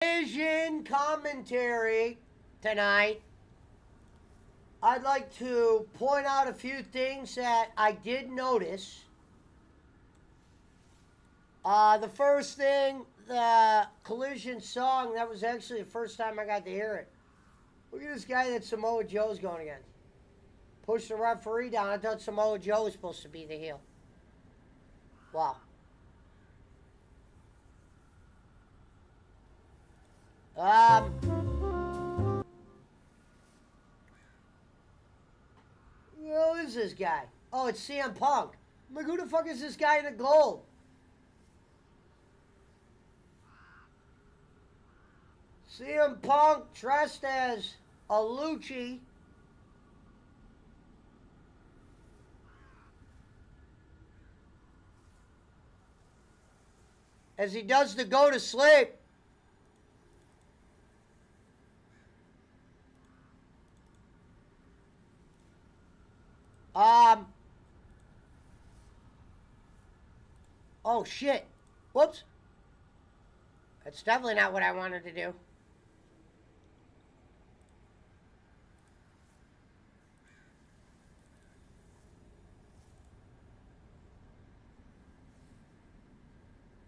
Vision commentary tonight. I'd like to point out a few things that I did notice. The first thing, the Collison song, that was actually the first time I got to hear it. Look at this guy that Samoa Joe's going against. Push the referee down. I thought Samoa Joe was supposed to be the heel. Wow. Who is this guy? Oh, it's CM Punk. I'm like, who the fuck is this guy in the gold? CM Punk dressed as a Lucci. As he does the go to sleep. Oh shit. Whoops. That's definitely not what I wanted to do.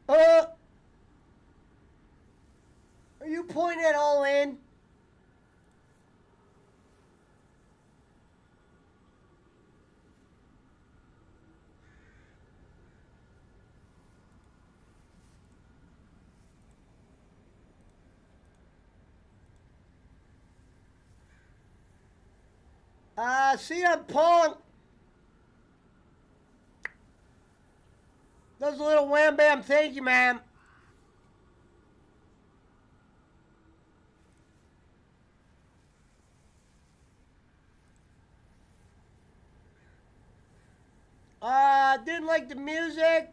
Are you pointing it all in? CM Punk does a little wham bam, thank you, ma'am. Didn't like the music.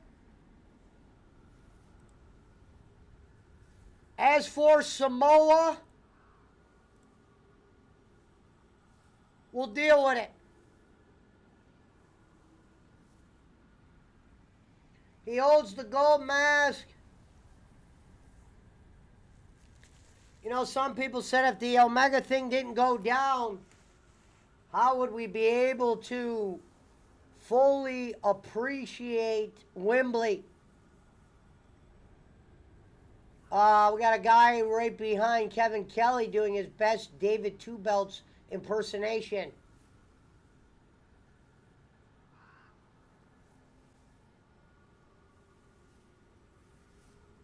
As for Samoa, we'll deal with it. He holds the gold mask. You know, some people said if the Omega thing didn't go down, how would we be able to fully appreciate Wembley? We got a guy right behind Kevin Kelly doing his best David Two Belts impersonation.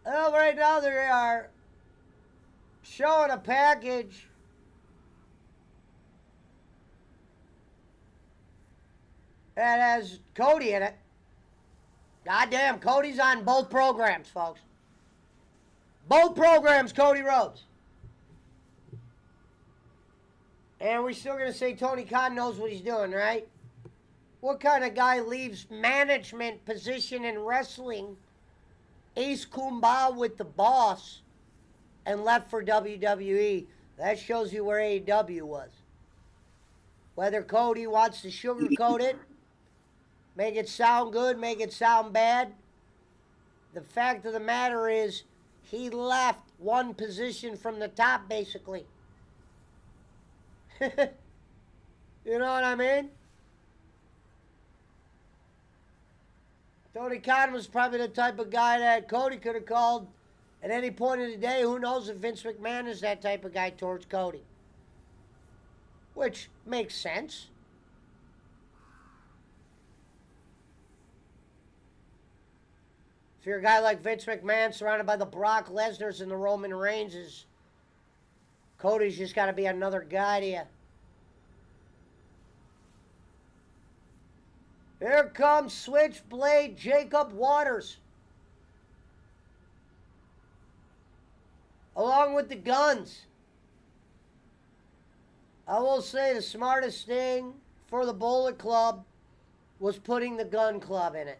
Well, right now they are showing a package. That has Cody in it. Goddamn, Cody's on both programs, folks. Both programs, Cody Rhodes. And we're still going to say Tony Khan knows what he's doing, right? What kind of guy leaves management position in wrestling, Ace Kumba with the boss, and left for WWE? That shows you where AEW was. Whether Cody wants to sugarcoat it, make it sound good, make it sound bad, the fact of the matter is he left one position from the top, basically. You know what I mean? Tony Khan was probably the type of guy that Cody could have called at any point of the day. Who knows if Vince McMahon is that type of guy towards Cody? Which makes sense. If you're a guy like Vince McMahon surrounded by the Brock Lesnar's and the Roman Reigns, Cody's just got to be another guy to you. Here comes Switchblade Jacob Waters. Along with the Guns. I will say the smartest thing for the Bullet Club was putting the Gun Club in it.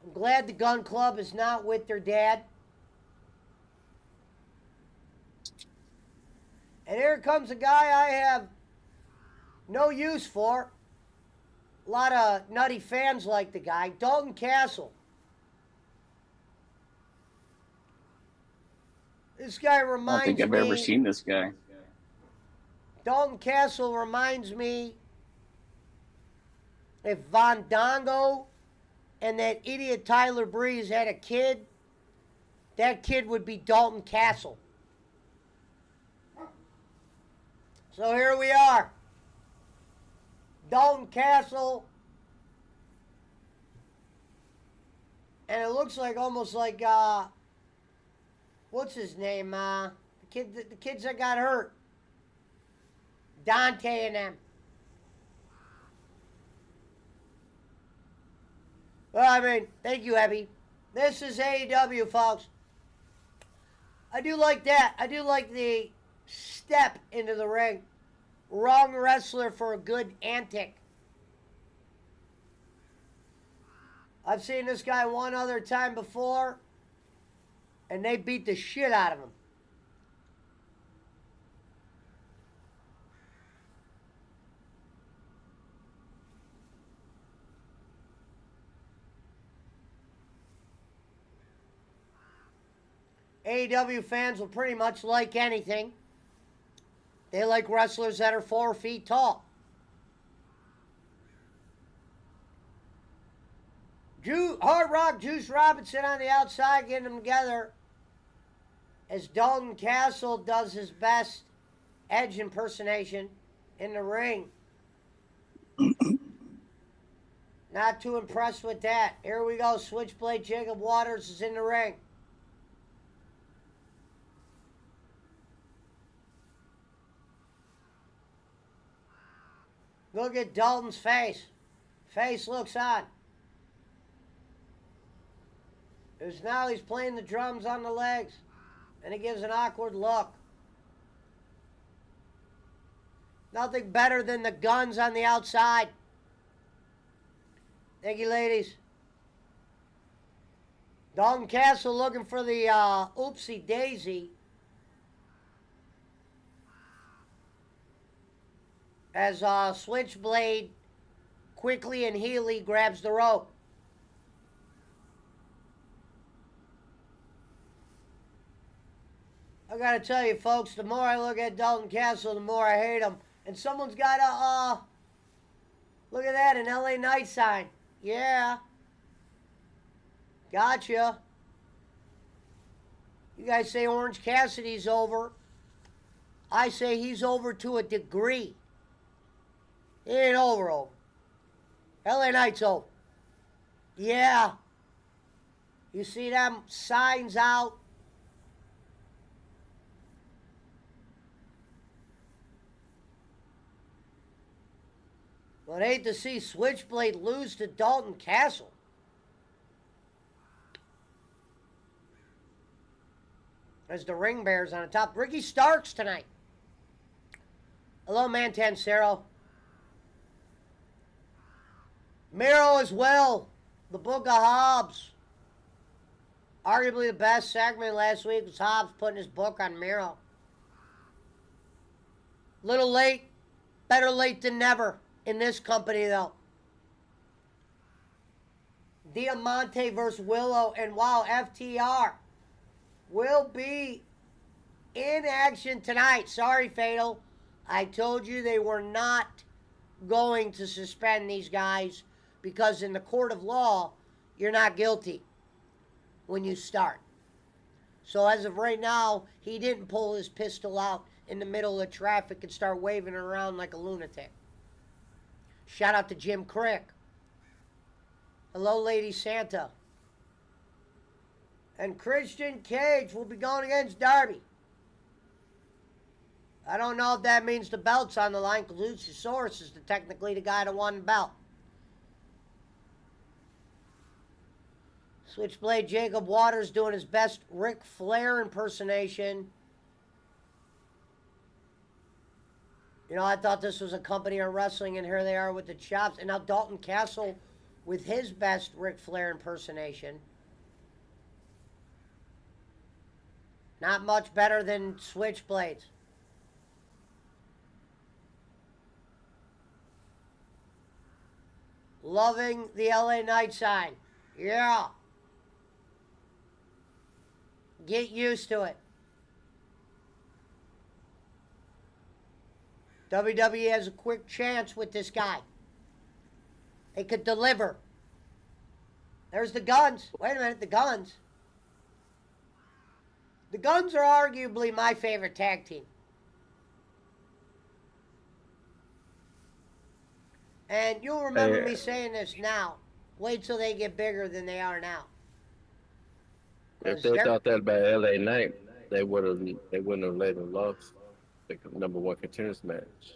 I'm glad the Gun Club is not with their dad. And here comes a guy I have no use for. A lot of nutty fans like the guy. Dalton Castle. This guy I don't think reminds I've ever me, seen this guy. Dalton Castle reminds me, if Von Dongo and that idiot Tyler Breeze had a kid, that kid would be Dalton Castle. So here we are. Dalton Castle. And it looks like almost like, what's his name? The kids that got hurt. Dante and them. Well, I mean, thank you, Abby. This is AEW, folks. I do like that. I do like the step into the ring. Wrong wrestler for a good antic. I've seen this guy one other time before, and they beat the shit out of him. AEW fans will pretty much like anything. They like wrestlers that are 4 feet tall. Hard Rock Juice Robinson on the outside getting them together as Dalton Castle does his best Edge impersonation in the ring. Not too impressed with that. Here we go. Switchblade Jacob Waters is in the ring. Look at Dalton's face. Face looks on. Because now he's playing the drums on the legs. And he gives an awkward look. Nothing better than the guns on the outside. Thank you, ladies. Dalton Castle looking for the oopsie daisy. As Switchblade quickly and Healy grabs the rope. I gotta tell you, folks, the more I look at Dalton Castle, the more I hate him. And someone's gotta, look at that, an LA Knight sign. Yeah. Gotcha. You guys say Orange Cassidy's over. I say he's over to a degree. He ain't over. LA Knight's over. Yeah. You see them signs out? Well, I'd hate to see Switchblade lose to Dalton Castle. There's the Ring Bears on the top. Ricky Starks tonight. Hello, Mantancero. Miro as well. The Book of Hobbs. Arguably the best segment last week was Hobbs putting his book on Miro. Little late. Better late than never in this company, though. Diamante versus Willow. And wow, FTR will be in action tonight. Sorry, Fatal. I told you they were not going to suspend these guys because in the court of law, you're not guilty when you start. So as of right now, he didn't pull his pistol out in the middle of traffic and start waving it around like a lunatic. Shout out to Jim Crick. Hello, Lady Santa. And Christian Cage will be going against Darby. I don't know if that means the belt's on the line, because Luchasaurus is technically the guy that won the belt. Switchblade Jacob Waters doing his best Ric Flair impersonation. You know, I thought this was a company on wrestling, and here they are with the chops. And now Dalton Castle with his best Ric Flair impersonation. Not much better than Switchblades. Loving the LA Knight sign. Yeah. Get used to it. WWE has a quick chance with this guy. They could deliver. There's the Guns. Wait a minute, the Guns. The Guns are arguably my favorite tag team. And you'll remember me saying this now. Wait till they get bigger than they are now. If they thought that about LA Knight, they wouldn't have let him lost the number one contenders match.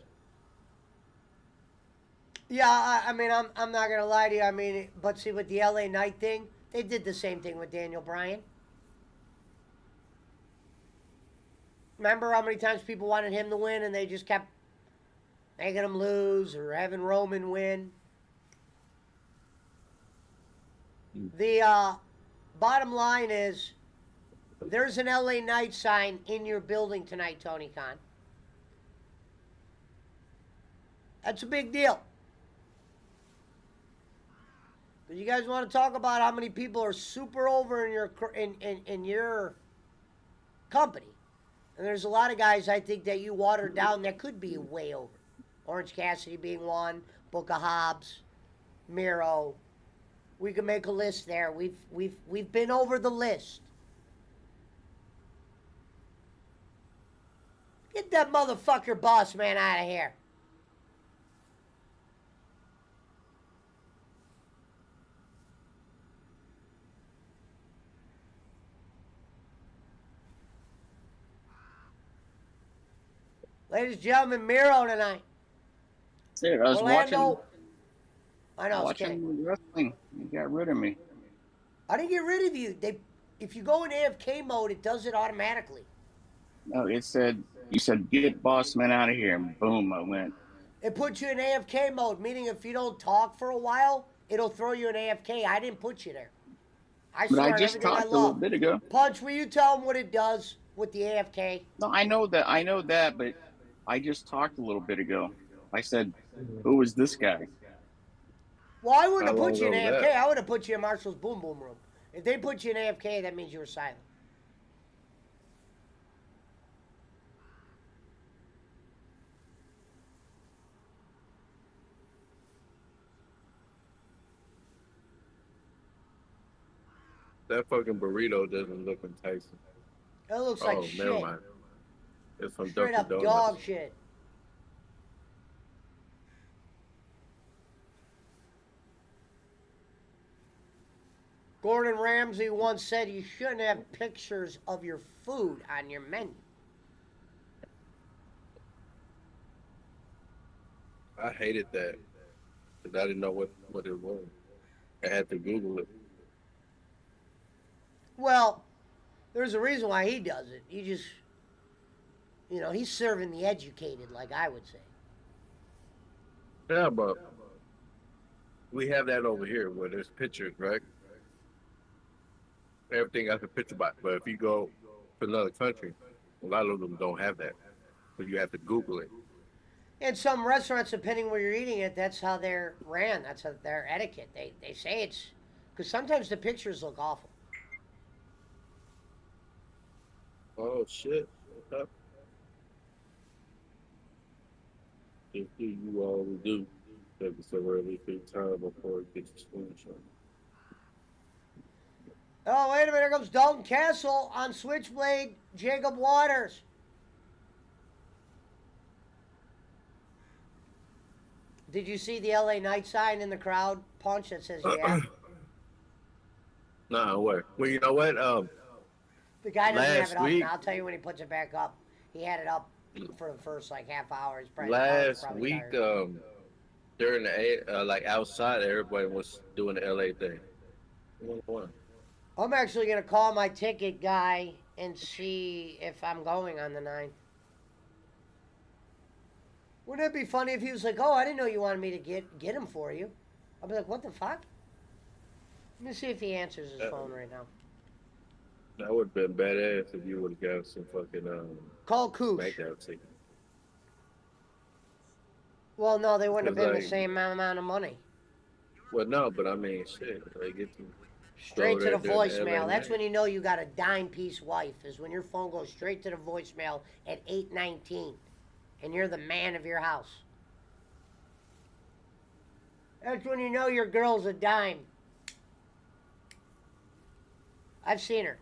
Yeah, I mean, I'm not gonna lie to you. I mean, but see, with the LA Knight thing, they did the same thing with Daniel Bryan. Remember how many times people wanted him to win, and they just kept making him lose or having Roman win. The bottom line is, there's an LA Knight sign in your building tonight, Tony Khan. That's a big deal. But you guys want to talk about how many people are super over in your company? And there's a lot of guys I think that you watered down that could be way over. Orange Cassidy being one, Book of Hobbs, Miro. We can make a list there. We've been over the list. Get that motherfucker boss man out of here. Ladies and gentlemen, Miro tonight. Dude, I was Orlando. I know, watching wrestling. You got rid of me. I didn't get rid of you. If you go in AFK mode, it does it automatically. No, you said get boss man out of here, and boom, I went. It puts you in AFK mode, meaning if you don't talk for a while, it'll throw you in AFK. I didn't put you there. But I just talked a little bit ago. Punch, will you tell them what it does with the AFK? No, I know that, but I just talked a little bit ago. I said, who is this guy? Well, I wouldn't have put you in How long AFK. ago I would have put you in Marshall's Boom Boom Room. If they put you in AFK, that means you were silent. That fucking burrito doesn't look enticing. That looks like shit. Never mind. It's from Straight up Dunkin' dog Donuts. shit. Gordon Ramsay once said you shouldn't have pictures of your food on your menu. I hated that because I didn't know what it was. I had to Google it. Well, there's a reason why he does it. He just, he's serving the educated, like I would say. Yeah, but we have that over here where there's pictures, right? Everything has a picture by it. But if you go to another country, a lot of them don't have that. So you have to Google it. And some restaurants, depending where you're eating it, that's how they're ran. That's how their etiquette. They say it's, because sometimes the pictures look awful. Oh, shit. What's up? Just do you always do. Take it so early through time before it gets screenshot. Oh, wait a minute. Here comes Dalton Castle on Switchblade, Jacob Waters. Did you see the LA Knight sign in the crowd, Punch, that says yeah? Nah, where? Well, you know what? The guy doesn't have Last it up. week- And I'll tell you when he puts it back up. He had it up for the first half hour. He's Last probably week, tired. during the like outside, everybody was doing the LA thing. I'm actually gonna call my ticket guy and see if I'm going on the 9th. Wouldn't it be funny if he was like, "Oh, I didn't know you wanted me to get him for you"? I'd be like, "What the fuck?" Let me see if he answers his phone right now. That would have been badass if you would have got some fucking Call Koosh. SmackDown ticket. Well, no, they wouldn't have been the Because, same amount of money. Well, no, but I mean, shit, they get to Straight to the there during the voicemail. LA That's night. when you know you got a dime piece wife, is when your phone goes straight to the voicemail at 8:19. and you're the man of your house. That's when you know your girl's a dime. I've seen her.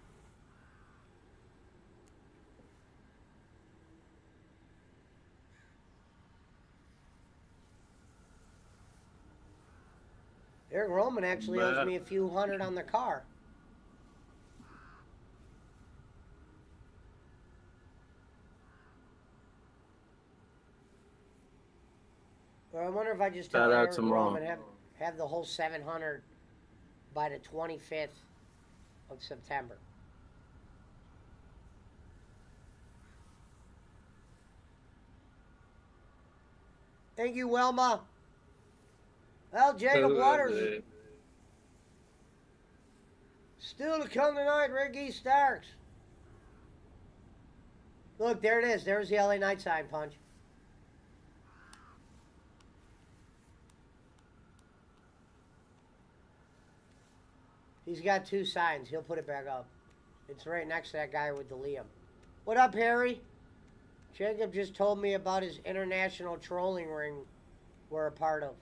Eric Roman actually owes me a few hundred on the car. Well, I wonder if I just tell Eric Roman have the whole 700 by the 25th of September. Thank you, Wilma. Well, Jacob Waters still to come tonight, Ricky Starks. Look, there it is. There's the LA Knight sign, Punch. He's got 2 signs. He'll put it back up. It's right next to that guy with the Liam. What up, Harry? Jacob just told me about his international trolling ring we're a part of.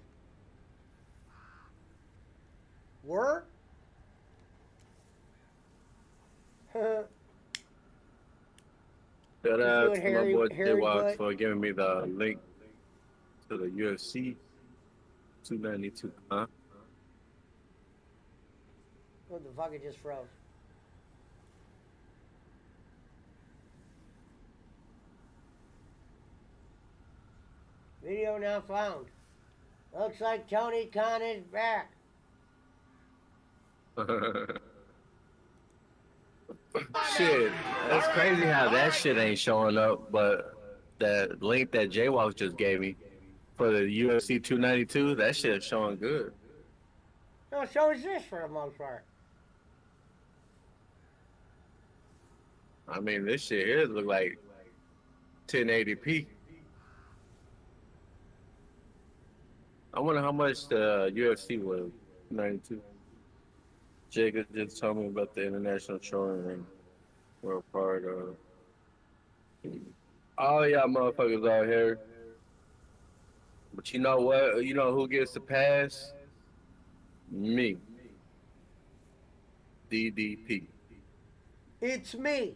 Were? Shout out to my boy J-Walk for giving me the link to the UFC 292. Huh? What the fuck? It just froze. Video now found. Looks like Tony Khan is back. Shit, that's crazy how that shit ain't showing up, but that link that J-Walk just gave me for the UFC 292, that shit is showing good. No, so is this for the most part. I mean, this shit here look like 1080p. I wonder how much the UFC was, 92. Jacob just told me about the international trolling ring we're a part of. All y'all motherfuckers out here. But you know what? You know who gets the pass? Me. DDP. It's me.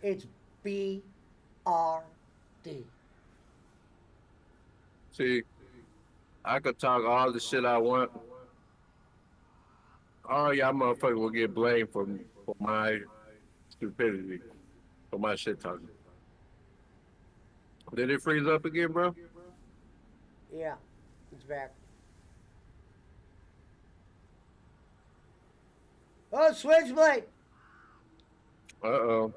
It's BRD. See, I could talk all the shit I want. All y'all motherfuckers will get blamed for my stupidity, for my shit talking. Did it freeze up again, bro? Yeah, it's back. Oh, Switchblade! Uh-oh.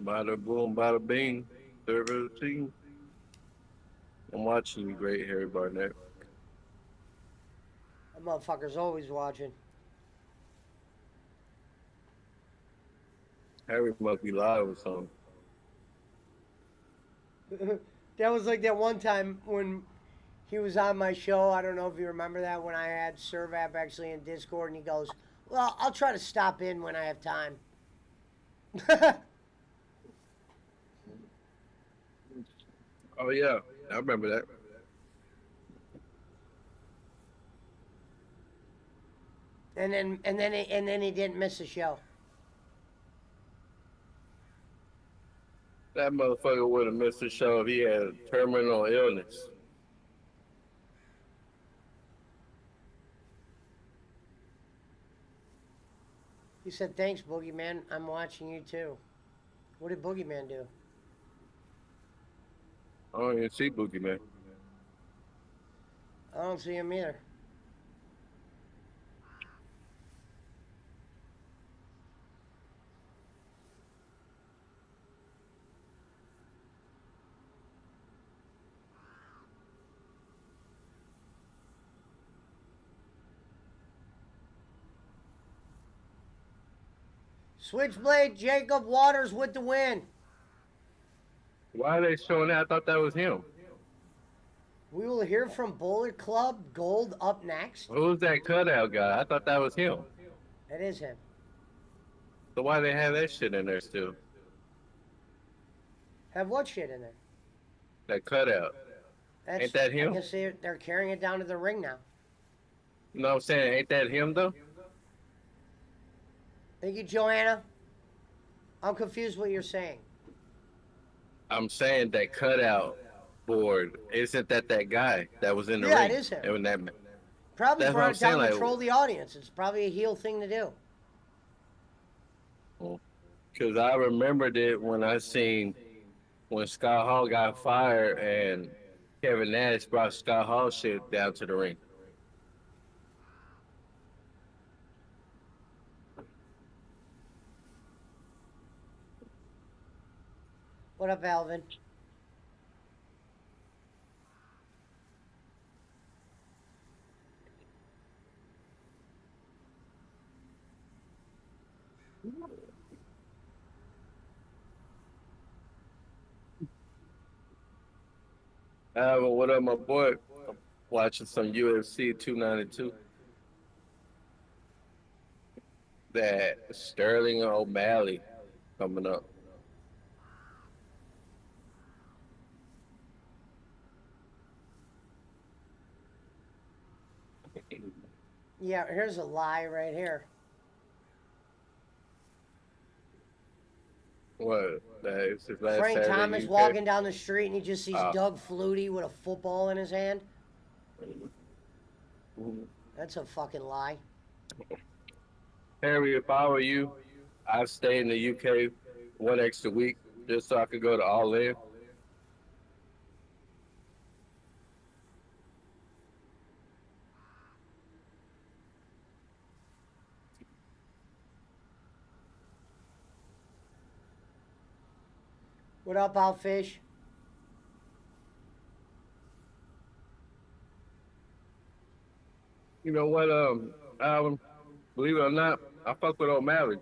Bada boom, bada bing. Third of the team. I'm watching you, great Harry Barnett. That motherfucker's always watching. Harry must be live or something. That was like that one time when he was on my show. I don't know if you remember that, when I had Servap actually in Discord, and he goes, well, I'll try to stop in when I have time. Oh, yeah. I remember that. And then he didn't miss a show. That motherfucker would have missed the show if he had terminal illness. He said, thanks, Boogeyman. I'm watching you too. What did Boogeyman do? I don't even see Boogeyman. I don't see him either. Switchblade, Jacob Waters with the win. Why are they showing that? I thought that was him. We will hear from Bullet Club Gold up next. Who's that cutout guy? I thought that was him. That is him. So why they have that shit in there still? Have what shit in there? That cutout. That's, Ain't that I him? guess they're carrying it down to the ring now. You know what I'm saying? Ain't that him though? Thank you, Joanna. I'm confused what you're saying. I'm saying that cutout board. Isn't that guy that was in the Yeah, it ring? is him. And that, Probably that's what brought I'm it down saying. to Like, troll the audience. It's probably a heel thing to do. because I remembered it when I seen when Scott Hall got fired and Kevin Nash brought Scott Hall shit down to the ring. What up, Alvin? What up, my boy? I'm watching some UFC 292. That Sterling O'Malley coming up. Yeah, here's a lie right here. What? It's his last Frank Saturday Thomas UK. walking down the street and he just sees Ah. Doug Flutie with a football in his hand. That's a fucking lie. Harry, if I were you, I'd stay in the UK one extra week just so I could go to All In. What up, Outfish? You know what, Alan? Believe it or not, I fuck with O'Malley.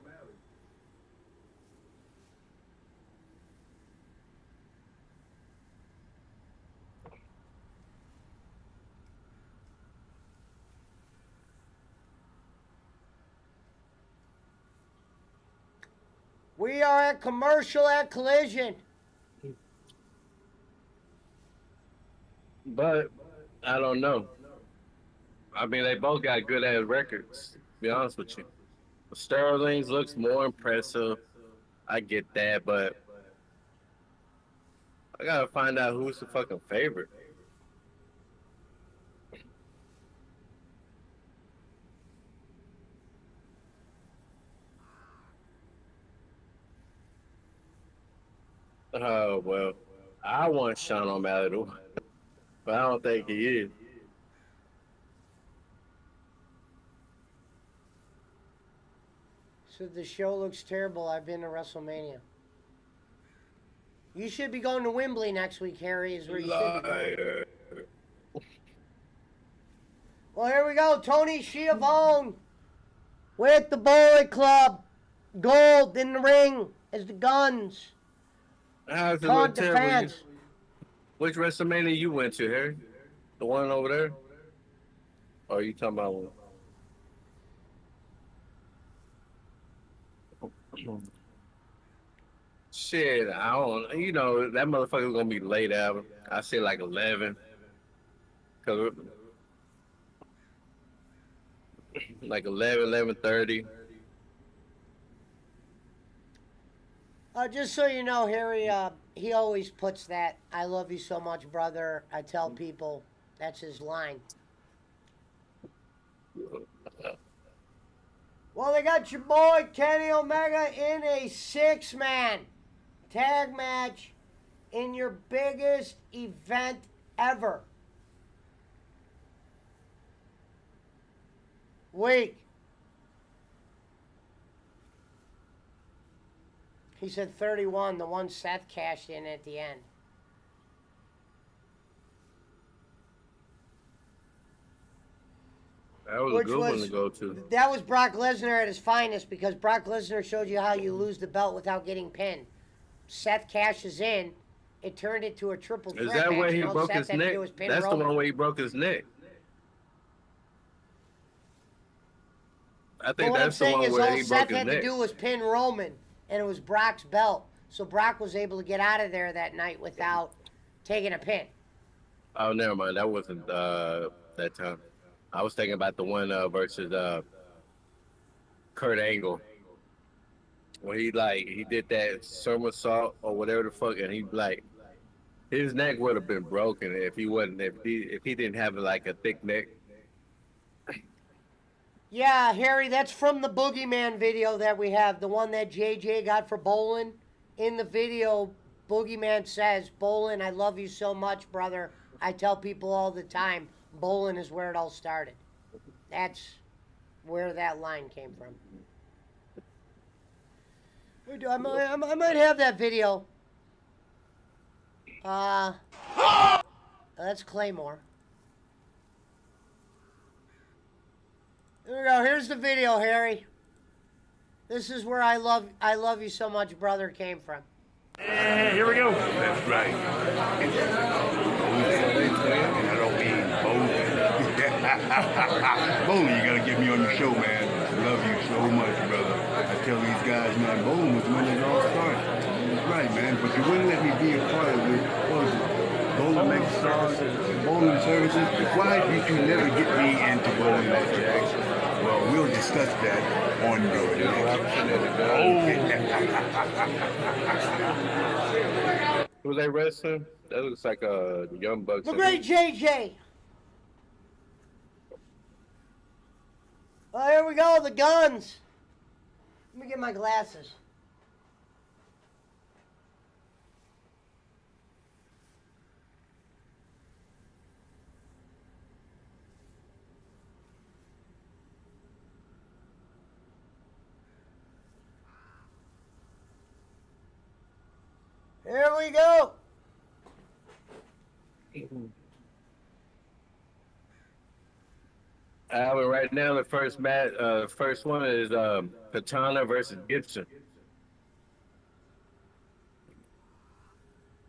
We are at commercial at Collision. But I don't know. I mean, they both got good ass records. To be honest with you, Sterling's looks more impressive. I get that, but I gotta find out who's the fucking favorite. Oh well, I want Sean O'Malley to win, but I don't think he is. So the show looks terrible. I've been to WrestleMania. You should be going to Wembley next week, Harry, is where you should be going. Liar. Well, here we go. Tony Schiavone with the Bullet Club. Gold in the ring as the Guns. How's it Taunt look the terrible? fans. Which WrestleMania you went to, Harry? The one over there? Or are you talking about one? Shit, I don't. You know that motherfucker's gonna be late out. I say like 11, cause like 11, 11:30. Just so you know, Harry, he always puts that, I love you so much, brother. I tell people that's his line. Well, they got your boy Kenny Omega in a 6-man tag match in your biggest event ever. Week. He said 31, the one Seth cashed in at the end. That was a good one to go to. That was Brock Lesnar at his finest because Brock Lesnar showed you how you lose the belt without getting pinned. Seth cashes in. It turned into a triple threat Is that match. where he and all broke Seth his had to neck? do was pin That's the Roman. one where he broke his neck. I But think what I'm that's the saying one is where all he Seth broke his had to neck. do was pin Roman, and it was Brock's belt. So Brock was able to get out of there that night without taking a pin. Oh, never mind. That wasn't that time. I was thinking about the one versus Kurt Angle when he did that somersault or whatever the fuck, and he like his neck would have been broken if he didn't have like a thick neck. Yeah, Harry, that's from the Boogeyman video that we have, the one that JJ got for Bolin. In the video, Boogeyman says, Bolin, I love you so much, brother. I tell people all the time, Bolin is where it all started. That's where that line came from. I might have that video. That's Claymore. Here we go. Here's the video, Harry. This is where I love you so much, brother came from. And here we go. That's right. And I don't mean Bowling. Bowling, you gotta get me on your show, man. Love you so much, brother. I tell these guys, man, Bowling was when it all started. That's right, man. But you wouldn't let me be a part of it. What was it? Bowling make stars, bowling services. Why did you never get me into bowling services? Well, we'll discuss that on your next. Was they wrestling? That looks like a Young Bucks. The great JJ. Oh, here we go. The guns. Let me get my glasses. Here we go. Right now, the first first one is Katana versus Gibson.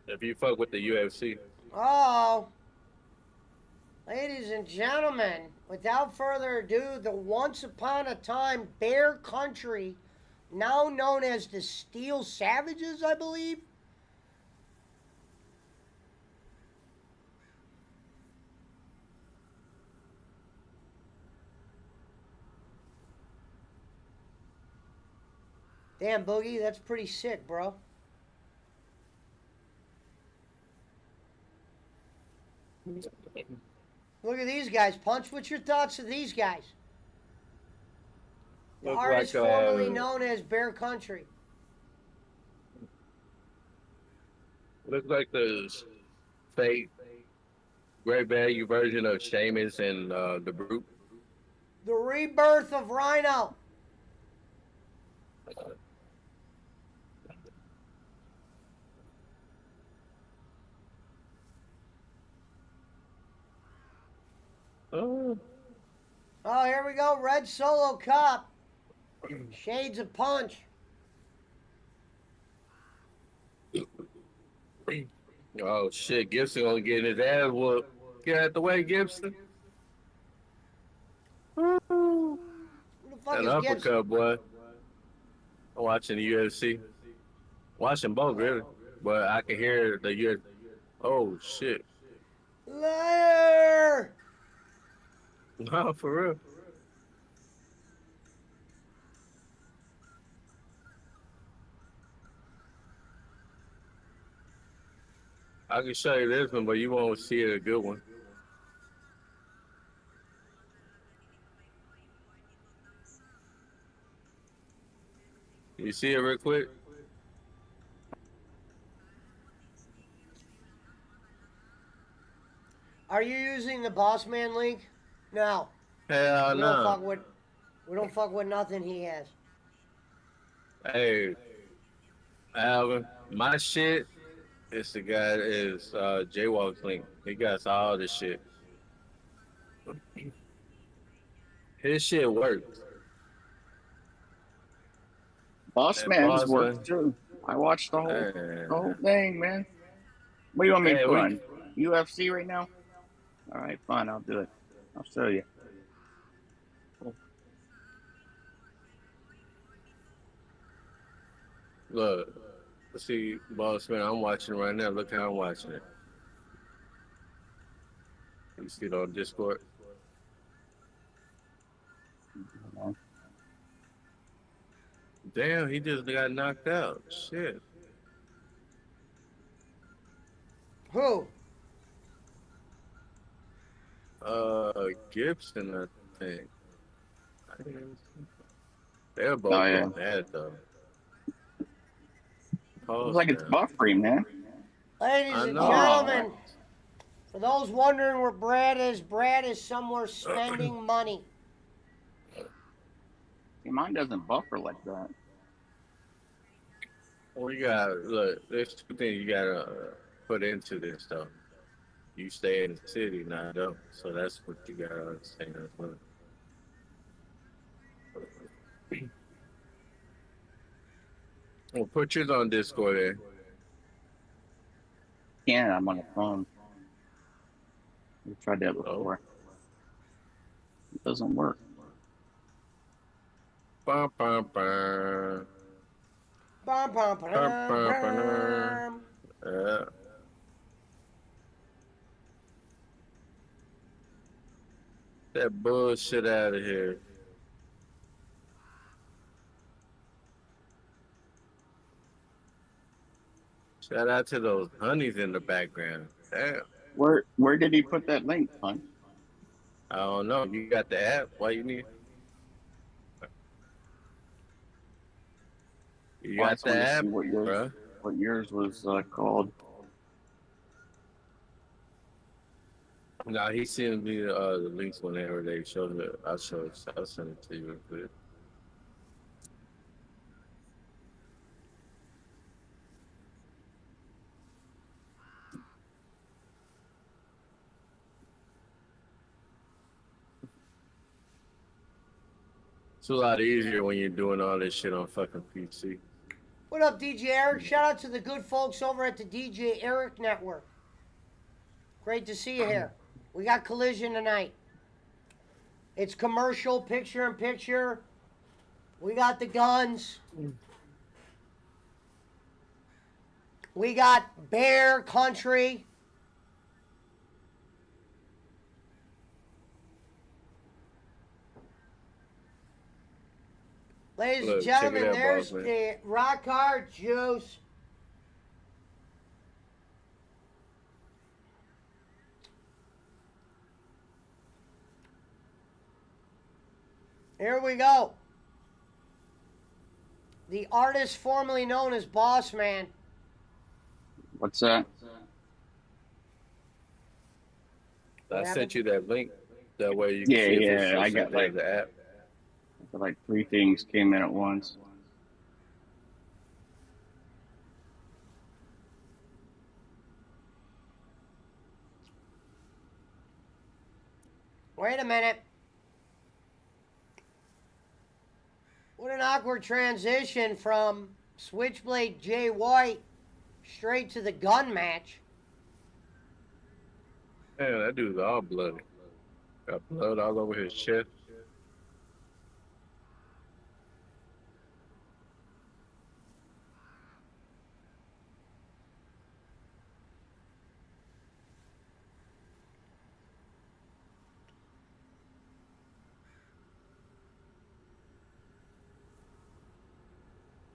If you fuck with the UFC. Oh, ladies and gentlemen, without further ado, the once upon a time Bear Country, now known as the Steel Savages, I believe. Damn, Boogie, that's pretty sick, bro. Look at these guys. Punch, what's your thoughts of these guys? The Look artist like, formerly known as Bear Country. Looks like the fake great value version of Sheamus and the Brute. The rebirth of Rhino. Oh, here we go. Red Solo Cup. Shades of Punch. Oh shit, Gibson gonna get his ass whooped. Get out the way, Gibson. Who the fuck An is uppercut, Gibson? boy. I'm watching the UFC. Watching both, really. But I can hear the UFC. Oh shit. Liar! No, for real. I can show you this one, but you won't see it a good one. You see it real quick? Are you using the Boss Man link? No. Hell We don't no. fuck with. We don't fuck with nothing he has. Hey, Alvin, my shit is the guy is Jaywalk's link. He got all this shit. His shit works. Boss That Man's Boss worked Man. too. I watched the whole thing, man. What do you want me to Hey, put we- on? UFC right now? All right, fine. I'll do it. I'll show you. Look, Let's see, boss man, I'm watching right now. Look how I'm watching it. You see it on Discord? Damn, he just got knocked out. Shit. Who? Gibson, I think. They're Oh both yeah. getting mad though. Looks Pause like it's now. buffering, man. Ladies I and know. gentlemen, for those wondering where Brad is somewhere spending money. See, mine doesn't buffer like that. Well, you got look. There's two things you gotta put into this stuff. You stay in the city, not don't. So that's what you gotta understand as well. Well, put yours on Discord there. Can't. I'm on the phone. We tried that Oh, before. It doesn't work. bum, bum, bum. Bum, bum, Bum, ba-dum, bum, bum. bum. Yeah. That bullshit out of here. Shout out to those honeys in the background. Damn. Where did he put that link, Punch? I don't know. You got the app? Why you need? You Well, I got just the wanted to app, see bruh? what yours was called. No, he sent me the links whenever they showed it. I'll send it to you real quick. It's a lot easier when you're doing all this shit on fucking PC. What up, DJ Eric? Shout out to the good folks over at the DJ Eric Network. Great to see you here. We got Collision tonight. It's commercial, picture in picture. We got the guns. We got Bear Country. Ladies and Look, check it gentlemen, out, there's boss man. the rock hard juice. Here we go. The artist formerly known as Boss Man. What's that? I What sent you that link. That way you can Yeah, see if it's yeah. I if got there's the app. like 3 things came in at once. Wait a minute. What an awkward transition from Switchblade Jay White straight to the gun match. Man, that dude's all bloody. Got blood all over his chest.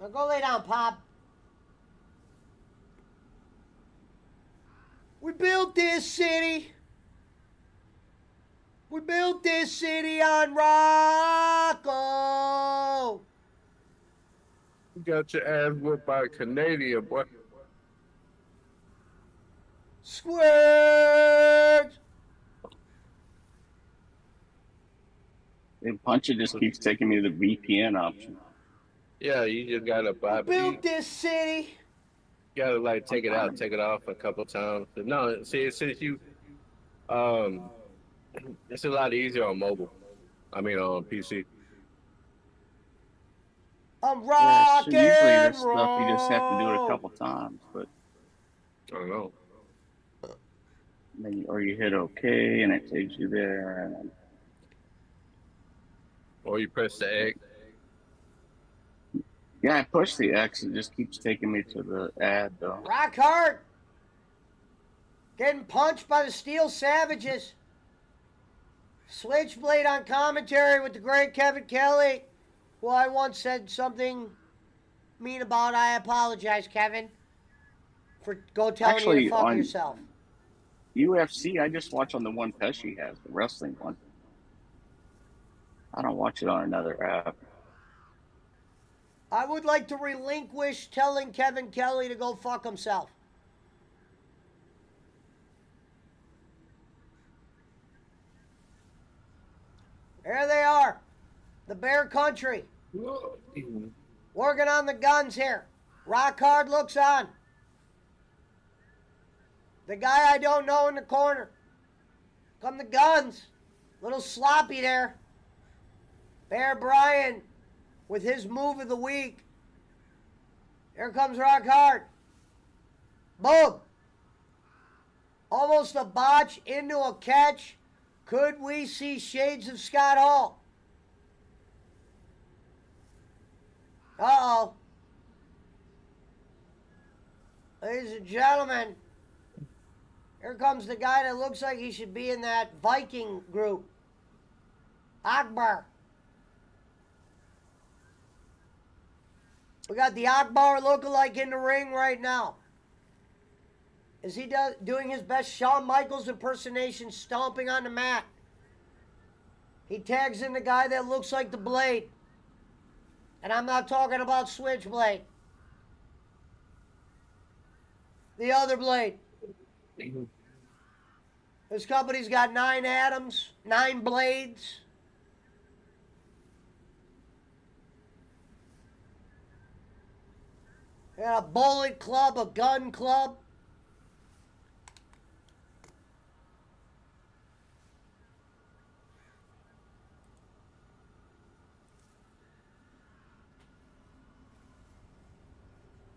Now go lay down, Pop. We built this city. We built this city on Rocco. You got your ass whooped by a Canadian, boy. Squirt. And Punch, it just keeps taking me to the VPN option. Yeah, you just gotta buy. We built this city. You gotta like take it out, take it off a couple times. No, see, since you, it's a lot easier on mobile. I mean, on PC. I'm Yeah, rock so usually and this stuff you just have to do it a roll. couple times, but I don't know. then or you hit OK and it takes you there. And Or you press the X. Yeah, I pushed the X. It just keeps taking me to the ad, though. Rock hard. Getting punched by the Steel Savages. Switchblade on commentary with the great Kevin Kelly, who I once said something mean about. I apologize, Kevin, for go telling you to Actually, fuck on yourself. UFC, I just watch on the one Pesci has, the wrestling one. I don't watch it on another app. I would like to relinquish telling Kevin Kelly to go fuck himself. There they are. The Bear Country. Working on the guns here. Rock hard looks on. The guy I don't know in the corner. Come the guns. Little sloppy there. Bear Bryant with his move of the week. Here comes Rock hard. Boom. Almost a botch into a catch. Could we see shades of Scott Hall? Uh-oh. Ladies and gentlemen, here comes the guy that looks like he should be in that Viking group. Akbar. We got the Akbar lookalike in the ring right now. Is he doing his best Shawn Michaels impersonation, stomping on the mat? He tags in the guy that looks like the Blade. And I'm not talking about Switchblade. The other Blade. This company's got 9 atoms, 9 blades. They got a bullet club, a gun club.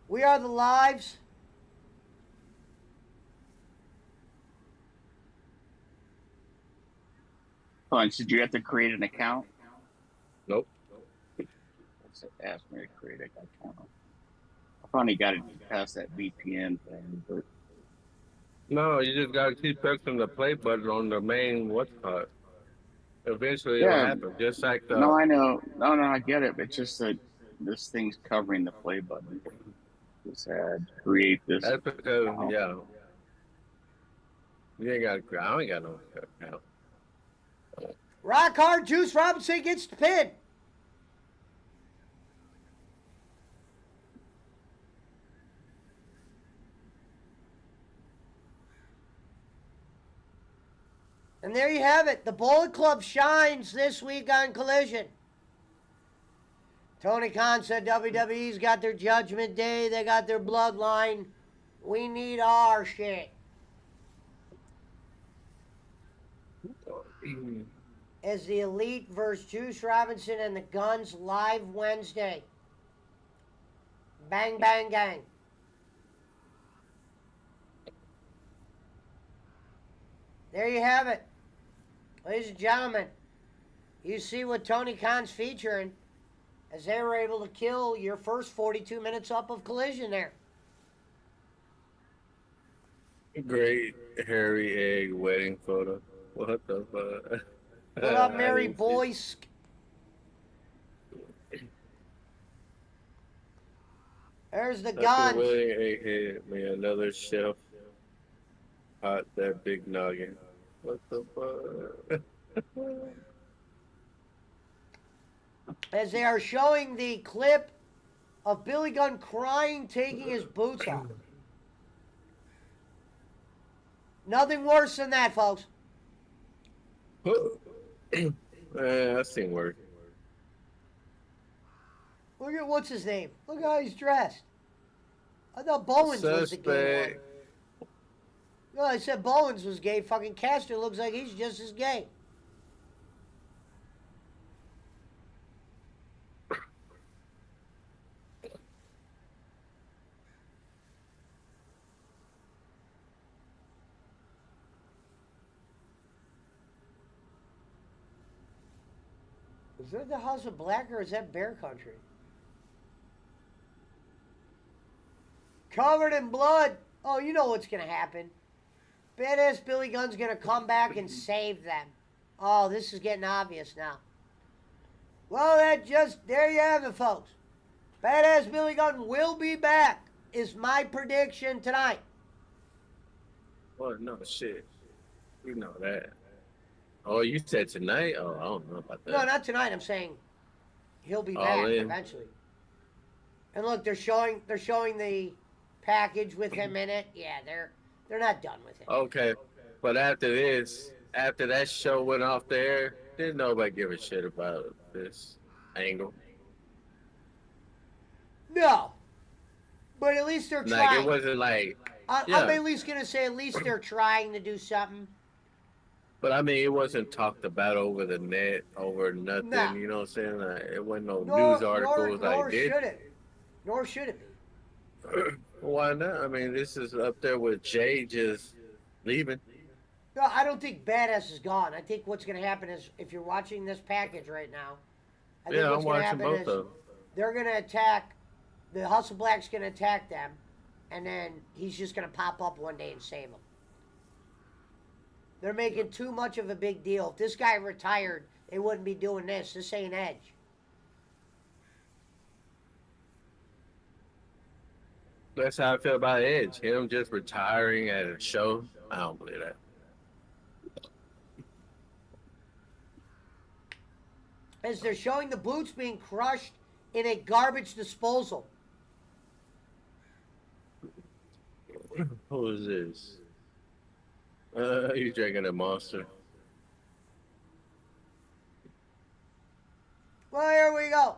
We are the lives. Punch, did you have to create an account? Nope. It's asked me to create an account. I finally got it past that VPN thing, but No, you just gotta keep pressing the play button on the main what's called. Eventually it'll yeah, happen. Just like no, the I know, no, I get it. It's just that this thing's covering the play button. Just had create this that's because account. yeah. You ain't got I ain't got no account. Rock hard, Juice Robinson gets the pin. And there you have it. The Bullet Club shines this week on Collision. Tony Khan said WWE's got their Judgment Day. They got their Bloodline. We need our shit. As the Elite versus Juice Robinson and the Guns live Wednesday. Bang, bang, gang. There you have it. Ladies and gentlemen, you see what Tony Khan's featuring as they were able to kill your first 42 minutes up of Collision there. Great hairy egg wedding photo. What the fuck? What up, I Mary didn't see- Boyce? There's the Happy Guns. wedding, egghead, man. Another chef. Hot that big noggin. What the fuck? As they are showing the clip of Billy Gunn crying, taking his boots off. Nothing worse than that, folks. Man, I've seen worse. Look at what's his name. Look how he's dressed. I thought Bowens was the gay Suspect. one. No, I said Bowens was gay. Fucking Castor looks like he's just as gay. Is that the House of Black or is that Bear Country? covered in blood. Oh, you know what's gonna happen. Badass Billy Gunn's gonna come back and save them. Oh, this is getting obvious now. Well, there you have it, folks. Badass Billy Gunn will be back, is my prediction tonight. Well, no shit. You know that. Oh, you said tonight? Oh, I don't know about that. No, not tonight. I'm saying he'll be All back in. eventually. And look, they're showing the package with him in it. Yeah, they're not done with it. Okay. But after that show went off the air, didn't nobody give a shit about this angle. No, but at least they're Like, trying. it wasn't like, I'm yeah. at least gonna say at least they're trying to do something. But I mean, it wasn't talked about over the net, over nothing. No. You know what I'm saying? Like, it wasn't no Nor, news articles nor like this. should it. Nor should it be. Why not? I mean, this is up there with Jay just leaving. No, I don't think Badass is gone. I think what's going to happen is, if you're watching this package right now, I think Yeah, what's I'm going to watching happen both is of them. they're going to attack, the Hustle Black's going to attack them, and then he's just going to pop up one day and save them. They're making too much of a big deal. If this guy retired, they wouldn't be doing this. This ain't Edge. That's how I feel about Edge. Him just retiring at a show. I don't believe that. As they're showing the boots being crushed in a garbage disposal. Who is this? He's drinking a Monster. Well, here we go.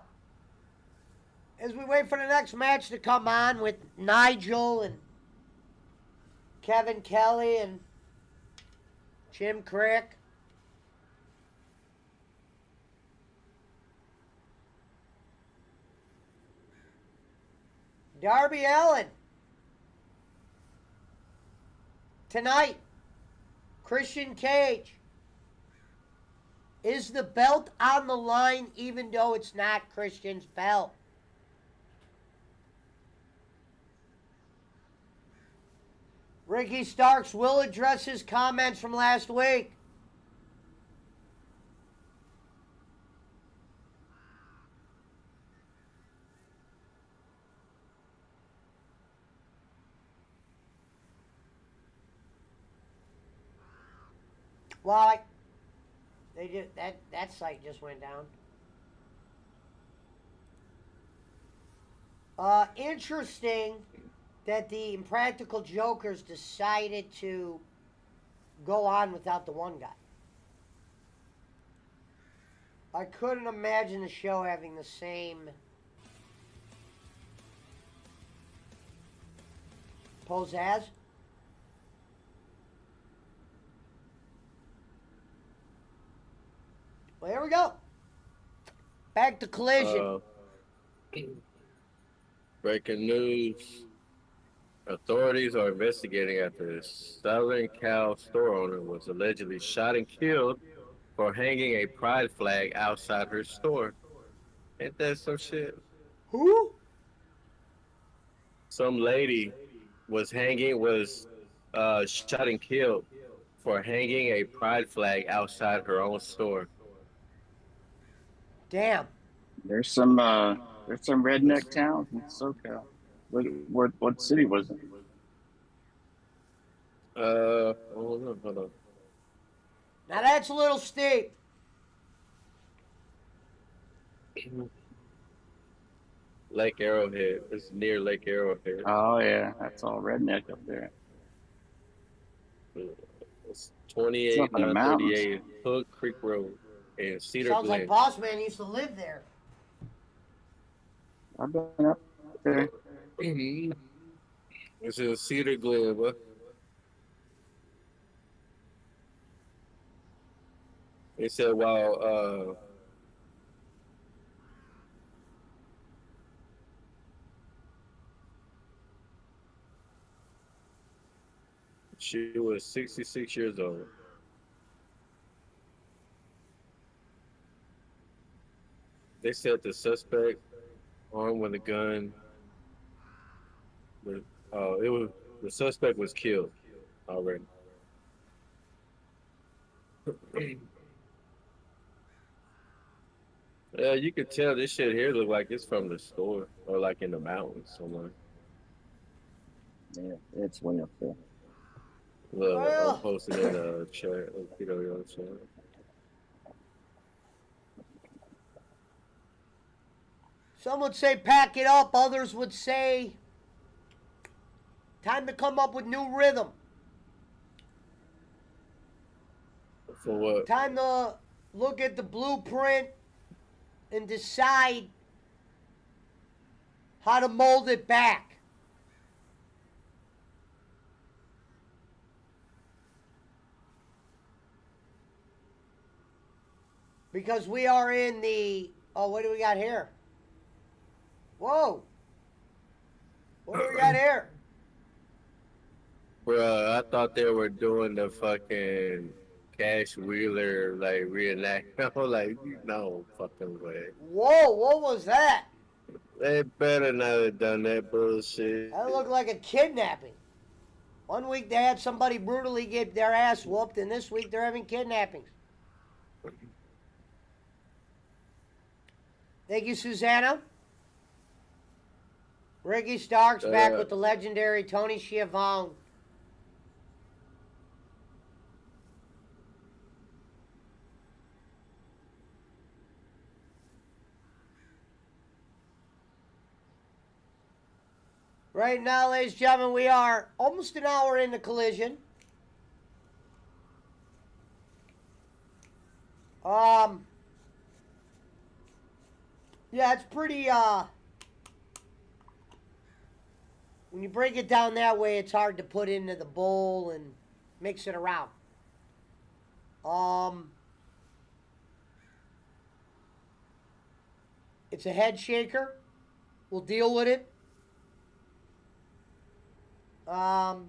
As we wait for the next match to come on with Nigel and Kevin Kelly and Jim Crick. Darby Allin. Tonight, Christian Cage. Is the belt on the line even though it's not Christian's belt? Ricky Starks will address his comments from last week. Well, they just that site just went down. Interesting that the Impractical Jokers decided to go on without the one guy. I couldn't imagine the show having the same pose as. Well, here we go. Back to Collision. Breaking news. Authorities are investigating after a Southern Cal store owner was allegedly shot and killed for hanging a pride flag outside her store. Ain't that some shit? Who? Some lady was shot and killed for hanging a pride flag outside her own store. Damn. There's some redneck towns in SoCal. What city was it? Hold on. Now that's a little steep. Lake Arrowhead. It's near Lake Arrowhead. Oh yeah, that's all redneck up there. It's 2838 Hood Creek Road in Cedar Sounds Glen. like Boss Man used to live there. I've been up there. It's in Cedar Glen, but they said while she was 66 years old. They said the suspect armed with a gun Oh, it was the suspect was killed already. Yeah, you could tell this shit here look like it's from the store or like in the mountains somewhere. Yeah, it's way up there. Look, I'm Well, posting in a chat. You know what I'm saying? some would say pack it up. Others would say time to come up with new rhythm. For what? Time to look at the blueprint and decide how to mold it back. Because we are in the. Oh, what do we got here? Whoa. What do we got here? Bro, I thought they were doing the fucking Cash Wheeler like reenact. I was like, no fucking way. Whoa, what was that? They better not have done that bullshit. That looked like a kidnapping. One week they had somebody brutally get their ass whooped, and this week they're having kidnappings. Thank you, Susanna. Ricky Starks back with the legendary Tony Schiavone. Right now, ladies and gentlemen, we are almost an hour into Collision. Yeah, it's pretty, when you break it down that way, it's hard to put into the bowl and mix it around. It's a head shaker. We'll deal with it. I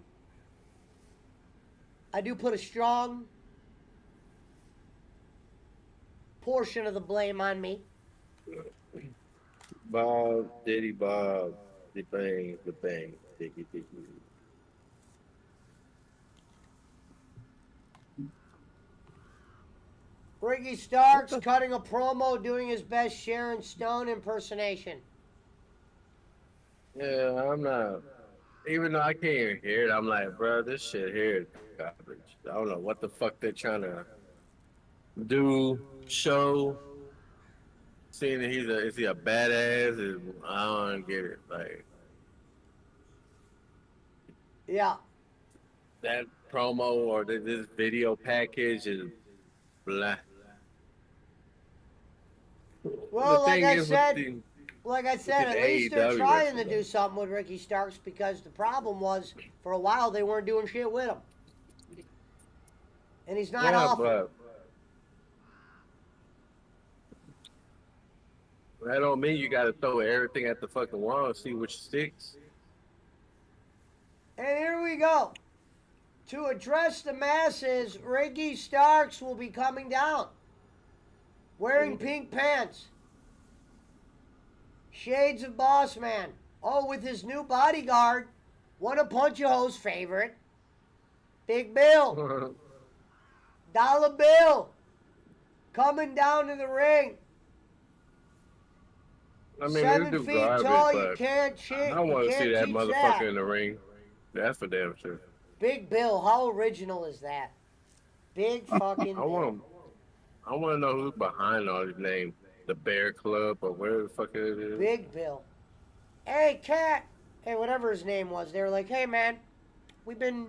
do put a strong portion of the blame on me. Bob, Diddy Bob, the bang, diggy, diggy. Ricky Starks cutting a promo doing his best Sharon Stone impersonation. Yeah, I'm not. Even though I can't even hear it, I'm like, bro, this shit here is garbage. I don't know what the fuck they're trying to do, show. Seeing that is he a badass? I don't get it. Like Yeah. that promo or this video package is blah. The Well, thing is with the at least they're AEW trying to wrestling, do something with Ricky Starks because the problem was for a while they weren't doing shit with him. And he's not yeah, awful. but that don't mean you got to throw everything at the fucking wall and see which sticks. And here we go. To address the masses, Ricky Starks will be coming down. Wearing pink pants. Shades of Boss Man. Oh, with his new bodyguard. One of Punch a Ho's favorite. Big Bill. Dollar Bill. Coming down to the ring. I mean, 7 they do feet garbage, tall, you but can't cheat. I want to see that motherfucker that. in the ring. That's for damn sure. Big Bill, how original is that? Big fucking I Bill. want to know who's behind all these names. The Bear Club or whatever the fuck it is. Big Bill. Hey, Cat. Hey, whatever his name was. They were like, hey, man, we've been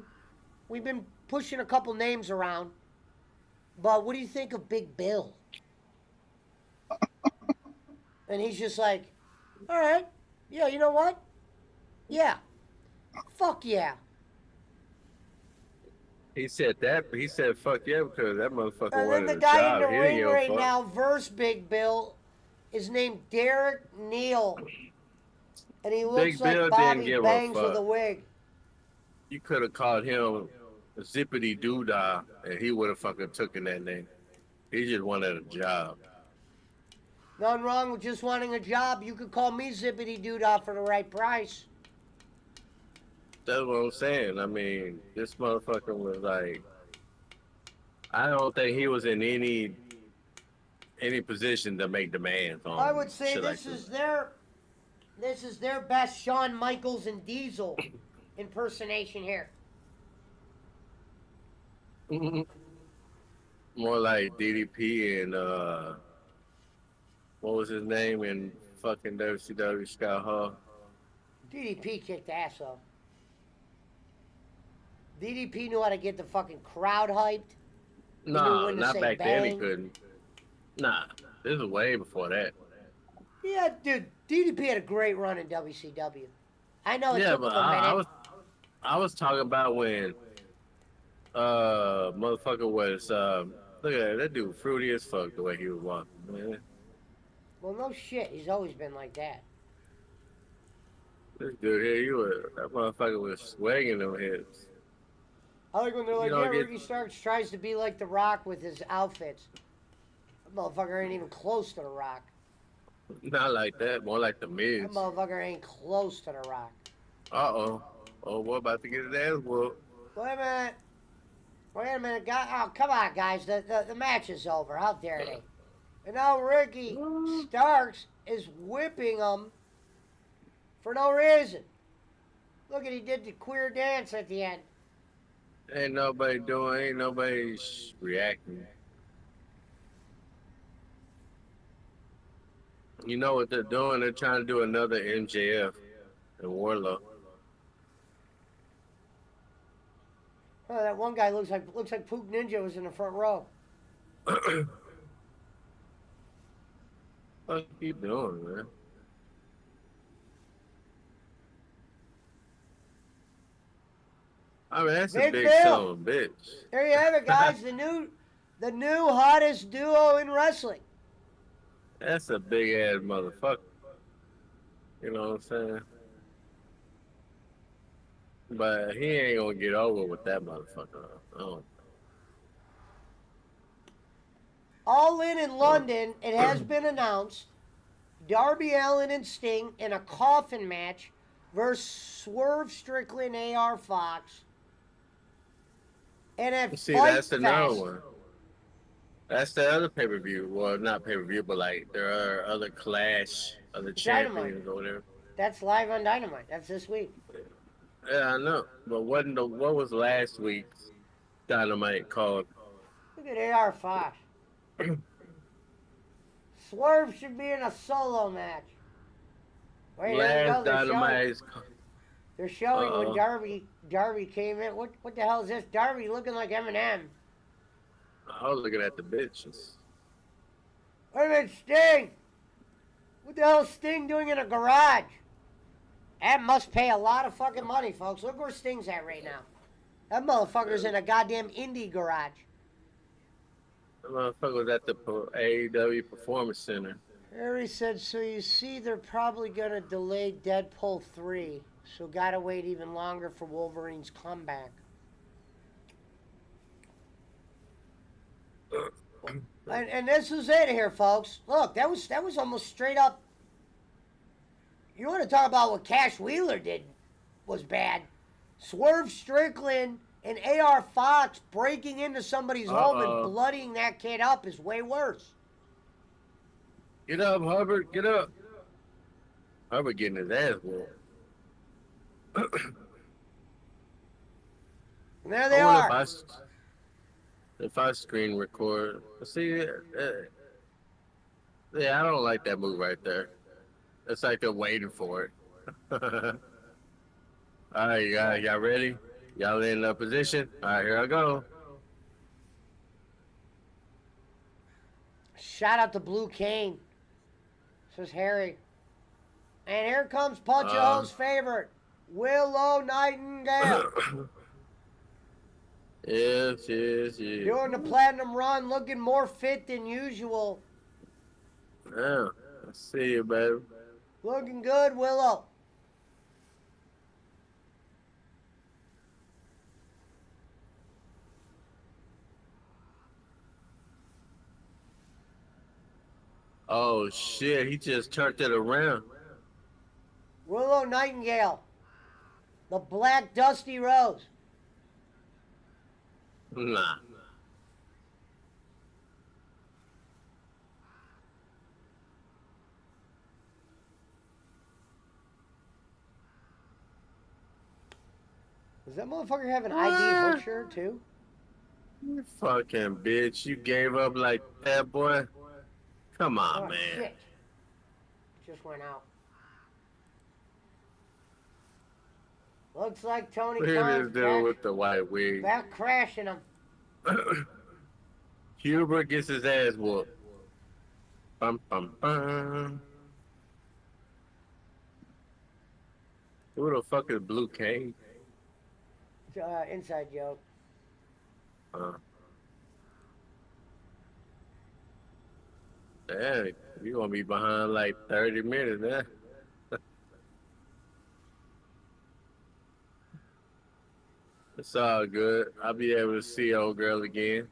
pushing a couple names around, but what do you think of Big Bill? And he's just like, all right, yeah, you know what? Yeah. Fuck yeah. He said that, but he said fuck yeah because that motherfucker And then wanted the a guy job. in the He didn't ring give a right fuck. now versus Big Bill is named Derek Neal. And he looks Big Bill like didn't Bobby give a Bangs with fuck. a wig. You could have called him Zippity Doodah, and he would have fucking taken that name. He just wanted a job. Nothing wrong with just wanting a job. You could call me Zippity Doodah for the right price. That's what I'm saying. I mean, this motherfucker was like, I don't think he was in any position to make demands I on would say shit like this. this is their best Shawn Michaels and Diesel impersonation here. More like DDP and what was his name in fucking WCW, Scott Hall. DDP kicked ass though. DDP knew how to get the fucking crowd hyped. He knew Nah, when to not say back then. He bang. couldn't. Nah, this is way before that. Yeah, dude, DDP had a great run in WCW. I know it Yeah, took but him a minute. I was talking about when motherfucker was look at that dude fruity as fuck the way he was walking, man. Well, no shit. He's always been like that. This dude here, that motherfucker was swinging them hips. I like when they're like, You know, yeah, get- Ricky Starks tries to be like The Rock with his outfits. That motherfucker ain't even close to The Rock. Not like that, more like the That mids. motherfucker ain't close to The Rock. Oh, boy, about to get his ass whooped. Wait a minute. Wait a minute, guys. Oh, come on, guys. The match is over. How dare they? And now Ricky Starks is whipping him for no reason. Look at he did the queer dance at the end. Ain't nobody reacting. You know what they're doing? They're trying to do another MJF and Warlow. Oh, that one guy looks like Pook Ninja was in the front row. What you doing, man? I mean, that's a Big big Bill. son of a bitch. There you have it, guys. the new hottest duo in wrestling. That's a big ass motherfucker. You know what I'm saying? But he ain't gonna get over with that motherfucker. Oh. All in London, it has been announced Darby Allin and Sting in a coffin match versus Swerve Strickland, AR Fox. And at See, Fight that's Fest, another one. That's the other pay-per-view. Well, not pay-per-view, but like there are other Clash, other champions or whatever. that's live on Dynamite. That's this week. Yeah, I know. But what was last week's Dynamite called? Look at AR Fox. Swerve should be in a solo match. Wait, there we go. Last Dynamite's. They're showing when Uh-oh. Darby came in. What the hell is this? Darby looking like Eminem. I was looking at the bitches. Wait a minute, Sting! What the hell is Sting doing in a garage? That must pay a lot of fucking money, folks. Look where Sting's at right now. That motherfucker's in a goddamn indie garage. The motherfucker was at the AEW Performance Center. Harry said, so you see they're probably going to delay Deadpool 3. So gotta wait even longer for Wolverine's comeback. And this is it here, folks. Look, that was almost straight up. You want to talk about what Cash Wheeler did was bad. Swerve Strickland and AR Fox breaking into somebody's home and bloodying that kid up is way worse. Get up, Hubbard. Get up. Hubbard getting his ass whooped. And there they I are. wonder if I screen record. See, yeah, I don't like that move right there. It's like they're waiting for it. All right, y'all ready? Y'all in a position? All right, here I go. Shout out to Blue Cane, says Harry. And here comes Punch Ho's favorite, Willow Nightingale. Yes. Doing the platinum run, looking more fit than usual. Yeah, I see you, baby. Looking good, Willow. Oh shit, he just turned it around. Willow Nightingale. The Black Dusty Rose. Nah. Does that motherfucker have an ID hook shirt too? You fucking bitch. You gave up like that, boy. Come on, Oh man. shit! Just went out. Looks like Tony Look at Khan's this dude with the white wig. back crashing him. Hubert gets his ass whooped. Bum, bum, bum. Who the fuck is Blue Cane? Inside joke. Damn, you gonna be behind like 30 minutes, huh? It's all good. I'll be able to see old girl again.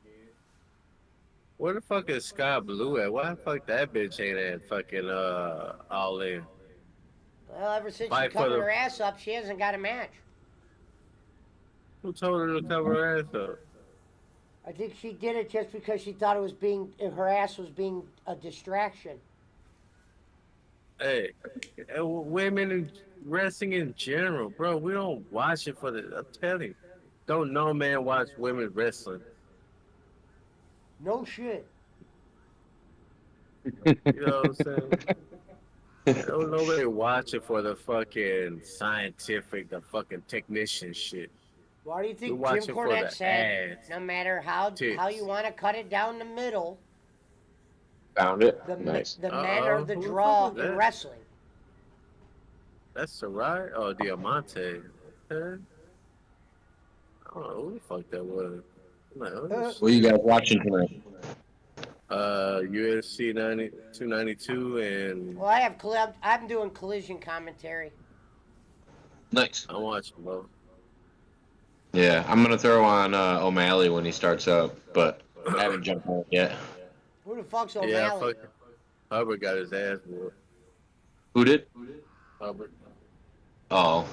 Where the fuck is Sky Blue at? Why the fuck that bitch ain't at fucking all in? Well, ever since she Fight for covered the- her ass up, she hasn't got a match. Who told her to cover her ass up? I think she did it just because she thought her ass was being a distraction. Hey, women in wrestling in general, bro. We don't watch it for the. I'm telling you, don't no man watch women wrestling. No shit. You know what I'm saying? Don't nobody watch it for the fucking scientific, the fucking technician shit. Why do you think You watch Jim it for Cornette the said, ass, no matter how tits. you want to cut it down the middle, Found it. the Nice. men are the Who the draw fuck is in that? wrestling. That's Sarai or Diamante. Okay. I don't know who the fuck that was. I'm like, oh, Uh, shit. What are you guys watching tonight? UFC 292 and Well, I'm doing collision commentary. Nice. I'm watching both. Yeah, I'm gonna throw on O'Malley when he starts up, but I haven't jumped on it yet. Who the fuck's Yeah, O'Malley? fucking Hubbard got his ass whooped. Who did? Hubbard. Oh,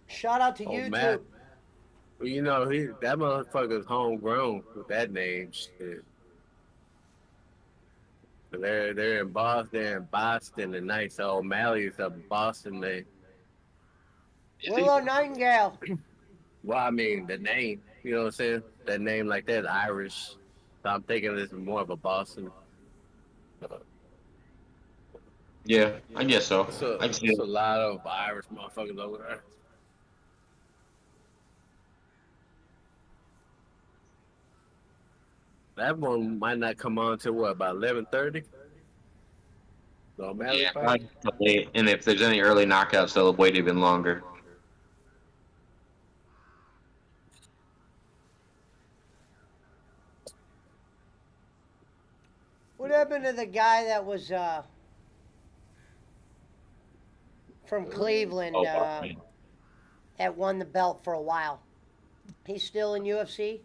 Shout out to Oh, YouTube. Matt. Well, you know, that motherfucker's homegrown with that name shit. So they're in Boston, and nice O'Malley's a Boston name. Willow Nightingale. Well, I mean the name, you know what I'm saying? That name like that is Irish. So I'm thinking this is more of a Boston. yeah, I guess so. I can see It's it. a lot of Irish motherfuckers over there. That one might not come on till what, about 11:30? The O'Malley Yeah, fight? not late. And if there's any early knockouts, they'll wait even longer. What happened to the guy that was from Cleveland Oh, that won the belt for a while? He's still in UFC?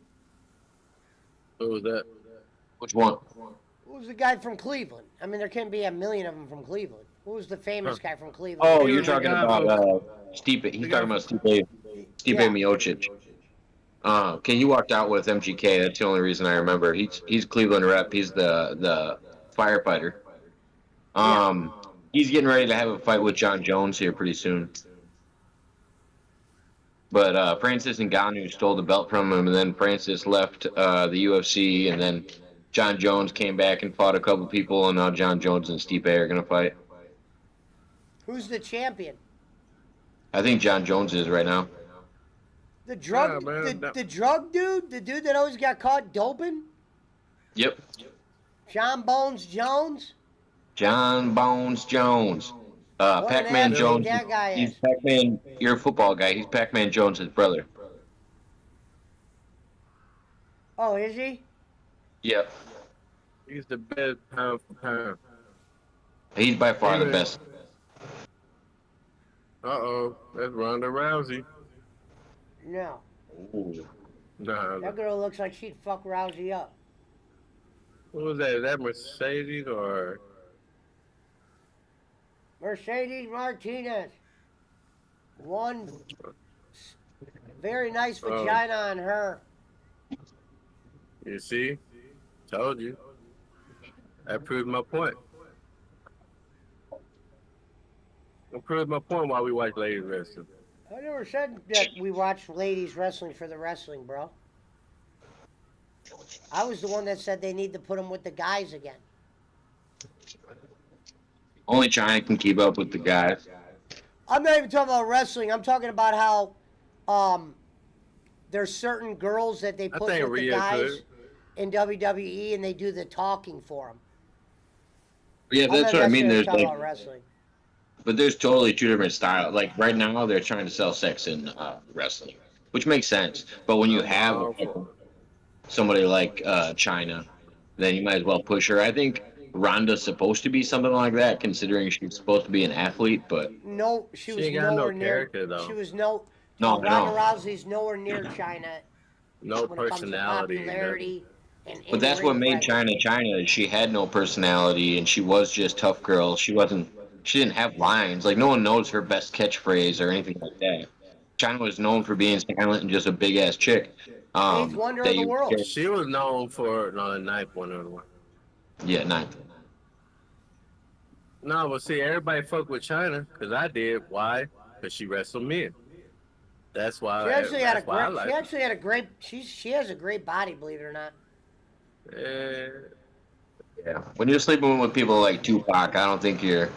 Who was that? Which one? Who was the guy from Cleveland? I mean, there can't be a million of them from Cleveland. Who was the famous guy from Cleveland? Oh, He you're was the talking guy about from- Stipe. He's the talking guy about Stipe Yeah. Miocic. Okay, he walked out with MGK. That's the only reason I remember. He's Cleveland rep. He's the firefighter. He's getting ready to have a fight with John Jones here pretty soon. But Francis Ngannou stole the belt from him, and then Francis left the UFC, and then John Jones came back and fought a couple people, and now John Jones and Stipe are gonna fight. Who's the champion? I think John Jones is right now. The drug, Yeah, man, the drug dude, the dude that always got caught doping, Yep, John Bones Jones. John Bones Jones. What an Pac-Man athlete Jones. that guy He's is. Pac-Man. You're a football guy. He's Pac-Man Jones' brother. Oh, is he? Yep. He's the best pound for pound. He's by far the best. Uh-oh, that's Ronda Rousey. No. Ooh. Nah, That girl looks like she'd fuck Rousey up. what was that? Is that Mercedes or Mercedes Martinez. One very nice vagina on her. You see? Told you. That proved my point. I proved my point while we watch ladies wrestling. I never said that we watch ladies wrestling for the wrestling, bro. I was the one that said they need to put them with the guys again. Only China can keep up with the guys. I'm not even talking about wrestling. I'm talking about how there's certain girls that they I put think with the Rhea guys could. in WWE and they do the talking for them. Yeah, that's what I mean. There's talking like, about wrestling. but there's totally two different styles. Like right now, they're trying to sell sex in wrestling, which makes sense. But when you have somebody like China, then you might as well push her. I think Ronda's supposed to be something like that, considering she's supposed to be an athlete. But No, she was ain't got no nowhere near. character, though. She was No, Ronda I know. Rousey's nowhere near China No when it comes to personality. popularity. And But that's what in-ring made presence. China. She had no personality, and she was just tough girl. She wasn't. She didn't have lines. Like no one knows her best catchphrase or anything like that. China was known for being silent and just a big ass chick. Eighth wonder that of the you- world. She was known for the ninth one or the one. Yeah, ninth. No, but see, everybody fuck with China because I did. Why? Because she wrestled men. That's why. She actually had a that's why I great. like She actually had a great. She has a great body, believe it or not. her. Yeah. When you're sleeping with people like Tupac, I don't think you're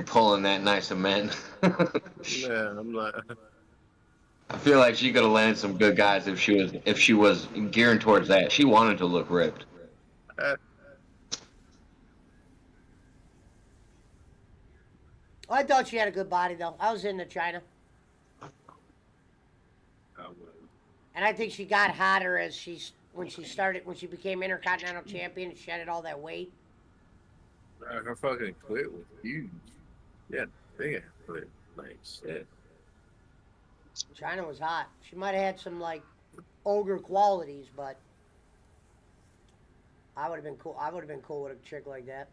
pulling that nice of men. Yeah, I'm like, I feel like she could have landed some good guys if she was gearing towards that. She wanted to look ripped. I thought she had a good body though. I was into China, and I think she got hotter as when she became Intercontinental Champion and shedded all that weight. her fucking clit was huge. Yeah, big clit. Like shit. China was hot. She might have had some like ogre qualities, but I would have been cool. I would have been cool with a chick like that.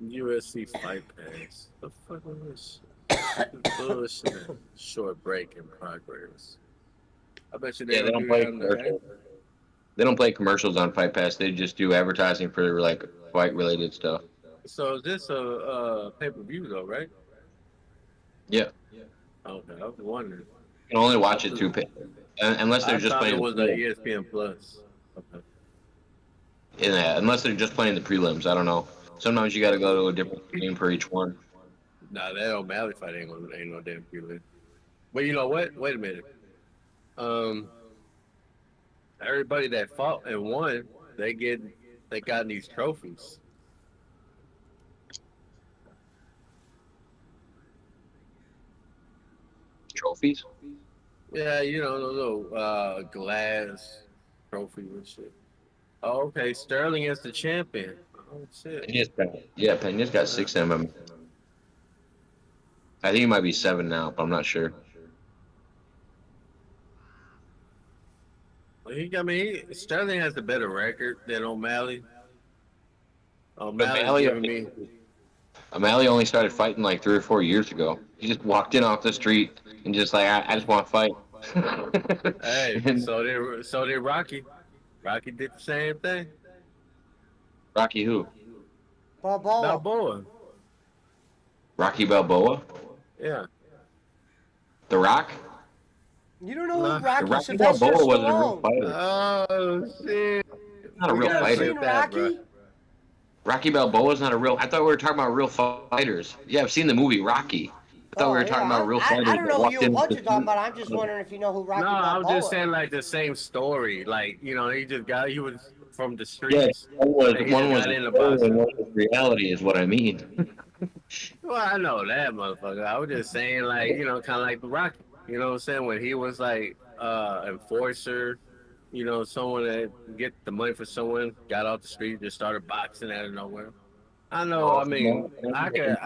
USC Fight Pass. The fuck is this? Bullshit. Short break in progress. I bet you Yeah, they don't play commercials. They don't play commercials on Fight Pass. They just do advertising for like fight related stuff. So is this a pay-per-view though, right? Yeah. Okay, I was wondering. You can only watch it through unless they're I just thought playing. it was the ESPN Plus. Okay. Yeah, unless they're just playing the prelims. I don't know. Sometimes you got to go to a different game for each one. Nah, that O'Malley fight ain't no damn prelim. But you know what? Wait a minute. Everybody that fought and won, they got these trophies. Trophies? Yeah, you know, those little glass trophies and shit. Oh, okay. Sterling is the champion. Oh shit. Pena's got 6 of them. I think it might be 7 now, but I'm not sure. Well, Sterling has a better record than O'Malley. O'Malley only started fighting like 3 or 4 years ago. He just walked in off the street and just like, I just want to fight. Hey, And so did Rocky. Rocky did the same thing. Rocky who? Balboa. Balboa. Rocky Balboa? Yeah. The Rock? You don't know Nah. who Rocky Rocky Sylvester Balboa wasn't a real Stallone. fighter. Oh shit. Not a real gotta fighter. Seen say that, Rocky? bro. Rocky Balboa's not a real. I thought we were talking about real fighters. Yeah, I've seen the movie Rocky. I thought we were talking about real fighters. I don't that know walked you in what with you're the- talking about. I'm just wondering if you know who Rocky No, Balboa I'm just is. saying like the same story. Like, you know, he was from the Yeah, streets. one He was got into a story boxing. and one was reality, is what I mean. Well, I know that motherfucker. I was just saying like, you know, kinda like the Rocky. You know what I'm saying? When he was like enforcer, you know, someone that get the money for someone, got off the street, just started boxing out of nowhere. I know, I mean, I could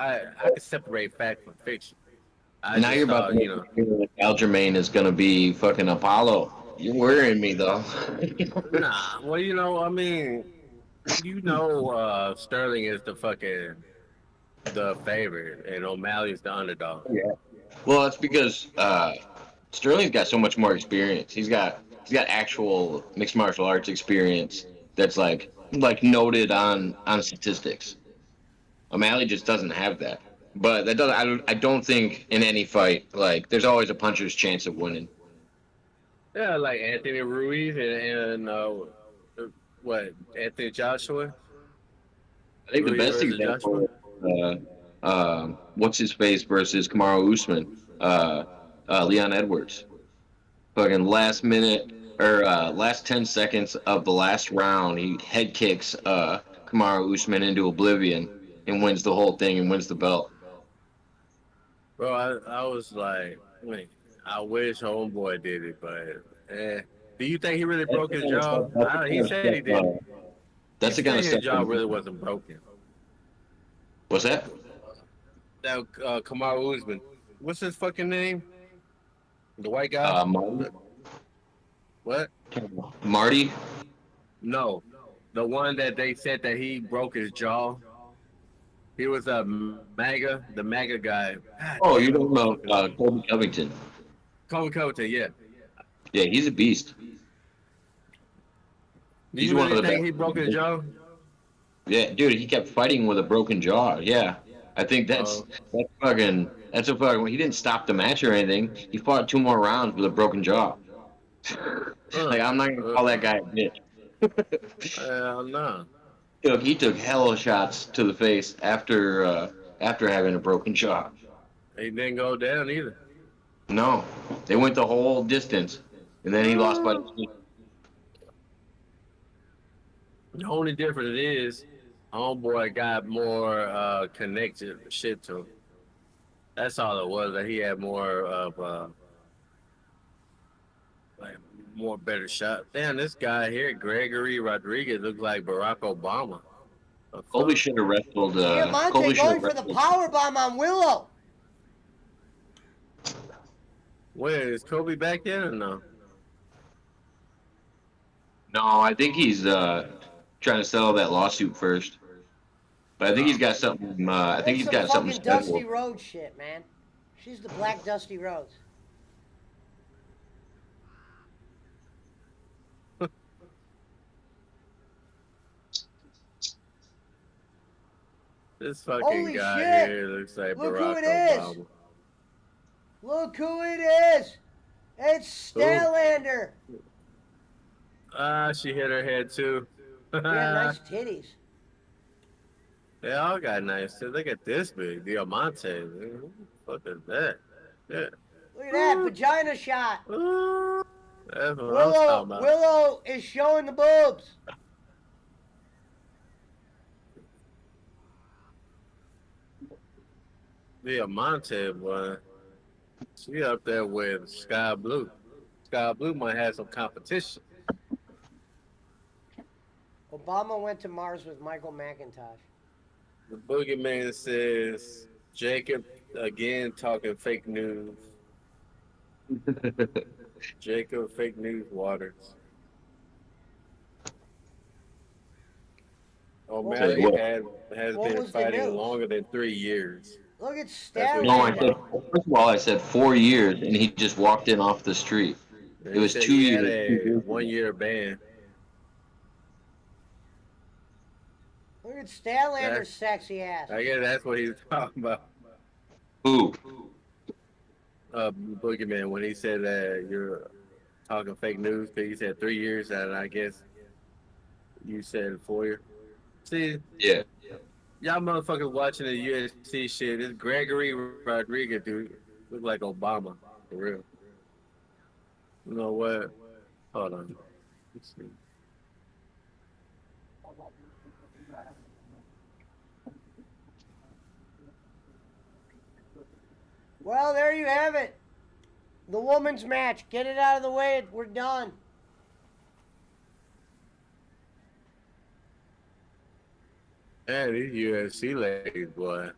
separate fact from fiction. I Now just you're about thought, to you know. make Aljamain is going to be fucking Apollo. You're worrying me, though. Nah, well, you know, I mean, you know, Sterling is the fucking the favorite, and O'Malley's the underdog. Yeah. Well, that's because Sterling's got so much more experience. He's got actual mixed martial arts experience that's like noted on statistics. O'Malley just doesn't have that. But that doesn't. I don't think in any fight like there's always a puncher's chance of winning. Yeah, like Anthony Ruiz what Anthony Joshua, I think the Ruiz best versus Joshua. example, what's his face versus Kamaru Usman, Leon Edwards. Fucking last minute or last 10 seconds of the last round, he head kicks Kamaru Usman into oblivion and wins the whole thing and wins the belt. Bro, I was like, wait, I wish Homeboy did it, but do you think he really That's broke the his kind of jaw? stuff. That's the He kind of said he stuff. didn't. He That's the kind said of his stuff. jaw really wasn't broken. What's that? That Kamaru Usman, what's his fucking name? The white guy? Marty. What? Marty. No, the one that they said that he broke his jaw. He was a the MAGA guy. God Oh, damn you it, don't what know the fuck is Colby Covington? Colin Covington, yeah. Yeah, he's a beast. Do He's you one of really the think best. he broke his jaw? Yeah, dude, he kept fighting with a broken jaw. Yeah, I think that's Oh, that's a fucking. He didn't stop the match or anything. He fought 2 more rounds with a broken jaw. Like I'm not gonna uh, call that guy a bitch. hell no. He took hella shots to the face after having a broken jaw. He didn't go down either. No, they went the whole distance, and then he lost by. The only difference is, homeboy got more connected shit to him. That's all it was. That he had more of like more better shot. Damn, this guy here, Gregory Rodriguez, looks like Barack Obama. The Colby fuck? should have wrestled. Diamante Colby should going have for the wrestled. power bomb on Willow. Wait, is Kobe back yet or no? No, I think he's trying to settle that lawsuit first. But I think he's got something. I think That's he's some got something fucking Dusty scheduled. Rhodes shit, man. She's the Black Dusty Rhodes. This fucking Holy guy shit! here looks like Look who Barack it is. Obama. Look who it is. It's Statlander. Ah, she hit her head too. Yeah, nice titties. They all got nice too. Look at this big Diamante. Man. What the fuck is that? Yeah. Look at that vagina shot. Ooh, that's what I'm talking about. Willow is showing the boobs. Diamante, boy. She up there with Sky Blue. Sky Blue might have some competition. Obama went to Mars with Michael McIntosh. The boogeyman says Jacob again talking fake news. Jacob fake news Waters. O'Malley What? has What been was the fighting news? longer than 3 years. Look at That's what No, I Statlander. said first of all, I said 4 years, and he just walked in off the street. He It was said 2 he had years. a 1 year ban. Look at Statlander's That's- sexy ass. I guess that's what he was talking about. Who? Boogeyman, when he said that you're talking fake news, because he said 3 years, and I guess you said 4 years. See, Yeah. y'all motherfuckers watching the UFC shit. This Gregory Rodriguez dude look like Obama, for real. You know what? Hold on. Let's see. Well, there you have it. The woman's match. Get it out of the way. We're done. Man, these UFC ladies, boy.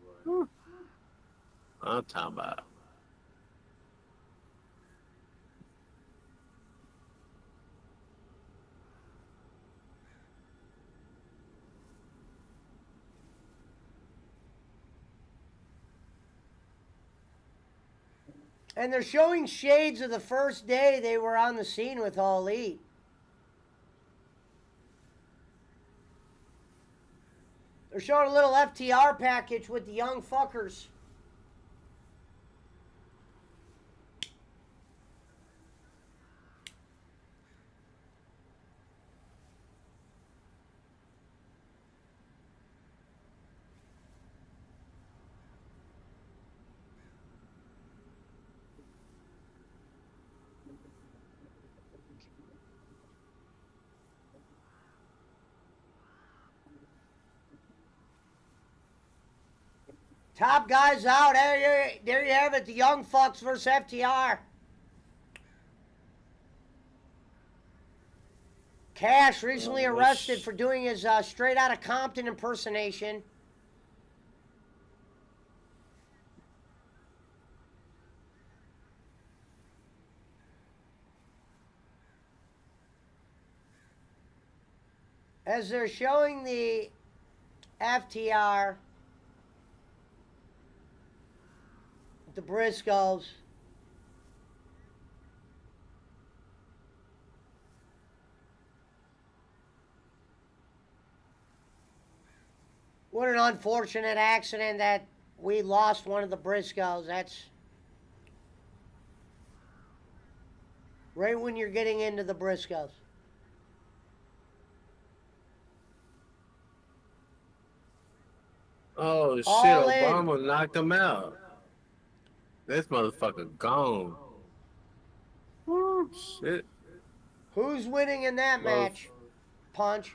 I'm talking about. And they're showing shades of the first day they were on the scene with All Elite. They're showing a little FTR package with the young fuckers. Top guys out. There you have it. The Young Fucks versus FTR. Cash recently arrested for doing his Straight Outta Compton impersonation. As they're showing the FTR, the Briscoes. What an unfortunate accident that we lost one of the Briscoes. That's right when you're getting into the Briscoes. Oh shit! All in. Obama knocked him out. This motherfucker gone. Woo, shit. Who's winning in that match? Punch.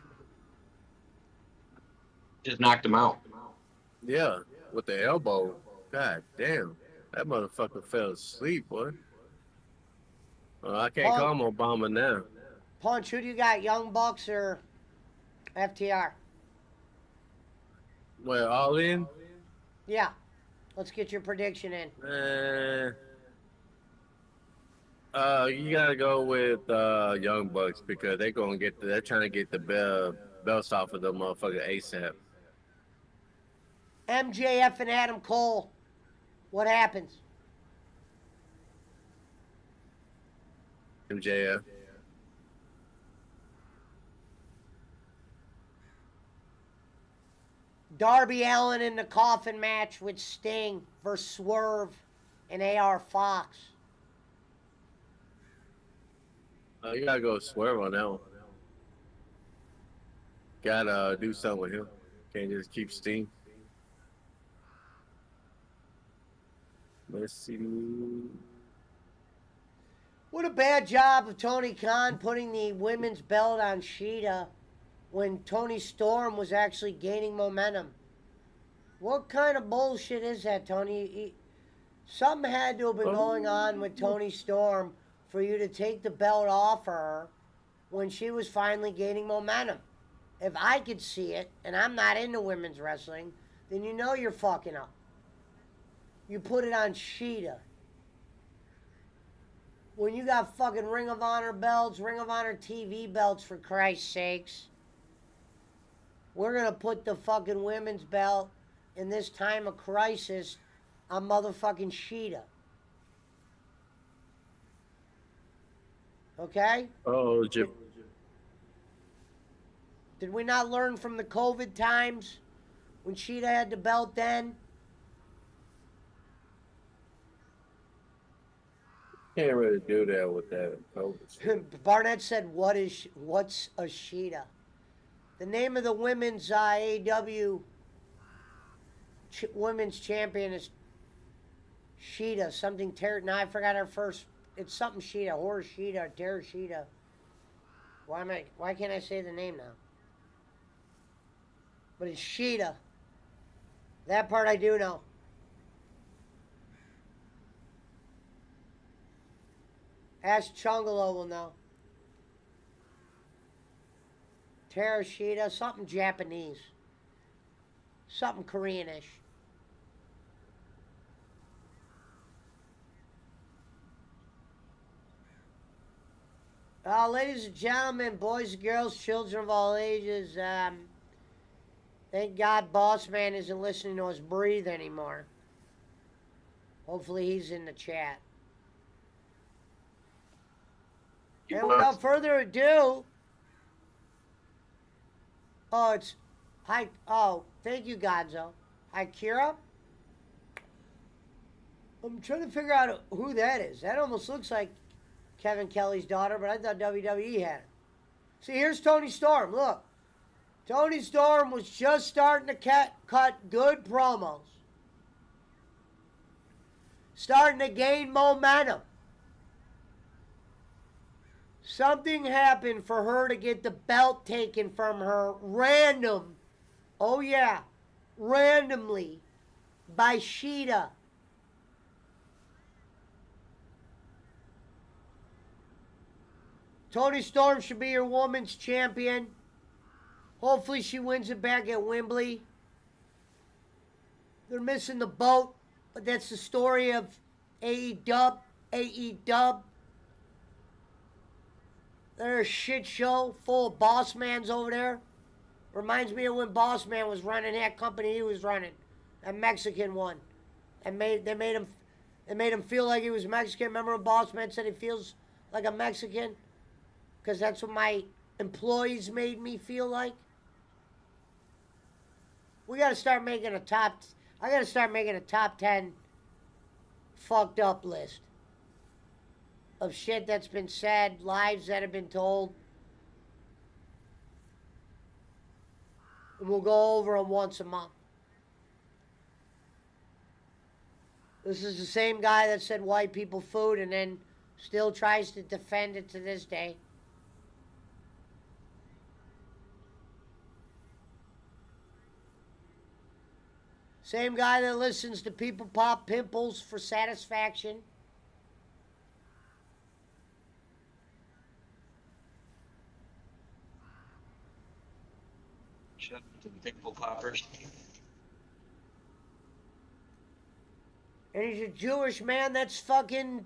Just knocked him out. Yeah, with the elbow. God damn. That motherfucker fell asleep, boy. I can't call him Obama now. Punch, who do you got? Young Bucks or FTR? Well, all in? Yeah. Let's get your prediction in. You gotta go with Young Bucks because they're trying to get the belts off of the motherfucker ASAP. MJF and Adam Cole. What happens? MJF. Darby Allin in the coffin match with Sting versus Swerve and AR Fox. You gotta go Swerve on that one. Gotta do something with him. Can't just keep Sting. Let's see. What a bad job of Tony Khan putting the women's belt on Sheeta when Tony Storm was actually gaining momentum. What kind of bullshit is that, Tony? Something had to have been going on with Tony Storm for you to take the belt off her when she was finally gaining momentum. If I could see it, and I'm not into women's wrestling, then you know you're fucking up. You put it on Sheeta. When you got fucking Ring of Honor belts, Ring of Honor TV belts, for Christ's sakes. We're going to put the fucking women's belt in this time of crisis on motherfucking Sheeta. Okay? Oh, Jim. Did we not learn from the COVID times when Sheeta had the belt then? Can't really do that with that COVID. Barnett said, what's a Sheeta? The name of the women's AEW women's champion is Sheeta. Something now I forgot her first. It's something Sheeta, Horror Sheeta, Terror Sheeta. Why can't I say the name now? But it's Sheeta. That part I do know. Ask Chungalo will know. Terashita, something Japanese. Something Koreanish. Ladies and gentlemen, boys and girls, children of all ages, thank God Boss Man isn't listening to us breathe anymore. Hopefully he's in the chat. And without further ado, it's hi. Oh, thank you, Gonzo. Hi, Kira. I'm trying to figure out who that is. That almost looks like Kevin Kelly's daughter, but I thought WWE had her. See, here's Tony Storm. Look, Tony Storm was just starting to cut good promos, starting to gain momentum. Something happened for her to get the belt taken from her randomly by Sheeta. Tony Storm should be your women's champion. Hopefully she wins it back at Wembley. They're missing the boat, but that's the story of AEW. They're a shit show full of boss mans over there. Reminds me of when Boss Man was running that company he was running, a Mexican one, and they made him feel like he was Mexican. Remember when Boss Man said he feels like a Mexican? Because that's what my employees made me feel like. We gotta start making a top. I gotta start making a top 10 fucked up list of shit that's been said, lies that have been told. And we'll go over them once a month. This is the same guy that said white people food and then still tries to defend it to this day. Same guy that listens to people pop pimples for satisfaction. Shut up to the pimple poppers. And he's a Jewish man that's fucking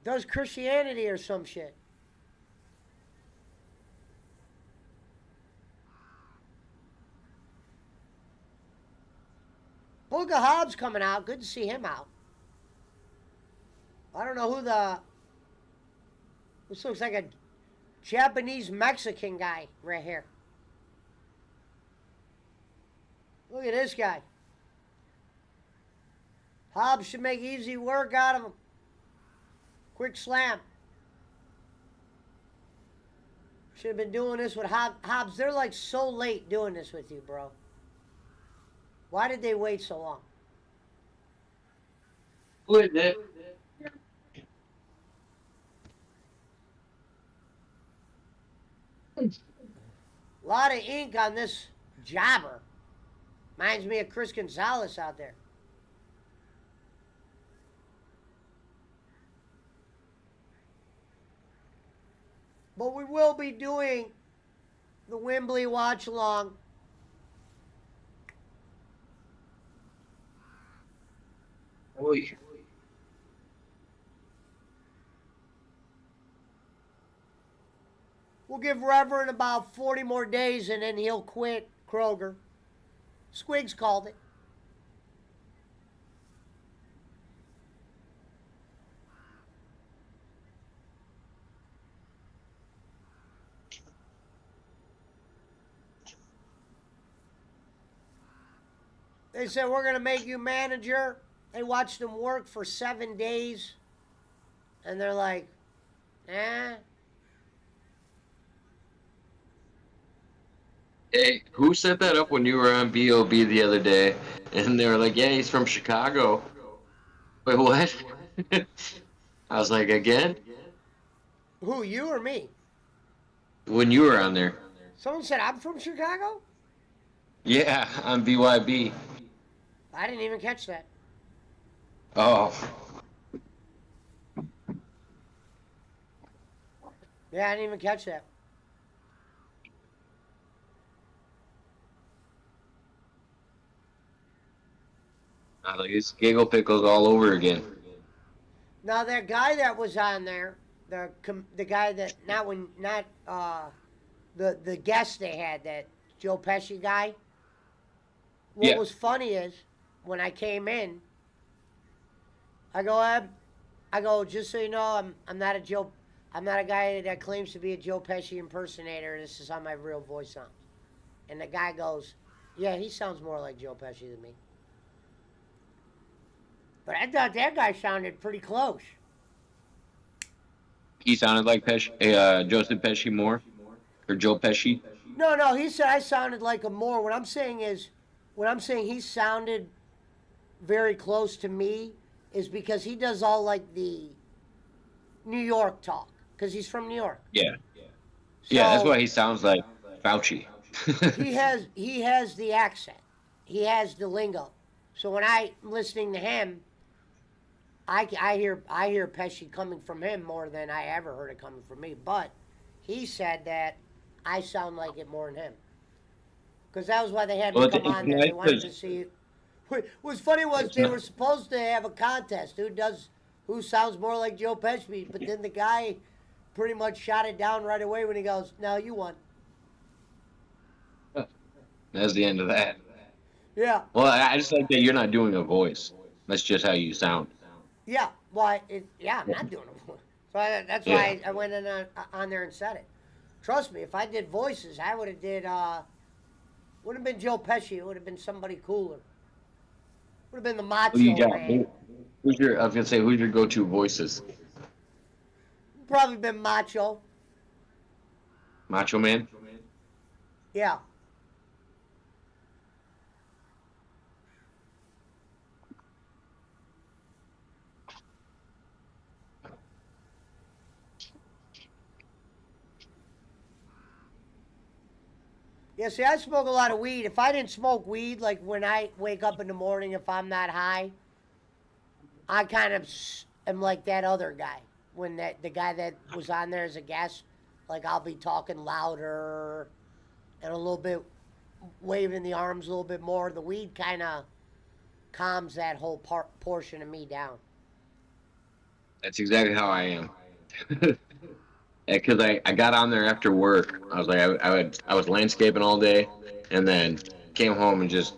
does Christianity or some shit. Booga Hobbs coming out. Good to see him out. I don't know who this looks like a Japanese Mexican guy right here. Look at this guy. Hobbs should make easy work out of him. Quick slam. Should have been doing this with Hobbs. They're like so late doing this with you, bro. Why did they wait so long? Who is it? A lot of ink on this jobber. Reminds me of Chris Gonzalez out there. But we will be doing the Wembley watch along. Oy. We'll give Reverend about 40 more days and then he'll quit Kroger. Squigs called it. They said, we're going to make you manager. They watched him work for 7 days. And they're like, eh. Hey, who set that up when you were on B.O.B. the other day? And they were like, yeah, he's from Chicago. Wait, what? I was like, again? Who, you or me? When you were on there. Someone said, I'm from Chicago? Yeah, on BYB. I didn't even catch that. Oh. Yeah, I didn't even catch that. I like it's giggle pickles all over again. Now that guy that was on there, the guy that the guest they had, that Joe Pesci guy. What Yeah. was funny is when I came in, I go, I go, just so you know, I'm not a guy that claims to be a Joe Pesci impersonator. This is how my real voice sounds. And the guy goes, yeah, he sounds more like Joe Pesci than me. But I thought that guy sounded pretty close. He sounded like Pesci, Joseph Pesci more, or Joe Pesci. No, he said I sounded like him more. When I'm saying he sounded very close to me is because he does all like the New York talk because he's from New York. Yeah, So yeah, that's why he sounds like Fauci. he has the accent. He has the lingo. So when I'm listening to him, I hear Pesci coming from him more than I ever heard it coming from me. But he said that I sound like it more than him. Because that was why they had me Well, come on there. They wanted to see. What's funny was It's they not- were supposed to have a contest. Who sounds more like Joe Pesci? But then the guy pretty much shot it down right away when he goes, "No, you won." That's the end of that. Yeah, Well, I just like that you're not doing a voice. That's just how you sound. yeah. Why? I'm not doing it. So that's why I went in on there and said it. Trust me, if I did voices, I would have did. Would have been Joe Pesci. It would have been somebody cooler. Would have been the Macho Who you got? Man. I was gonna say, who's your go-to voices? Probably been Macho. Macho Man. Yeah. Yeah, see, I smoke a lot of weed. If I didn't smoke weed, like when I wake up in the morning, if I'm not high, I kind of am like that other guy. When the guy that was on there as a guest, like I'll be talking louder and a little bit waving the arms a little bit more. The weed kind of calms that whole portion of me down. That's exactly how I am. Because I got on there after work. I was like, I was landscaping all day, and then came home and just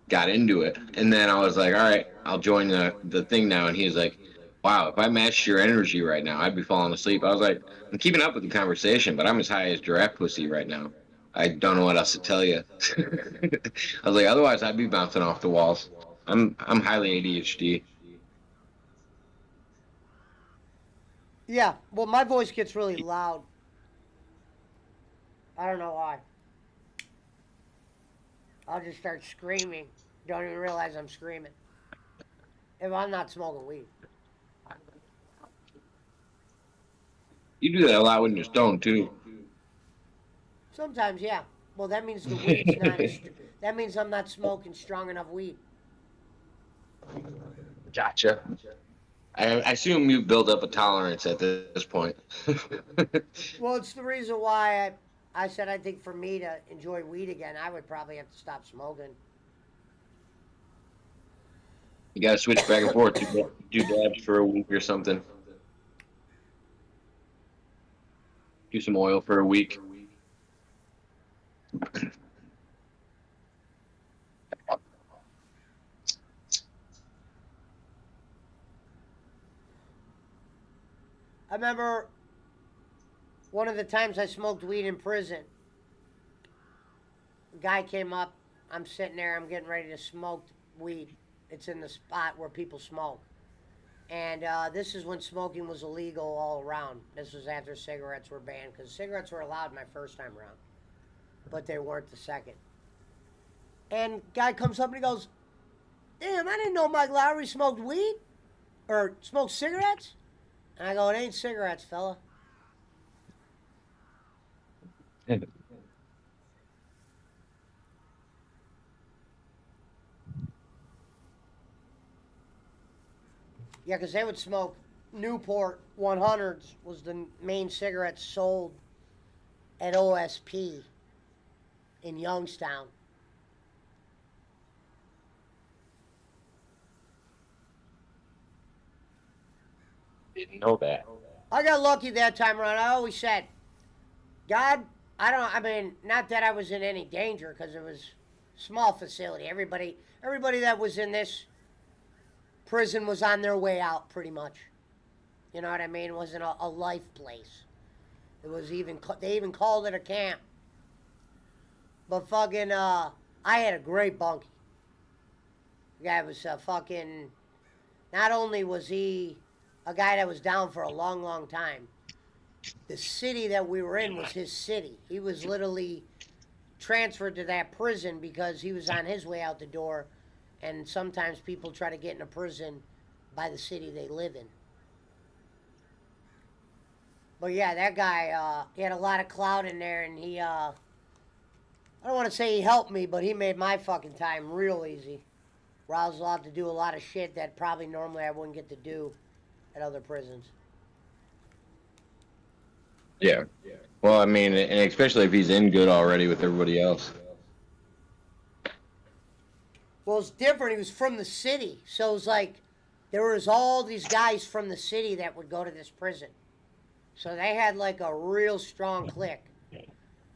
got into it. And then I was like, all right, I'll join the thing now. And he's like, wow, if I matched your energy right now, I'd be falling asleep. I was like, I'm keeping up with the conversation, but I'm as high as giraffe pussy right now. I don't know what else to tell you. I was like, otherwise I'd be bouncing off the walls. I'm highly ADHD. Yeah, well, my voice gets really loud. I don't know why. I'll just start screaming. Don't even realize I'm screaming. If I'm not smoking weed. You do that a lot when you're stoned too. Sometimes, yeah. Well, that means the weed's not that means I'm not smoking strong enough weed. Gotcha. I assume you build up a tolerance at this point. Well, it's the reason why I said I think for me to enjoy weed again, I would probably have to stop smoking. You gotta switch back and forth. Do dabs for a week or something. Do some oil for a week. I remember one of the times I smoked weed in prison. A guy came up. I'm sitting there. I'm getting ready to smoke weed. It's in the spot where people smoke. And this is when smoking was illegal all around. This was after cigarettes were banned because cigarettes were allowed my first time around, but they weren't the second. And guy comes up and he goes, "Damn, I didn't know Mike Lowry smoked weed or smoked cigarettes." And I go, "It ain't cigarettes, fella." Yeah, because they would smoke Newport 100s was the main cigarette sold at OSP in Youngstown. Didn't know that. I got lucky that time around. I always said, God, I mean, not that I was in any danger because it was a small facility. Everybody that was in this prison was on their way out pretty much. You know what I mean? It wasn't a life place. It was even they even called it a camp. But fucking I had a great bunkie. The guy was fucking. Not only was he a guy that was down for a long, long time, the city that we were in was his city. He was literally transferred to that prison because he was on his way out the door, and sometimes people try to get into prison by the city they live in. But yeah, that guy, he had a lot of clout in there, and he, I don't want to say he helped me, but he made my fucking time real easy. Where I was allowed to do a lot of shit that probably normally I wouldn't get to do at other prisons. Yeah. Well, I mean, and especially if he's in good already with everybody else. Well, it's different. He was from the city. So it was like there was all these guys from the city that would go to this prison. So they had like a real strong clique.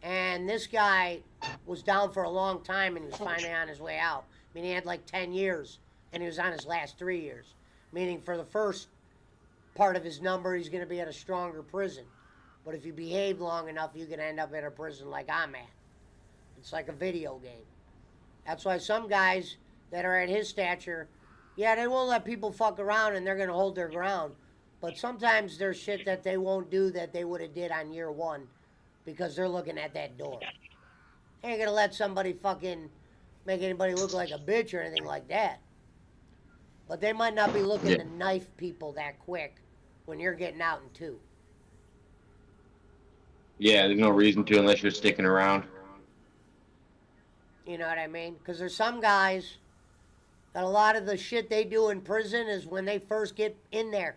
And this guy was down for a long time and he was finally on his way out. I mean, he had like 10 years and he was on his last 3 years. Meaning for the first part of his number, he's going to be at a stronger prison. But if you behave long enough, you can end up in a prison like I'm at. It's like a video game. That's why some guys that are at his stature, yeah, they won't let people fuck around and they're going to hold their ground. But sometimes there's shit that they won't do that they would have did on year one because they're looking at that door. They ain't going to let somebody fucking make anybody look like a bitch or anything like that. But they might not be looking to knife people that quick when you're getting out in 2. Yeah, there's no reason to unless you're sticking around. You know what I mean? Because there's some guys that a lot of the shit they do in prison is when they first get in there.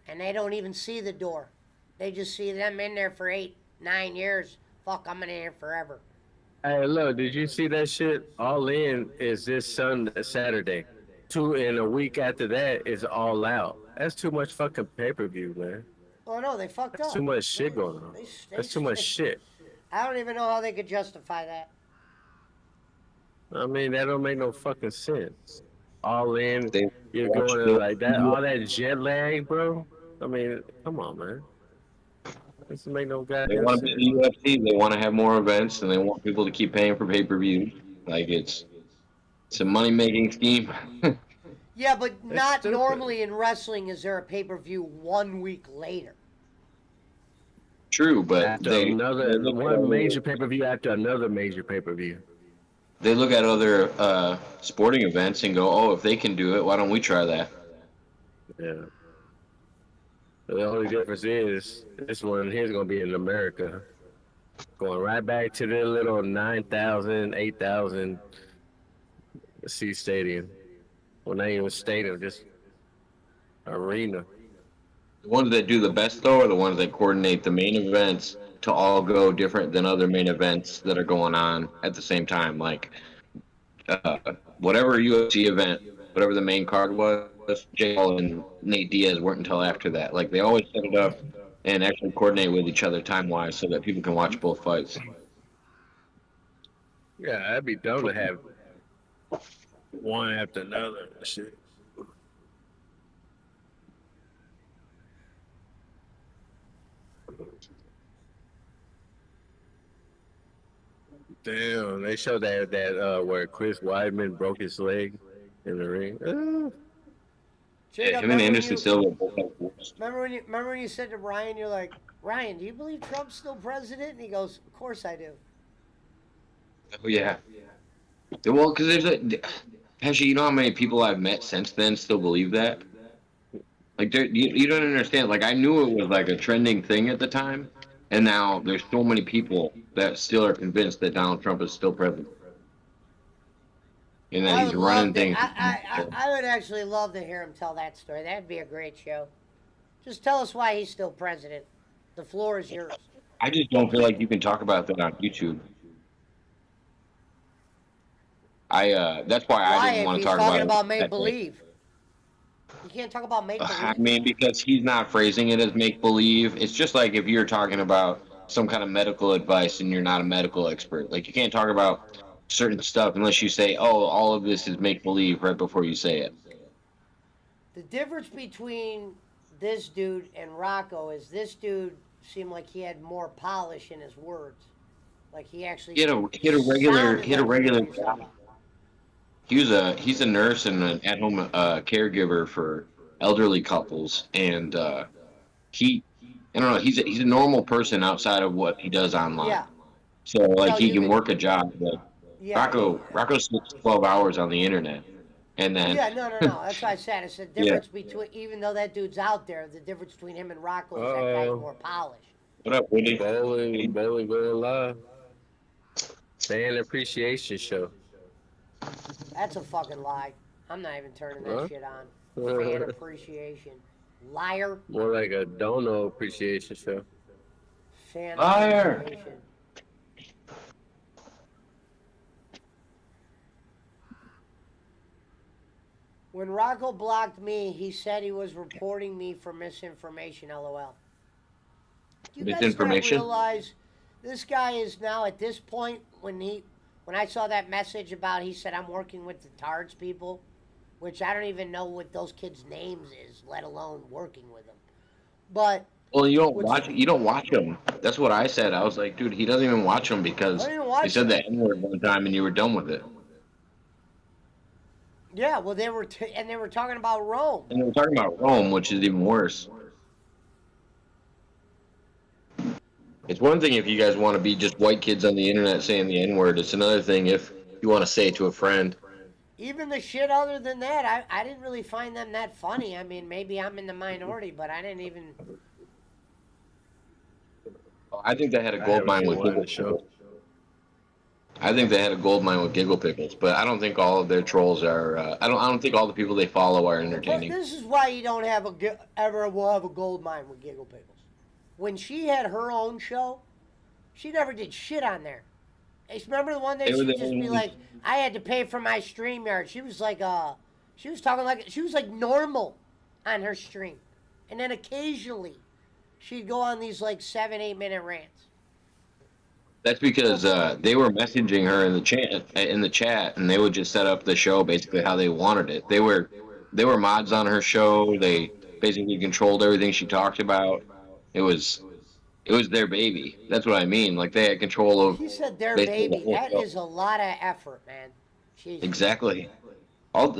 And they don't even see the door. They just see them in there for 8, 9 years. Fuck, I'm in here forever. Hey, look, did you see that shit? All In is this Saturday. 2 in a week after that is All Out. That's too much fucking pay-per-view, man. Oh no, they fucked That's up. too much shit going on. That's too much shit. I don't even know how they could justify that. I mean, that don't make no fucking sense. All In, They you're going in like that, all that jet lag, bro. I mean, come on, man. This make no They goddamn want to sense. be the UFC. They want to have more events, and they want people to keep paying for pay-per-view. Like it's a money-making scheme. Yeah, but not stupid. normally in wrestling is there a pay-per-view 1 week later. True, but After they another look at one other- major pay-per-view after another major pay-per-view. They look at other sporting events and go, "Oh, if they can do it, why don't we try that?" Yeah. The only difference is this one here's gonna be in America, going right back to the little 9,000, 8,000 seat stadium. Well, not even stadium, just arena. The ones that do the best, though, are the ones that coordinate the main events to all go different than other main events that are going on at the same time. Like, whatever UFC event, whatever the main card was, Jay Paul and Nate Diaz weren't until after that. Like, they always set it up and actually coordinate with each other time-wise so that people can watch both fights. Yeah, that'd be dumb to have one after another. Shit. Damn, they showed that where Chris Weidman broke his leg in the ring. Jacob, Him and Anderson Silva both have force. remember when you said to Ryan, you're like, Ryan, do you believe Trump's still president? And he goes, of course I do. Oh, yeah. Well, because there's actually, you know how many people I've met since then still believe that? Like, you don't understand. Like, I knew it was like a trending thing at the time, and now there's so many people that still are convinced that Donald Trump is still president. And that he's running things. I would actually love to hear him tell that story. That'd be a great show. Just tell us why he's still president. The floor is yours. I just don't feel like you can talk about that on YouTube. That's why I didn't want to talk about it. He's talking about make-believe. You can't talk about make-believe. I mean, because he's not phrasing it as make-believe. It's just like if you're talking about some kind of medical advice and you're not a medical expert. Like, you can't talk about certain stuff unless you say, oh, all of this is make-believe right before you say it. The difference between this dude and Rocco is this dude seemed like he had more polish in his words. Like he actually sounded he had a like he knew regular what he was talking job. about. He's a nurse and an at-home caregiver for elderly couples, and he I don't know, he's a normal person outside of what he does online. Yeah. So like So he you can could, work a job. Like yeah, Rocco sleeps 12 hours on the internet, and then yeah, no, no, no. That's what I said. It's the yeah. difference between, even though that dude's out there, the difference between him and Rocco is that guy's Uh, more polished. What up, Woody? bowling going live. Fan appreciation show. That's a fucking lie. I'm not even turning that Huh? shit on. Fan appreciation. Liar. More like a dono appreciation show. Fan Liar. appreciation. When Rocco blocked me, he said he was reporting me for misinformation. LOL. You guys not Misinformation? realize this guy is now at this point when I saw that message about he said I'm working with the Tards people, which I don't even know what those kids' names is, let alone working with them. But Well, which you don't watch him. That's what I said. I was like, dude, he doesn't even watch them I because don't even you watch said them. the N word one time and you were done with it. Yeah, well they were and they were talking about Rome. And we're talking about Rome, which is even worse. It's one thing if you guys want to be just white kids on the internet saying the N word. It's another thing if you want to say it to a friend. Even the shit other than that, I didn't really find them that funny. I mean, maybe I'm in the minority, but I didn't even. I think they had a I gold haven't mine seen with one in Giggle the show. Pickles. I think they had a gold mine with Giggle Pickles, but I don't think all of their trolls are. I don't think all the people they follow are entertaining. This is why you don't have will have a gold mine with Giggle Pickles. When she had her own show, she never did shit on there. Remember the one that They were she'd the just be only- like, I had to pay for my StreamYard. She was like, she was talking like, she was like normal on her stream. And then occasionally, she'd go on these like 7-8 minute rants. That's because they were messaging her in the chat, and they would just set up the show basically how they wanted it. They were mods on her show. They basically controlled everything she talked about. It was their baby. That's what I mean. Like they had control of He said their basically the baby. whole That show. is a lot of effort, man. Jeez. Exactly.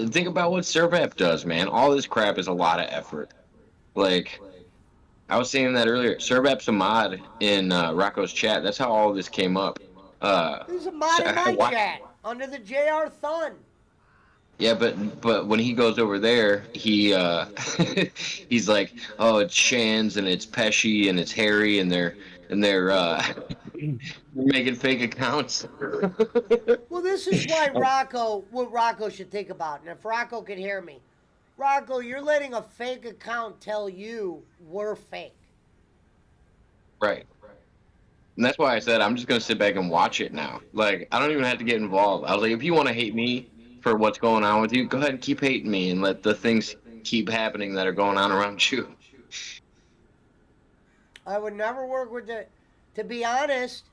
Think about what Servap does, man. All this crap is a lot of effort. Like I was saying that earlier. Servap's a mod in Rocco's chat. That's how all this came up. There's a mod in my Why- chat under the JR Thun. Yeah, but when he goes over there, he he's like, oh, it's Shans and it's Pesci and it's Harry and they're making fake accounts. Well, this is why what Rocco should think about. And if Rocco could hear me, Rocco, you're letting a fake account tell you we're fake. Right. And that's why I said I'm just gonna sit back and watch it now. Like I don't even have to get involved. I was like, if you want to hate me for what's going on with you, go ahead and keep hating me and let the things keep happening that are going on around you. I would never work with the. To be honest,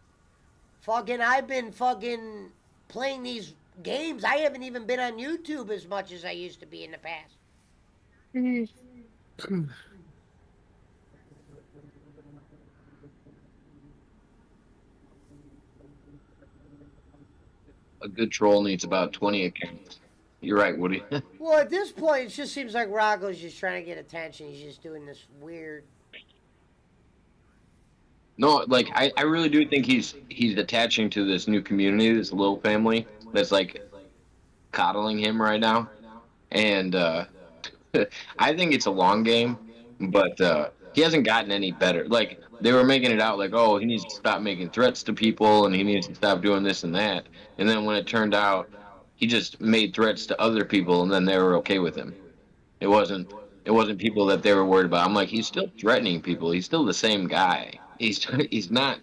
I've been playing these games. I haven't even been on YouTube as much as I used to be in the past. A good troll needs about 20 accounts. You're right, Woody. Well, at this point, it just seems like Rocco's just trying to get attention. He's just doing this weird. No, like I really do think he's attaching to this new community, this little family that's like coddling him right now, and I think it's a long game, but he hasn't gotten any better. Like they were making it out like, oh, he needs to stop making threats to people and he needs to stop doing this and that, and then when it turned out, he just made threats to other people and then they were okay with him. It wasn't people that they were worried about. I'm like, he's still threatening people. He's still the same guy. He's not.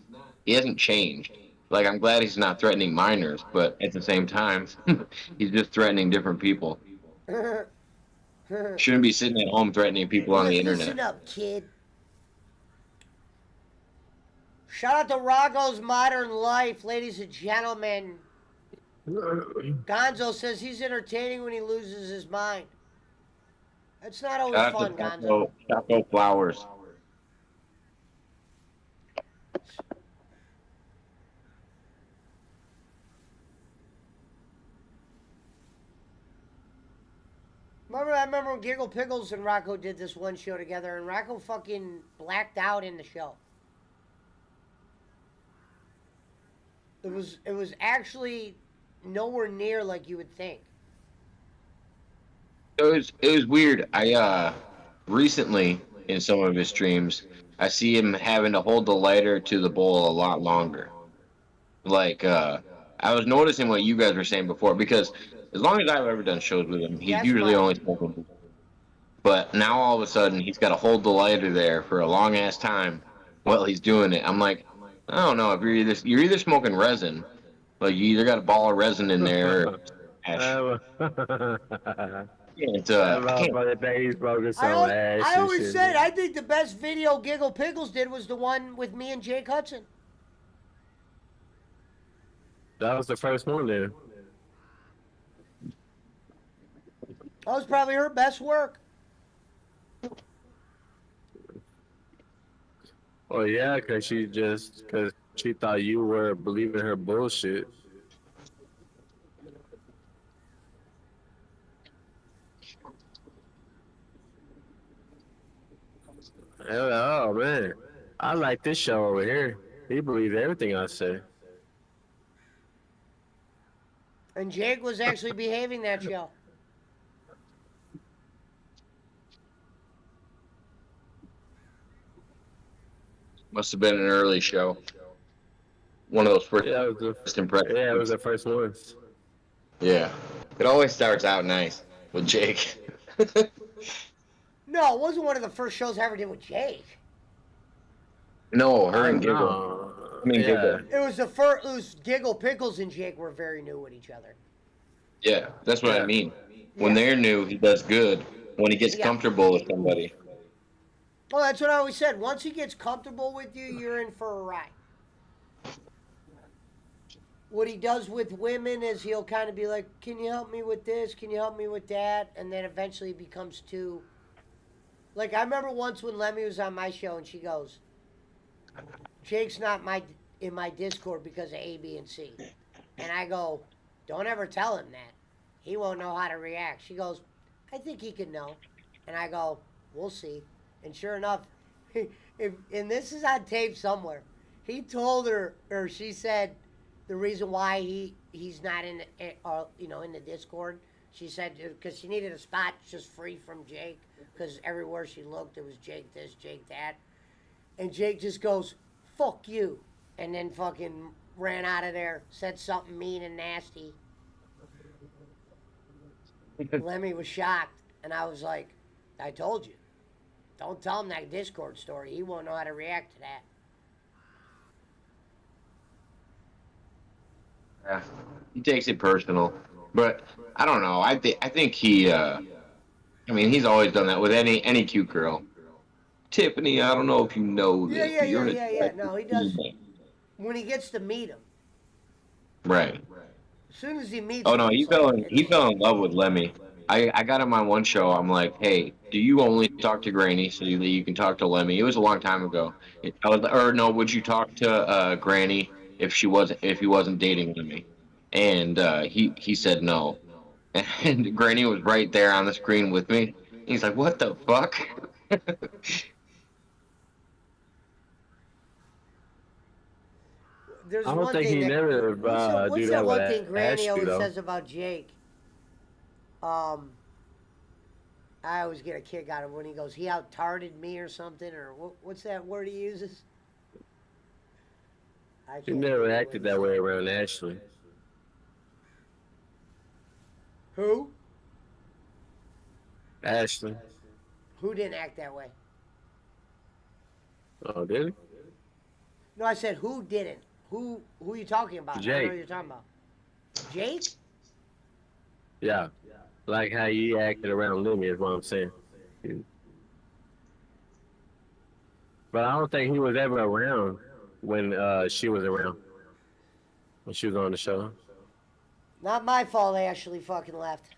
He hasn't changed. Like I'm glad he's not threatening minors, but at the same time, he's just threatening different people. Shouldn't be sitting at home threatening people on the internet. Listen up, kid. Shout out to Rocco's Modern Life, ladies and gentlemen. Gonzo says he's entertaining when he loses his mind. It's not always Shout out fun, to Gonzo. Taco Flowers. I remember when Giggle Pickles and Rocco did this one show together, and Rocco fucking blacked out in the show. It was actually nowhere near like you would think. It was weird. I recently in some of his streams, I see him having to hold the lighter to the bowl a lot longer. Like I was noticing what you guys were saying before because as long as I've ever done shows with him, he's Yes, usually Mike. only smoking. But now all of a sudden he's got to hold the lighter there for a long ass time while he's doing it. I'm like, I don't know if you're either smoking resin, like you either got a ball of resin in there. Or ash. Can't, That I can't. motherfucker think he's smoking some ash I and always shit. said I think the best video Giggle Pickles did was the one with me and Jake Hudson. That was the first one there. That was probably her best work. Oh yeah, cause she thought you were believing her bullshit. Oh man, I like this show over here. He believes everything I say. And Jake was actually behaving that show. Must have been an early show. One of those first, Yeah, it was first impressions. yeah, it was the first ones. Yeah. It always starts out nice with Jake. No, it wasn't one of the first shows I ever did with Jake. No, her and Giggle. No. I mean, yeah. Giggle. It was the first. It was Giggle Pickles and Jake were very new with each other. Yeah, that's what Yeah. I mean. When Yeah. they're new, he does good. When he gets Yeah. comfortable with somebody. Well, that's what I always said. Once he gets comfortable with you, you're in for a ride. What he does with women is he'll kind of be like, "Can you help me with this? Can you help me with that?" And then eventually it becomes too. Like I remember once when Lemmy was on my show and she goes, "Jake's not in my Discord because of A, B, and C," and I go, "Don't ever tell him that. He won't know how to react." She goes, "I think he can know," and I go, "We'll see." And sure enough, and this is on tape somewhere, he told her, or she said, the reason why he's not in the Discord. She said because she needed a spot just free from Jake because everywhere she looked it was Jake this, Jake that, and Jake just goes, "Fuck you," and then fucking ran out of there, said something mean and nasty. Lemmy was shocked, and I was like, "I told you. Don't tell him that Discord story. He won't know how to react to that." Yeah. He takes it personal. But I don't know. I think he I mean he's always done that with any cute girl. Tiffany, I don't know if you know this. Yeah. but you're an Yeah. No, he does. attractive When he gets to meet him, female. Right. as soon as he meets Oh him, no, he it's like, fell in love with Lemmy. I got him on one show. I'm like, hey, do you only talk to Granny so you can talk to Lemmy? It was a long time ago. Would you talk to Granny if he wasn't dating Lemmy? And he said no. And Granny was right there on the screen with me. He's like, what the fuck? there's I don't one think thing he that, never what's do that that one with thing Granny Ashley, always though. says about Jake? I always get a kick out of when he goes, "He out-tarded me" or something, or what's that word he uses? I He can't never think of acted what he that way said. around Ashley. Who? Ashley. Who didn't act that way? Oh, did he? No, I said who didn't. Who are you talking about? I don't know Jake. what you're talking about. Jake? Yeah. Like how he acted around Lemmy is what I'm saying. But I don't think he was ever around when she was around. When she was on the show. Not my fault Ashley fucking left.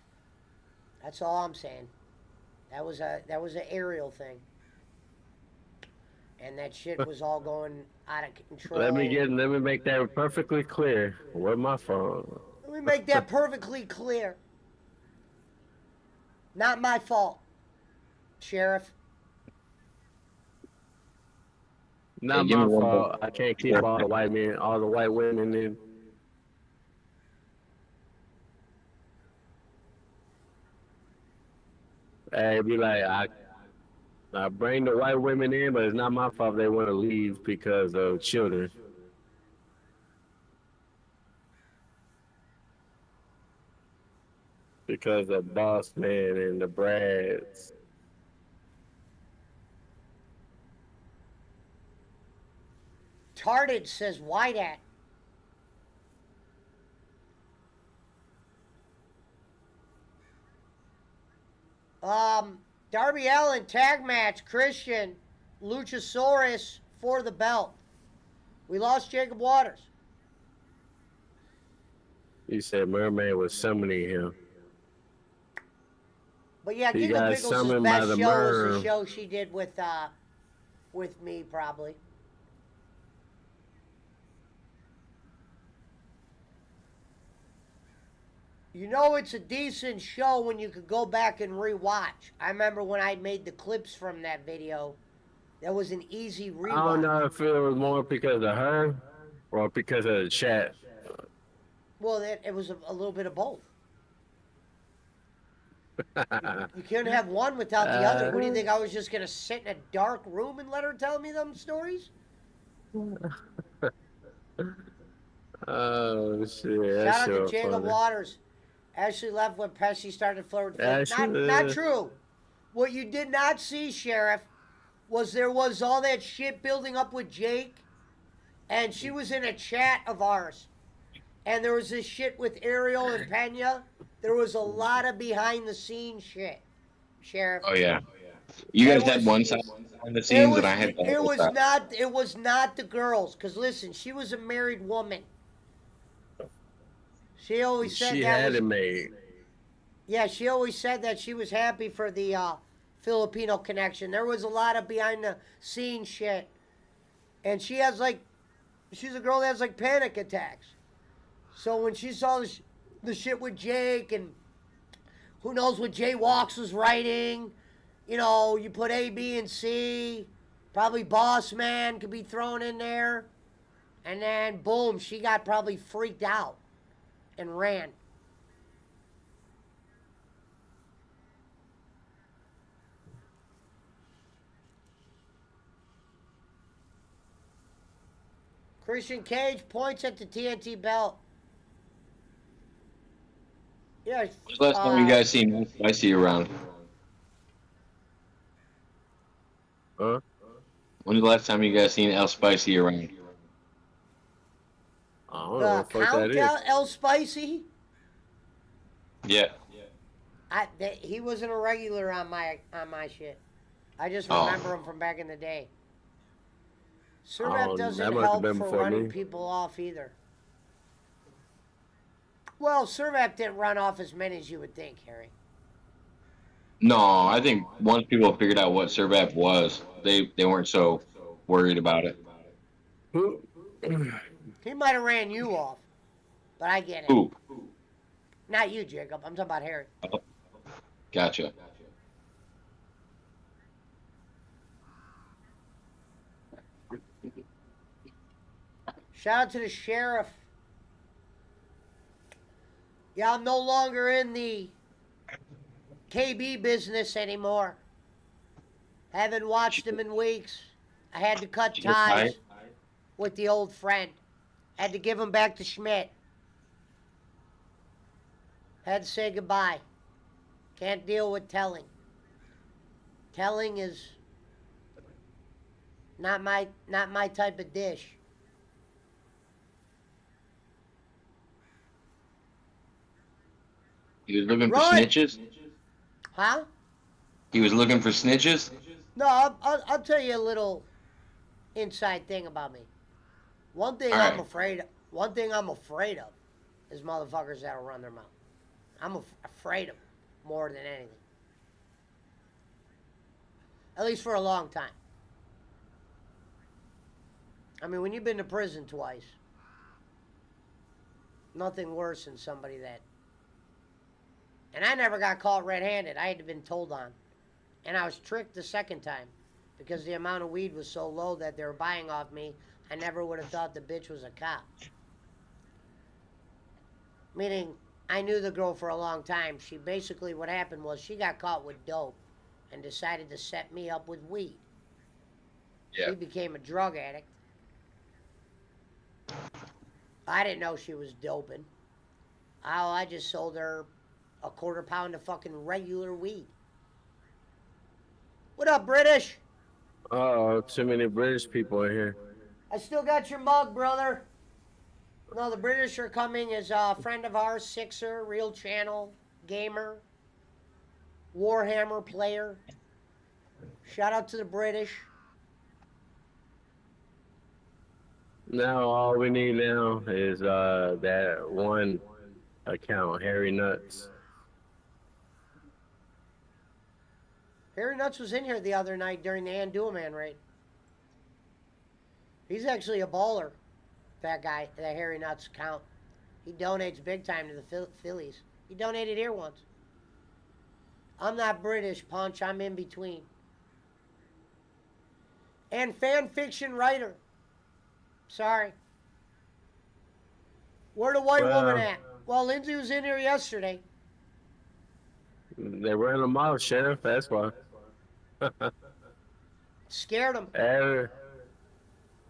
That's all I'm saying. That was an aerial thing, and that shit was all going out of control. Let me make that perfectly clear. Where my phone? Let me make that perfectly clear. Not my fault, Sheriff. Not give me my one fault. more. I can't keep all the white men, all the white women in. Hey, be like, I bring the white women in, but it's not my fault they want to leave because of children. Because of boss man and the brads. Tarded says white at. Darby Allin tag match. Christian, Luchasaurus for the belt. We lost Jacob Waters. He said Mermaid was summoning him. But yeah, He Giggle got Pickles' summoned by best the show was the merm. show she did with me probably. You know it's a decent show when you could go back and rewatch. I remember when I made the clips from that video. That was an easy rewatch. I don't know if it was more because of her or because of the chat. Well, it was a little bit of both. You couldn't have one without the other. What do you think? I was just going to sit in a dark room and let her tell me them stories? Oh, shit. Shout That's out to so Jacob funny. Waters. Ashley left when Pesci started to flirt with Flick. Ashley- Not true. What you did not see, Sheriff, was there was all that shit building up with Jake, and she was in a chat of ours. And there was this shit with Ariel and Pena. There was a lot of behind the scenes shit, Sheriff. Oh yeah. You guys It had was- one side on the scenes, and I had the it other was side. not the girls. Cause listen, she was a married woman. She always said She that had was, it made. yeah, she always said that she was happy for the Filipino connection. There was a lot of behind the scenes shit, and she's a girl that has like panic attacks. So when she saw the shit with Jake and who knows what Jay Walks was writing, you put A, B, and C, probably Boss Man could be thrown in there, and then boom, she got probably freaked out and ran. Christian Cage points at the TNT belt. Yeah. When's the last time you guys seen Spicy around? Huh? When's the last time you guys seen El Spicy around? I don't know what the fuck that Count is. El Spicy? Yeah. He wasn't a regular on my shit. I just Oh. remember him from back in the day. Servette Oh, that doesn't must have help been for before running me. people off either. Well, Servette didn't run off as many as you would think, Harry. No, I think once people figured out what Servap was, they weren't so worried about it. Who? He might have ran you off, but I get it. Ooh, Not you, Jacob. I'm talking about Harry. gotcha. Shout out to the sheriff. Yeah, I'm no longer in the KB business anymore. Haven't watched him in weeks. I had to cut Did you get ties fired? with the old friend. Had to give him back to Schmidt. Had to say goodbye. Can't deal with telling. Telling is not my type of dish. He was looking for Run! snitches? Huh? He was looking for snitches? No, I'll tell you a little inside thing about me. One thing All I'm right. afraid of. One thing I'm afraid of is motherfuckers that'll run their mouth. I'm afraid of them more than anything. At least for a long time. I mean, when you've been to prison twice, nothing worse than somebody that. And I never got caught red-handed. I had been told on. And I was tricked the second time because the amount of weed was so low that they were buying off me. I never would have thought the bitch was a cop. Meaning, I knew the girl for a long time. She basically, what happened was she got caught with dope and decided to set me up with weed. Yeah. She became a drug addict. I didn't know she was doping. I just sold her a quarter pound of fucking regular weed. What up, British? Oh, too many British people in here. I still got your mug, brother. No, the British are coming as a friend of ours, Sixer, real channel, gamer, Warhammer player. Shout out to the British. Now all we need now is that one account, Harry Nuts. Harry Nuts was in here the other night during the Anduaman raid. He's actually a baller, that guy, that Harry Nuts account. He donates big time to the Phillies. He donated here once. I'm not British, Punch. I'm in between. And fan fiction writer. Sorry. Where the white woman at? Well, Lindsay was in here yesterday. They ran them out, Sheriff. That's why. Scared him.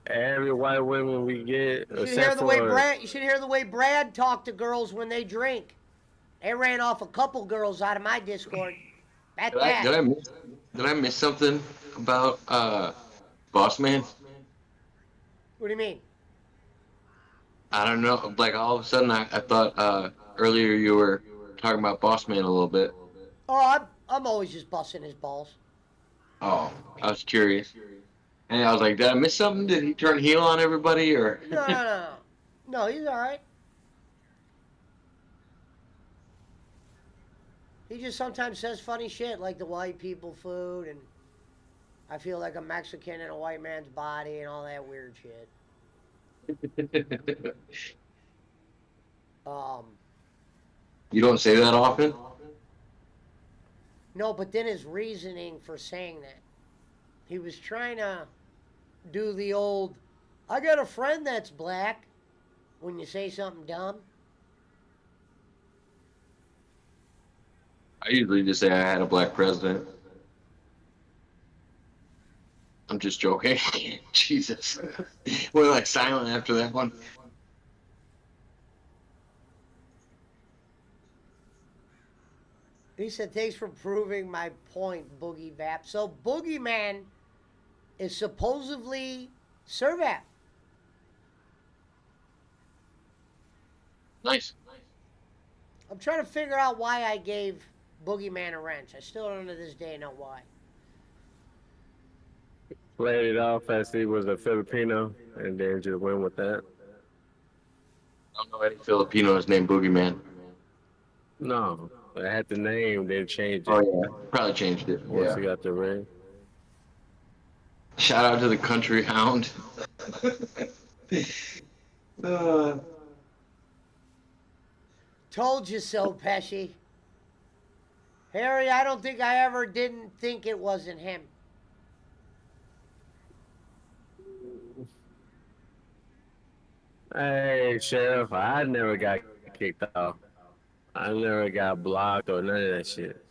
Every white woman we get, You should hear the way Brad talked to girls when they drink. They ran off a couple girls out of my Discord. Did I miss something about Boss Man? What do you mean? I don't know. Like all of a sudden, I thought earlier you were talking about Boss Man a little bit. Oh, I'm always just busting his balls. Oh, I was curious. And I was like, did I miss something? Did he turn heel on everybody? Or No. No, he's all right. He just sometimes says funny shit like the white people food and I feel like a Mexican in a white man's body and all that weird shit. You don't say that often? No, but then his reasoning for saying that. He was trying to do the old, I got a friend that's black, when you say something dumb. I usually just say I had a black president. I'm just joking. Jesus. We're like silent after that one. He said, thanks for proving my point, Boogie Vap. So Boogeyman is supposedly Servat. Nice. I'm trying to figure out why I gave Boogeyman a wrench. I still don't to this day know why. Played it off as he was a Filipino and then just went with that. I don't know any Filipinos named Boogeyman. No, I had the name, then changed it. Oh, yeah. Probably changed it. Once Yeah. he got the ring. Shout out to the Country Hound. Told you so, Pesci. Harry, I don't think I ever didn't think it wasn't him. Hey, Sheriff, I never got kicked off. I never got blocked or none of that shit.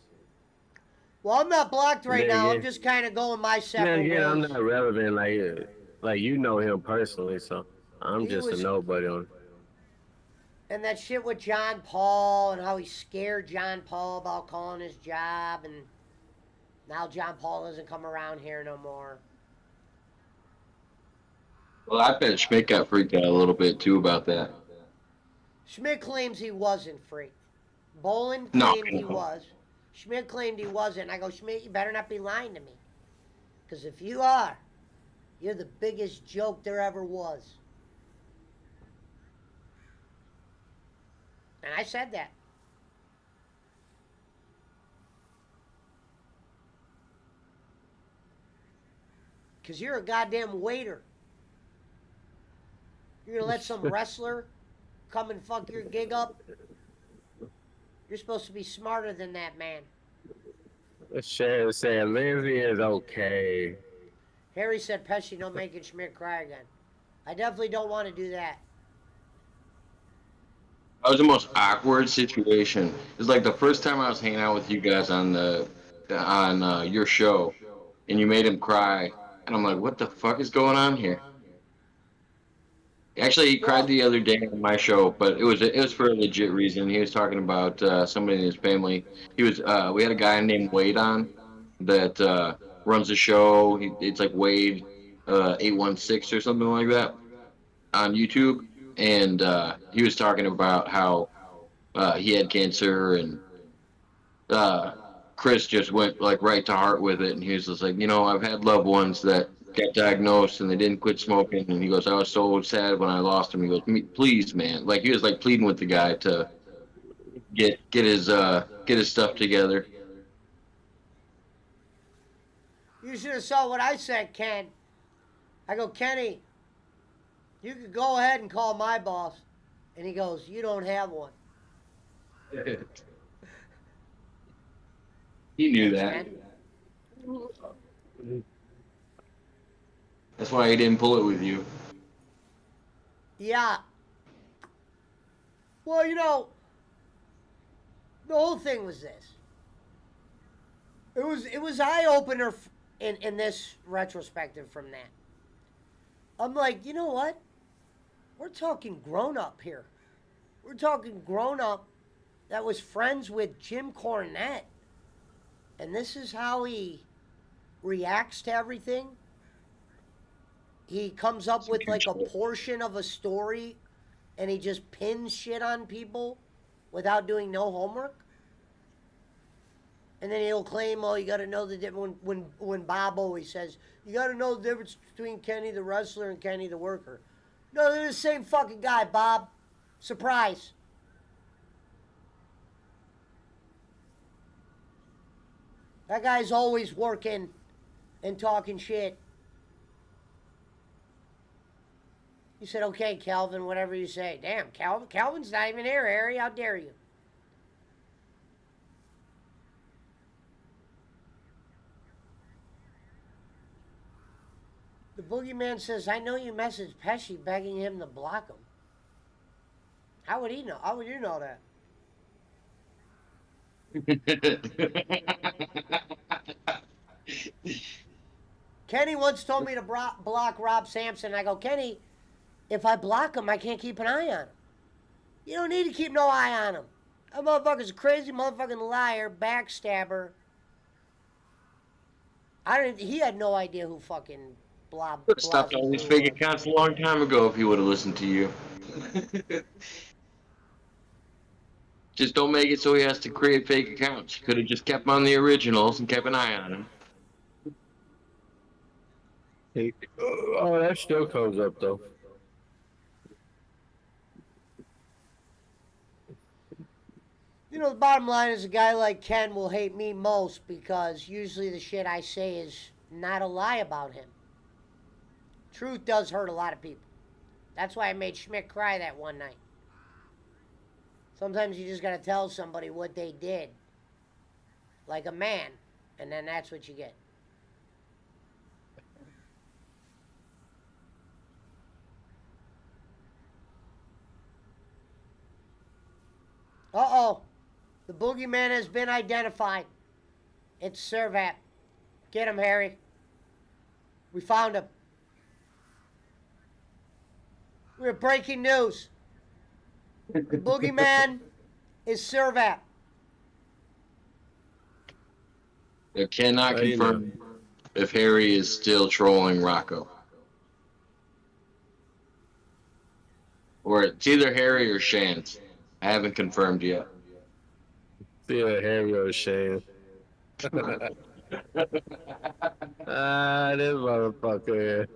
Well, I'm not blocked right Yeah, now. yeah. I'm just kind of going my Then separate again, I'm ways. not relevant like you know him personally, so I'm He just was- a nobody on. And that shit with John Paul and how he scared John Paul about calling his job, and now John Paul doesn't come around here no more. Well, I bet Schmidt got freaked out a little bit too about that. Schmidt claims he wasn't freaked. Bolin No. claimed he was. Schmidt claimed he wasn't. I go, Schmidt, you better not be lying to me. Because if you are, you're the biggest joke there ever was. And I said that. Because you're a goddamn waiter. You're gonna let some wrestler come and fuck your gig up? You're supposed to be smarter than that, man. Shan said Lindsay is okay. Harry said Pesci don't making Schmidt cry again. I definitely don't want to do that. That was the most awkward situation. It's like the first time I was hanging out with you guys on your show, and you made him cry, and I'm like, what the fuck is going on here? Actually, he cried the other day on my show, but it was for a legit reason. He was talking about somebody in his family. We had a guy named Wade on that runs the show. It's like Wade 816 or something like that on YouTube, and he was talking about how he had cancer, and Chris just went like right to heart with it, and he was just like, I've had loved ones that got diagnosed and they didn't quit smoking, and he goes, I was so sad when I lost him. He goes, please, man, like he was like pleading with the guy to get his stuff together. You should have saw what I said, Ken. I go, Kenny, you could go ahead and call my boss. And he goes, you don't have one. He knew Thanks, that. man. That's why he didn't pull it with you. Yeah. Well, the whole thing was this. It was eye opener in this retrospective from that. I'm like, you know what? We're talking grown up here. We're talking grown up that was friends with Jim Cornette. And this is how he reacts to everything. He comes up with like a portion of a story and he just pins shit on people without doing no homework. And then he'll claim, oh, you got to know the difference. When Bob always says, you got to know the difference between Kenny the wrestler and Kenny the worker. No, they're the same fucking guy, Bob. Surprise. That guy's always working and talking shit. You said, okay, Calvin, whatever you say. Damn, Calvin's not even here, Harry. How dare you? The boogeyman says, I know you messaged Pesci begging him to block him. How would he know? How would you know that? Kenny once told me to block Rob Sampson. I go, Kenny, if I block him, I can't keep an eye on him. You don't need to keep no eye on him. That motherfucker's a crazy motherfucking liar, backstabber. He had no idea who fucking blah. Would have stopped all these fake accounts a long time ago if he would have listened to you. Just don't make it so he has to create fake accounts. He could have just kept on the originals and kept an eye on him. Oh, that still comes up though. The bottom line is a guy like Ken will hate me most because usually the shit I say is not a lie about him. Truth does hurt a lot of people. That's why I made Schmidt cry that one night. Sometimes you just gotta tell somebody what they did. Like a man. And then that's what you get. Uh-oh. The boogeyman has been identified. It's Servat. Get him, Harry. We found him. We have breaking news. The boogeyman is Servat. They cannot confirm if Harry is still trolling Rocco. Or it's either Harry or Shant. I haven't confirmed yet. Yeah, Harry or Shane. This motherfucker.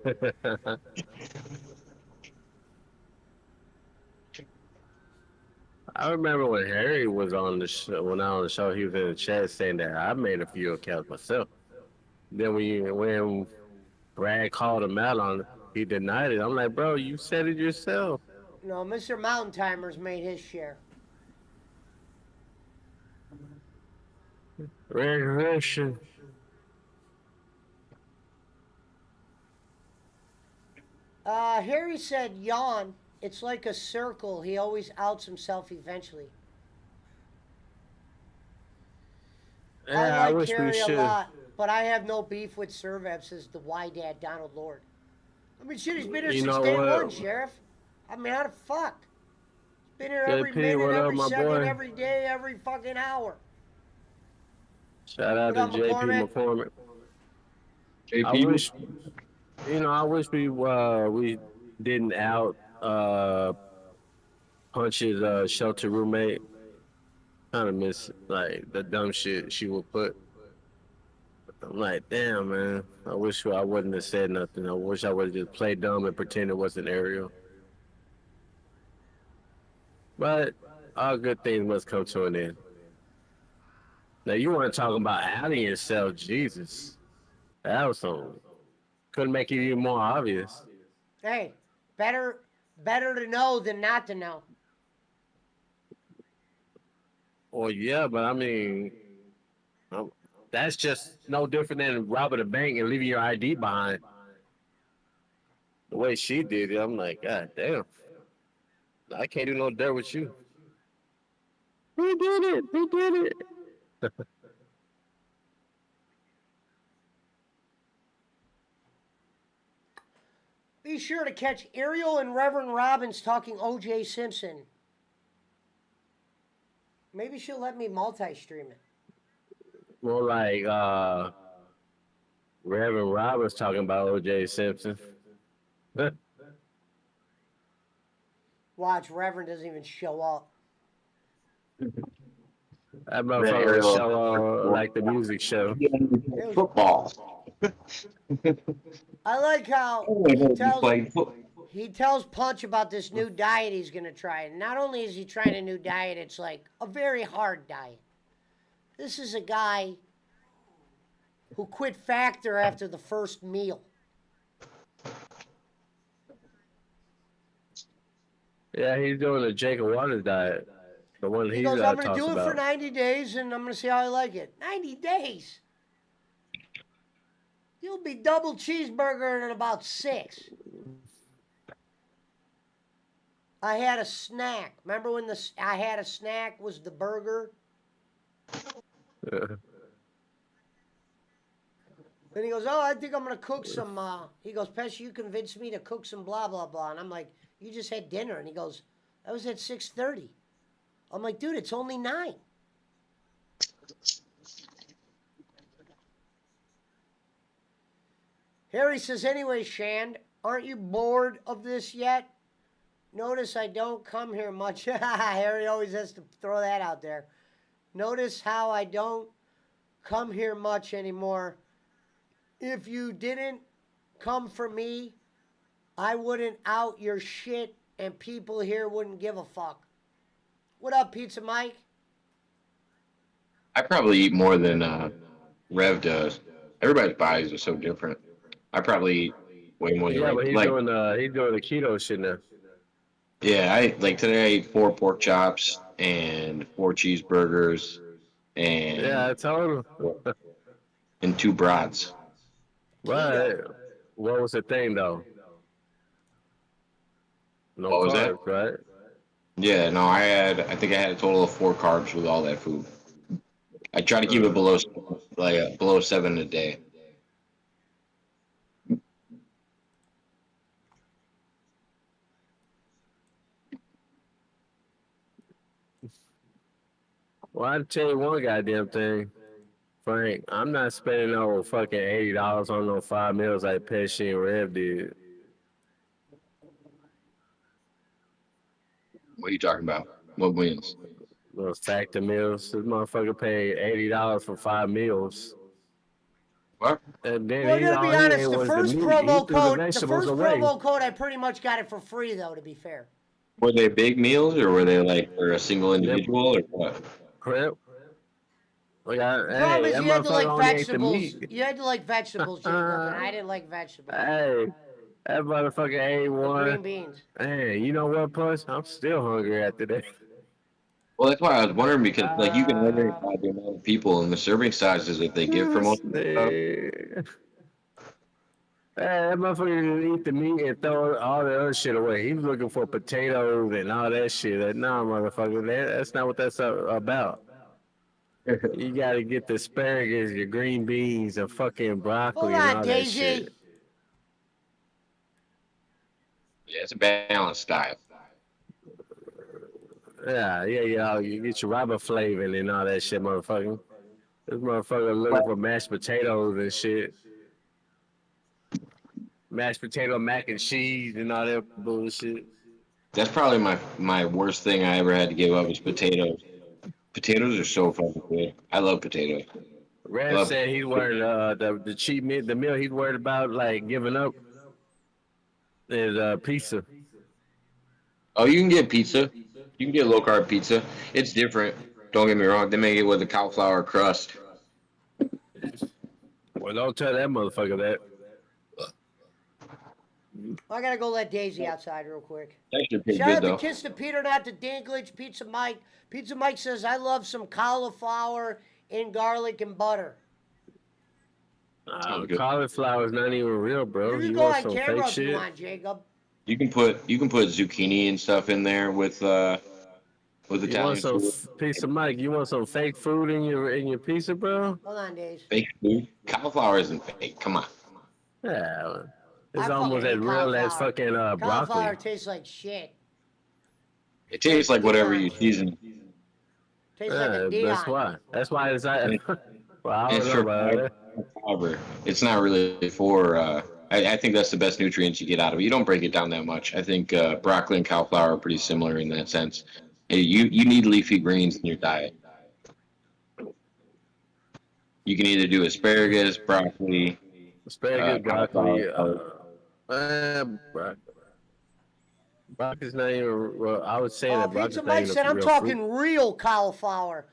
I remember when Harry was on the show, when I was on the show, he was in the chat saying that I made a few accounts myself. Then when Brad called him out on it. He denied it. I'm like, bro, you said it yourself. No, Mr. Mountain Timers made his share. Regression. Harry said, yawn. It's like a circle. He always outs himself eventually. I Yeah, I like wish we Harry a should. lot, but I have no beef with Servev, says the Y Dad Donald Lord. I mean, shit, he's been here You since know day what? one, Sheriff. I mean, how the fuck? He's been here every JP, minute, what up, every my second, boy? every day, every fucking hour. Shout out What to up, JP McCormick? McCormick. I JP, wish, I wish we didn't out punch his shelter roommate. Kind of miss like the dumb shit she would put. I'm like, damn, man. I wish I wouldn't have said nothing. I wish I would have just played dumb and pretend it wasn't Ariel. But all good things must come to an end. Now you want to talk about outing yourself, Jesus? That was something. Couldn't make it even more obvious. Hey, better to know than not to know. Well, yeah, but I mean, um, that's just no different than robbing a bank and leaving your ID behind. The way she did it, I'm like, God damn, I can't do no dirt with you. We did it. We did it. Be sure to catch Ariel and Reverend Robbins talking O.J. Simpson. Maybe she'll let me multi-stream it. More like Reverend Roberts talking about O.J. Simpson. Watch, Reverend doesn't even show up. That motherfucker show like the music show. football. I like how he tells Punch about this new diet he's going to try. And not only is he trying a new diet, it's like a very hard diet. This is a guy who quit Factor after the first meal. Yeah, he's doing the Jacob Waters diet. The one He goes, I'm going to talks do it for about. 90 days and I'm going to see how I like it. 90 days? You'll be double cheeseburger in about 6. I had a snack. Remember when I had a snack was the burger? Then he goes, oh, I think I'm going to cook some, he goes, Pesci, you convinced me to cook some blah, blah, blah. And I'm like, you just had dinner. And he goes, that was at 6:30. I'm like, dude, it's only 9. Harry says, anyway, Shand, aren't you bored of this yet? Notice I don't come here much. Harry always has to throw that out there. Notice how I don't come here much anymore. If you didn't come for me, I wouldn't out your shit and people here wouldn't give a fuck. What up, Pizza Mike? I probably eat more than Rev does. Everybody's bodies are so different. I probably eat way more than Yeah, Rev. but Like, he's doing the keto shit now. yeah, I like today I ate 4 pork chops and 4 cheeseburgers Yeah, I and told him. and 2 brats. Right. What was the thing though? No What was that? carbs, right? Yeah, no, I think I had a total of 4 carbs with all that food. I try to keep it below below 7 a day. Well, I'll tell you one goddamn thing, Frank. I'm not spending no fucking $80 on no 5 meals like Pesci and Rev did. What are you talking about? What wins? Those factor meals. This motherfucker paid $80 for 5 meals. What? And then Well, I gotta be all he ate honest, the was first meat. He promo threw the code, vegetables away. I pretty much got it for free though, to be fair. Were they big meals or were they like for a single individual or what? Crap. Like, The problem is that you had to motherfucker like only ate the vegetables. meat. You had to like vegetables, Jacob, and I didn't like vegetables. Hey, that motherfucker ate The one. green beans. Hey, you know what, Plus? I'm still hungry after that. Well, that's why I was wondering because like you can order it Ah, by the amount of people and the serving sizes that they give for most of the stuff. hey, that motherfucker just eat the meat and throw all the other shit away. He was looking for potatoes and all that shit. Nah, motherfucker, that's not what that's about. You gotta get the asparagus, your green beans, and fucking Hold broccoli and on, all that Daisy. shit. Yeah, it's a balanced diet. Yeah. You get your riboflavin and all that shit, motherfucker. This motherfucker looking for mashed potatoes and shit. Mashed potato, mac and cheese, and all that bullshit. That's probably my worst thing I ever had to give up is potatoes. Potatoes are so fucking good. I love potatoes. I Rev love. said he's worried the cheap meal, the meal he's worried about like giving up is pizza. Oh, you can get pizza. You can get low carb pizza. It's different. Don't get me wrong. They make it with a cauliflower crust. Well, don't tell that motherfucker that. I gotta go let Daisy outside real quick. It's actually pretty Shout good out to though. Kiss the Peter, not to Dinklage, Pizza Mike. Pizza Mike says, I love some cauliflower in garlic and butter. Sounds good. Cauliflower is not even real, bro. You can You go want on some camera fake if you shit? want, Jacob. You can put zucchini and stuff in there with You want Italian some food. pizza, Mike? You want some fake food in your pizza, bro? Hold on, Daisy. Fake food. Cauliflower isn't fake. Come on. Yeah, I it's fucking almost as hate real as cauliflower. fucking Cauliflower broccoli. tastes like shit. It tastes like whatever you season. Tastes like a That's Dion. why. That's why it's like. Well, I don't It's know for about that. fiber. It's not really for. I think that's the best nutrients you get out of it. You don't break it down that much. I think broccoli and cauliflower are pretty similar in that sense. You need leafy greens in your diet. You can either do asparagus, broccoli, Asparagus, cauliflower. broccoli. Broccoli's not even. Well, I would say Oh, that Pizza broccoli's not Mike even said, a I'm real talking fruit. real cauliflower,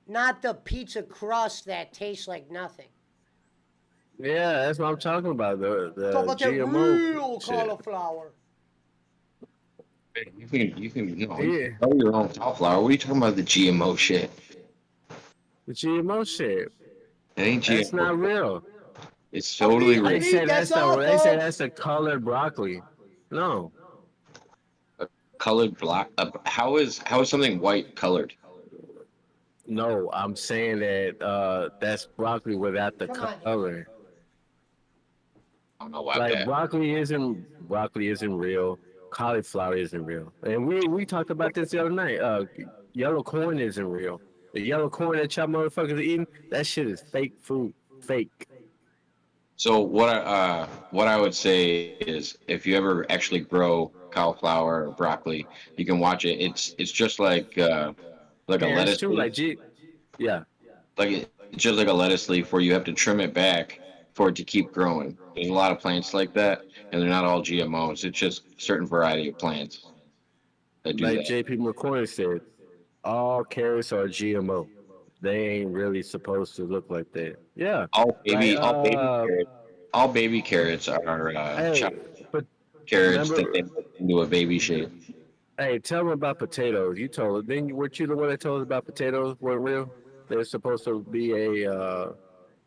not the pizza crust that tastes like nothing. Yeah, that's what I'm talking about. The Talk about that GMO real shit. cauliflower. You can Yeah, grow your own cauliflower. What are you talking about? The GMO shit. the GMO shit. It ain't That's not GMO. real. It's totally I They real. need say that's that's all, they say folks. that's the colored broccoli. No, Colored black. How is something white colored? no, I'm saying that that's broccoli without the Come on, color. I don't know about Like that. broccoli isn't real. Cauliflower isn't real. And we talked about this the other night. Yellow corn isn't real. The yellow corn that y'all motherfuckers are eating, that shit is fake food. Fake. So what I would say is if you ever actually grow cauliflower or broccoli, you can watch it. It's just like a Carrots lettuce too, leaf. like yeah. It's just like a lettuce leaf where you have to trim it back for it to keep growing. There's a lot of plants like that, and they're not all GMOs. It's just a certain variety of plants that do Like that. JP McCoy said, all carrots are GMO. They ain't really supposed to look like that. Yeah. All Like baby, all baby carrots, all baby carrots are hey, chopped but carrots that they remember put into a baby shape. hey, tell them about potatoes. You told us. Then weren't you the one that told us about potatoes weren't real? They're supposed to be a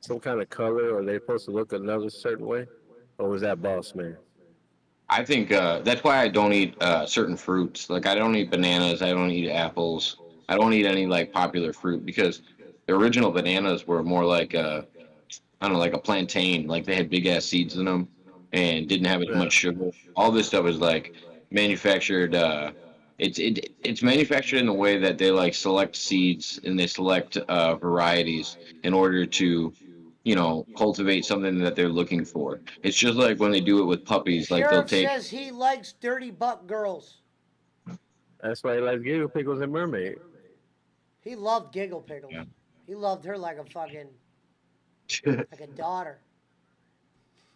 some kind of color, or they're supposed to look another certain way, or was that boss man? I think that's why I don't eat certain fruits. Like I don't eat bananas. I don't eat apples. I don't eat any like popular fruit because the original bananas were more like I don't know, like a plantain. Like they had big ass seeds in them and didn't have as Yeah. much sugar. All this stuff is like manufactured. It's manufactured in a way that they like select seeds and they select varieties in order to, cultivate something that they're looking for. It's just like when they do it with puppies. Like they'll Sheriff take. says he likes dirty butt girls. That's why he likes giggle pickles and mermaid. He loved Giggle Pickles. Yeah. He loved her like a daughter.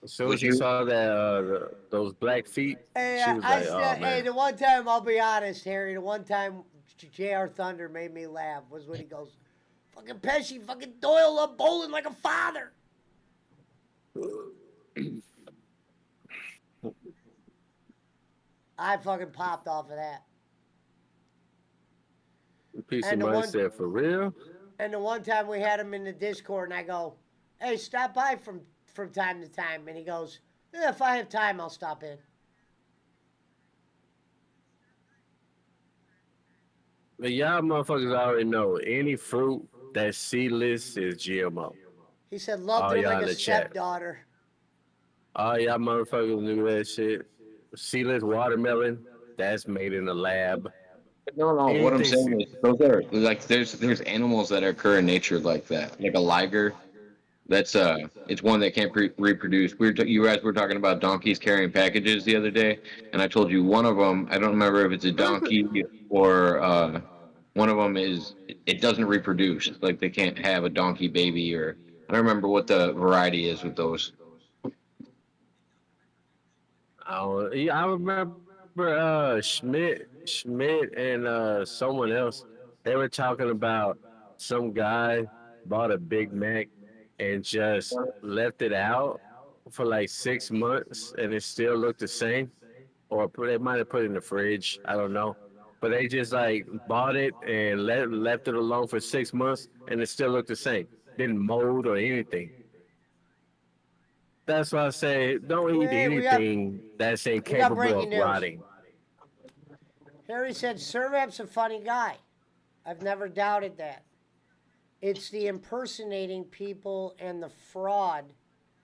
As soon Would as he you? saw that those black feet, Hey, she was like, "Oh hey, man." the one time, I'll be honest, Harry, the one time J.R. Thunder made me laugh was when he goes, Fucking Pesci, fucking Doyle loved bowling like a father. I fucking popped off of that. Piece of And the money one said, for real? and the one time we had him in the Discord, and I go, "Hey, stop by from time to time," and he goes, "Yeah, if I have time, I'll stop in." But y'all motherfuckers already know any fruit that's seedless is GMO. He said, "Loved All her y'all like in a the chat. stepdaughter." All y'all motherfuckers knew that shit. Seedless watermelon, that's made in a lab. No, no. What I'm Anything. saying is, those are like there's animals that occur in nature like that, like a liger. That's it's one that can't reproduce. You guys were talking about donkeys carrying packages the other day, and I told you one of them. I don't remember if it's a donkey or one of them is it doesn't reproduce. Like they can't have a donkey baby, or I don't remember what the variety is with those. Yeah, I remember Schmidt, and someone else. They were talking about some guy bought a Big Mac and just left it out for like 6 months, and it still looked the same. Or they might have put it in the fridge. I don't know. But they just like bought it and left it alone for 6 months, and it still looked the same. Didn't mold or anything. That's why I say don't eat Wait, anything that's we got incapable breaking of news. rotting. Harry said, "Servap's a funny guy. I've never doubted that. It's the impersonating people and the fraud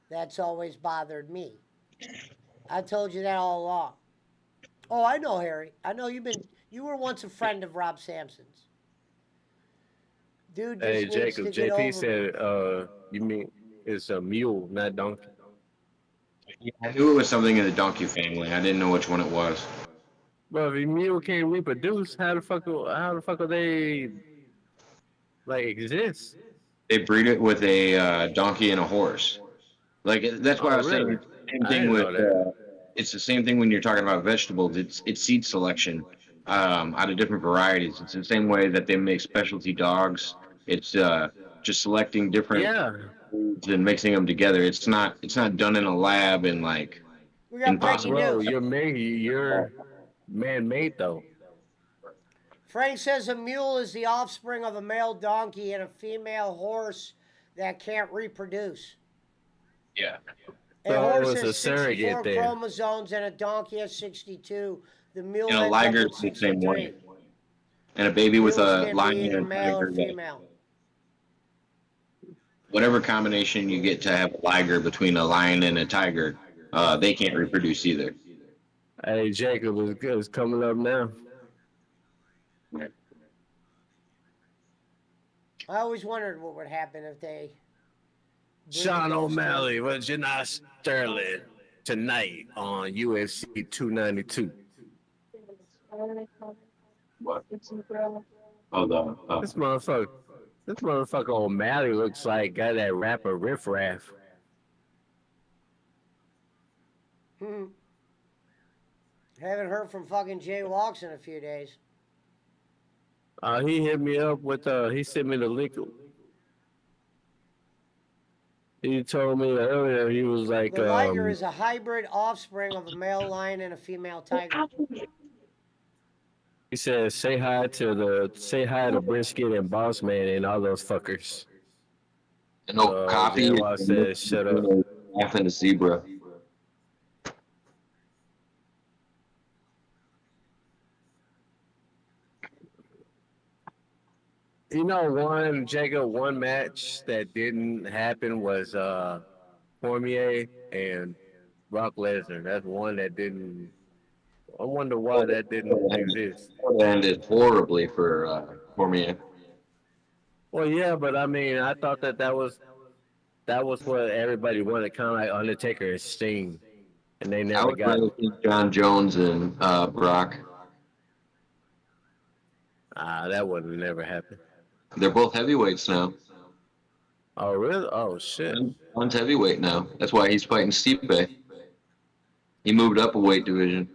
that's always bothered me. I told you that all along." Oh, I know, Harry. I know you were once a friend of Rob Sampson's. Dude just Hey, needs Jacob, to get JP over said, me. you mean it's a mule, not donkey. Yeah, I knew it was something in the donkey family. I didn't know which one it was. But if a mule can't reproduce, how the fuck are they like exist? They breed it with a donkey and a horse. Like that's why I Oh, was saying really? same I thing didn't with. know that. It's the same thing when you're talking about vegetables. It's seed selection out of different varieties. It's the same way that they make specialty dogs. It's just selecting different Yeah. foods and mixing them together. It's not done in a lab and like We got breaking impossible. Bro, news. you're man-made though. Frank says a mule is the offspring of a male donkey and a female horse that can't reproduce. Yeah. A So horse it's a has 64 surrogate then. chromosomes and a donkey has 62. The mule And a ends up liger with is the same 63. way. And a baby with Mules a can be lion either and a male or tiger, female. whatever combination you get to have a liger between a lion and a tiger, they can't reproduce either. Hey, Jacob is coming up now. I always wondered what would happen if they. Sean O'Malley was Janai Sterling tonight on UFC 292. What? Oh, This motherfucker O'Malley looks like got that rapper Riff Raff. Haven't heard from fucking Jay Walks in a few days. He hit me up with he sent me the link. He told me earlier he was like The liger is a hybrid offspring of a male lion and a female tiger. he said say hi to Brisket and Boss Man and all those fuckers. And no copy. J-Law said shut up. Laughing the zebra. You know, one match that didn't happen was Cormier and Brock Lesnar. That's one that didn't. I wonder why that didn't exist. It ended horribly for Cormier. Well, yeah, but I mean, I thought that was what everybody wanted, kind of like Undertaker and Sting, and they I never would got rather it. see John Jones and Brock. That would have never happened. They're both heavyweights now. Oh, really? Oh, shit. One's heavyweight now. That's why he's fighting Stipe. He moved up a weight division.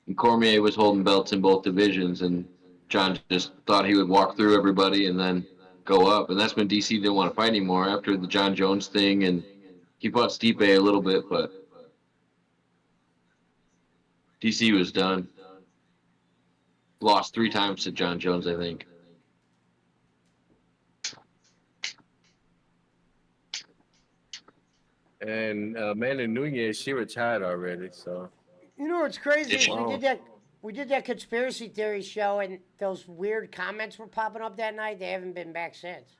And Cormier was holding belts in both divisions, and John just thought he would walk through everybody and then go up, and that's when DC didn't want to fight anymore after the John Jones thing, and he fought Stipe a little bit, but DC was done. Lost 3 times to John Jones, I think. And Amanda Nunez, she retired already, so. You know what's crazy? Is Wow. we did that conspiracy theory show, and those weird comments were popping up that night. They haven't been back since.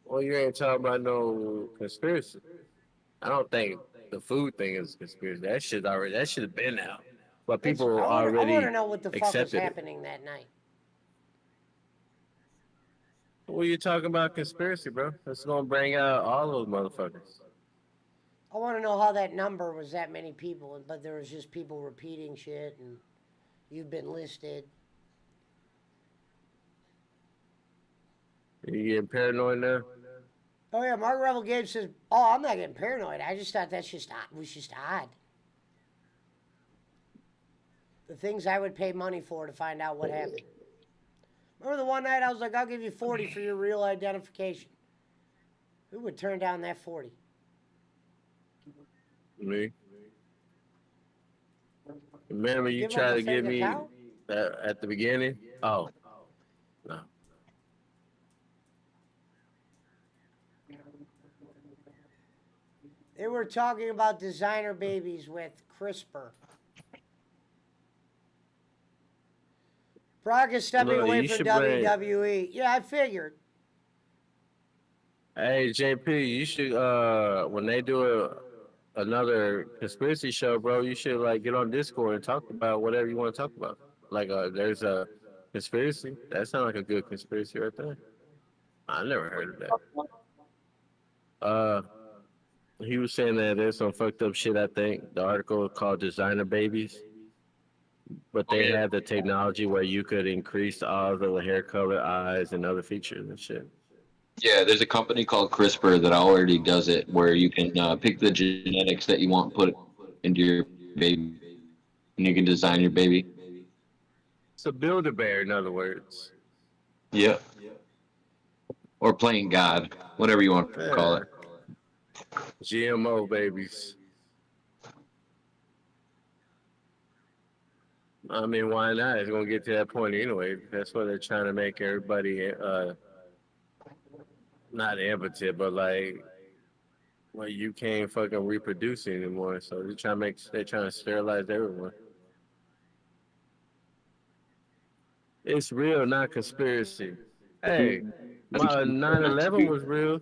Well, you ain't talking about no conspiracy. I don't think the food thing is a conspiracy. That should have been out. But people I want already to know what the fuck was accepted it. happening that night. What are you talking about conspiracy, bro? That's gonna bring out all those motherfuckers. I want to know how that number was that many people, but there was just people repeating shit, and you've been listed. You getting paranoid now? Oh yeah, Mark Revel Gabe says, "Oh, I'm not getting paranoid. I just thought was just odd. The things I would pay money for to find out what happened. Remember the one night I was like, I'll give you 40 for your real identification. Who would turn down that 40? Me. Remember you Give up tried a to give fake me account? that at the beginning? Oh, no. They were talking about designer babies with CRISPR. Brock is stepping Look, away you from should bring- WWE. Yeah, I figured. Hey JP, you should when they do another conspiracy show, bro, you should like get on Discord and talk about whatever you want to talk about. Like there's a conspiracy. That sounds like a good conspiracy right there. I never heard of that. He was saying that there's some fucked up shit. I think the article called "Designer Babies," but they have the technology where you could increase all the hair color, eyes, and other features and shit. Yeah, there's a company called CRISPR that already does it, where you can pick the genetics that you want put into your baby, and you can design your baby. It's a Build-A-Bear, in other words. Yep. Or playing God, whatever you want to call it. GMO babies. I mean, why not? It's gonna get to that point anyway. That's why they're trying to make everybody not impotent, but like, well, you can't fucking reproduce anymore. So they're trying to sterilize everyone. It's real, not conspiracy. Hey, my 9/11 was real.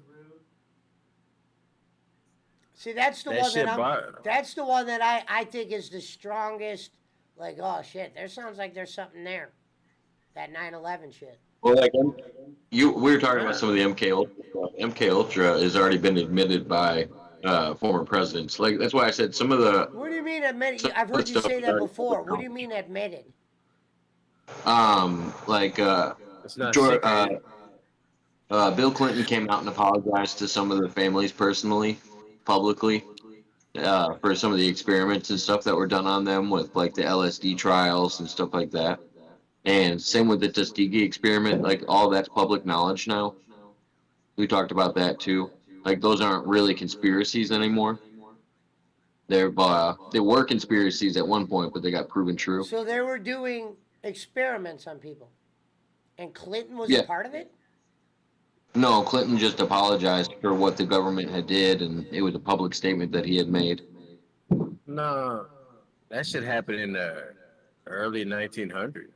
See, that's the That one shit that bar- that's the one that I think is the strongest. Like, oh shit, there sounds like there's something there. That 9/11 shit. Well, like we were talking about some of the MK Ultra. MK Ultra has already been admitted by former presidents. Like that's why I said some of the What do you mean admitted? some I've of the heard you stuff say is that already before. public What do you knowledge. mean admitted? Like It's not George, secret. Bill Clinton came out and apologized to some of the families personally, publicly, for some of the experiments and stuff that were done on them with like the LSD trials and stuff like that. And same with the Tuskegee experiment, like all that's public knowledge now. We talked about that too. Like those aren't really conspiracies anymore. They were conspiracies at one point, but they got proven true. So they were doing experiments on people, and Clinton was a Yeah. part of it. No, Clinton just apologized for what the government had did, and it was a public statement that he had made. No, that shit happened in the early 1900s.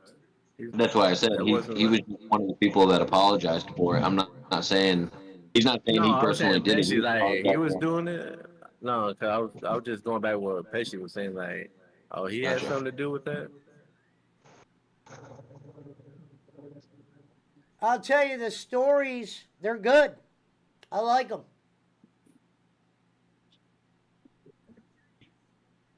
That's why I said That he wasn't was like. one of the people that apologized for it. I'm not saying he's not saying No, he I was personally saying did it. Pesci, like he apologized was for it. doing it. No, cause I was just going back what Pesci was saying, like, oh, he had Gotcha. something to do with that. I'll tell you the stories. They're good. I like them.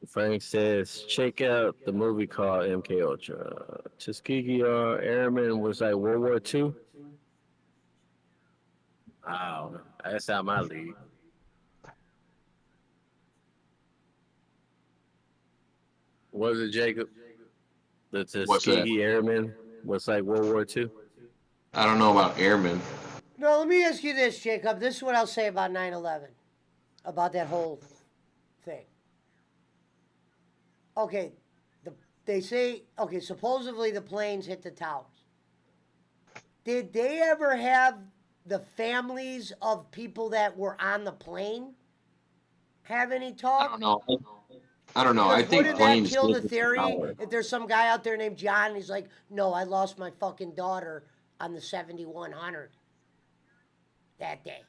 Frank says, check out the movie called MK Ultra. Tuskegee Airmen was like World War II. Oh, that's out my league. Was it Jacob? The What's that? Tuskegee Airmen was like World War II. I don't know about airmen. No, let me ask you this, Jacob. This is what I'll say about 9/11, about that whole thing. Okay, they say, okay, supposedly the planes hit the towers. Did they ever have the families of people that were on the plane have any I talk? don't know. I don't know. I Because think wouldn't that planes kill did the hit theory tower. if there's some guy out there named John and he's like, no, I lost my fucking daughter on the 7100 that day.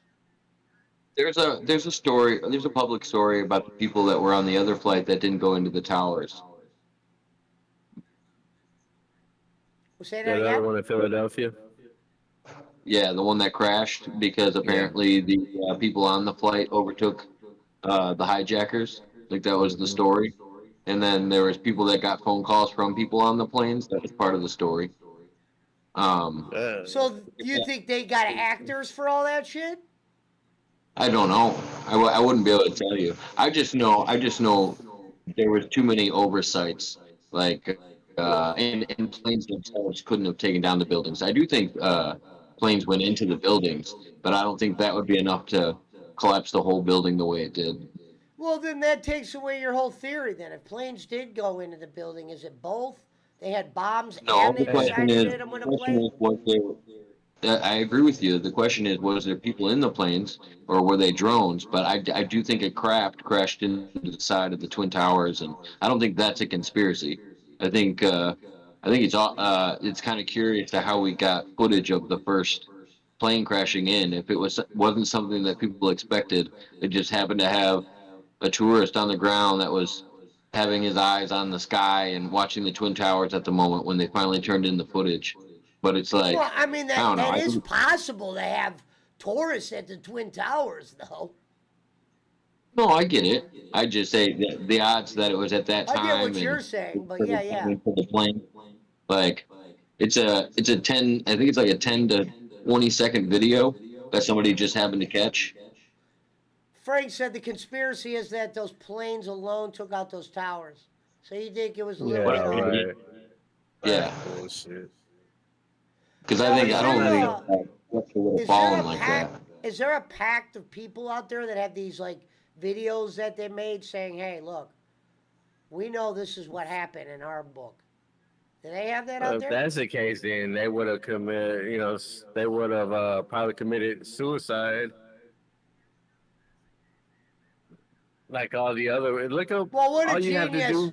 There's a story. There's a public story about the people that were on the other flight that didn't go into the towers. We'll say Yeah, that the other again? one in Philadelphia. Yeah, the one that crashed because apparently the people on the flight overtook the hijackers. Like that was the story. And then there was people that got phone calls from people on the planes. That was part of the story. So do you think they got actors for all that shit? I don't know. I wouldn't be able to tell you. I just know there was too many oversights. Like, and planes themselves couldn't have taken down the buildings. I do think planes went into the buildings, but I don't think that would be enough to collapse the whole building the way it did. Well, then that takes away your whole theory. Then, if planes did go into the building, is it both? They had bombs No, and they the question decided to is, hit them with a plane. was there? I agree with you. The question is, was there people in the planes or were they drones? But I do think a craft crashed into the side of the Twin Towers, and I don't think that's a conspiracy. I think it's kind of curious to how we got footage of the first plane crashing in. If it wasn't something that people expected, it just happened to have a tourist on the ground that was having his eyes on the sky and watching the Twin Towers at the moment when they finally turned in the footage. But it's like, Well, I mean I don't know. that I is think, possible to have tourists at the Twin Towers, though. no, I get it. I just say the odds that it was at that I get time what you're and saying, but yeah. for the plane, like it's a 10. I think it's like a 10 to 20 second video that somebody just happened to catch. Frank said the conspiracy is that those planes alone took out those towers. So you think it was a little Yeah, bit of right. Yeah, Bullshit. because Now, I don't think that would have fallen like that. Is there a pact of people out there that have these like videos that they made saying, "Hey, look, we know this is what happened in our book." Do they have that out If there? that's the case, then they would have committed. They would have probably committed suicide, like all the other. Look up. Well, what All a you have to genius! do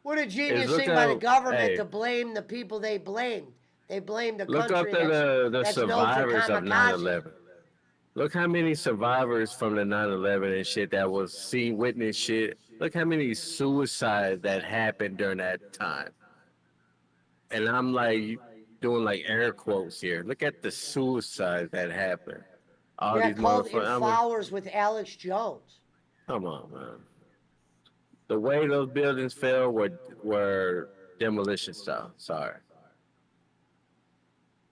What a genius look thing by the up- government hey. to blame the people they blamed. They blamed the look up country the that's known for survivors of kamikaze. 9/11. Look how many survivors from the 9/11 and shit that was seen, witness shit. Look how many suicides that happened during that time. And I'm like doing like air quotes here. Look at the suicides that happened. All Yeah, these called In motherfuckers. Flowers with Alex Jones. Come on, man. The way those buildings fell were demolition style. Sorry.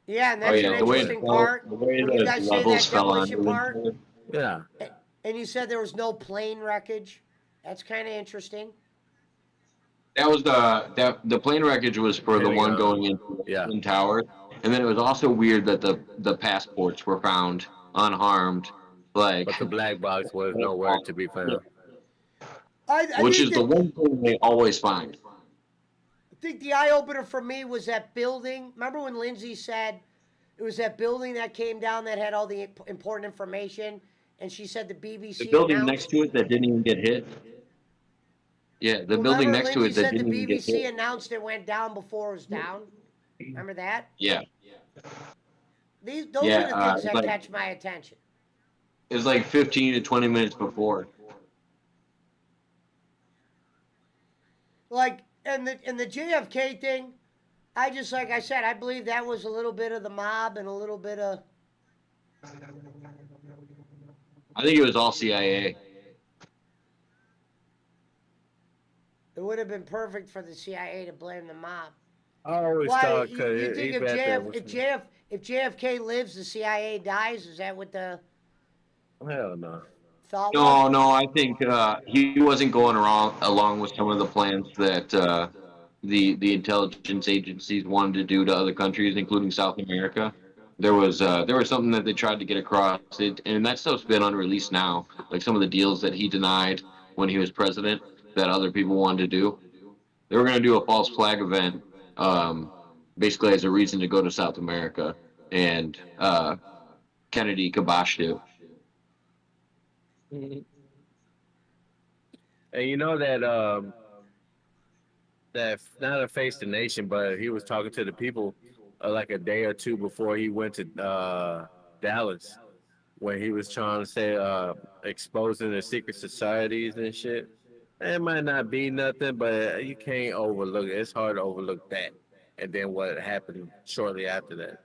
Yeah, and Oh that's yeah, an the way interesting part. the way When you guys those say levels that fell on. demolition part, Yeah. and you said there was no plane wreckage. That's kind of interesting. That was the plane wreckage was for the one going into the Yeah. Twin Towers, and then it was also weird that the passports were found unharmed, like But the black box was nowhere to be found. I which think is the that, one thing they always find. I think the eye opener for me was that building. Remember when Lindsay said it was that building that came down that had all the important information, and she said the BBC. The building announced, next to it that didn't even get hit. Yeah, the building remember next to Lindsay it that said the didn't even get BBC hit. announced it went down before it was down. Remember that? Yeah, Those Yeah, are the things that like- catch my attention. it was like 15 to 20 minutes before. Like, and the JFK thing, I just, like I said, I believe that was a little bit of the mob and a little bit of. I think it was all CIA. It would have been perfect for the CIA to blame the mob. I always Why? thought You think if JFK lives, the CIA dies? Is that what the hell no. thought was? No, I think he wasn't going along with some of the plans that the intelligence agencies wanted to do to other countries, including South America. There was something that they tried to get across, and that stuff's been unreleased now. Like some of the deals that he denied when he was president that other people wanted to do. They were going to do a false flag event, basically as a reason to go to South America, and Kennedy kiboshed it. And you know that that not a face the nation, but he was talking to the people like a day or two before he went to Dallas, when he was trying to say exposing the secret societies and shit. It might not be nothing, but you can't overlook it. It's hard to overlook that. And then what happened shortly after that.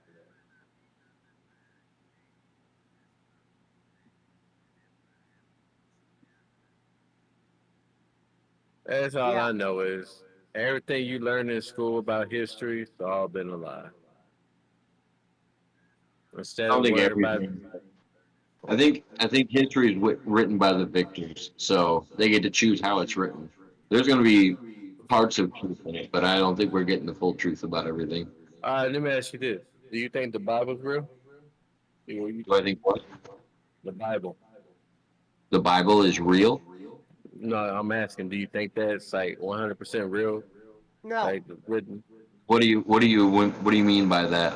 That's all Yeah. I know is everything you learn in school about history, it's all been a lie. I Instead don't of think worrying about everything. I think history is written by the victors, so they get to choose how it's written. There's going to be parts of truth in it, but I don't think we're getting the full truth about everything. let me ask you this. Do you think the Bible's real? Do I think what The Bible. the Bible is real? No, I'm asking, do you think that's like 100% real? No. Like written? What do you mean by that?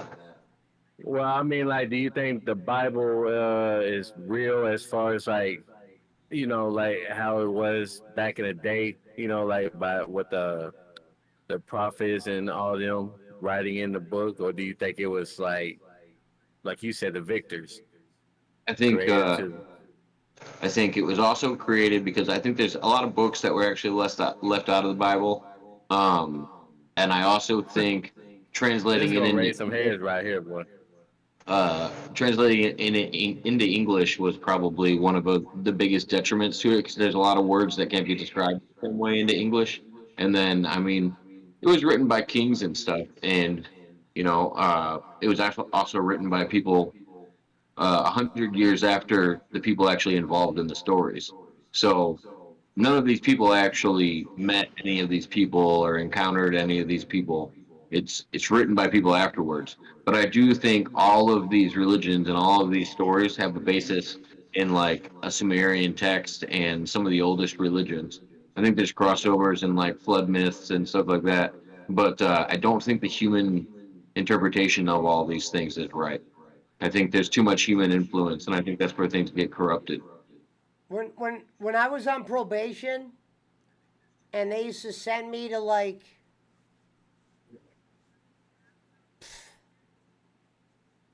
Well, I mean, like, do you think the Bible is real as far as like, like how it was back in the day, like by what the prophets and all them writing in the book, or do you think it was like you said, the victors I think created uh, too? I think it was also created because I think there's a lot of books that were actually left out of the Bible, um, and I also think This is translating it gonna into raise some hairs right here, boy. translating it into English was probably one of the biggest detriments to it because there's a lot of words that can't be described the same way into English. And then, I mean, it was written by kings and stuff, and it was also written by people 100 years after the people actually involved in the stories. So none of these people actually met any of these people or encountered any of these people. It's written by people afterwards. But I do think all of these religions and all of these stories have a basis in like a Sumerian text and some of the oldest religions. I think there's crossovers in like flood myths and stuff like that. But I don't think the human interpretation of all these things is right. I think there's too much human influence, and I think that's where things get corrupted. When I was on probation, and they used to send me to like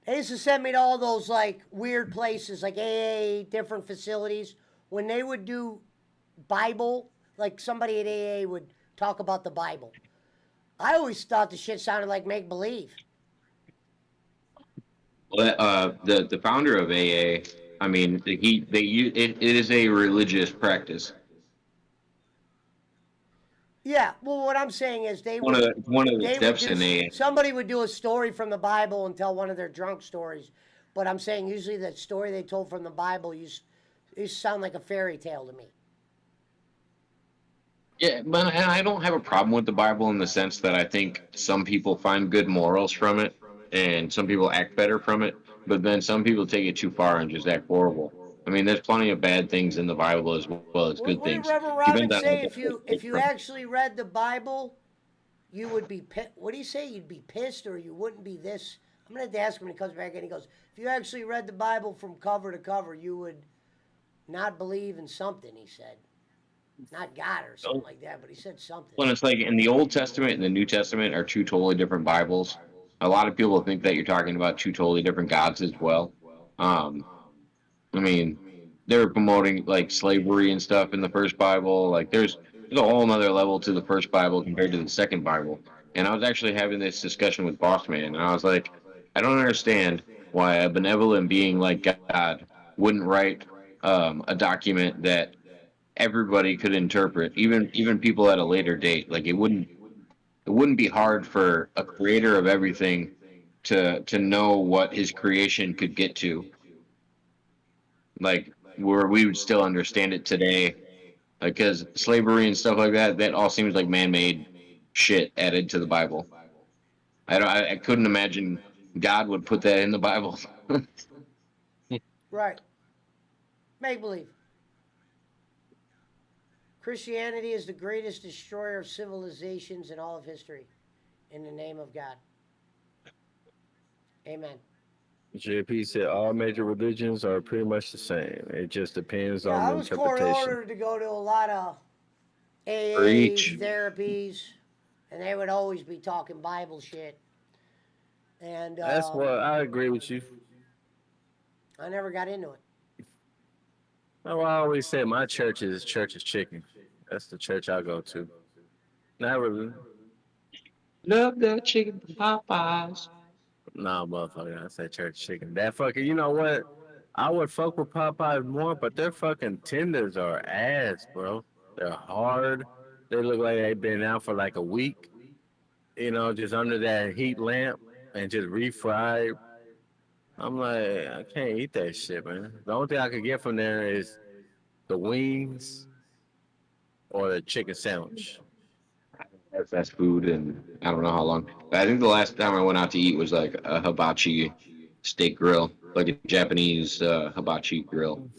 they used to send me to all those like weird places, like AA, different facilities. When they would do Bible, like somebody at AA would talk about the Bible. I always thought the shit sounded like make believe. Well, the founder of AA, I mean, it is a religious practice. Yeah, well, what I'm saying is One of the they would steps do in AA. somebody would do a story from the Bible and tell one of their drunk stories, but I'm saying usually that story they told from the Bible used to sound like a fairy tale to me. Yeah, but and I don't have a problem with the Bible in the sense that I think some people find good morals from it, and some people act better from it. But then some people take it too far and just act horrible. I mean, there's plenty of bad things in the Bible as well as good What did things. Reverend Robin Depends on say? what If take you from it. actually read the Bible, you would be what do you say? You'd be pissed, or you wouldn't be this. I'm gonna have to ask him when he comes back, and he goes, if you actually read the Bible from cover to cover, you would not believe in something. He said, not God or something like that, but he said something. When it's like in the Old Testament and the New Testament are two totally different Bibles. A lot of people think that you're talking about two totally different gods as well. Um, I mean, they were promoting like slavery and stuff in the first Bible. Like there's a whole nother level to the first Bible compared to the second Bible. And I was actually having this discussion with Boss Man, and I was like, I don't understand why a benevolent being like God wouldn't write a document that everybody could interpret, even people at a later date. Like it wouldn't be hard for a creator of everything to know what his creation could get to, like where we would still understand it today. Because slavery and stuff like that all seems like man-made. shit added to the Bible. I couldn't imagine God would put that in the Bible. Right. Make believe. Christianity is the greatest destroyer of civilizations in all of history. In the name of God. Amen. JP said all major religions are pretty much the same. It just depends Yeah, on I the was court interpretation. ordered to go to a lot of AA Preach. therapies, and they would always be talking Bible shit. And That's what I agree with you. I never got into it. Oh, I always say my church is chicken. That's the church I go to. Not really. Love that chicken from Popeyes. Nah, motherfucker. I say church chicken. That fucking, you know what? I would fuck with Popeyes more, but their fucking tenders are ass, bro. They're hard. They look like they've been out for like a week, just under that heat lamp and just refried. I'm like, I can't eat that shit, man. The only thing I could get from there is the wings or the chicken sandwich. Had fast food, and I don't know how long. But I think the last time I went out to eat was like a hibachi steak grill, like a Japanese hibachi grill.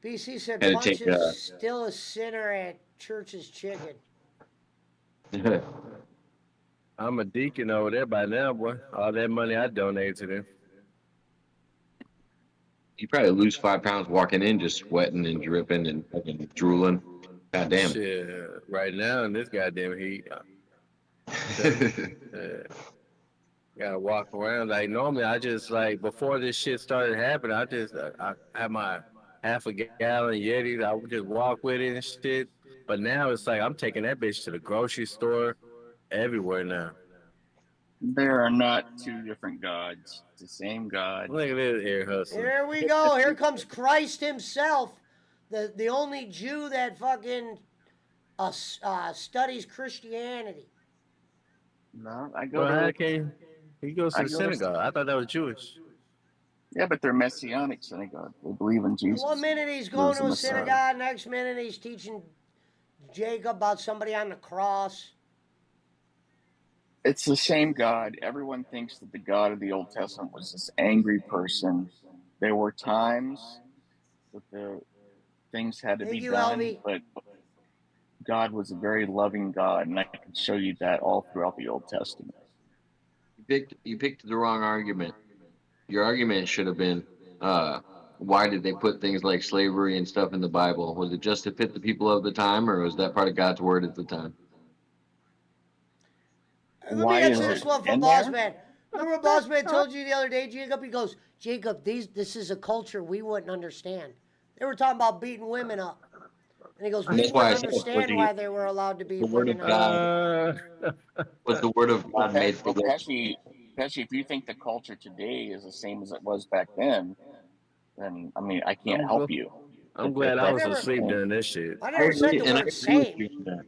BC said Had to Punch take. is still a sinner at Church's Chicken. I'm a deacon over there by now, boy. All that money I donate to them. You probably lose 5 pounds walking in, just sweating and dripping and fucking drooling. God damn. Shit, right now in this goddamn heat, gotta walk around. Like normally, I just like before this shit started happening, I had my half a gallon Yeti. I would just walk with it and shit. But now it's like I'm taking that bitch to the grocery store, everywhere now. There are not two different gods. It's the same God. Look at this air hustle. Here we go. Here comes Christ himself, the only Jew that fucking studies Christianity. No, I go Well, how to. can he goes to I the go to. synagogue? I thought that was Jewish. Yeah, but they're messianic synagogue. They believe in Jesus. One minute he's He going was to the a Messiah. synagogue, next minute he's teaching Jacob about somebody on the cross. It's the same God. Everyone thinks that the God of the Old Testament was this angry person. There were times that the things had to Thank be you, done, Elvie. but God was a very loving God, and I can show you that all throughout the Old Testament. You picked the wrong argument. Your argument should have been, why did they put things like slavery and stuff in the Bible? Was it just to fit the people of the time, or was that part of God's word at the time? Let me Why answer is this it one from in Boss there? Man. Remember what Boss Man told you the other day, Jacob? He goes, Jacob, this is a culture we wouldn't understand. They were talking about beating women up. And he goes, And we that's why I wouldn't said, understand why they were allowed to the beat word women of up. God was the word of God made for Well, them? Pesci, if you think the culture today is the same as it was back then I mean, I can't I'm help gl- you. I'm glad I I was never, asleep during this shit. I I never said agree, the and I word agree with same. you on that.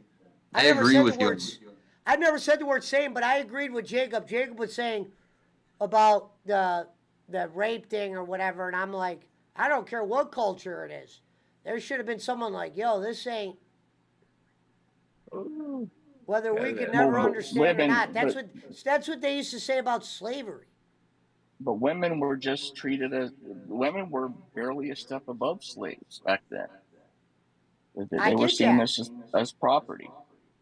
I I never agree said with the you. words. I've never said the word same, but I agreed with Jacob. Jacob was saying about the rape thing or whatever, and I'm like, I don't care what culture it is. There should have been someone like, yo, this ain't. Ooh, Whether we got could that. never Well, understand or not. but That's what they used to say about slavery. women were just treated as women were barely a step above slaves back then. I They were get seen that. as just as property.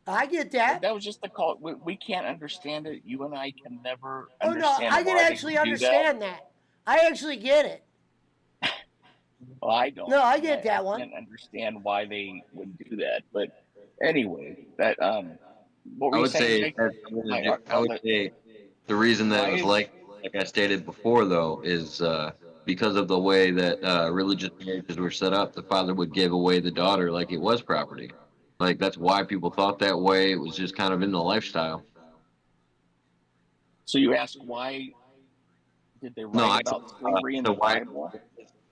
I get that. That was just the call. We can't understand it. You and I can never Oh no, understand I can why they actually would do that. understand that. I actually get it. Well, I don't. No, I And get I that one. can't understand why they would do that. But anyway, that what were I you would saying, say, Jake? I would say the reason that Why it was is like I stated before, though, is because of the way that religious marriages were set up. The father would give away the daughter like it was property. Like that's why people thought that way. It was just kind of in the lifestyle. so? You ask why did they No, write about slavery in so the why? Bible?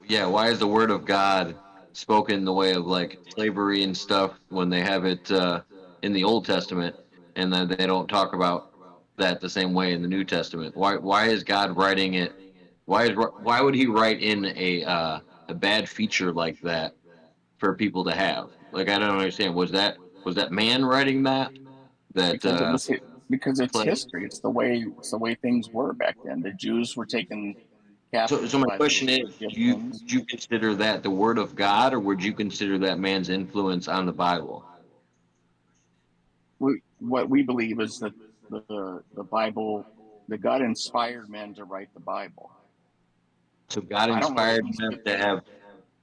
Yeah, why is the word of God spoken in the way of like slavery and stuff when they have it in the Old Testament, and then they don't talk about that the same way in the New Testament? Why is God writing it? Why would He write in a bad feature like that for people to have? Like I don't understand. Was that Was that man writing that? That because it was because it's play. history. It's the way things were back then. The Jews were taken So captive my by the question is, Egyptians. would you consider that the word of God, or would you consider that man's influence on the Bible? What we believe is that the Bible, that God inspired men to write the Bible. So God I don't know that inspired he them said, to have.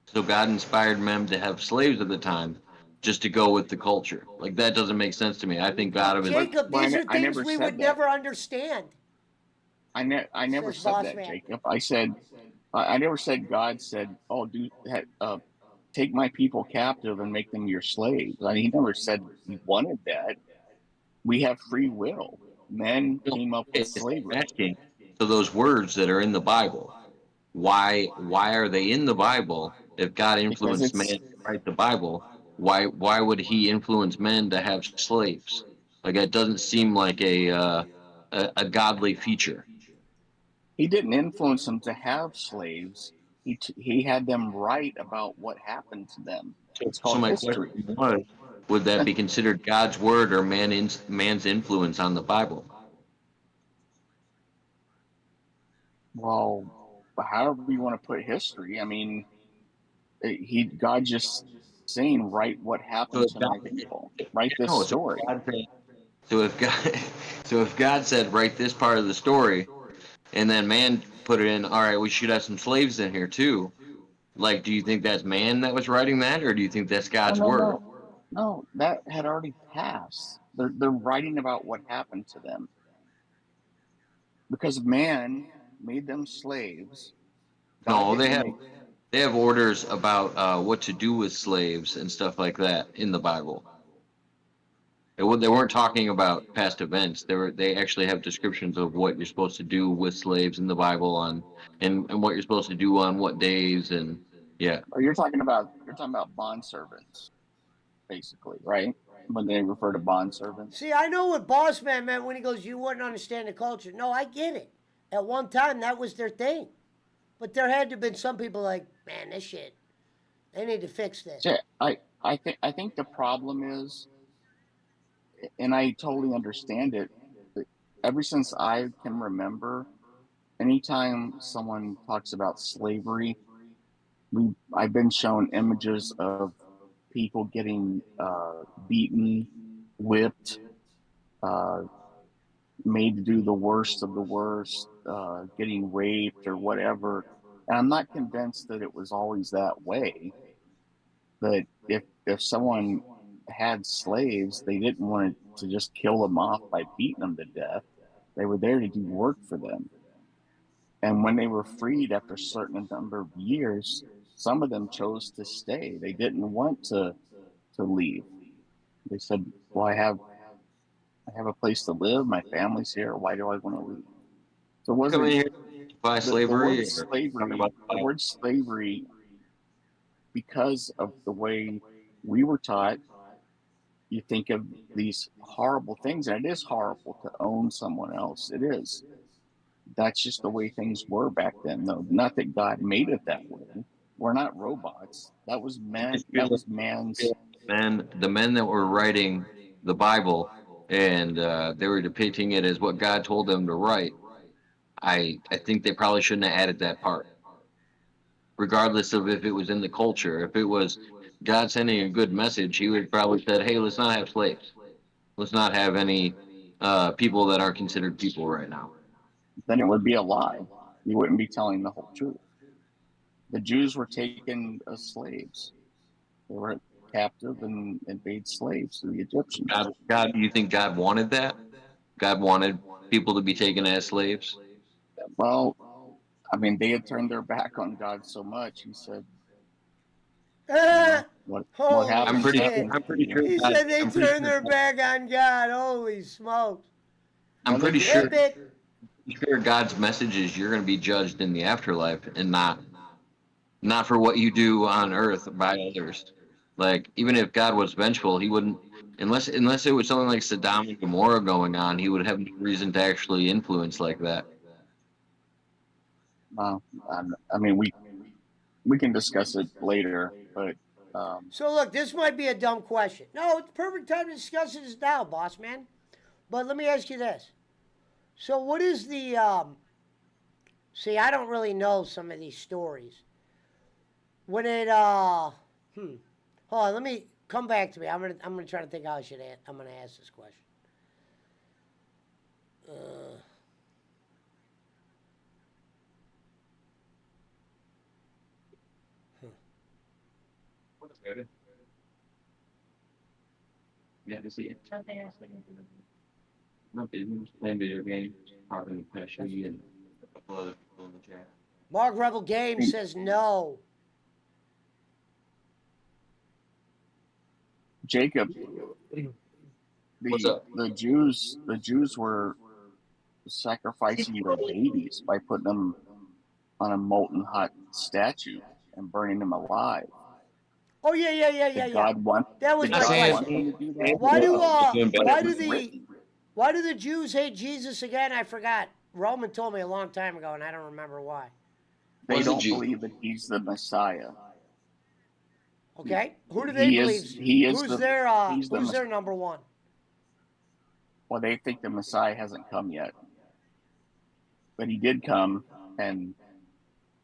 So God inspired men to have slaves at the time, just to go with the culture. Like that doesn't make sense to me. I think God of but, Jacob, but these are I things never we said would that. never understand, I never says said Boss that, Man. Jacob. I never said God said, "Oh, take my people captive and make them your slaves." I mean, he never said he wanted that. We have free will. Men no, came up with I'm slavery asking. So those words that are in the Bible, why are they in the Bible? If God because influenced man it's to write the Bible, why would He influence men to have slaves? Like that doesn't seem like a godly feature. he didn't influence them to have slaves. He had them write about what happened to them. It's So called my history. question was, would that be considered God's word or man's influence on the Bible? Well, however you want to put history. I mean, God just saying, write what So happened if to God, my people. Write this no, so story. God said, so if God, so if God said write this part of the story, and then man put it in, all right, we should have some slaves in here too. Like, do you think that's man that was writing that, or do you think that's Oh God's no, word? no, no. That had already passed. They're writing about what happened to them because man made them slaves. God No, didn't make. they have orders about what to do with slaves and stuff like that in the Bible. They weren't talking about past events. They actually have descriptions of what you're supposed to do with slaves in the Bible on and what you're supposed to do on what days and yeah. Or you're talking about bond servants, basically, right? When they refer to bond servants. See, I know what Boss Man meant when he goes, "You wouldn't understand the culture." No, I get it. At one time, that was their thing, but there had to have been some people like, "Man, this shit, they need to fix this." So I think the problem is, and I totally understand it. But ever since I can remember, anytime someone talks about slavery, I've been shown images of people getting beaten, whipped, uh, made to do the worst of the worst, getting raped or whatever. And I'm not convinced that it was always that way. But if someone had slaves, they didn't want to just kill them off by beating them to death. They were there to do work for them. And when they were freed after a certain number of years, some of them chose to stay. They didn't want to leave. They said, "Well, I have a place to live. My family's here. Why do I want to leave?" So it Come in wasn't here by the word slavery or talking slavery. about the The Bible. word slavery, because of the way we were taught, you think of these horrible things, and it is horrible to own someone else. It is. That's just the way things were back then, though. Not that God made it that way. We're not robots. That was I man. just That was man's. feel the men that were writing the Bible and they were depicting it as what God told them to write. I think they probably shouldn't have added that part, regardless of if it was in the culture. If it was God sending a good message, He would probably said, "Hey, let's not have slaves. Let's not have any people that aren't considered people right now." Then it would be a lie. You wouldn't be telling the whole truth. The Jews were taken as slaves. They were captive and made slaves to the Egyptians. Do you think God wanted that? God wanted people to be taken as slaves. Well, I mean, they had turned their back on God so much. He said, Ah, what holy happens shit! happens I'm to pretty you." sure He God. said they I'm pretty turned sure. their back on God. Holy smokes! I'm Well, they pretty did. sure. Rip it. Sure, God's message is you're going to be judged in the afterlife, and not for what you do on earth by others. Like even if God was vengeful, He wouldn't unless it was something like Sodom and Gomorrah going on. He would have no reason to actually influence like that. Uh, I mean, we can discuss it later, but So look, this might be a dumb question. No, it's the perfect time to discuss it is now, boss man. But let me ask you this. So what is the see, I don't really know some of these stories. When it hold on, let me come back to me. I'm gonna try to think how I'm gonna ask this question. Yeah, to see it. No business, playing video games, talking to Pesci and a couple other people in the chat. Mark Rebel Game says no. Jacob, What's up? the Jews were sacrificing their babies by putting them on a molten hot statue and burning them alive. Oh yeah. Did God want? That was Did my God question. want them to do that? Why do No. But why it do was the written. why do the Jews hate Jesus again? I forgot. Roman told me a long time ago, and I don't remember why. They Was a don't Jew. believe that he's the Messiah. Okay, who do they believe? Who's their number one? Well, they think the Messiah hasn't come yet, but he did come, and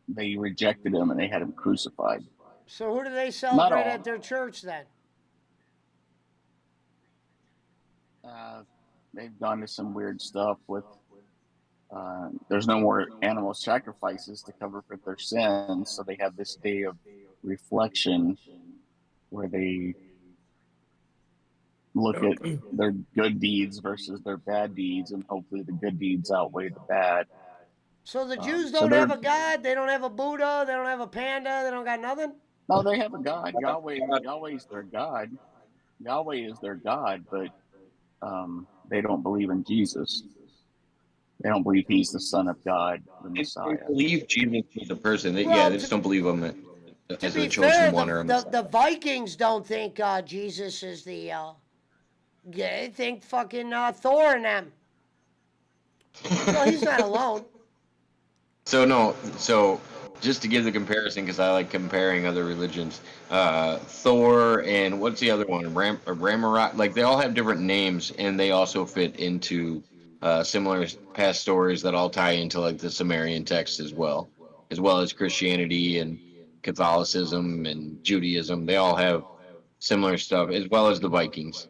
they rejected him and they had him crucified. So who do they Not celebrate all. at their church then? They've gone to some weird stuff with. There's no more animal sacrifices to cover for their sins, so they have this day of reflection where they look at their good deeds versus their bad deeds, and hopefully the good deeds outweigh the bad. So the Jews So don't they're have a God. They don't have a Buddha. They don't have a panda. They don't got nothing. no, they have a God. Yahweh's their God. Yahweh is their God, but they don't believe in Jesus. They don't believe he's the Son of God, the They Messiah. believe Jesus is a person. They, Well, they just don't believe him To as be a chosen fair, one or a Messiah. the Vikings don't think Jesus is the. They think fucking Thor and them. So he's not alone. So just to give the comparison, because I like comparing other religions, Thor and what's the other one? Ramarot. Like they all have different names, and they also fit into similar past stories that all tie into like the Sumerian text as well as Christianity and Catholicism and Judaism. They all have similar stuff, as well as the Vikings,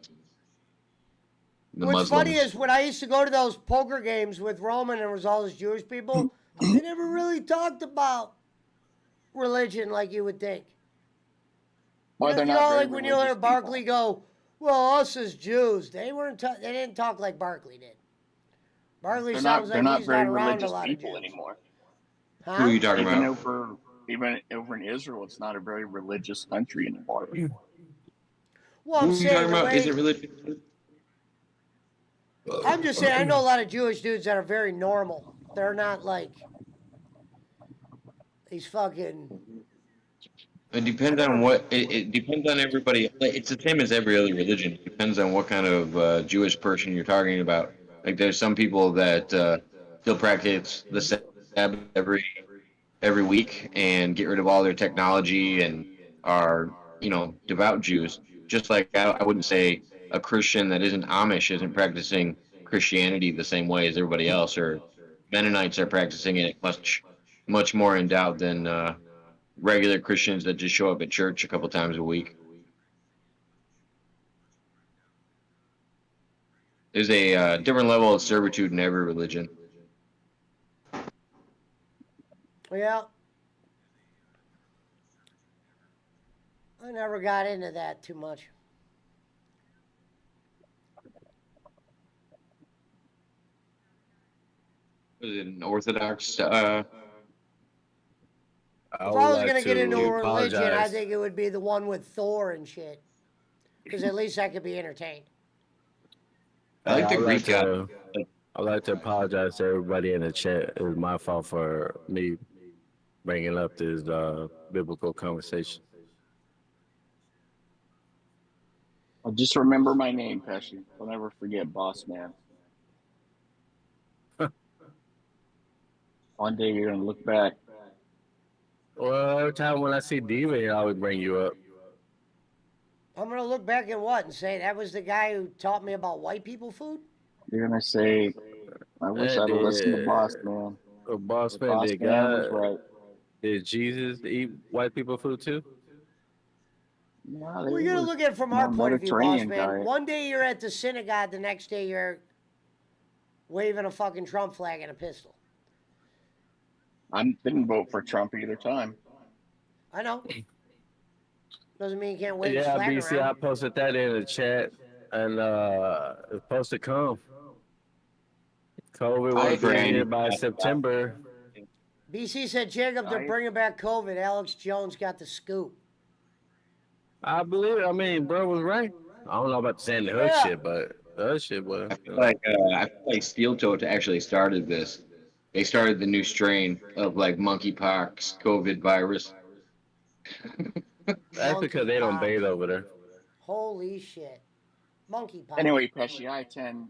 the What's funny Muslims. is when I used to go to those poker games with Roman and there was all those Jewish people, they never really talked about religion like you would think. Well, they're You not know, very like when you hear religious Barkley people. go, "Well, us as Jews," they didn't talk like Barkley did. Barkley They're sounds not. They're like not he's very not around a religious lot of people Jews. anymore. Who are Huh? you talking Even about? over in Israel, it's not a very religious country anymore. Well, I'm Who are you saying talking the about? Is it way. religious? I'm just saying, I know a lot of Jewish dudes that are very normal. They're not like these fucking. It I depends on never. what. It depends on everybody. Like, it's the same as every other religion. It depends on what kind of Jewish person you're talking about. Like there's some people that still practice the Sabbath every week and get rid of all their technology and are devout Jews. Just like I wouldn't say a Christian that isn't Amish isn't practicing Christianity the same way as everybody else, or Mennonites are practicing it much more in doubt than regular Christians that just show up at church a couple times a week. There's a different level of servitude in every religion. Yeah. I never got into that too much. Is it an Orthodox? I If would I was like gonna get into to a religion, I apologize. think it would be the one with Thor and shit. Because at least I could be entertained. I like the Greek god. I'd like to apologize to everybody in the chat. It was my fault for me bringing up this biblical conversation. I'll just remember my name, Pesci. I'll never forget, Boss Man. One day you're gonna look back. Well, every time when I see Demon, I always bring you up. I'm gonna look back at what and say that was the guy who taught me about white people food. You're gonna say, I wish And I'd have listened to did Boss Man. Boss The Man, Boss did Man was God, right. did Jesus eat white people food too? No, We're there gonna was look at it from our more point of view, boss Mediterranean man. diet. One day you're at the synagogue, the next day you're waving a fucking Trump flag and a pistol. I didn't vote for Trump either time. I know. Doesn't mean you can't wave his Yeah, flag BC, I around. posted that in the chat, and it's supposed to come. COVID I will be agree. here by September. BC said, Jacob, they're I bringing back COVID. Alex Jones got the scoop. I believe. I mean, bro was right. I don't know about saying the hood Yeah. shit, but the hood shit was. I feel like Steel Toe actually started this. They started the new strain of like monkeypox, COVID virus. That's because they don't Monkeypox. bathe over there. Holy shit. Monkeypox. Anyway, Pesci, I attend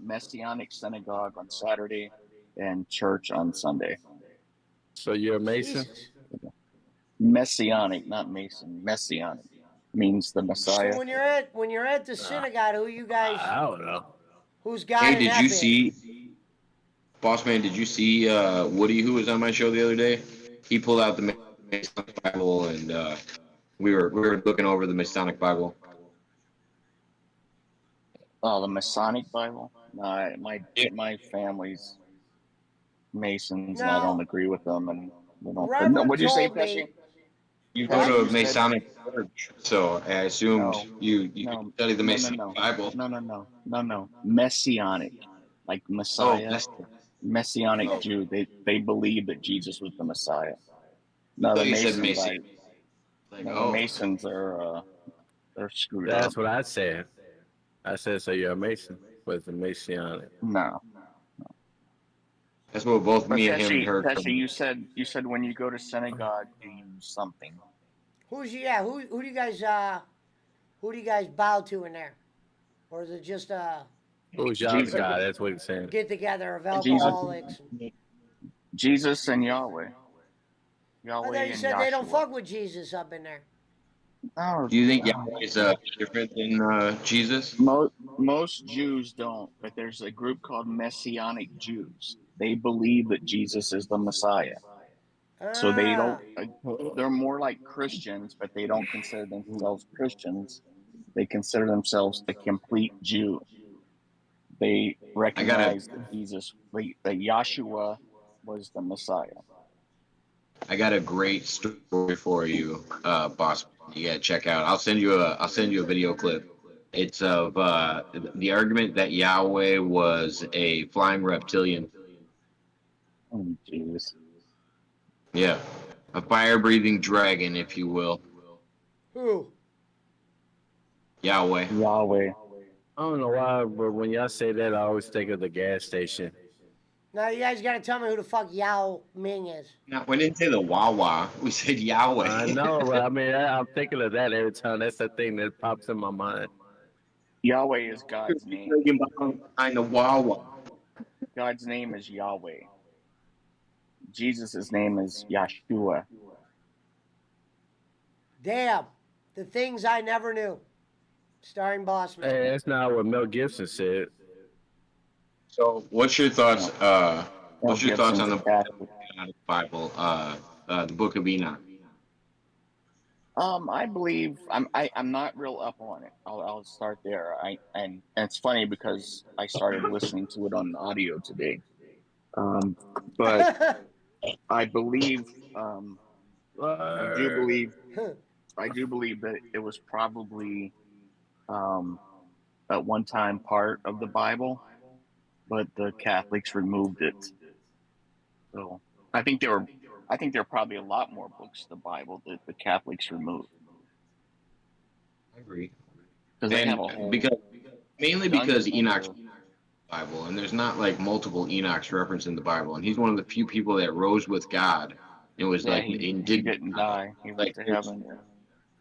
Messianic synagogue on Saturday and church on Sunday. So you're a Mason? Jesus. Messianic, not Mason. Messianic means the So Messiah. when you're at the synagogue, who you guys I don't know. who's God Hey, in did that you bitch? see, Boss Man? Did you see Woody, who was on my show the other day? He pulled out the Masonic Bible, and we were looking over the Masonic Bible. Oh, the Masonic Bible. No, Yeah. my family's Masons, and I don't No. agree with them. And we don't. No, Reverend what'd you say, told Pesci? me You Pesci, go to you a said Masonic church, so I assumed no, you no, study the no, no, Masonic no, Bible. no. Messianic, like Oh, Messiah, that's. Messianic Oh, Jew. They believe that Jesus was the Messiah. I No, the thought you said Masons. Mason. Like, No, the oh, Masons are they're screwed up. That's what I said. I said, so you're a Mason with the Masonic. No, that's what both but me and him Pesci, heard Pesci, from. you said when you go to synagogue, you use something. who do you guys bow to in there? Or is it just a Who's y'all's Jesus, God? That's what he's saying. get together of Jesus, alcoholics? Jesus, and Yahweh, I Yahweh thought you and said they don't Yahshua. fuck with Jesus up in there. No, Do you think no. Yahweh is different than Jesus? Most Jews don't, but there's a group called Messianic Jews. They believe that Jesus is the Messiah. So they don't, Ah. they're more like Christians, but they don't consider themselves Christians. They consider themselves a complete Jew. They I got a recognize that that Yahshua was the Messiah. I got a great story for you, boss. You gotta check out. I'll send you a video clip. It's of the argument that Yahweh was a flying reptilian. Oh, jeez. Yeah, a fire-breathing dragon, if you will. Who? Yahweh. Yahweh. I don't know why, but when y'all say that, I always think of the gas station. Now you guys gotta tell me who the fuck Yao Ming is. No, we didn't say the Wawa. We said Yahweh. I know, but I mean, I'm thinking of that every time. That's the thing that pops in my mind. Yahweh is God's name. Behind the Wawa. God's name is Yahweh. Jesus' name is Yahshua. Damn. The things I never knew. Starring Bossman. Hey, that's not what Mel Gibson said. So, what's your thoughts? What's your thoughts on the Catholic. Bible? The Book of Enoch. I believe I'm not real up on it. I'll start there. And it's funny because I started listening to it on audio today. But I believe I do believe that it was probably at one time part of the Bible, but the Catholics removed it. So I think there are probably a lot more books of the Bible that the Catholics removed. I agree. Because they have a whole Mainly because Enoch's dungeon. Bible, and there's not like multiple Enochs referenced in the Bible, and he's one of the few people that rose with God. It was Yeah, like he and didn't die. He went to there's heaven.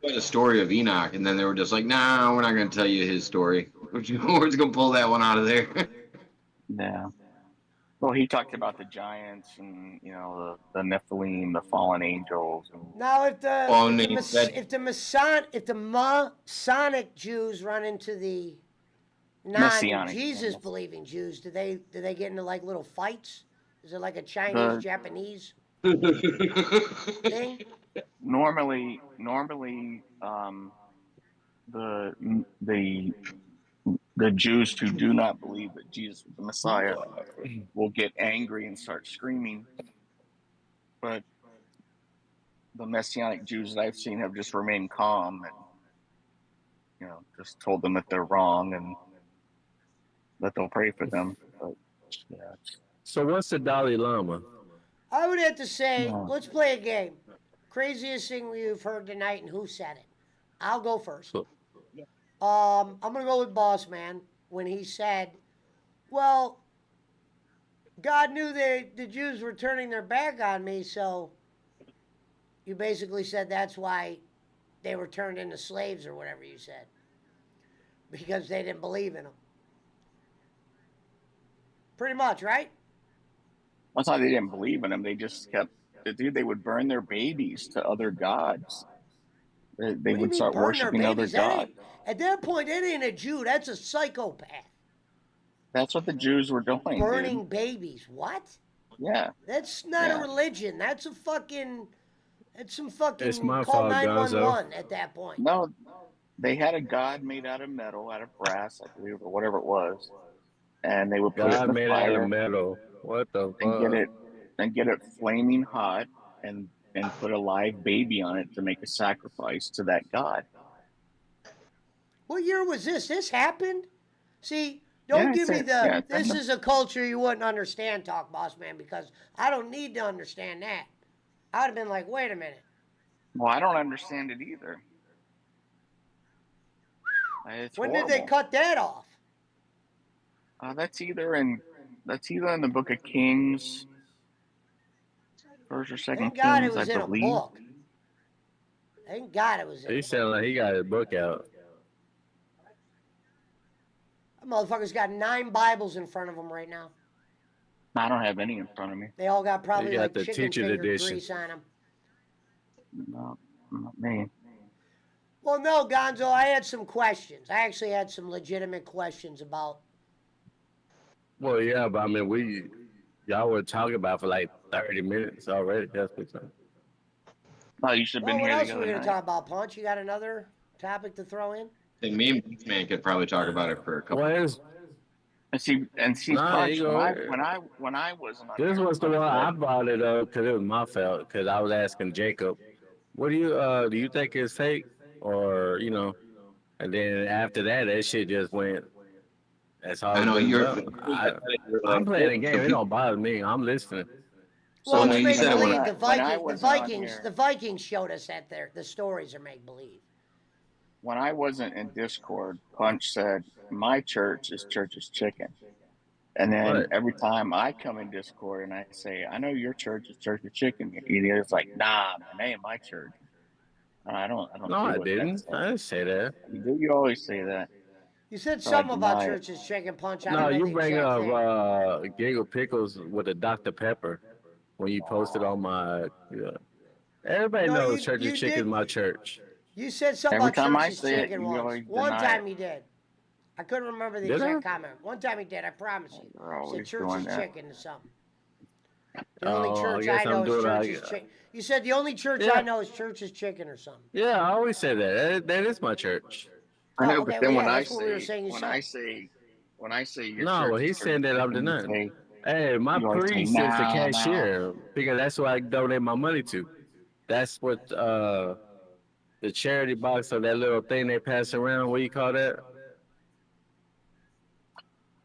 quite a story of Enoch, and then they were just like, "Nah, we're not going to tell you his story. We're just going to pull that one out of there." Yeah. Well, he talked about the giants and the Nephilim, the fallen angels, and Now, if the Well, if and the he Mas- said, if the Masonic Jews run into the Messianic. non-Jesus believing Jews, do they get into like little fights? Is it like a Chinese The Japanese thing? normally, the the the Jews who do not believe that Jesus is the Messiah will get angry and start screaming, but the Messianic Jews that I've seen have just remained calm and just told them that they're wrong and that they'll pray for them. But yeah, So what's the Dalai Lama? I would have to say, no. let's play a game. Craziest thing you've heard tonight, and who said it? I'll go first. So, I'm gonna go with Boss Man when he said, "Well, God knew the Jews were turning their back on me, so you basically said that's why they were turned into slaves or whatever you said, because they didn't believe in them." Pretty much, right? That's not they didn't believe in him. They just kept, dude, they would burn their babies to other gods. They What do you would mean start burn their worshiping other babies? That gods. ain't at that point. That ain't a Jew. That's a psychopath. That's what the Jews were doing, dude. Burning babies. What? Yeah, That's not a yeah. religion. That's a fucking. That's some it's fucking my call fault, Gonzo. 911 at that point. No, they had a god made out of metal, out of brass, I believe, or whatever it was, and they would put it in God the made out of fire metal. What the and get fuck? it flaming hot and put a live baby on it to make a sacrifice to that god. What year was this? This happened? See, Yeah, don't give me yeah, it's in this the, is a culture you wouldn't understand, talk boss man, because I don't need to understand that. I would have been like, wait a minute. well, I don't understand it either. It's When did horrible. they cut that off? That's either in the Book of Kings, First or Second Thank God it Kings, I was in a believe. book. Thank God it was in a He book. sounded like he got his book out. That motherfucker's got 9 Bibles in front of him right now. I don't have any in front of me. They all got probably got like the chicken teacher's finger edition. grease on them. No, not me. Well, no, Gonzo, I had some questions. I actually had some legitimate questions about. Well, yeah, but I mean, y'all were talking about for like 30 minutes already. That's what's up. Oh, you should have Well, been what here else the are we other going to night. talk about, Punch? You got another topic to throw in? and me and Beastman could probably talk about it for a couple. Well, it's, And see, nah, Punch, you go. when I wasn't on This here, was the Punch one I said, brought it up because it was my fault. Because I was asking Jacob, what do you think it's fake, or And then after that shit just went. That's all I it's know been you're. done. You're I'm like, playing the so game. It don't bother me. I'm listening. so Well, when it's you make said believe. when I wasn't on here, The Vikings showed us that the stories are make believe. when I wasn't in Discord, Punch said my church is Church's Chicken. And then What? every time I come in Discord and I say, I know your church is Church's Chicken, he's like, nah, man, that ain't my church. I don't No, see I what that didn't. says. I didn't say that. You always say that. You said So I something about deny it. churches chicken punch. I No, don't know you the bring exact up thing. Giggle Pickles with a Dr. Pepper when you posted on my. Yeah. Everybody No, knows you Church's you Chicken is did. my church. You said something Every about time I church's say it, chicken you once. always One deny time it. he did. I couldn't remember the Did I? exact comment. One time he did. I promise you. They're He said always church's doing that. chicken or something. The only Oh, I church I guess know I'm is doing. church's chicken. You said the only church I Yeah, know is church's chicken or something. yeah. I always say that. That is my church. I Oh, know, okay. but Well, then yeah, that's what we were saying. You said. when I say your No, church well, is he's saying Church's that I'm Chicken, denying. Hey, my you always say priest is the no, no. cashier because that's what I donate my money to. That's what the charity box or that little thing they pass around. What do you call that?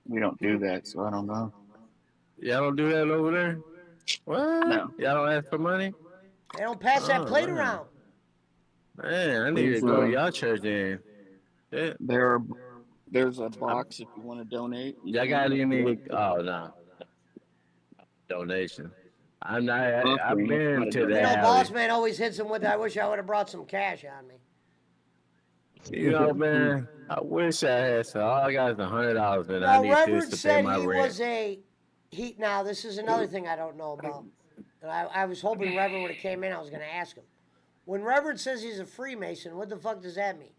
We don't do that, so I don't know. Y'all don't do that over there? What? No, Y'all don't ask for money? They don't pass that Oh plate man, around. man, I need to there's go to a y'all church then. Yeah. there's a box if you want to donate. You Y'all got can. any? Oh no, donation. I'm not. I've Offering, it's been not a to the You know, donation. alley. boss man always hits him with, "I wish I would have brought some cash on me." Man, I wish I had some. All I got is $100, and I Now, need this Reverend to pay said my he rent. was a Now this is another thing I don't know about. And I was hoping Reverend would have came in. I was going to ask him. When Reverend says he's a Freemason, what the fuck does that mean?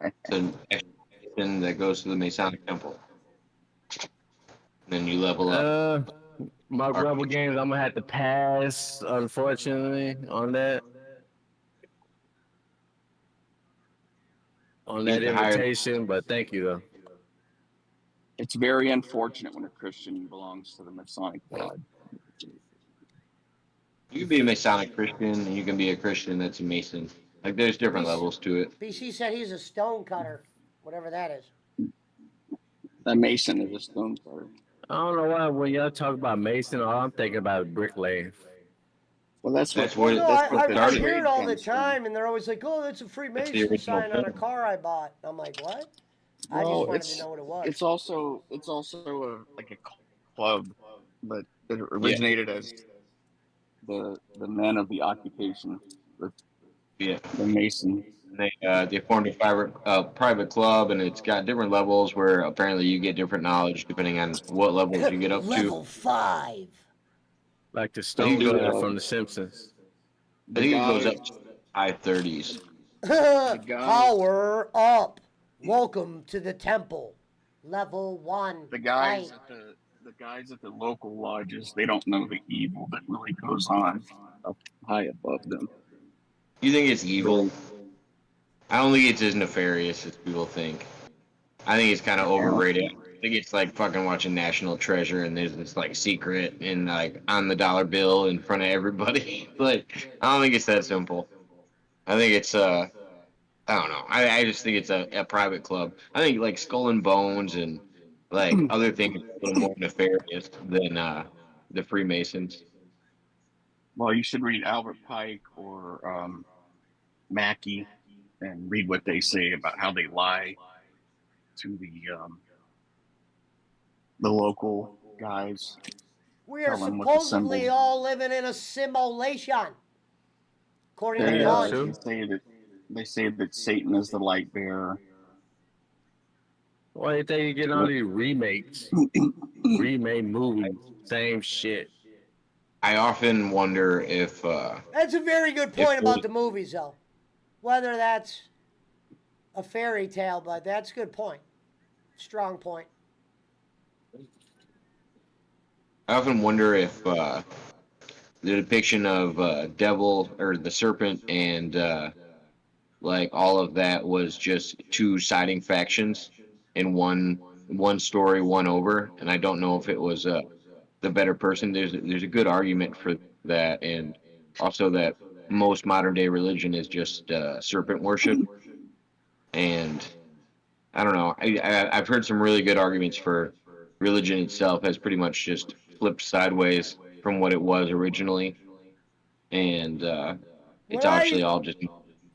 It's an expedition that goes to the Masonic Temple. Then you level up. My rubber games, I'm gonna have to pass, unfortunately, on that. On that He's hired. invitation, but thank you though. It's very unfortunate when a Christian belongs to the Masonic Lodge. You can be a Masonic Christian, and you can be a Christian that's a Mason. Like, there's different levels to it. BC said he's a stone cutter, whatever that is. A Mason is a stone cutter. I don't know why when y'all talk about Mason, all I'm thinking about is bricklaying. Well, that's That's what. where- No, that's what I started. hear it all the comes from. time, and they're always like, "Oh, that's a Freemason original sign on a film. car I bought." I'm like, "What?" I Well, just wanted to know what it was. It's also like a club, but it originated as the men of the occupation, Yeah. the Mason. They formed a private club, and it's got different levels where apparently you get different knowledge depending on what levels you get up Level 5. Like the I stone think cutter the- from The Simpsons. to. I think it goes up to high 30s. guy- Power up. Welcome to the temple. Level 1. The guys Fight. at the guys at the local lodges, they don't know the evil that really goes on up high above them. You think it's evil? I don't think it's as nefarious as people think. I think it's kind of overrated. I think it's like fucking watching National Treasure, and there's this like secret and like on the dollar bill in front of everybody. Like, I don't think it's that simple. I think it's I don't know. I just think it's a private club. I think like Skull and Bones and like other things are a little more nefarious than the Freemasons. Well, you should read Albert Pike or Mackey and read what they say about how they lie to the local guys. We are Tell 'em what the supposedly symbols- all living in a simulation. According to They, Yeah, God. true. they say that Satan is the light bearer. Why do you think you get all these remakes, remade movies, same shit? I often wonder if That's a very good If point about we- the movies, though. Whether that's a fairy tale, but that's a good point. Strong point. the depiction of devil or the serpent and like all of that was just two siding factions in one story, one over, and I don't know if it was the better person. There's a good argument for that, and also that most modern day religion is just serpent worship, and I don't know. I've heard some really good arguments for religion itself has pretty much just flipped sideways from what it was originally, and it's When I- actually all just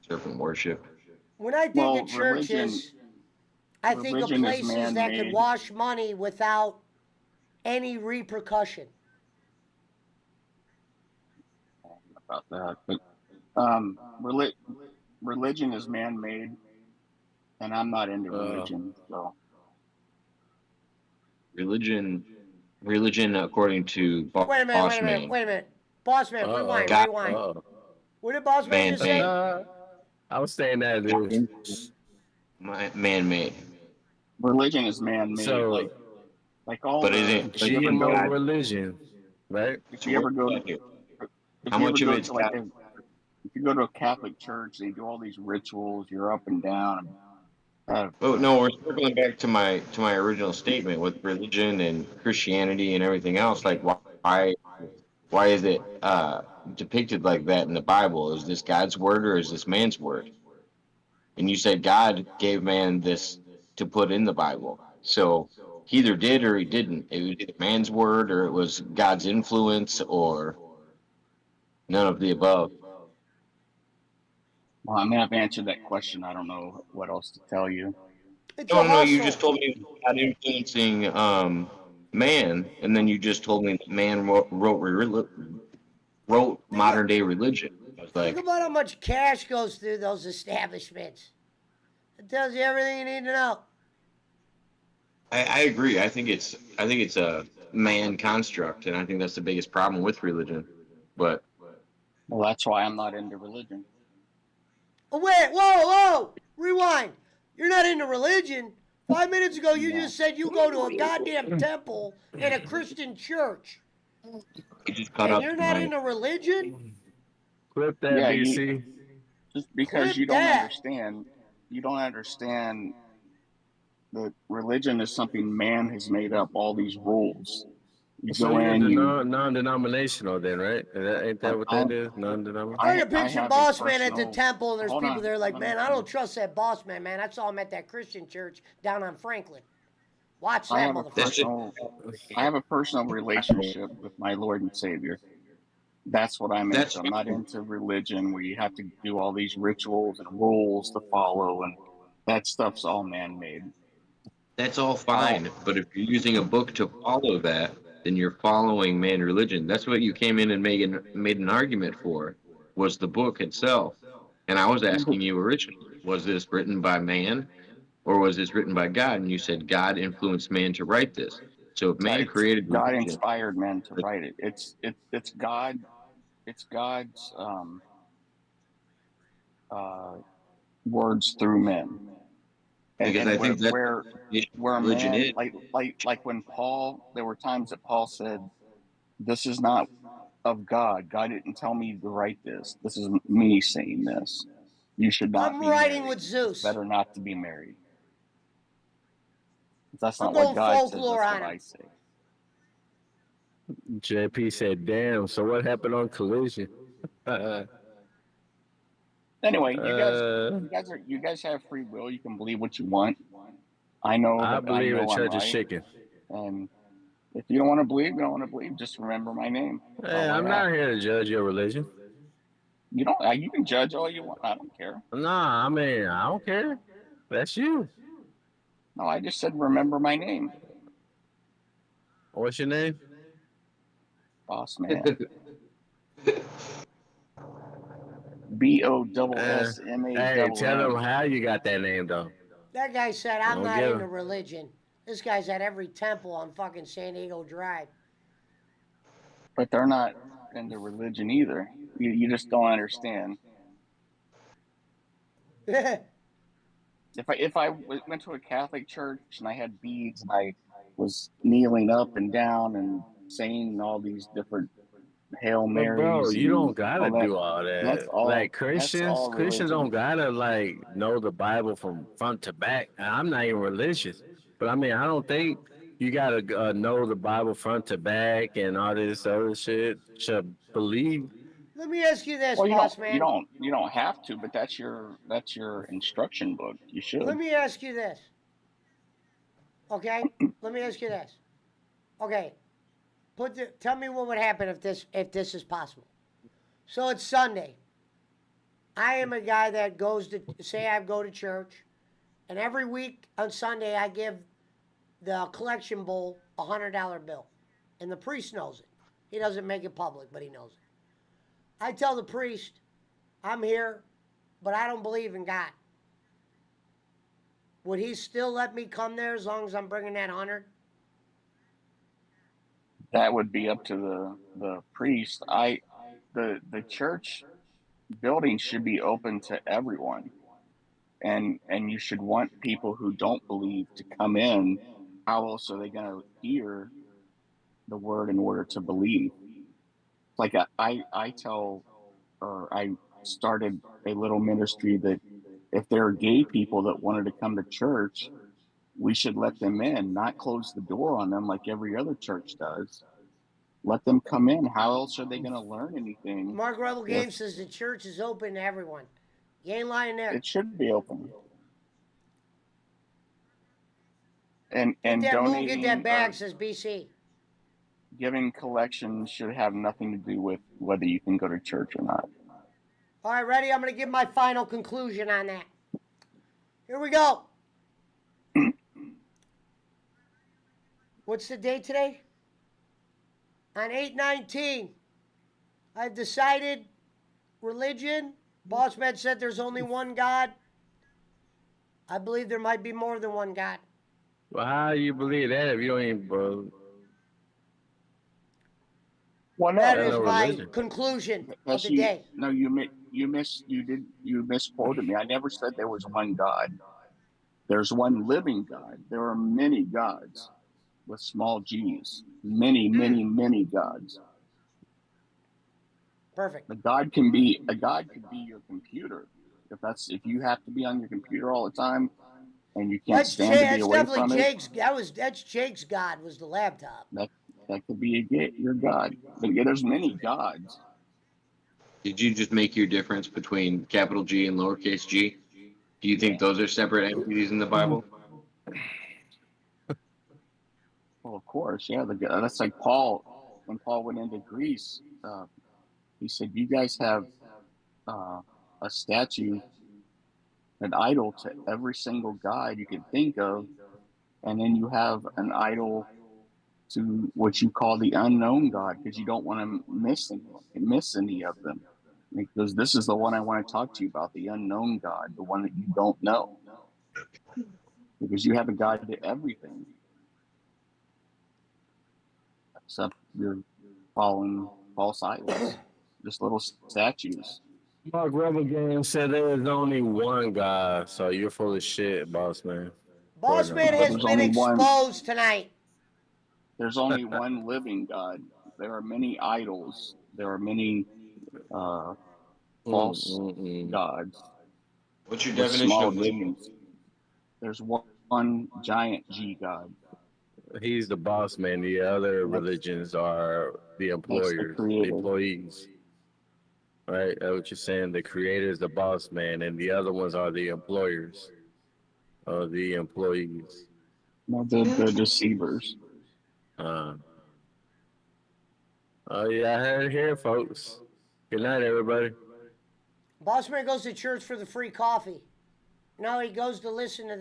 serpent worship. When I think Well, of churches, I think of religion is places that could man-made. wash money without any repercussion. About that, but religion is man-made, and I'm not into religion. So Religion, according to Wait a minute, Boss wait a minute, Man, wait a minute. Boss man, rewind, God- rewind. What did Boss man Man, just say? I was saying that, dude. man-made. religion is man-made, So, like all. But the, is it if you ever go, GMO religion, right? if you ever go to, if How you much ever of go it's to like God- if you go to a Catholic church, they do all these rituals. You're up and down. Oh no, we're circling back to my original statement with religion and Christianity and everything else. Like, why is it depicted like that in the Bible? Is this God's word or is this man's word? And you said God gave man this to put in the Bible, so he either did or he didn't. It was either man's word or it was God's influence or none of the above. Well, I mean, I've answered that question. I don't know what else to tell you. It's No, a no, you hustle. just told me God influencing man, and then you just told me that man wrote modern day religion. I was Think like, about how much cash goes through those establishments. It tells you everything you need to know. I agree. I think it's man construct, and I think that's the biggest problem with religion. But Well, that's why I'm not into religion. Oh, wait, whoa, rewind. You're not into religion. 5 minutes ago, you No. just said you go to a goddamn temple in a Christian church, you just caught and up you're to not my. into religion. Clip that, Yeah, BC. just because Clip you don't that. understand, that religion is something man has made up. All these rules. You So go you're in, the you. non-denominational then, right? Ain't that what that is? Non-denominational. I can I picture have a boss man at the personal. temple, and there's Hold people on, there like, let me man, I finish. don't trust that boss man, man. I saw him at that Christian church down on Franklin. Watch I that have a motherfucker. personal relationship with my Lord and Savior. That's what I'm That's into. I'm not into religion where you have to do all these rituals and rules to follow, and that stuff's all man-made. that's all I'll, fine. But if you're using a book to follow that, then you're following man religion. That's what you came in and made an argument for, was the book itself. And I was asking you originally, was this written by man or was this written by God? And you said God influenced man to write this. So if man it's created God religion, inspired men to write it. It's God's uh, words through men, because and I think that's where religion man, is. like when Paul, there were times that Paul said, "This is not of God. God didn't tell me to write this. This is me saying this. You should not I'm be riding married. with It's Zeus. better not to be married." If that's I'm not what going God says, folklore that's what on him. I say. JP said, "Damn." So what happened on Collision? Anyway, uh, you guys have free will. You can believe what you want. I know I that I believe in know I'm church is right, chicken. and if you don't want to believe, you don't want to believe. Just remember my name. That's Hey, all I I'm ask. not here to judge your religion. You don't. You can judge all you want. I don't care. Nah, I mean, I don't care. That's you. No, I just said remember my name, What's your name? boss man. Uh, BOSSMA hey, double tell them M. how you got that name, though. That guy said, I'm Don't not give into him. religion. This guy's at every temple on fucking San Diego Drive. But they're not into religion either. You just don't understand. If I went to a Catholic church and I had beads and I was kneeling up and down and saying all these different Hail But bro, Marys you don't and gotta all that, do all that's that. all Like that's all Christians don't religion. gotta like know the Bible from front to back. And I'm not even religious, but I mean, I don't think you gotta know the Bible front to back and all this other shit to believe. Let me ask you this, Well, boss man. you don't have to, but that's your instruction book. You Let should. me ask you this. Okay? Let me ask you this. Okay. Tell me what would happen if this is possible. So it's Sunday. I am a guy that goes to say I go to church, and every week on Sunday I give the collection bowl $100 bill, and the priest knows it. He doesn't make it public, but he knows it. I tell the priest, I'm here, but I don't believe in God. Would he still let me come there as long as I'm bringing that 100? That would be up to the priest. The church building should be open to everyone, and you should want people who don't believe to come in. How else are they going to hear the word in order to believe? Like I tell, or I started a little ministry that if there are gay people that wanted to come to church, we should let them in, not close the door on them like every other church does. Let them come in. How else are they going to learn anything Mark Rebel if Games says the church is open to everyone. You ain't lying there. it should be open? Get And that moon, get that donating bag, or says BC. giving collections should have nothing to do with whether you can go to church or not. All right, ready? I'm going to give my final conclusion on that. Here we go. What's the date today? On 8/19, I've decided religion. Boss man said there's only one God. I believe there might be more than one God. Well, how do you believe that if you don't even bro? Well, That That's no, is no my religion. conclusion of because the you day. no, you misquoted me. I never said there was one God. There's one living God. There are many gods with small g's. Many, many, many gods. Perfect. A god could be your computer. If you have to be on your computer all the time and you can't stand to be That's away definitely from it, Jake's. That's Jake's God was the laptop. that that could be your god. But yeah, there's many gods. Did you just make your difference between capital G and lowercase g? Do you think those are separate entities in the Bible? Well, of course, yeah. That's like Paul when Paul went into Greece. He said, "You guys have a statue, an idol to every single god you can think of, and then you have an idol to what you call the unknown God because you don't want to miss any of them. Because this is the one I want to talk to you about, the unknown God, the one that you don't know. Because you have a God to everything, except you're following false idols, just little statues. Mark Rebel Game said there is only one God, so you're full of shit, boss man. Boss man But has been exposed tonight. there's only one living God. There are many idols. There are many uh, false Mm-mm-mm. gods What's your with definition small of living? g's. There's one giant G God. He's the boss man. The other And religions are the that's the employers, the creator. employees. Right? That's what you're saying. The creator is the boss man, and the other ones are the employers or the employees. No, the deceivers. Uh, oh yeah, I heard it here, folks. Good night, everybody. Boss man goes to church for the free coffee. No, he goes to listen to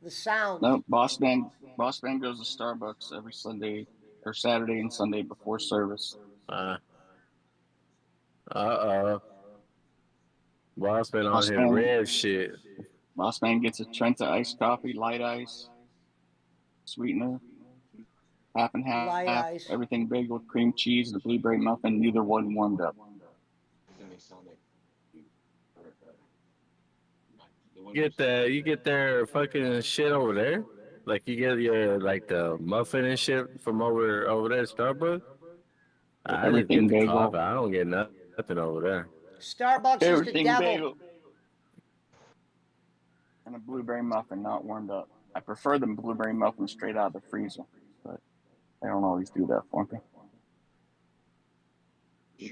the sounds. No, Boss Man goes to Starbucks every Sunday or Saturday and Sunday before service. Uh, uh, boss man on Boss his Man red shit. Boss Man gets a Trenta iced coffee, light ice, sweetener, half and Light half, ice. everything big with cream cheese, the blueberry muffin, neither one warmed up. You get their fucking shit over there. Like you get your like the muffin and shit from over there at Starbucks. I just get Everything the coffee. bagel. I don't get nothing over there. Starbucks is the Everything devil. bagel. And a blueberry muffin, not warmed up. I prefer the blueberry muffin straight out of the freezer, but they don't always do that for me.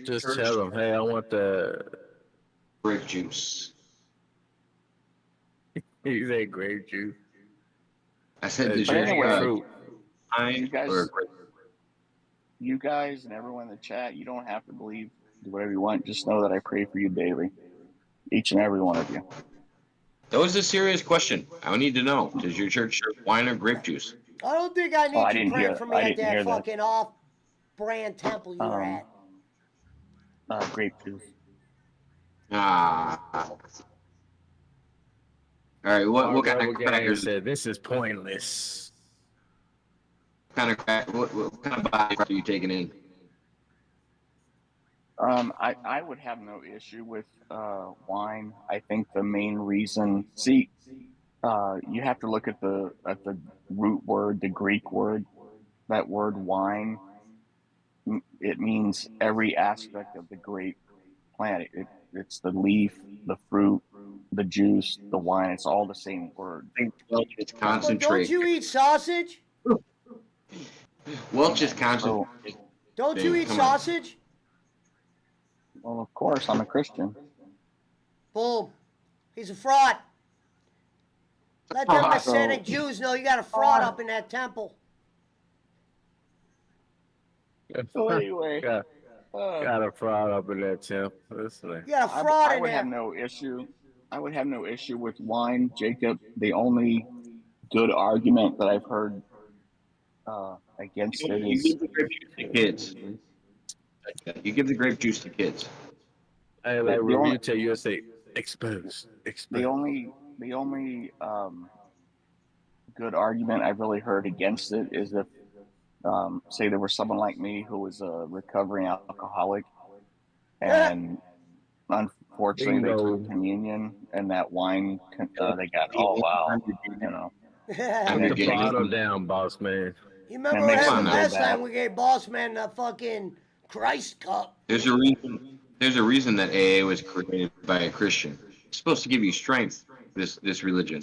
Just tell them, hey, I want the Grape juice. you say grape juice. I said, does But your anyway, fruit. you pine or guys, you guys, and everyone in the chat, you don't have to believe, do whatever you want. Just know that I pray for you daily, each and every one of you. that was a serious question. I need to know. Does your church serve wine or grape juice? I don't think I Oh, need you praying for me I at didn't that hear that. fucking off-brand temple you were at. Grape juice. Ah. All right. What kind Rebel of Gang crackers? said this is pointless. What kind of body are you taking in? I would have no issue with wine. I think the main reason, see, you have to look at the root word, the Greek word. That word wine, it means every aspect of the grape plant. It's the leaf, the fruit, the juice, the wine. It's all the same word. Well, it's But don't concentrate. you eat sausage? Well, just So, concentrate. Don't you eat Come on. sausage? well, of course, I'm a Christian. Boom. He's a fraud. Let them Messianic Jews know you got a fraud up in that temple. So anyway, got, got a fraud up in that temple. Listen. You got a fraud I in would have there. no issue. I would have no issue with wine, Jacob. The only good argument that I've heard against it You is give the grape juice to kids. You give the grape juice to kids. Hey, like the only review tell you say exposed. the only the only good argument I've really heard against it is if say there was someone like me who was a recovering alcoholic, and unfortunately they took Bingo. communion, and that wine, they got, Hey, oh wow, anytime you're you getting, know, Put and you're the it makes bottle them, getting, down, boss man. You and it remember what makes come them on happened now. real last bad. time we gave Boss Man the fucking Christ cup? There's a reason. There's a reason that AA was created by a Christian. It's supposed to give you strength. This religion.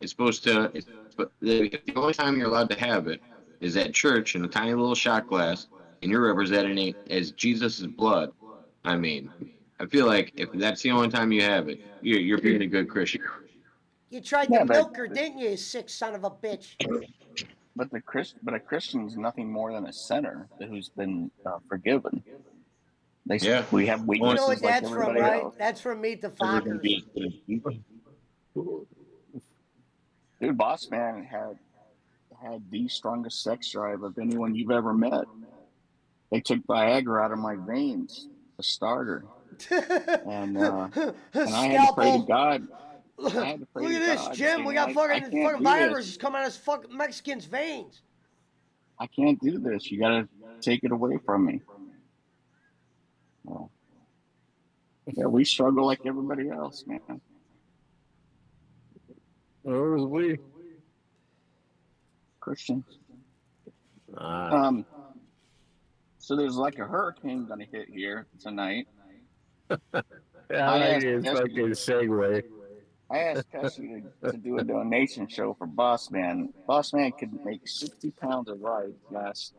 It's supposed to. But the only time you're allowed to have it is at church in a tiny little shot glass, and you're representing it as Jesus' blood. I mean, I feel like if that's the only time you have it, you're being a good Christian. You tried to Yeah, milk her, didn't you, you sick son of a bitch? but a Christian is nothing more than a sinner who's been forgiven. Yeah. We have You know what weaknesses like that's from, everybody right? else. That's from Meet the Never gonna Fockers. be as good as Jesus. Dude, Boss Man had the strongest sex drive of anyone you've ever met. They took Viagra out of my veins, a starter, and I had to pray to Scalpel. God. I Look had to at pray to this, God and Jim. say, We man, got I fucking can't do Viagra's this. just coming out of fucking Mexican's veins. I can't do this. You got to take it away from me. Well, yeah, we struggle like everybody else, man. Where was we? Christians. Uh, Um, so there's like a hurricane gonna hit here tonight. I I like asked this Keshy, fucking segue. I asked Keshy to do a donation show for Boss Man. Boss Man could make 60 pounds of rice last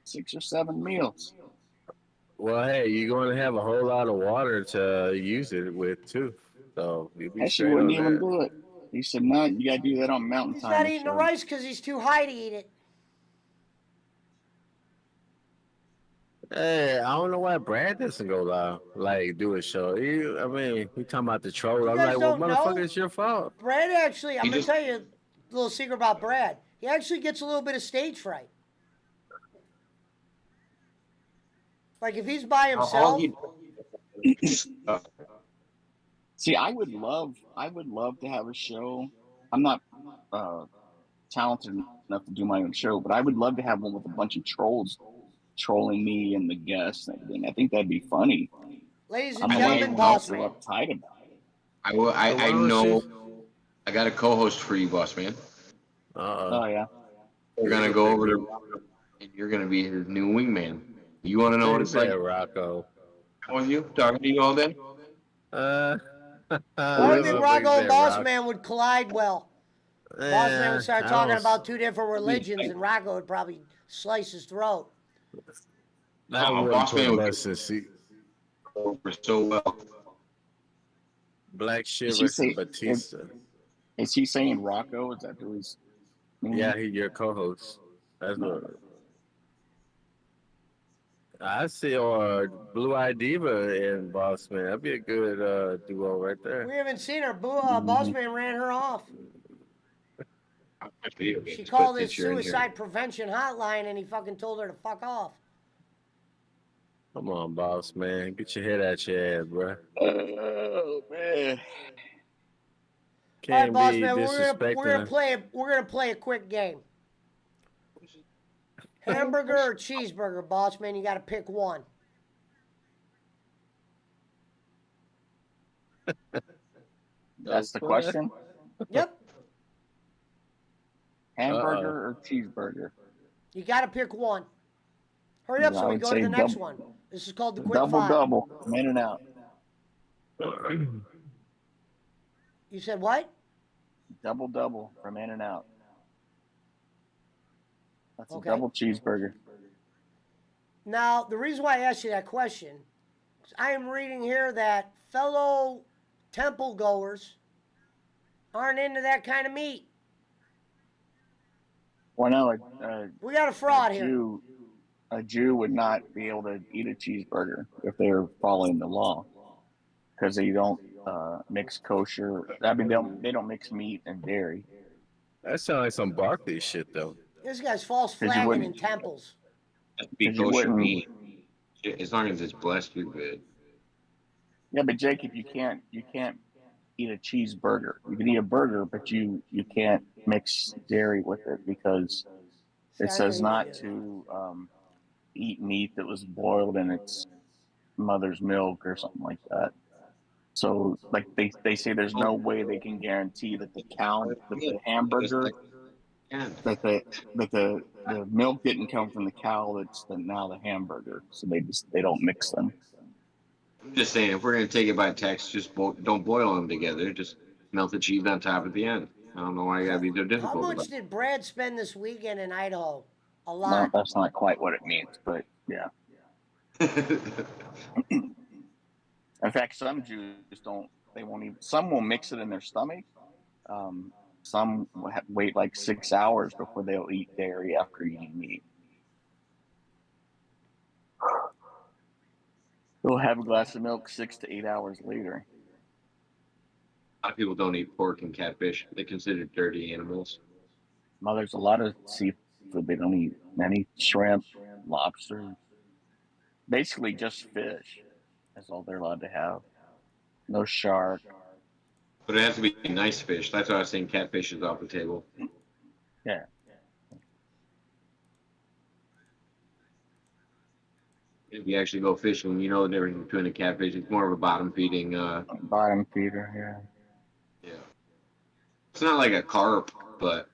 6 or 7 meals. Well, hey, you're going to have a whole lot of water to use it with too, so you'll be Keshy straight wouldn't on even that. do it. He said, "No, you gotta do that on Mountain He's not Time eating the show." rice because he's too high to eat it. Hey, I don't know why Brad doesn't go live, like do a show. I mean, he talking about the troll. You I'm guys like, well, don't motherfucker, know? it's your fault. Brad actually, I'm He going to just tell you a little secret about Brad. He actually gets a little bit of stage fright. Like if he's by all himself, he. Uh, See, I would love to have a show. I'm not uh, talented enough to do my own show, but I would love to have one with a bunch of trolls trolling me and the guests and everything. I think that'd be funny. ladies and I'm I aware gentlemen, like. everyone else Boss is Man. uptight about it. So I why don't know. you? I got a co-host for you, boss man. Uh, Oh yeah. We're here's gonna a go big over to one. Rocco, and you're gonna be his new wingman. You want to know what Big it's like bad Rocco. with you, talking to you all day? Uh, I don't think little big Rocco and bad Boss Rock. Man would collide well. Boss Man would Yeah, start I talking don't. about two different I, religions, and Rocco would probably slice his throat. I wouldn't boss put man would Bus in seat. go over so well. Black Is he Shiver say Batista. is he saying Rocco? Is that who he's meaning? Yeah, he your co-host. That's No. what I see. Or Blue Eye Diva and Boss Man. That'd be a good duo right there. We haven't seen her. Boss Mhm. Man ran her off. I play video She games, but called his since you're in here, suicide prevention hotline, and he fucking told her to fuck off. Come on, Boss Man. Get your head out your ass, bro. Oh man. All right, Can't Boss be Man, disrespecting her. we're gonna play a quick game. Hamburger or cheeseburger, Boss Man? You got to pick one. That's the What? question. Yep, Uh-oh. Hamburger or cheeseburger? you got to pick one. Hurry up I so we would go to say the next one. This is called the quick double five. double from In and Out. You said what? Double double from In and Out. That's a Okay. double cheeseburger. Now, the reason why I asked you that question is I am reading here that fellow temple goers aren't into that kind of meat. Well, no, We got a fraud here. A Jew would not be able to eat a cheeseburger if they're following the law because they don't mix kosher. I mean, they don't mix meat and dairy That sounds like some Barkley shit, though. This guy's false because you flagging in wouldn't temples. that's be because you kosher wouldn't. meat. As long as it's blessed, you're good. Yeah, but Jacob, you can't eat a cheeseburger. You can eat a burger, but you can't mix dairy with it because It I know says you not do. to eat meat that was boiled in its mother's milk or something like that. So, like they say, there's no way they can guarantee that the cow, that the hamburger, And that the milk didn't come from the cow. That's now the hamburger. So they don't mix them. I'm just saying, if we're gonna take it by text, just don't boil them together. Just melt the cheese on top at the end. I don't know why you gotta be so How difficult about much did Brad spend this weekend in Idaho? A No, lot. that's not quite what it means, but yeah. it. In fact, some Jews don't. They won't even. Some will mix it in their stomach. Um, some will wait like 6 hours before they'll eat dairy after eating meat. They'll have a glass of milk 6 to 8 hours later. A lot of people don't eat pork and catfish. They're considered dirty animals. Well, there's a lot of seafood they don't eat. Any shrimp, lobster, basically just fish. That's all they're allowed to have. No shark. But it has to be nice fish. That's why I was saying catfish is off the table. Yeah. If you actually go fishing, you know the difference between a catfish. It's more of a bottom feeding. Bottom feeder. Yeah. It's not like a carp, but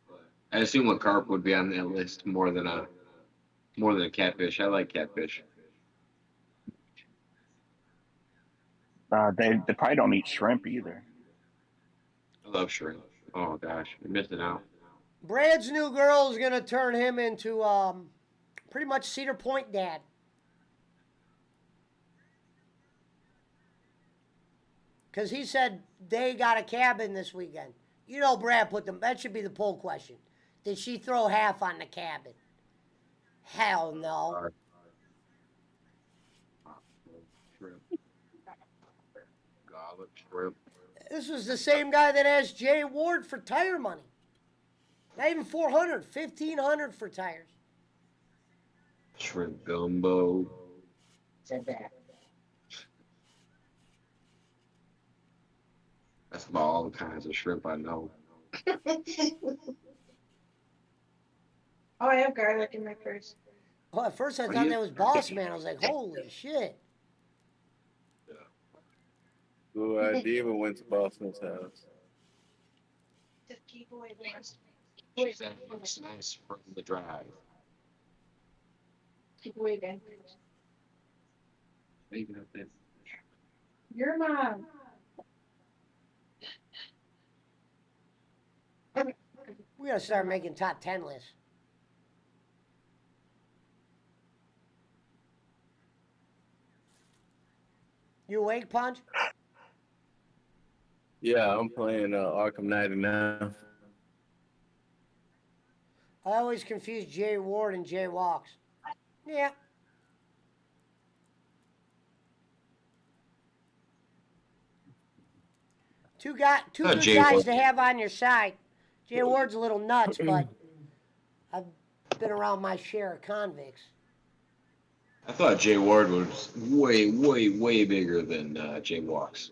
I assume a carp would be on that list more than a catfish. I like catfish. They probably don't eat shrimp either. I love shrimp. Oh gosh, I'm missing out. Brad's new girl is gonna turn him into pretty much Cedar Point dad. Because he said they got a cabin this weekend. You know, Brad put them. That should be the poll question. Did she throw half on the cabin? Hell no. Shrimp. Garlic shrimp. This was the same guy that asked Jay Ward for tire money. Not even 400, 1,500 for tires. Shrimp gumbo. That's about all the kinds of shrimp I know. Oh, I have garlic in my purse. Oh, at first I Are thought you- that was Boss Man. I was like, holy shit. Who idea even went to Boston's house? Just keep away the rest. That looks nice from the drive. Keep away again. Maybe not that. Your mom. We gotta start making top 10 lists. You awake, Punch? Yeah, I'm playing Arkham Knight now. I always confuse Jay Ward and Jay Walks. Yeah. Two Oh, good Jay guys Ward. to have on your side. Jay Ward's a little nuts, but I've been around my share of convicts. I thought Jay Ward was way, way, way bigger than Jay Walks.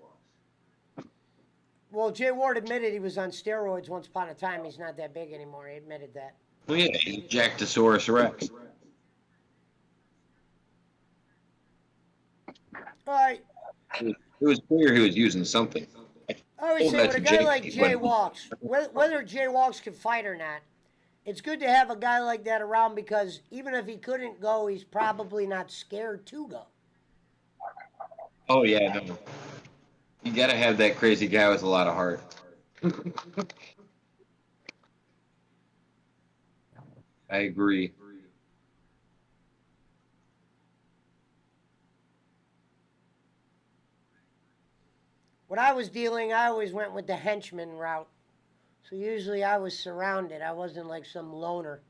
Well, Jay Ward admitted he was on steroids once upon a time. He's not that big anymore. He admitted that. Well, yeah, he's Jactosaurus Rex. All right. It was clear he was using something. I always Told say that with a to guy Jake like when- Jay Walks, whether Jay Walks can fight or not, it's good to have a guy like that around because even if he couldn't go, he's probably not scared to go. Oh yeah, no. You gotta have that crazy guy with a lot of heart. I agree. When I was dealing, I always went with the henchman route. So usually I was surrounded. I wasn't like some loner.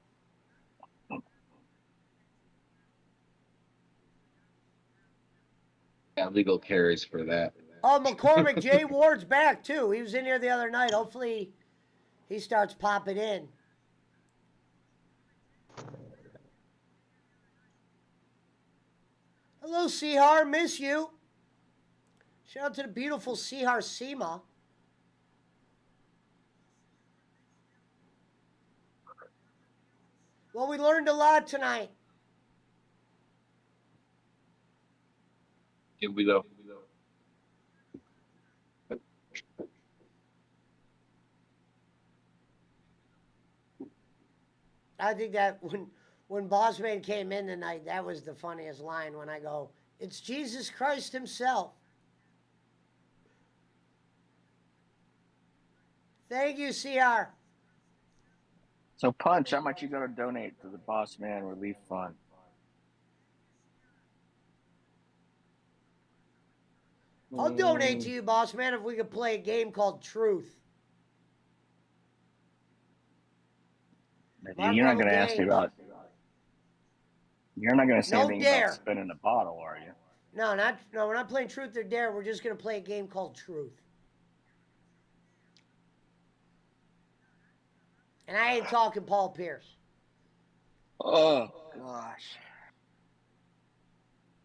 Got legal carries for that. Oh, McCormick, Jay Ward's back too. He was in here the other night. Hopefully he starts popping in. Hello, Sihar. Miss you. Shout out to the beautiful Sihar Seema. Well, we learned a lot tonight. Here we go. I think that when Bossman came in tonight, that was the funniest line when I go, "It's Jesus Christ himself." Thank you, CR. So, Punch, how much you going to donate to the Boss Man Relief Fund? I'll donate to you, Bossman, if we could play a game called Truth. Mark You're not Rebel going to ask me Games. about. You're not going to say No anything dare. about spinning a bottle, are you? No, we're not playing Truth or Dare. We're just gonna play a game called Truth. And I ain't talking Paul Pierce. Oh gosh.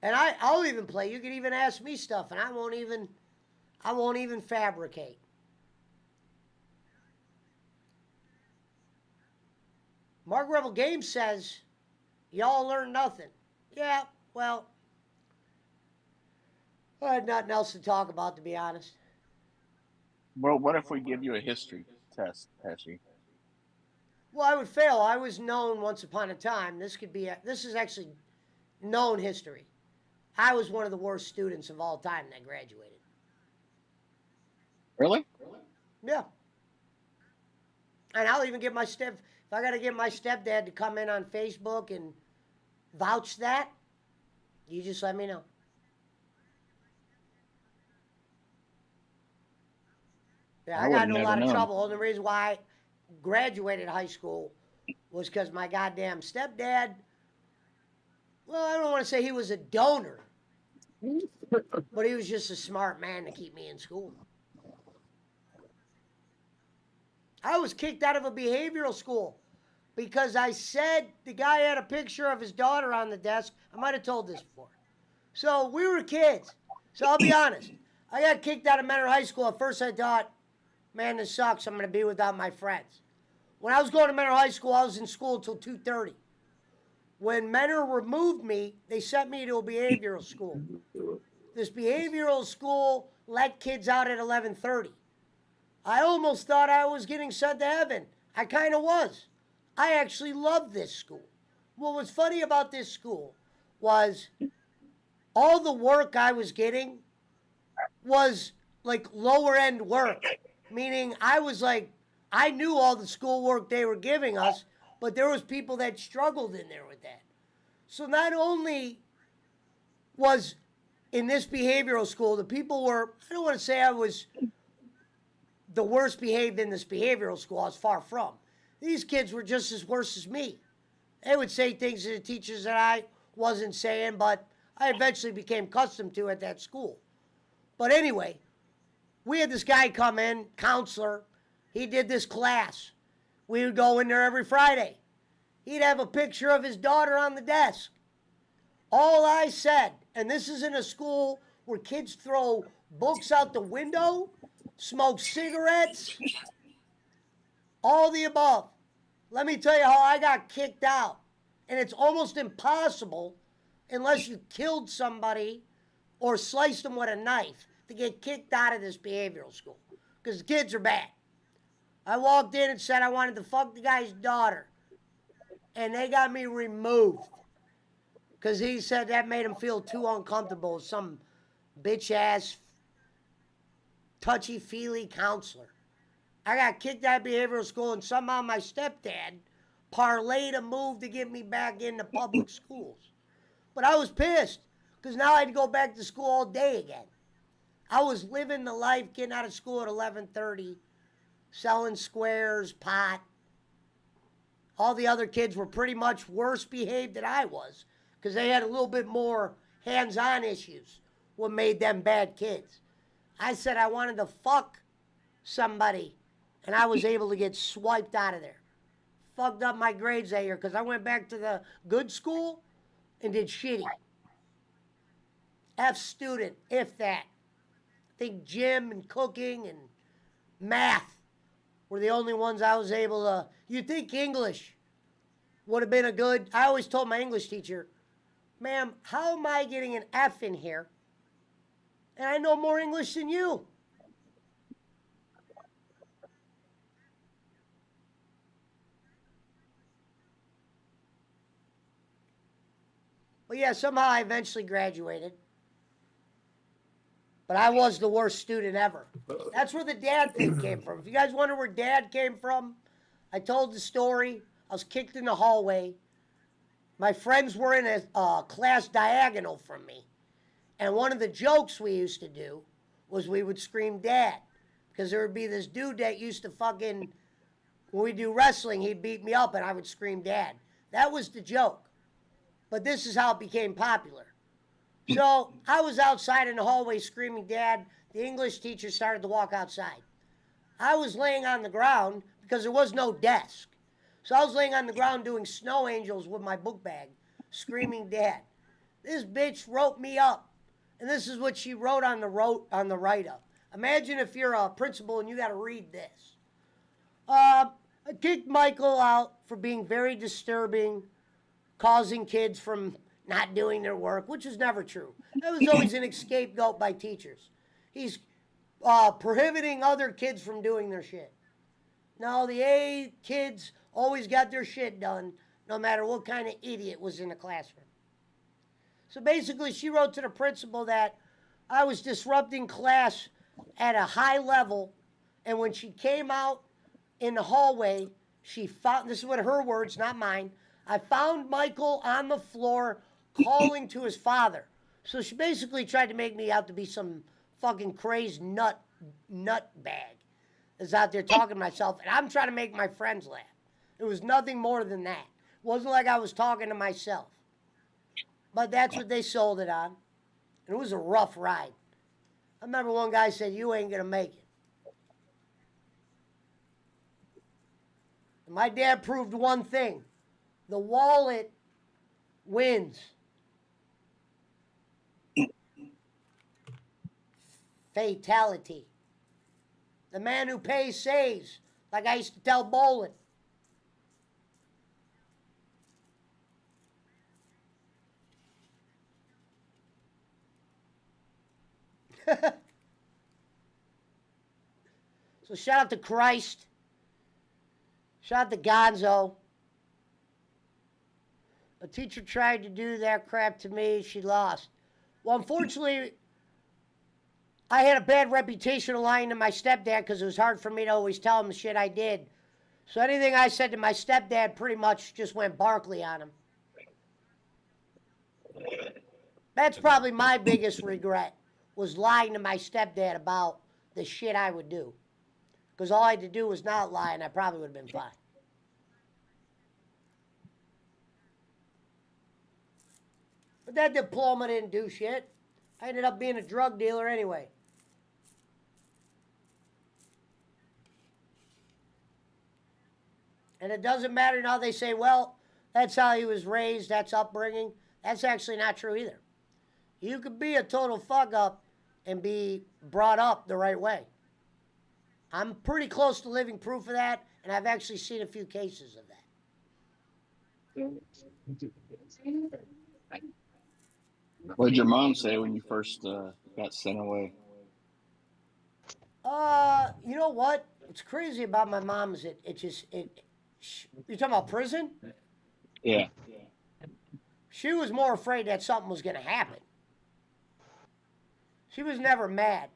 And I'll even play. You can even ask me stuff, and I won't even fabricate. Mark Rebel Games says, y'all learn nothing. Yeah, well, I had nothing else to talk about, to be honest. Well, what if we give you a history test, Pesci? Well, I would fail. I was known once upon a time. This is actually known history. I was one of the worst students of all time that graduated. Really? Yeah. And I'll even get if I got to get my stepdad to come in on Facebook and vouch that, you just let me know. Yeah, I got in a lot of trouble. And the reason why I graduated high school was because my goddamn stepdad, well, I don't want to say he was a donor, but he was just a smart man to keep me in school. I was kicked out of a behavioral school because I said the guy had a picture of his daughter on the desk. I might have told this before. So we were kids. So I'll be honest. I got kicked out of Menor High School. At first I thought, man, this sucks. I'm going to be without my friends. When I was going to Menor High School, I was in school until 2:30. When Menor removed me, they sent me to a behavioral school. This behavioral school let kids out at 11:30. I almost thought I was getting sent to heaven. I kind of was. I actually loved this school. What was funny about this school was all the work I was getting was like lower end work, meaning I was like, I knew all the schoolwork they were giving us, but there was people that struggled in there with that. So not only was in this behavioral school, the people were, I don't want to say I was the worst behaved in this behavioral school. I was far from. These kids were just as worse as me. They would say things to the teachers that I wasn't saying, but I eventually became accustomed to at that school. But anyway, we had this guy come in, counselor. He did this class. We would go in there every Friday. He'd have a picture of his daughter on the desk. All I said, and this is in a school where kids throw books out the window, smoke cigarettes, all the above. Let me tell you how I got kicked out. And it's almost impossible, unless you killed somebody or sliced them with a knife, to get kicked out of this behavioral school. Because the kids are bad. I walked in and said I wanted to fuck the guy's daughter. And they got me removed. Because he said that made him feel too uncomfortable with some bitch-ass, touchy-feely counselor. I got kicked out of behavioral school, and somehow my stepdad parlayed a move to get me back into public schools. But I was pissed, because now I had to go back to school all day again. I was living the life, getting out of school at 11:30, selling squares, pot. All the other kids were pretty much worse behaved than I was, because they had a little bit more hands-on issues, what made them bad kids. I said I wanted to fuck somebody, and I was able to get swiped out of there. Fucked up my grades that year, because I went back to the good school and did shitty. F student, if that. I think gym and cooking and math were the only ones I was able to. You'd think English would have been a good. I always told my English teacher, ma'am, how am I getting an F in here? And I know more English than you. But yeah, somehow I eventually graduated. But I was the worst student ever. That's where the dad thing came from. If you guys wonder where dad came from, I told the story. I was kicked in the hallway. My friends were in a class diagonal from me. And one of the jokes we used to do was we would scream dad. Because there would be this dude that used to fucking, when we do wrestling, he'd beat me up and I would scream dad. That was the joke. But this is how it became popular. So I was outside in the hallway screaming dad. The English teacher started to walk outside. I was laying on the ground because there was no desk. So I was laying on the ground doing snow angels with my book bag, screaming dad. This bitch wrote me up. And this is what she wrote on the write-up. Imagine if you're a principal and you got to read this. I kicked Michael out for being very disturbing, causing kids from not doing their work, which was never true. That was always an scapegoat by teachers. He's prohibiting other kids from doing their shit. No, the A kids always got their shit done, no matter what kind of idiot was in the classroom. So basically, she wrote to the principal that I was disrupting class at a high level, and when she came out in the hallway, she found, this is what her words, not mine, I found Michael on the floor calling to his father. So she basically tried to make me out to be some fucking crazed nut bag that's out there talking to myself, and I'm trying to make my friends laugh. It was nothing more than that. It wasn't like I was talking to myself. But that's what they sold it on. And it was a rough ride. I remember one guy said, you ain't going to make it. And my dad proved one thing. The wallet wins. Fatality. The man who pays saves, like I used to tell Bolin. So shout out to Christ. Shout out to Gonzo. A teacher tried to do that crap to me. She lost. Well, unfortunately, I had a bad reputation lying to my stepdad because it was hard for me to always tell him the shit I did. So anything I said to my stepdad pretty much just went Barkley on him. That's probably my biggest regret, was lying to my stepdad about the shit I would do. Because all I had to do was not lie, and I probably would have been fine. But that diploma didn't do shit. I ended up being a drug dealer anyway. And it doesn't matter now. They say, well, that's how he was raised, that's upbringing. That's actually not true either. You could be a total fuck up and be brought up the right way. I'm pretty close to living proof of that, and I've actually seen a few cases of that. What did your mom say when you first got sent away? You know what? What's crazy about my mom is you're talking about prison? Yeah. She was more afraid that something was going to happen. She was never mad.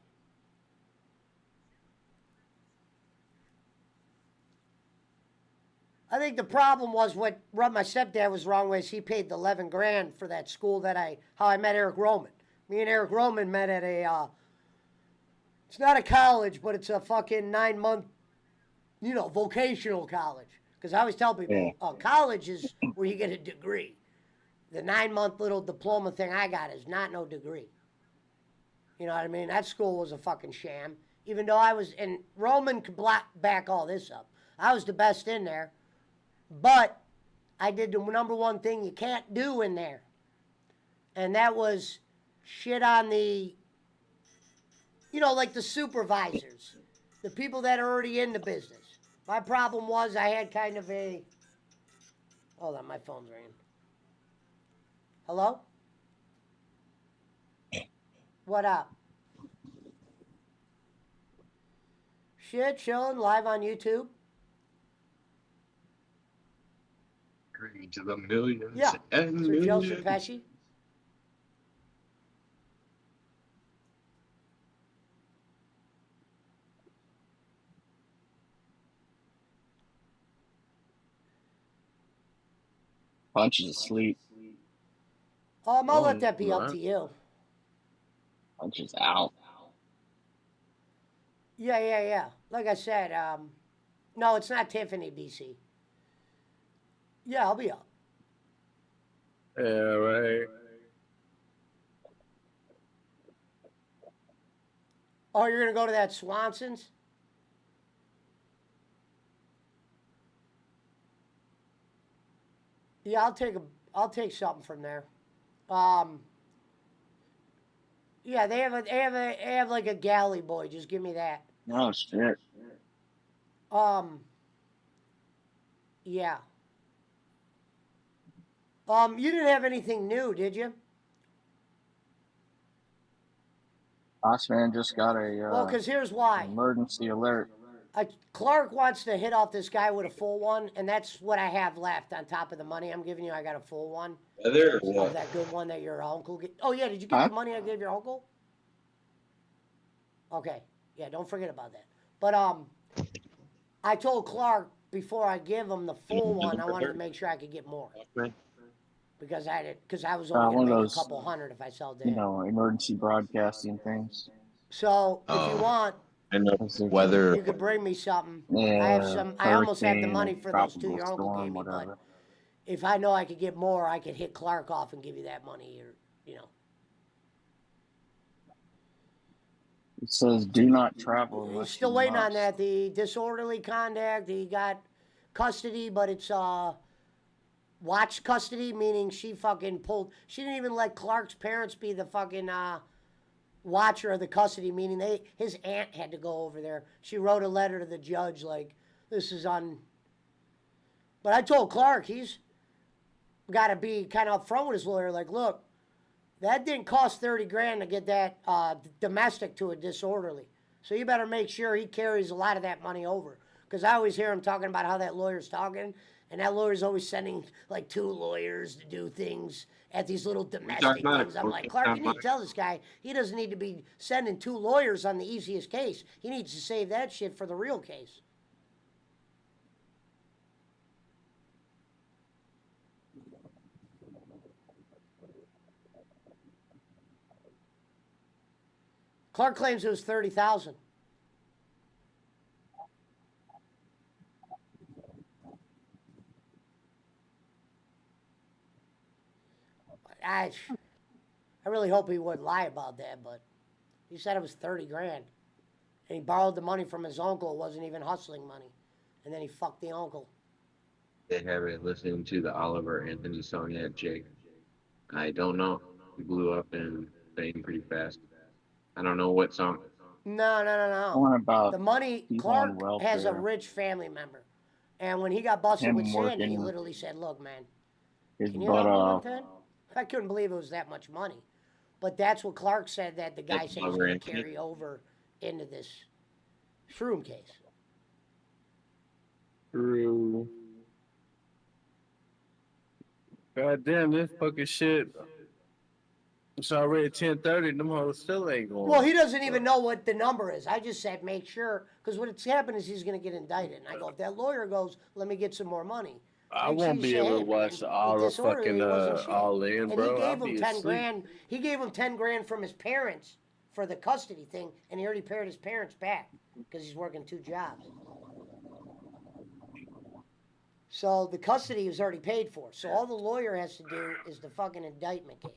I think the problem was what my stepdad was wrong with. He paid the 11 grand for that school how I met Eric Roman. Me and Eric Roman met at it's not a college, but it's a fucking 9-month, vocational college. Because I always tell people, college is where you get a degree. The 9-month little diploma thing I got is not no degree. You know what I mean? That school was a fucking sham. Even though and Roman could back all this up. I was the best in there. But I did the number one thing you can't do in there. And that was shit on the, like the supervisors, the people that are already in the business. My problem was I had kind of Hold on, my phone's ringing. Hello? What up? Shit, chilling live on YouTube. Greed to the millions Yeah, and Sir millions. Joseph Pesci. Punch is asleep. I'll let that be up Right. to you. Punch is out. Yeah. Like I said, no, it's not Tiffany, BC. Yeah, I'll be up. Yeah, right. Oh, you're gonna go to that Swanson's? Yeah, I'll take something from there. Um, yeah, they have like a galley boy. Just give me that. Oh shit. Um, yeah. You didn't have anything new, did you? Bossman just got Well, a because here's why. emergency alert. Clark wants to hit off this guy with a full one, and that's what I have left on top of the money I'm giving you. I got a full one Weather or of what? that good one that your uncle get. Oh yeah, did you get Huh? the money I gave your uncle? Okay, yeah, don't forget about that. But I told Clark before I give him the full one, I wanted to make sure I could get more because I was only One gonna of make a those, couple hundred if I sold that. emergency broadcasting things. So if you Oh, want, I know Because there's weather. you could bring me something. I have yeah, some. I almost have the hurricane or money for those two tropical your uncle gave storm, me, but whatever. if I know I could get more, I could hit Clark off and give you that money, or you know. It says do not travel He's unless you still waiting on must. that. The disorderly conduct. He got custody, but it's watch custody, meaning she fucking pulled. She didn't even let Clark's parents be the fucking watcher of the custody, meaning his aunt had to go over there. She wrote a letter to the judge like this is on. But I told Clark he's got to be kind of upfront with his lawyer. Like, look, that didn't cost 30 grand to get that domestic to a disorderly. So you better make sure he carries a lot of that money over. Because I always hear him talking about how that lawyer's talking, and that lawyer's always sending like 2 lawyers to do things at these little We talking domestic about things. I'm like, Clark, you need to tell this guy he doesn't need to be sending 2 lawyers on the easiest case. He needs to save that shit for the real case. Clark claims it was 30,000. I really hope he wouldn't lie about that, but he said it was 30 grand. And he borrowed the money from his uncle. It wasn't even hustling money. And then he fucked the uncle. They have it listening to the Oliver Anthony song at Jake. I don't know. He blew up in fame pretty fast. I don't know what song. No. One about The money, he's on Clark has a welfare. rich family member. And when he got busted with Him Sandy, he working literally said, look, man, his can you butt help me one off. time? I couldn't believe it was that much money. But that's what Clark said that the guy That's said he's Oliver going to Anthony. carry over into this shroom case. True. God damn, this fucking shit. It's already 10:30. Them hoes still ain't going. Well, he doesn't even know what the number is. I just said make sure, because what's happened is he's going to get indicted. And I go, if that lawyer goes, let me get some more money. I Make won't sure be you say, able hey, to watch man, all the the fucking disorderly wasn't shit. All In, And bro. he I'll gave him be 10 asleep. grand. He gave him 10 grand from his parents for the custody thing, and he already paid his parents back because he's working 2 jobs. So the custody is already paid for. So all the lawyer has to do is the fucking indictment case.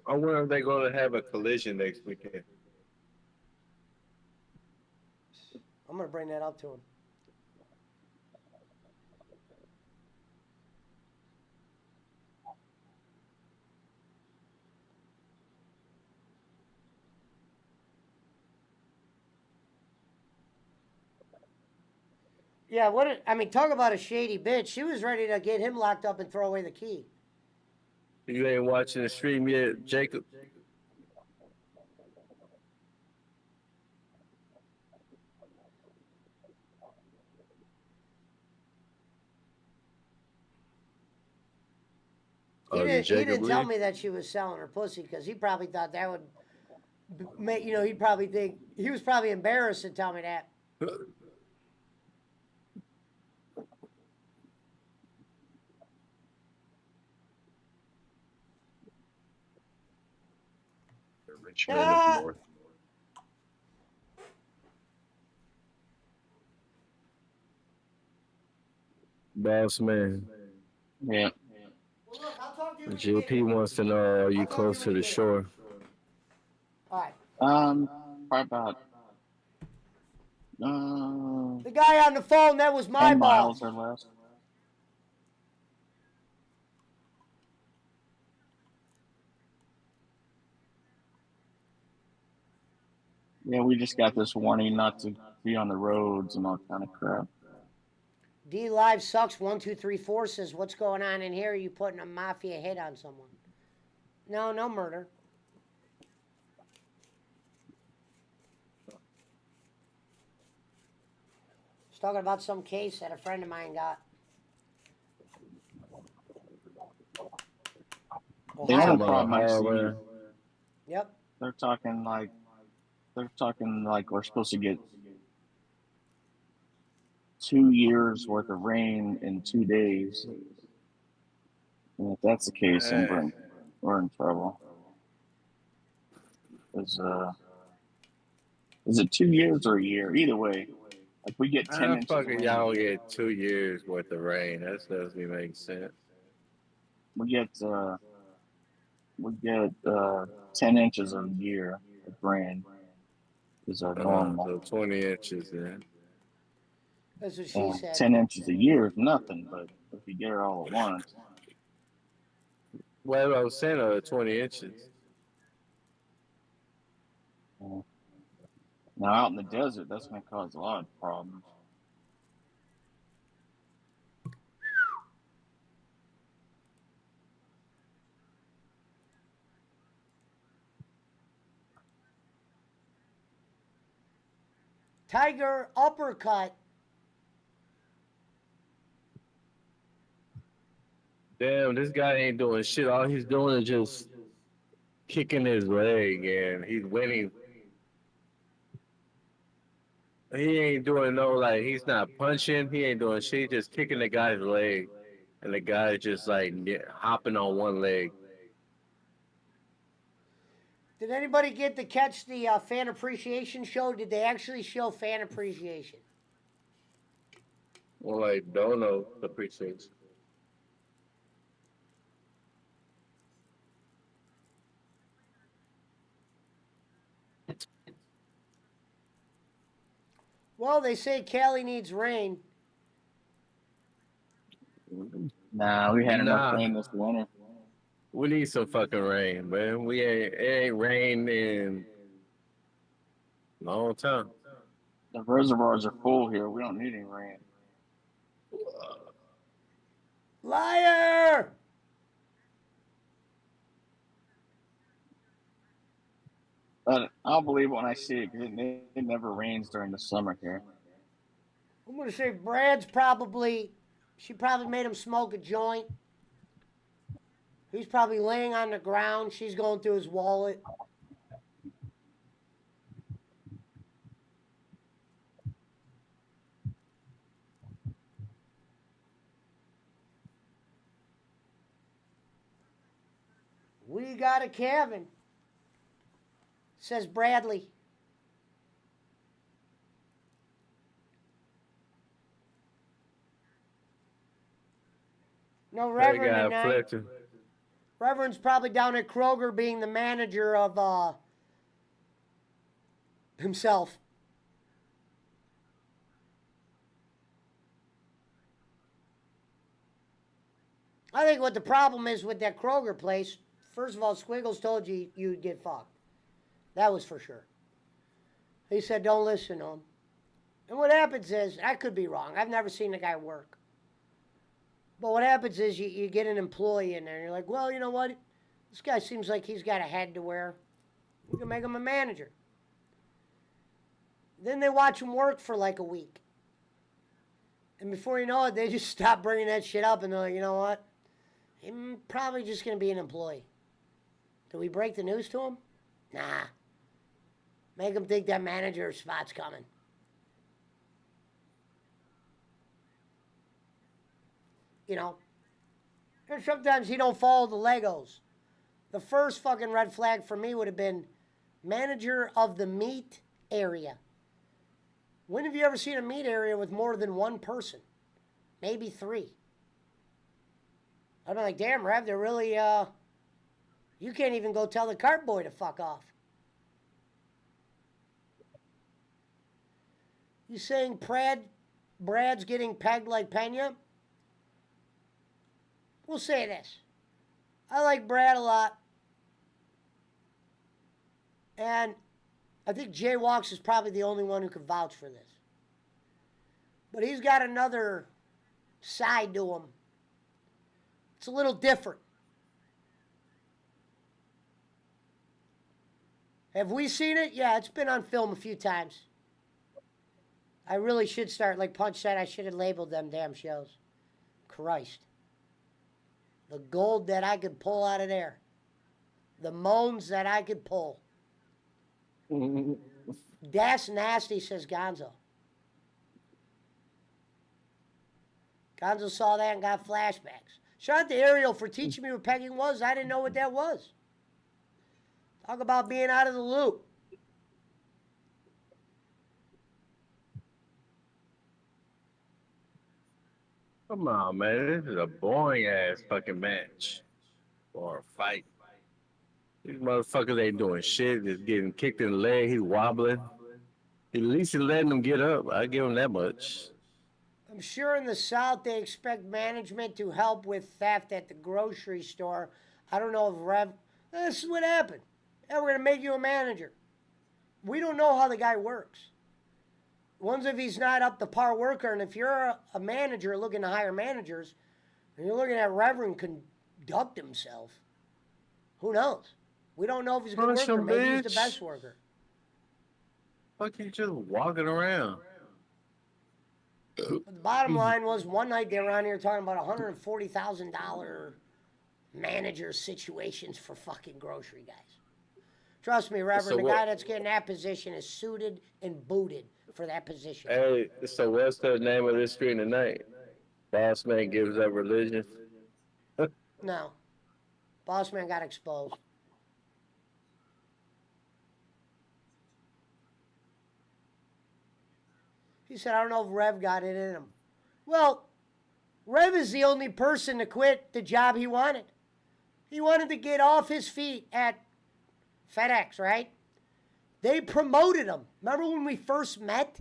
I wonder if they're going to have a collision next weekend. I'm going to bring that up to him. Yeah, I mean, talk about a shady bitch. She was ready to get him locked up and throw away the key. You ain't watching the stream yet, Jacob? He Oh, did didn't. He Jacob didn't tell leave? me that she was selling her pussy because he probably thought that would make. He'd probably think he was probably embarrassed to tell me that. The rich men of Ah! North. Boss man. Yeah. Well, look, I'll talk to you when you get GOP here. wants to know, are you I'll talk to you close when to you the get here. shore? All right. Probably about The guy on the phone, that was my 10 miles boss. or less. Yeah, we just got this warning not to be on the roads and all kind of crap. D Live sucks. 1234 says, "What's going on in here? Are you putting a mafia hit on someone?" No, no murder. He's talking about some case that a friend of mine got. The Ohio. only Talking about problem I see Ohio, is man. Yep. they're talking like we're supposed to get 2 years worth of rain in 2 days. And if that's the case, then we're in trouble. Is it 2 years or a year? Either way, like we get 10 How inches of fucking rain a y'all year. get 2 years worth of rain? That doesn't even make sense. We get 10 inches a year of rain is our normal. So 20 inches then. That's what she And said. 10 inches a year is nothing, but if you get it all at once, Well, I was saying 20 inches. now out in the desert, that's going to cause a lot of problems. Tiger uppercut. Damn, this guy ain't doing shit. All he's doing is just kicking his leg, and he's winning. He ain't doing no, like, he's not punching. He ain't doing shit. He's just kicking the guy's leg, and the guy's just like hopping on one leg. Did anybody get to catch the fan appreciation show? Did they actually show fan appreciation? Well, like Dono appreciates. Well, they say Cali needs rain. Nah, we had enough Nah, rain this winter. we need some fucking rain, man. It ain't rained in a long time. The reservoirs are full here. We don't need any rain. Liar! But I'll believe it when I see it because it never rains during the summer here. I'm gonna say she probably made him smoke a joint. He's probably laying on the ground. She's going through his wallet. We got a cabin, says Bradley. No That Reverend guy tonight. flexing. Reverend's probably down at Kroger being the manager of himself. I think what the problem is with that Kroger place, first of all, Squiggles told you you'd get fucked. That was for sure. He said, don't listen to him. And what happens is, I could be wrong. I've never seen the guy work. But what happens is you get an employee in there and you're like, well, you know what? This guy seems like he's got a head to wear. We can make him a manager. Then they watch him work for like a week. And before you know it, they just stop bringing that shit up and they're like, you know what? I'm probably just going to be an employee. Do we break the news to him? Nah. Make him think that manager spot's coming. You know? And sometimes he don't follow the Legos. The first fucking red flag for me would have been manager of the meat area. When have you ever seen a meat area with more than one person? Maybe 3. I'd be like, damn, Rev, they're really, you can't even go tell the cart boy to fuck off. You saying Brad's getting pegged like Pena? We'll say this. I like Brad a lot. And I think Jay Walks is probably the only one who can vouch for this. But he's got another side to him. It's a little different. Have we seen it? Yeah, it's been on film a few times. I really should start, like Punch said, I should have labeled them damn shows. Christ. The gold that I could pull out of there. The moans that I could pull. That's nasty, says Gonzo. Gonzo saw that and got flashbacks. Shout out to Ariel for teaching me what pegging was. I didn't know what that was. Talk about being out of the loop. Come on, man. This is a boring ass fucking match or a fight. These motherfuckers ain't doing shit. Just getting kicked in the leg. He's wobbling. At least he's letting them get up. I give him that much. I'm sure in the South they expect management to help with theft at the grocery store. I don't know if Rev... This is what happened. Yeah, we're going to make you a manager. We don't know how the guy works. One's if he's not up to par worker, and if you're a manager looking to hire managers, and you're looking at Reverend conduct himself, who knows? We don't know if he's a good worker. Maybe he's the best worker. Fuck, you just walking around. But the bottom line was, one night they were on here talking about $140,000 manager situations for fucking grocery guys. Trust me, Reverend, the guy that's getting that position is suited and booted for that position. Hey, so what's the name of this screen tonight? Boss Man gives up religion. No. Boss Man got exposed. He said, I don't know if Rev got it in him. Well, Rev is the only person to quit the job he wanted. He wanted to get off his feet at FedEx, right? They promoted him. Remember when we first met?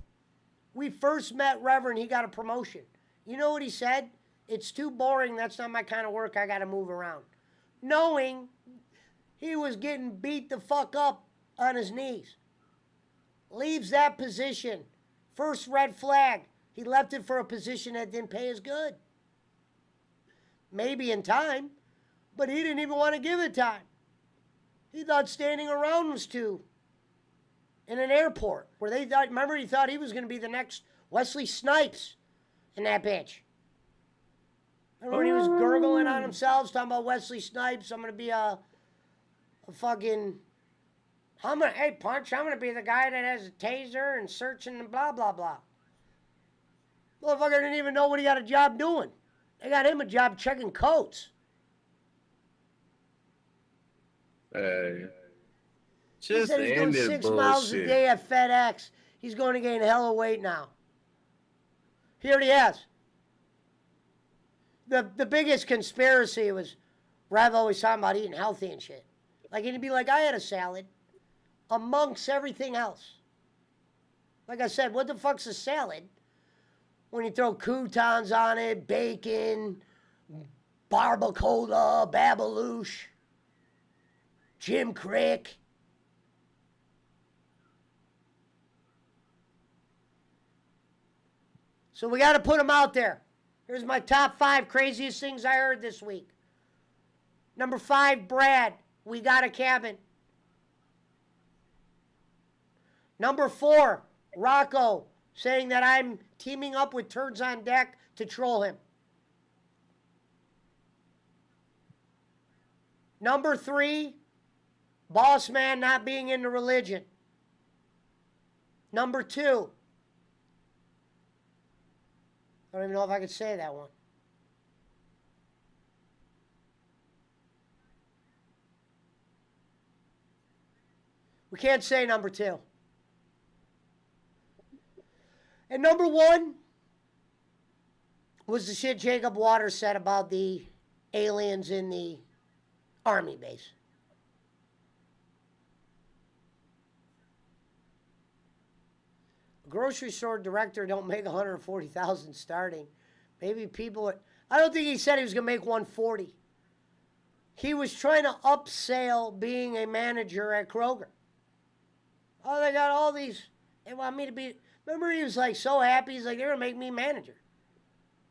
We first met Reverend, he got a promotion. You know what he said? It's too boring, that's not my kind of work, I gotta move around. Knowing he was getting beat the fuck up on his knees. Leaves that position. First red flag. He left it for a position that didn't pay as good. Maybe in time, but he didn't even want to give it time. He thought standing around was too. In an airport where they thought, remember, he thought he was going to be the next Wesley Snipes in that bitch. Remember when he was gurgling on himself, talking about Wesley Snipes, I'm going to be a fucking, hey, Punch, I'm going to be the guy that has a taser and searching and blah, blah, blah. Motherfucker didn't even know what he got a job doing. They got him a job checking coats. Hey. He Just said he's doing 6 miles a day at FedEx. He's going to gain hella weight now. He already has. The biggest conspiracy was Rev always talking about eating healthy and shit. Like, he'd be like, I had a salad amongst everything else. Like I said, what the fuck's a salad? When you throw croutons on it, bacon, barbacoa, babaloosh, Jim Crick. So we got to put them out there. Here's my top 5 craziest things I heard this week. Number 5, Brad, we got a cabin. Number 4, Rocco, saying that I'm teaming up with Turds on Deck to troll him. Number 3, Boss Man not being into religion. Number 2, I don't even know if I could say that one. We can't say number 2. And number 1 was the shit Jacob Waters said about the aliens in the Army base. A grocery store director don't make 140,000 starting. Maybe people. I don't think he said he was gonna make 140. He was trying to upsell being a manager at Kroger. Oh, they got all these. They want me to be. Remember, he was like so happy. He's like, they're gonna make me manager.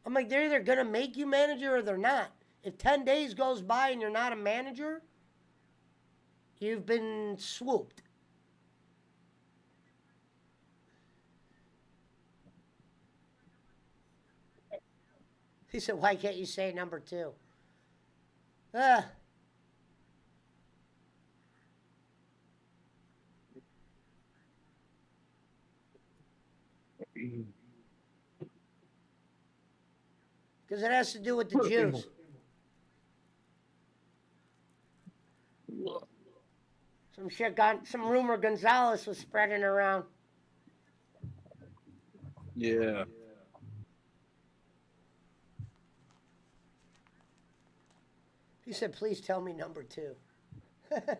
I'm like, they're either gonna make you manager or they're not. If 10 days goes by and you're not a manager, you've been swooped. He said, why can't you say number 2? Because it has to do with the Jews. Some rumor Gonzalez was spreading around. Yeah. He said, please tell me number 2. I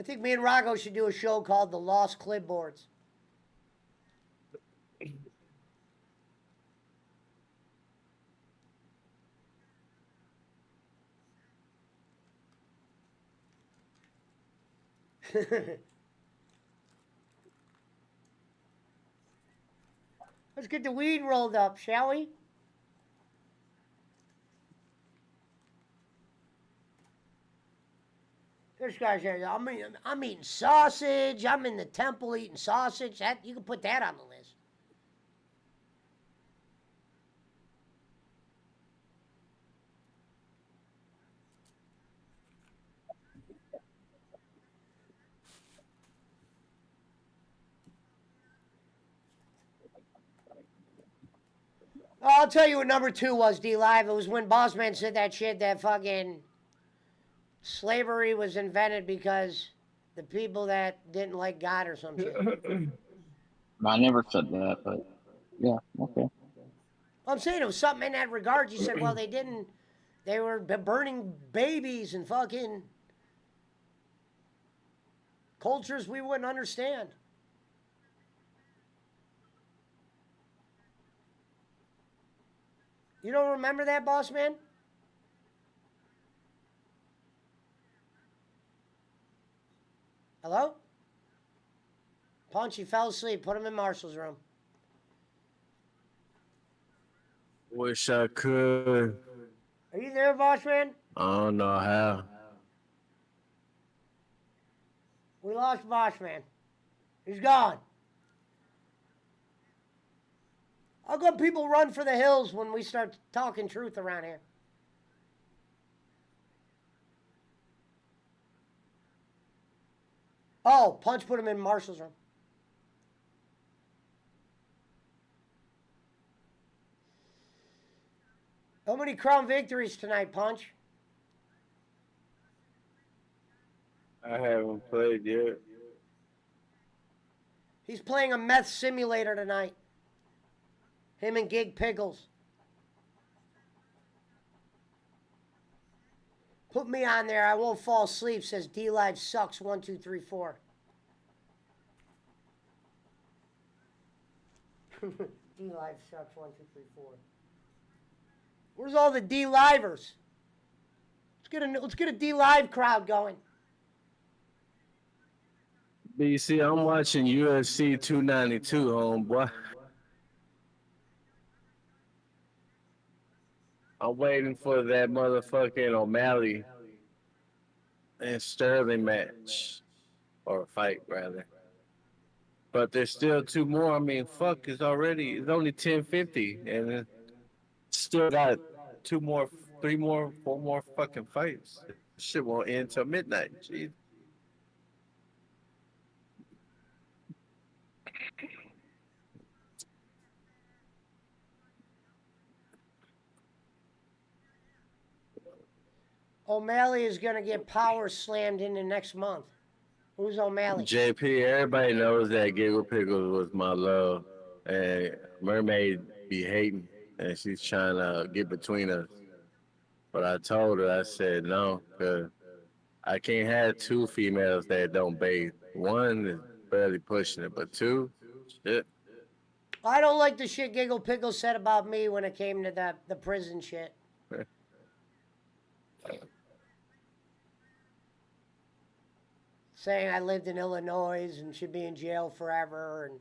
think me and Rago should do a show called The Lost Clipboards. Let's get the weed rolled up, shall we? This guy's here. I'm eating sausage. I'm in the temple eating sausage. You can put that on the list. Oh, I'll tell you what number 2 was, D-Live. It was when Bossman said that shit that fucking slavery was invented because the people that didn't like God or some shit. I never said that, but yeah, okay. I'm saying it was something in that regard. You said, well, they were burning babies and fucking cultures we wouldn't understand. You don't remember that, boss man? Hello? Punch, he fell asleep. Put him in Marshall's room. Wish I could. Are you there, boss man? I don't know how. We lost boss man. He's gone. How come people run for the hills when we start talking truth around here? Oh, Punch put him in Marshall's room. How many Crown victories tonight, Punch? I haven't played yet. He's playing a meth simulator tonight. Him and Gig Pickles. Put me on there. I won't fall asleep, says D-Live sucks 1, 2, 3, 4. D-Live sucks 1, 2, 3, 4. Where's all the D-Livers? Let's get a D Live crowd going. BC, I'm watching UFC 292, homeboy. I'm waiting for that motherfucking O'Malley and Sterling match. Or fight, rather. But there's still two more. I mean, fuck, it's only 10:50. And still got two more, three more, four more fucking fights. Shit won't end till midnight. Jeez. O'Malley is going to get power slammed into next month. Who's O'Malley? JP, everybody knows that Giggle Pickles was my love. And Mermaid be hating. And she's trying to get between us. But I told her, I said no, because I can't have two females that don't bathe. One is barely pushing it, but two, shit. I don't like the shit Giggle Pickles said about me when it came to the prison shit. Saying I lived in Illinois and should be in jail forever, and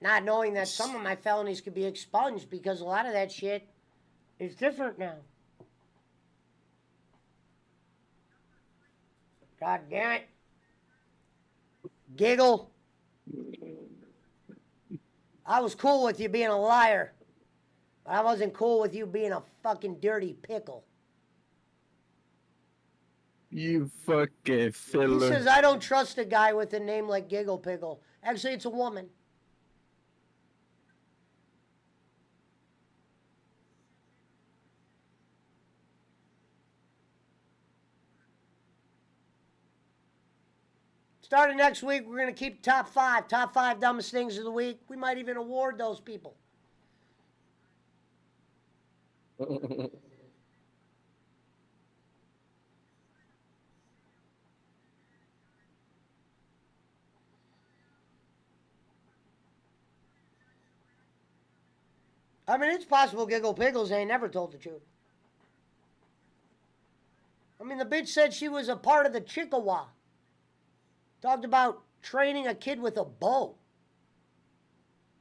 not knowing that some of my felonies could be expunged because a lot of that shit is different now. God damn it. Giggle. I was cool with you being a liar, but I wasn't cool with you being a fucking dirty pickle. You fucking He fiddler. says, I don't trust a guy with a name like Giggle Pickle. Actually, it's a woman. Starting next week, we're going to keep top five dumbest things of the week. We might even award those people. I mean, it's possible Giggle Pickles ain't never told the truth. I mean, the bitch said she was a part of the Chickasaw. Talked about training a kid with a bow.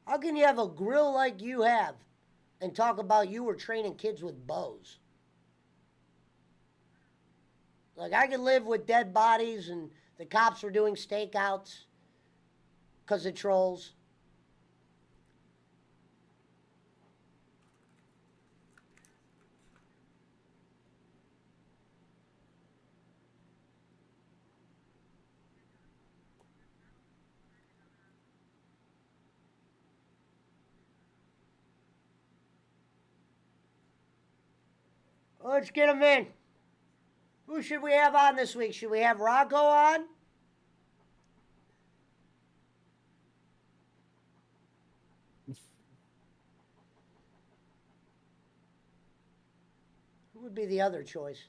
How can you have a grill like you have and talk about you were training kids with bows? Like, I could live with dead bodies and the cops were doing stakeouts because of trolls. Let's get them in. Who should we have on this week? Should we have Rocco on? Who would be the other choice?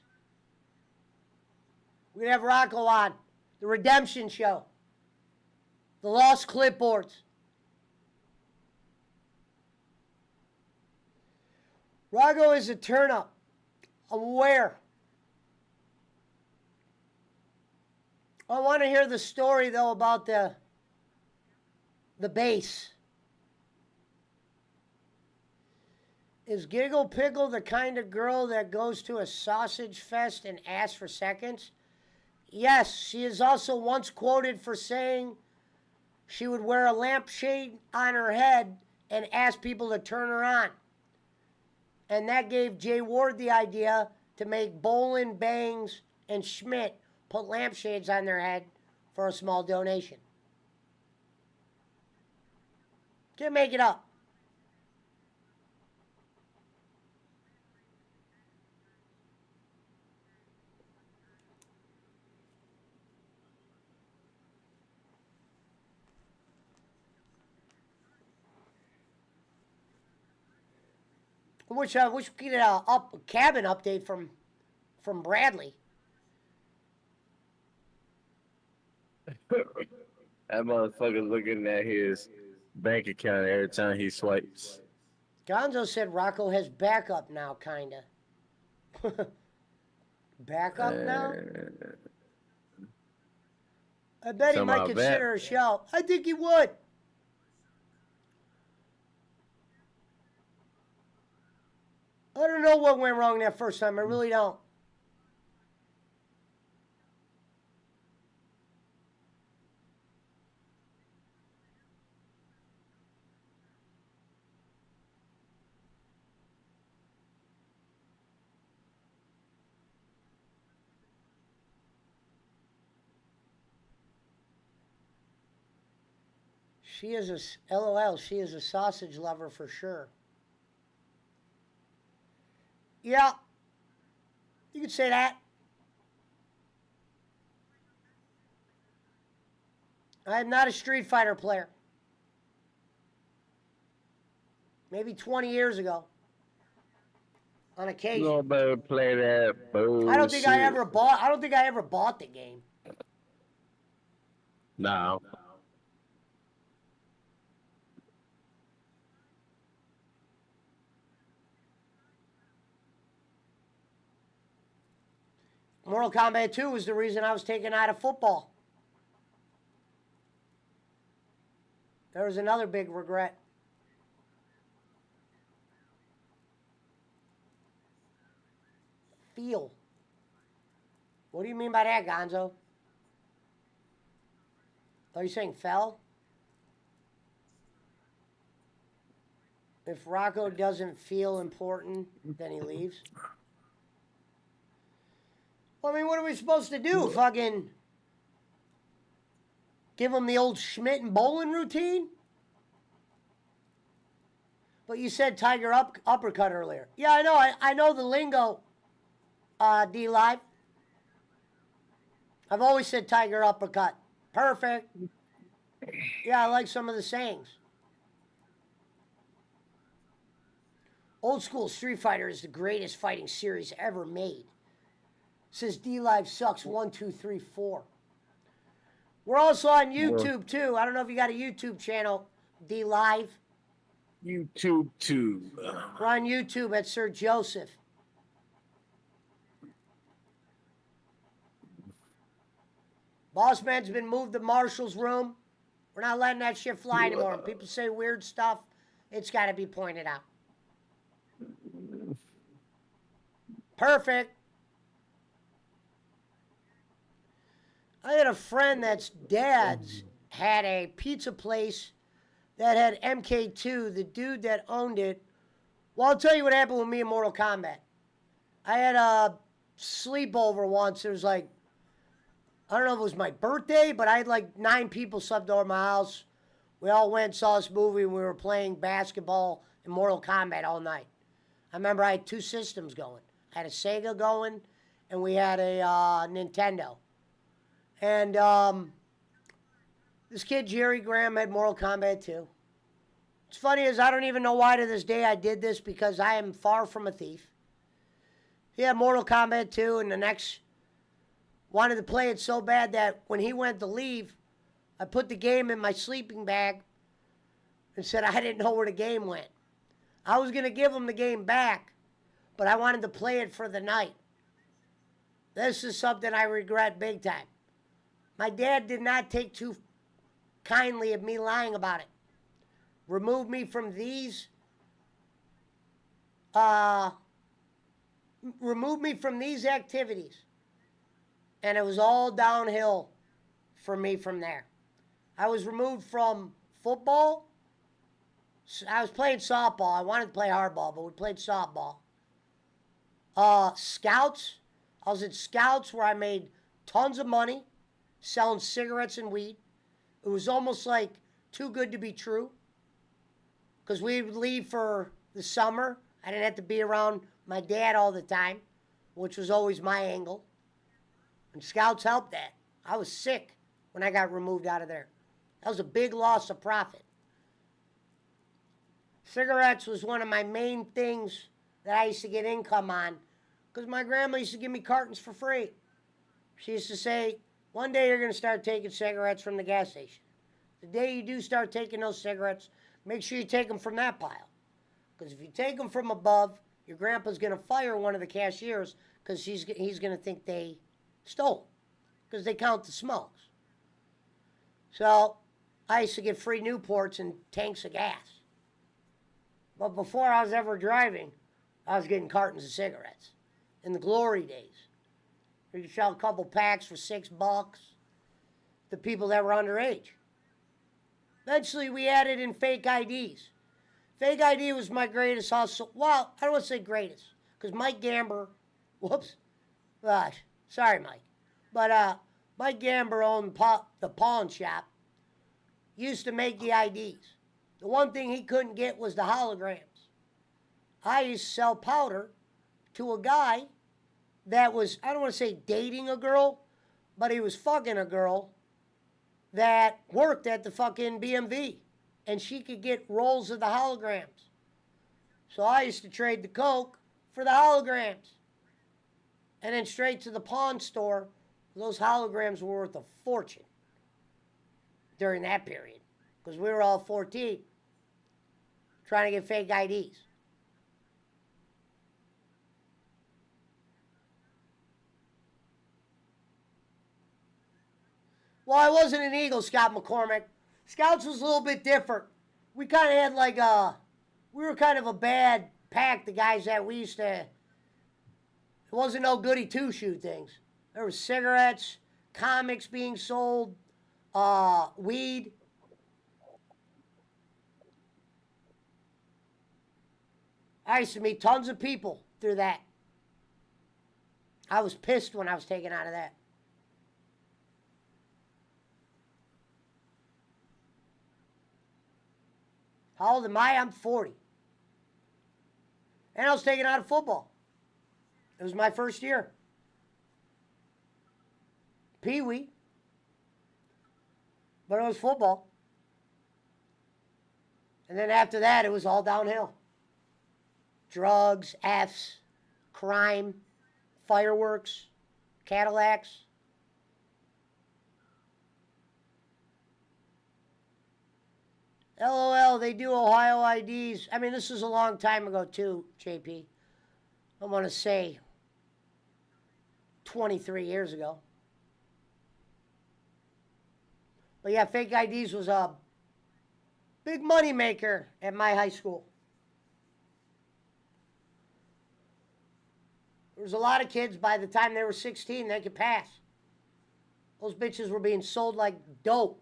We'd have Rocco on. The Redemption Show. The Lost Clipboards. Rocco is a turn-up. I'm aware. I want to hear the story, though, about the bass. Is Giggle Pickle the kind of girl that goes to a sausage fest and asks for seconds? Yes, she is also once quoted for saying she would wear a lampshade on her head and ask people to turn her on. And that gave Jay Ward the idea to make Bolin, Bangs, and Schmidt put lampshades on their head for a small donation. Can't make it up. We should get a cabin update from Bradley. That motherfucker looking at his bank account every time he swipes. Gonzo said Rocco has backup now, kinda. Backup now? I bet he might Somehow consider a show. I think he would. I don't know what went wrong that first time. I really don't. She is LOL. She is a sausage lover for sure. Yeah, you could say that. I am not a Street Fighter player. Maybe 20 years ago. On occasion. You don't better play that bullshit. I don't think I ever bought the game. No. Mortal Kombat 2 was the reason I was taken out of football. There was another big regret. Feel. What do you mean by that, Gonzo? Are you saying fell? If Rocco doesn't feel important, then he leaves. Well, I mean, what are we supposed to do? Fucking give him the old Schmidt and Bolin routine? But you said Tiger uppercut earlier. Yeah, I know. I know the lingo, D-Live. I've always said Tiger uppercut. Perfect. Yeah, I like some of the sayings. Old school Street Fighter is the greatest fighting series ever made. Says D-Live sucks 1, 2, 3, 4. We're also on YouTube too. I don't know if you got a YouTube channel, D-Live. YouTube too. We're on YouTube at Sir Joseph. Boss Man's been moved to Marshall's room. We're not letting that shit fly anymore. When people say weird stuff, it's got to be pointed out. Perfect. I had a friend that's dad's had a pizza place that had MK2. The dude that owned it. Well, I'll tell you what happened with me in Mortal Kombat. I had a sleepover once. It was like, I don't know if it was my birthday, but I had like 9 people slept over my house. We all went and saw this movie, and we were playing basketball and Mortal Kombat all night. I remember I had 2 systems going. I had a Sega going, and we had a Nintendo. And this kid, Jerry Graham, had Mortal Kombat 2. What's funny is I don't even know why to this day I did this, because I am far from a thief. He had Mortal Kombat 2, and the next wanted to play it so bad that when he went to leave, I put the game in my sleeping bag and said I didn't know where the game went. I was going to give him the game back, but I wanted to play it for the night. This is something I regret big time. My dad did not take too kindly of me lying about it. Removed me from these activities. And it was all downhill for me from there. I was removed from football. I was playing softball. I wanted to play hardball, but we played softball. Scouts. I was at Scouts where I made tons of money selling cigarettes and weed. It was almost like too good to be true. Because we would leave for the summer. I didn't have to be around my dad all the time, which was always my angle. And Scouts helped that. I was sick when I got removed out of there. That was a big loss of profit. Cigarettes was one of my main things that I used to get income on, because my grandma used to give me cartons for free. She used to say, one day you're going to start taking cigarettes from the gas station. The day you do start taking those cigarettes, make sure you take them from that pile. Because if you take them from above, your grandpa's going to fire one of the cashiers because he's going to think they stole. Because they count the smokes. So I used to get free Newports and tanks of gas. But before I was ever driving, I was getting cartons of cigarettes. In the glory days. You could sell a couple packs for $6 to people that were underage. Eventually, we added in fake IDs. Fake ID was my greatest hustle. Well, I don't want to say greatest, because Mike Gamber, whoops, sorry, Mike. But Mike Gamber owned the pawn shop, used to make the IDs. The one thing he couldn't get was the holograms. I used to sell powder to a guy that was, I don't want to say dating a girl, but he was fucking a girl that worked at the fucking BMV. And she could get rolls of the holograms. So I used to trade the coke for the holograms. And then straight to the pawn store. Those holograms were worth a fortune during that period. Because we were all 14 trying to get fake IDs. Well, I wasn't an Eagle Scout, McCormick. Scouts was a little bit different. We kind of had like we were kind of a bad pack, the guys that we used to, it wasn't no goody two-shoe things. There was cigarettes, comics being sold, weed. I used to meet tons of people through that. I was pissed when I was taken out of that. How old am I? I'm 40. And I was taken out of football. It was my first year. Pee-wee. But it was football. And then after that, it was all downhill. Drugs, Fs, crime, fireworks, Cadillacs. LOL, they do Ohio IDs. I mean, this was a long time ago, too, JP. I want to say 23 years ago. But yeah, fake IDs was a big money maker at my high school. There was a lot of kids, by the time they were 16, they could pass. Those bitches were being sold like dope.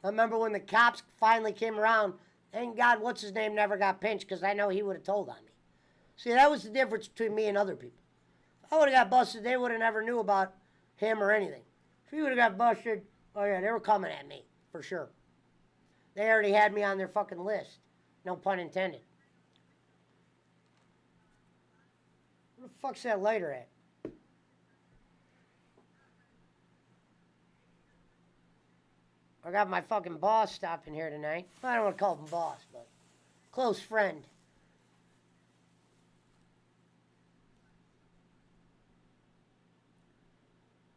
I remember when the cops finally came around, thank God what's-his-name never got pinched, because I know he would have told on me. See, that was the difference between me and other people. If I would have got busted, they would have never knew about him or anything. If he would have got busted, oh yeah, they were coming at me, for sure. They already had me on their fucking list. No pun intended. Where the fuck's that lighter at? I got my fucking boss stopping here tonight. I don't want to call him boss, but close friend.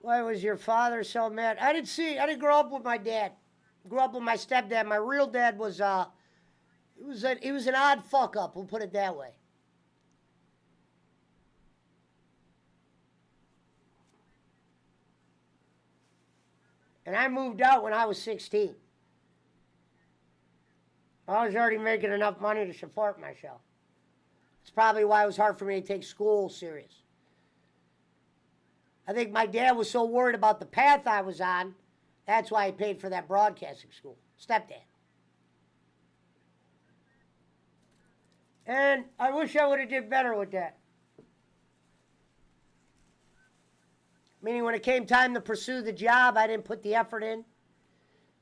Why was your father so mad? I didn't grow up with my dad. I grew up with my stepdad. My real dad was he was an odd fuck up, we'll put it that way. And I moved out when I was 16. I was already making enough money to support myself. It's probably why it was hard for me to take school serious. I think my dad was so worried about the path I was on, that's why he paid for that broadcasting school. Stepdad. And I wish I would have did better with that. Meaning when it came time to pursue the job, I didn't put the effort in.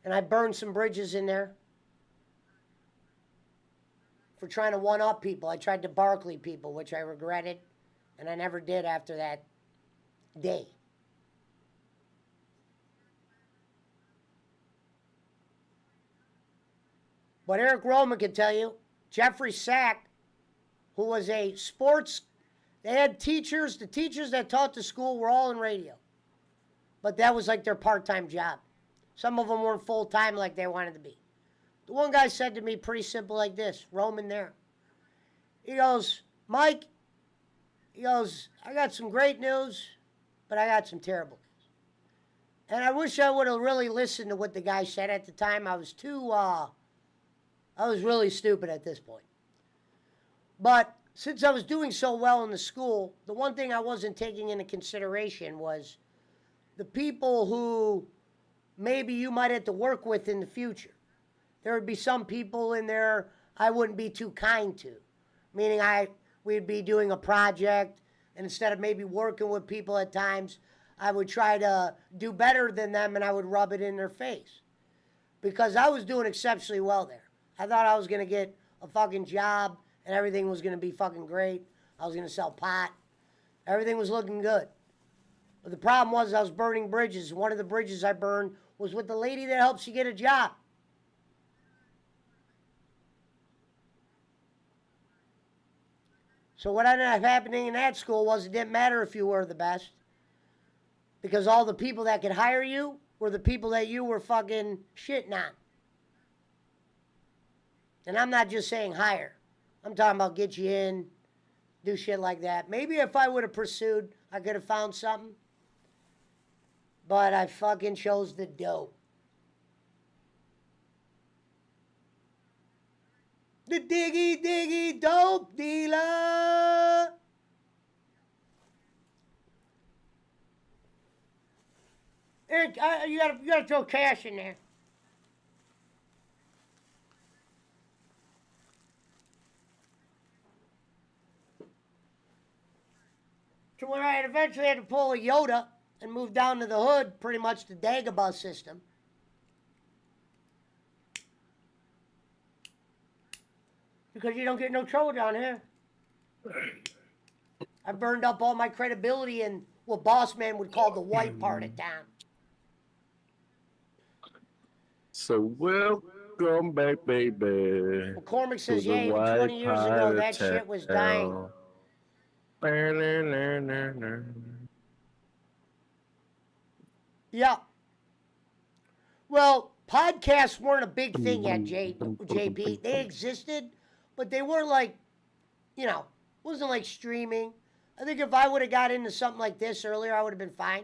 And I burned some bridges in there. For trying to one-up people. I tried to Barkley people, which I regretted. And I never did after that day. But Eric Roman can tell you, Jeffrey Sack, who was a sports, they had teachers, the teachers that taught the school were all in radio. But that was like their part-time job. Some of them weren't full-time like they wanted to be. The one guy said to me pretty simple like this, Roman there. He goes, Mike, he goes, I got some great news, but I got some terrible news. And I wish I would have really listened to what the guy said at the time. I was really stupid at this point. But since I was doing so well in the school, the one thing I wasn't taking into consideration was the people who maybe you might have to work with in the future. There would be some people in there I wouldn't be too kind to. Meaning we'd be doing a project, and instead of maybe working with people at times, I would try to do better than them and I would rub it in their face. Because I was doing exceptionally well there. I thought I was going to get a fucking job and everything was going to be fucking great. I was going to sell pot. Everything was looking good. But the problem was I was burning bridges. One of the bridges I burned was with the lady that helps you get a job. So what ended up happening in that school was it didn't matter if you were the best. Because all the people that could hire you were the people that you were fucking shitting on. And I'm not just saying hire. I'm talking about get you in, do shit like that. Maybe if I would have pursued, I could have found something. But I fucking chose the dope. The diggy diggy dope dealer. Eric, you gotta throw cash in there. So when I eventually had to pull a Yoda and move down to the hood, pretty much the Dagobah system. Because you don't get no trouble down here. I burned up all my credibility in what Boss Man would call the white part of town. So welcome back, baby. McCormick says, to the yeah, even white 20 years ago, part of that shit was dying. town. Yeah. Well, podcasts weren't a big thing yet, JP. They existed, but they weren't like, wasn't like streaming. I think if I would have got into something like this earlier, I would have been fine.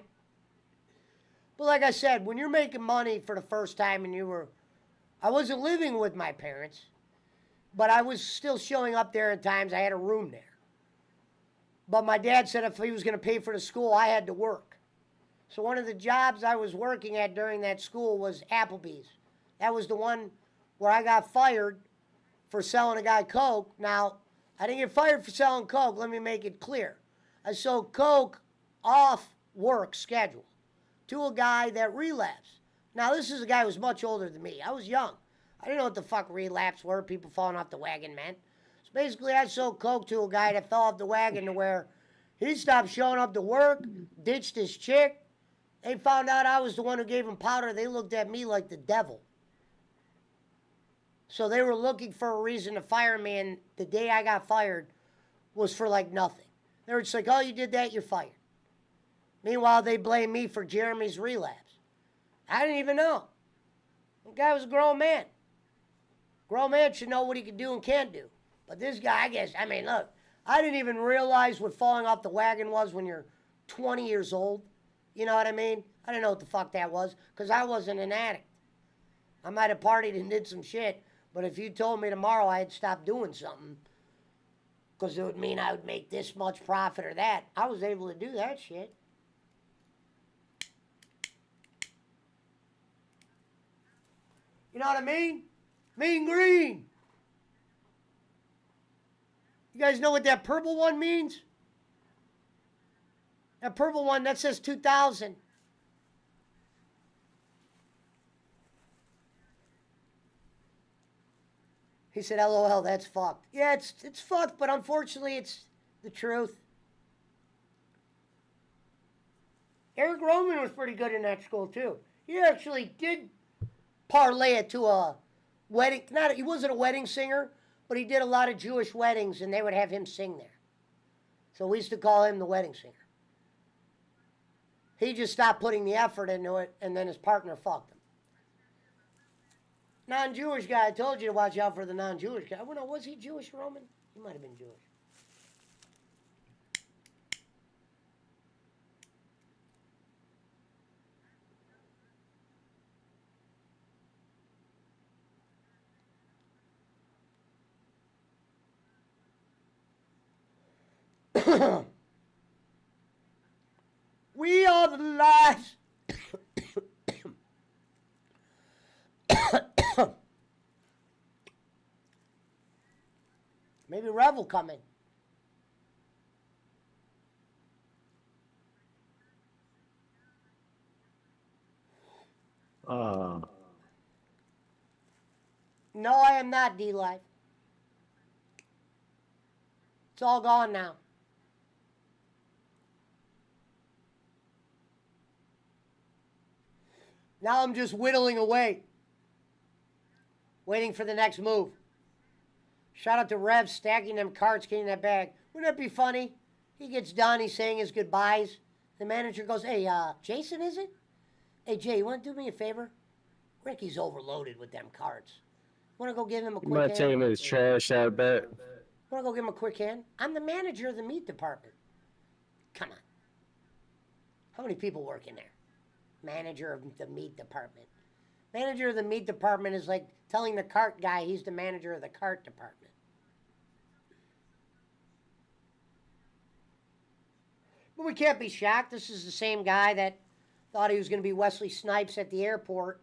But like I said, when you're making money for the first time and I wasn't living with my parents, but I was still showing up there at times. I had a room there. But my dad said if he was going to pay for the school, I had to work. So one of the jobs I was working at during that school was Applebee's. That was the one where I got fired for selling a guy Coke. Now, I didn't get fired for selling Coke. Let me make it clear. I sold Coke off work schedule to a guy that relapsed. Now, this is a guy who was much older than me. I was young. I didn't know what the fuck relapse were, people falling off the wagon meant. So basically, I sold Coke to a guy that fell off the wagon to where he stopped showing up to work, ditched his chick. They found out I was the one who gave him powder. They looked at me like the devil. So they were looking for a reason to fire me, and the day I got fired was for like nothing. They were just like, oh, you did that, you're fired. Meanwhile, they blamed me for Jeremy's relapse. I didn't even know. The guy was a grown man. Grown man should know what he can do and can't do. But this guy, look, I didn't even realize what falling off the wagon was when you're 20 years old. You know what I mean? I didn't know what the fuck that was because I wasn't an addict. I might have partied and did some shit, but if you told me tomorrow I had stopped doing something because it would mean I would make this much profit or that, I was able to do that shit. You know what I mean? Mean green. You guys know what that purple one means? That purple one, that says 2000. He said, LOL, that's fucked. Yeah, it's fucked, but unfortunately it's the truth. Eric Roman was pretty good in that school, too. He actually did parlay it to a wedding. He wasn't a wedding singer, but he did a lot of Jewish weddings, and they would have him sing there. So we used to call him the wedding singer. He just stopped putting the effort into it, and then his partner fucked him. Non-Jewish guy. I told you to watch out for the non-Jewish guy. Well, no, was he Jewish, Roman? He might have been Jewish. We are the lives. Maybe Rev will come in. No, I am not D-Live. It's all gone now. Now I'm just whittling away, waiting for the next move. Shout out to Rev stacking them cards, getting that bag. Wouldn't that be funny? He gets done, he's saying his goodbyes. The manager goes, hey, Jason, is it? Hey, Jay, you want to do me a favor? Ricky's overloaded with them cards. Want to go give him a You quick might hand? take him his trash out back. Want to go give him a quick hand? I'm the manager of the meat department. Come on. How many people work in there? Manager of the meat department. Manager of the meat department is like telling the cart guy he's the manager of the cart department. But we can't be shocked. This is the same guy that thought he was going to be Wesley Snipes at the airport.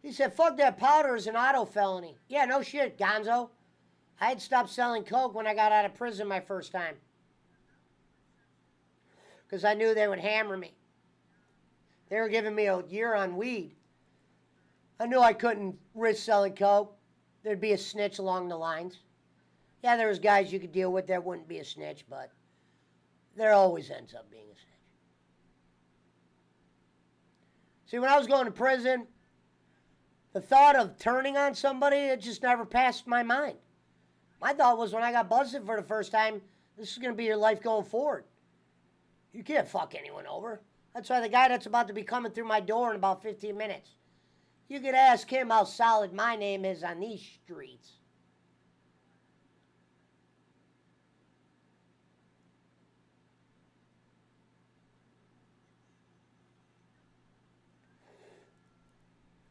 He said, fuck that powder is an auto felony. Yeah, no shit, Gonzo. I had stopped selling coke when I got out of prison my first time. Because I knew they would hammer me. They were giving me a year on weed. I knew I couldn't risk selling coke. There'd be a snitch along the lines. Yeah, there was guys you could deal with that wouldn't be a snitch, but there always ends up being a snitch. See, when I was going to prison, the thought of turning on somebody, it just never passed my mind. My thought was when I got busted for the first time, this is going to be your life going forward. You can't fuck anyone over. That's why the guy that's about to be coming through my door in about 15 minutes, you could ask him how solid my name is on these streets.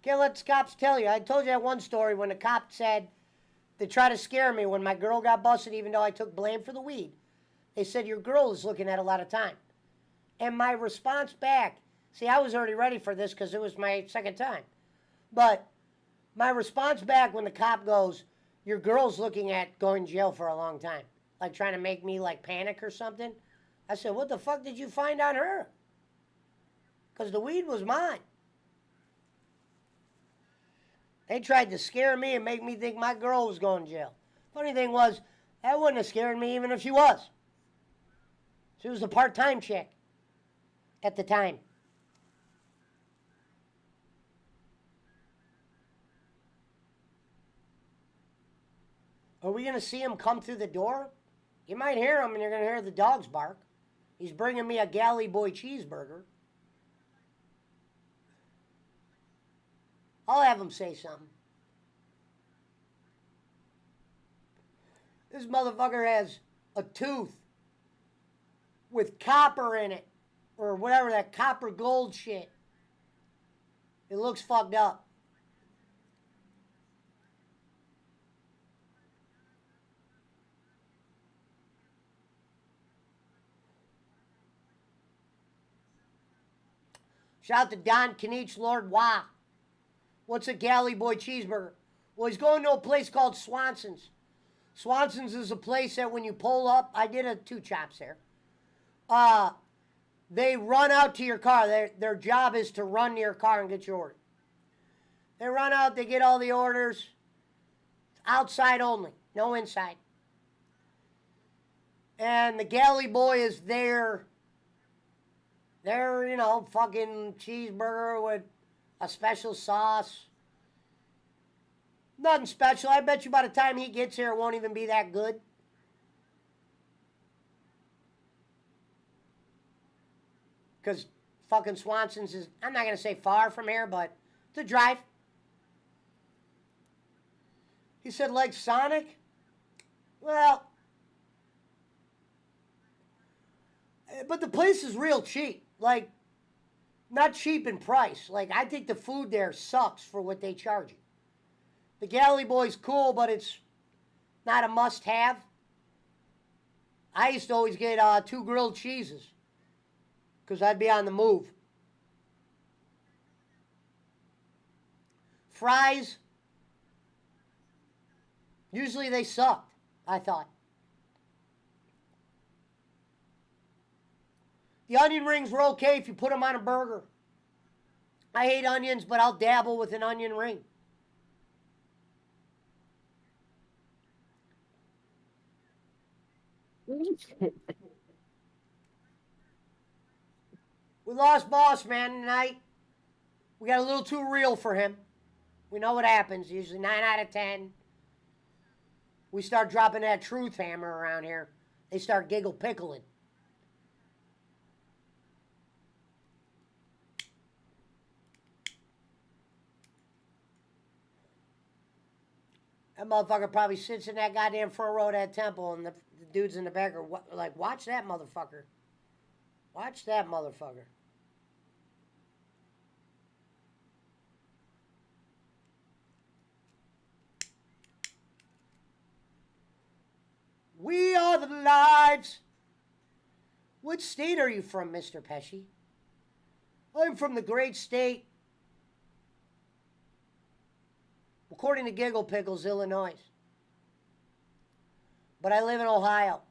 Can't let the cops tell you. I told you that one story when the cop said they tried to scare me when my girl got busted, even though I took blame for the weed. They said, your girl is looking at a lot of time. And my response back, see, I was already ready for this because it was my second time. But my response back when the cop goes, your girl's looking at going to jail for a long time, like trying to make me like panic or something. I said, what the fuck did you find on her? Because the weed was mine. They tried to scare me and make me think my girl was going to jail. Funny thing was, that wouldn't have scared me even if she was. She was a part-time chick at the time. Are we going to see him come through the door? You might hear him and you're going to hear the dogs bark. He's bringing me a Galley Boy cheeseburger. I'll have him say something. This motherfucker has a tooth with copper in it, or whatever, that copper gold shit. It looks fucked up. Shout out to Don Kinich, Lord Wah. What's a Galley Boy cheeseburger? Well, he's going to a place called Swanson's. Swanson's is a place that when you pull up, I did a 2 chops there. They run out to your car. Their job is to run to your car and get your order. They run out, they get all the orders. Outside only, no inside. And the Galley Boy is there. They're, fucking cheeseburger with a special sauce. Nothing special. I bet you by the time he gets here, it won't even be that good. Because fucking Swanson's is, I'm not going to say far from here, but it's a drive. He said, like Sonic? Well, but the place is real cheap. Like, not cheap in price. Like, I think the food there sucks for what they charge you. The Galley Boy's cool, but it's not a must-have. I used to always get 2 grilled cheeses because I'd be on the move. Fries, usually they sucked, I thought. The onion rings were okay if you put them on a burger. I hate onions, but I'll dabble with an onion ring. We lost Boss Man tonight. We got a little too real for him. We know what happens. Usually 9 out of 10. We start dropping that truth hammer around here. They start giggle pickling. That motherfucker probably sits in that goddamn front row of that temple, and the dudes in the back are like, watch that motherfucker. Watch that motherfucker. We are the lives. What state are you from, Mr. Pesci? I'm from the great state, according to Giggle Pickles, Illinois. But I live in Ohio.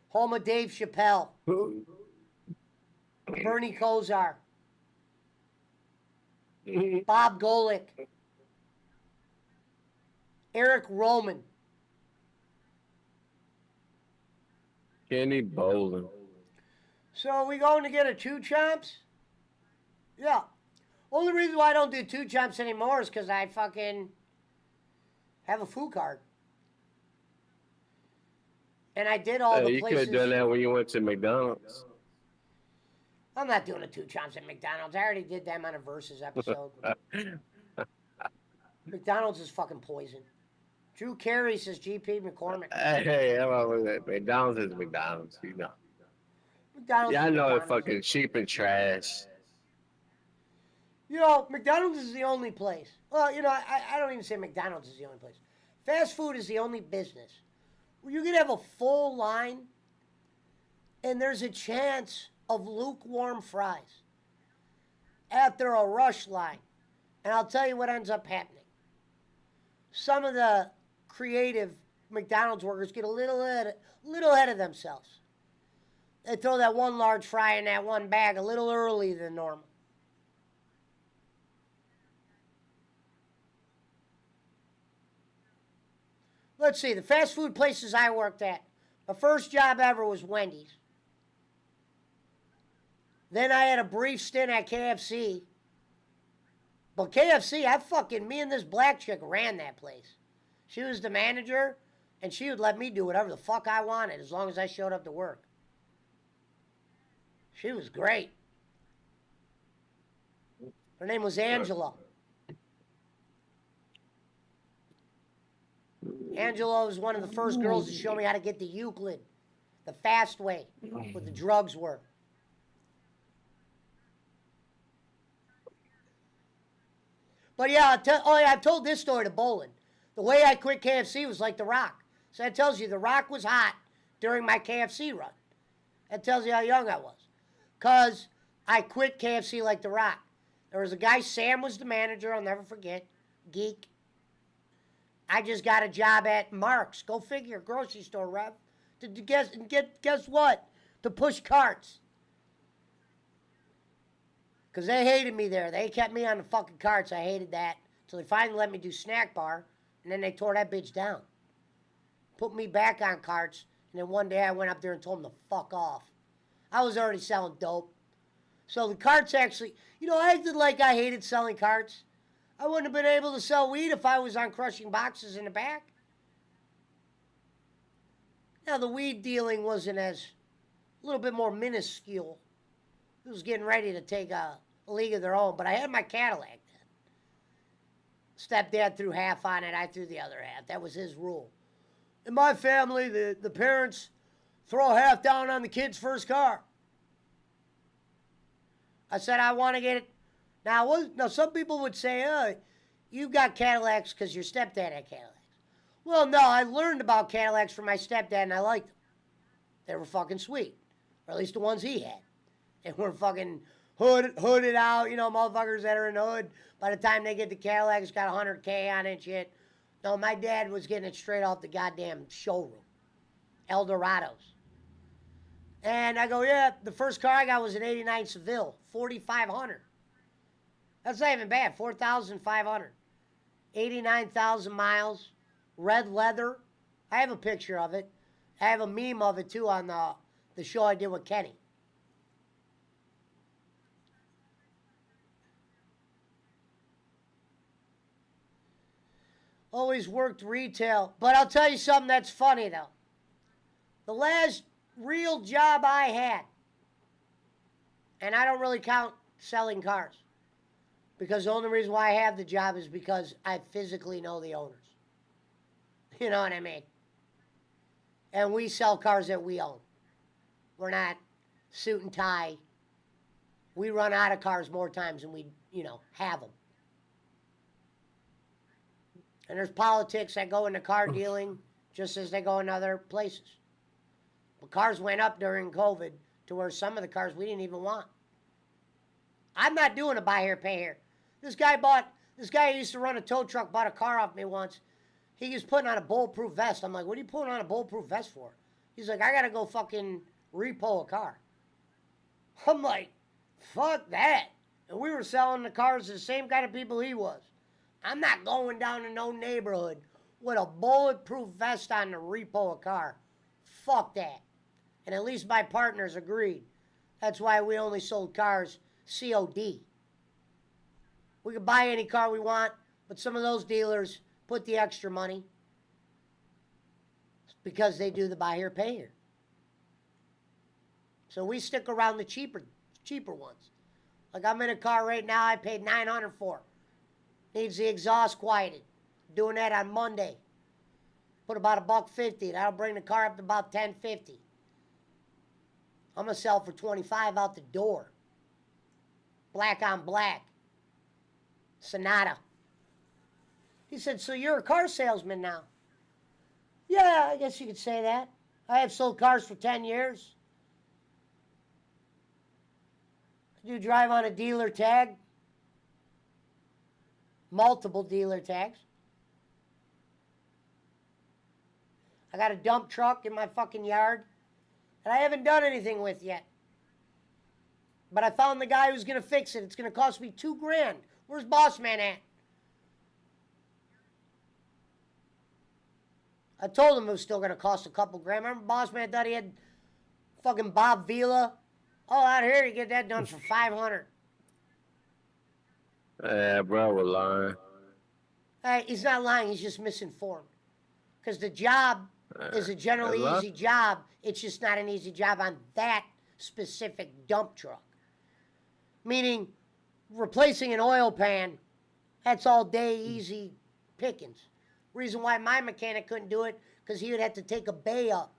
Home of Dave Chappelle, Bernie Kosar, Bob Golick, Eric Roman, Kenny Bolin. So are we going to get a 2 chomps? Yeah. Only reason why I don't do 2 chomps anymore is because I fucking have a food card. And I did all the You places. could have done that when you went to McDonald's. I'm not doing a 2 chomps at McDonald's. I already did them on a Versus episode. McDonald's is fucking poison. Drew Carey says GP McCormick. Hey, McDonald's is McDonald's, you know. McDonald's Yeah, I is know it's McDonald's. fucking cheap and trash. You know, McDonald's is the only place. Well, you know, I don't even say McDonald's is the only place. Fast food is the only business where you can have a full line and there's a chance of lukewarm fries after a rush line. And I'll tell you what ends up happening. Some of the creative McDonald's workers get a little ahead of themselves. They throw that one large fry in that one bag a little earlier than normal. Let's see, the fast food places I worked at. My first job ever was Wendy's. Then I had a brief stint at KFC. But KFC, me and this black chick ran that place. She was the manager, and she would let me do whatever the fuck I wanted as long as I showed up to work. She was great. Her name was Angela. Angela was one of the first girls to show me how to get to Euclid, the fast way, where the drugs were. But yeah, I've told this story to Bolin. The way I quit KFC was like The Rock. So that tells you The Rock was hot during my KFC run. That tells you how young I was. Because I quit KFC like The Rock. There was a guy, Sam was the manager, I'll never forget. Geek. I just got a job at Mark's. Go figure, grocery store, Rev. Guess what? To push carts. Because they hated me there. They kept me on the fucking carts. I hated that. So they finally let me do snack bar. And then they tore that bitch down. Put me back on carts. And then one day I went up there and told them to fuck off. I was already selling dope. So the carts actually, I acted like I hated selling carts. I wouldn't have been able to sell weed if I was on crushing boxes in the back. Now, the weed dealing wasn't as, a little bit more minuscule. It was getting ready to take a league of their own, but I had my Cadillac then. Stepdad threw half on it, I threw the other half. That was his rule. In my family, the parents throw half down on the kid's first car. I said, I want to get it. Now, some people would say, oh, you got Cadillacs because your stepdad had Cadillacs. Well, no, I learned about Cadillacs from my stepdad, and I liked them. They were fucking sweet. Or at least the ones he had. They weren't fucking hooded out, motherfuckers that are in the hood. By the time they get the Cadillac, it's got 100K on it and shit. No, my dad was getting it straight off the goddamn showroom. Eldorados. And I go, yeah, the first car I got was an 89 Seville, 4,500. That's not even bad, 4,500. 89,000 miles, red leather. I have a picture of it. I have a meme of it, too, on the show I did with Kenny. Always worked retail. But I'll tell you something that's funny, though. The last real job I had, and I don't really count selling cars, because the only reason why I have the job is because I physically know the owners. You know what I mean? And we sell cars that we own. We're not suit and tie. We run out of cars more times than we, have them. And there's politics that go into car dealing just as they go in other places. But cars went up during COVID to where some of the cars we didn't even want. I'm not doing a buy here, pay here. This guy who used to run a tow truck bought a car off me once. He was putting on a bulletproof vest. I'm like, what are you putting on a bulletproof vest for? He's like, I got to go fucking repo a car. I'm like, fuck that. And we were selling the cars to the same kind of people he was. I'm not going down to no neighborhood with a bulletproof vest on to repo a car. Fuck that. And at least my partners agreed. That's why we only sold cars COD. We could buy any car we want, but some of those dealers put the extra money because they do the buy here, pay here. So we stick around the cheaper ones. Like I'm in a car right now I paid $900 for. Needs the exhaust quieted. Doing that on Monday. Put about $150. That'll bring the car up to about $10.50. I'm gonna sell for $25 out the door. Black on black. Sonata. He said, so you're a car salesman now? Yeah, I guess you could say that. I have sold cars for 10 years. I do drive on a dealer tag. Multiple dealer tags. I got a dump truck in my fucking yard that I haven't done anything with yet. But I found the guy who's going to fix it. It's going to cost me $2,000. Where's Boss Man at? I told him it was still going to cost a couple grand. Remember Boss Man thought he had fucking Bob Vila? Oh, out here you get that done for $500. Yeah, bro, we're lying. Hey, he's not lying. He's just misinformed. Because the job is a generally easy job. It's just not an easy job on that specific dump truck. Meaning, replacing an oil pan, that's all day easy pickings. Reason why my mechanic couldn't do it, because he would have to take a bay up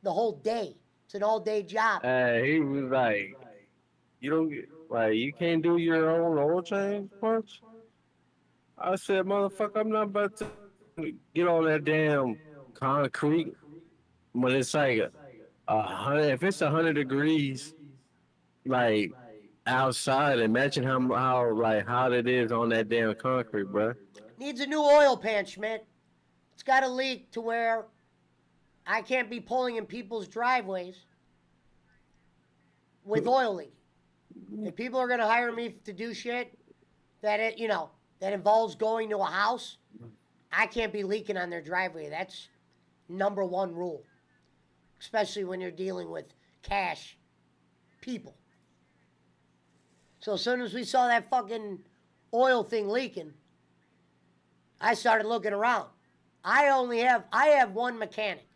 the whole day. It's an all-day job. He was like, you don't get, like, you can't do your own oil change parts? I said, motherfucker, I'm not about to get on that damn concrete when it's like 100. If it's 100 degrees, like outside, imagine how like hot it is on that damn concrete, bro. Needs a new oil pan, Schmidt. It's got a leak to where I can't be pulling in people's driveways with oil leak. If people are going to hire me to do shit that that involves going to a house, I can't be leaking on their driveway. That's number one rule, especially when you're dealing with cash people. So as soon as we saw that fucking oil thing leaking, I started looking around. I have one mechanic.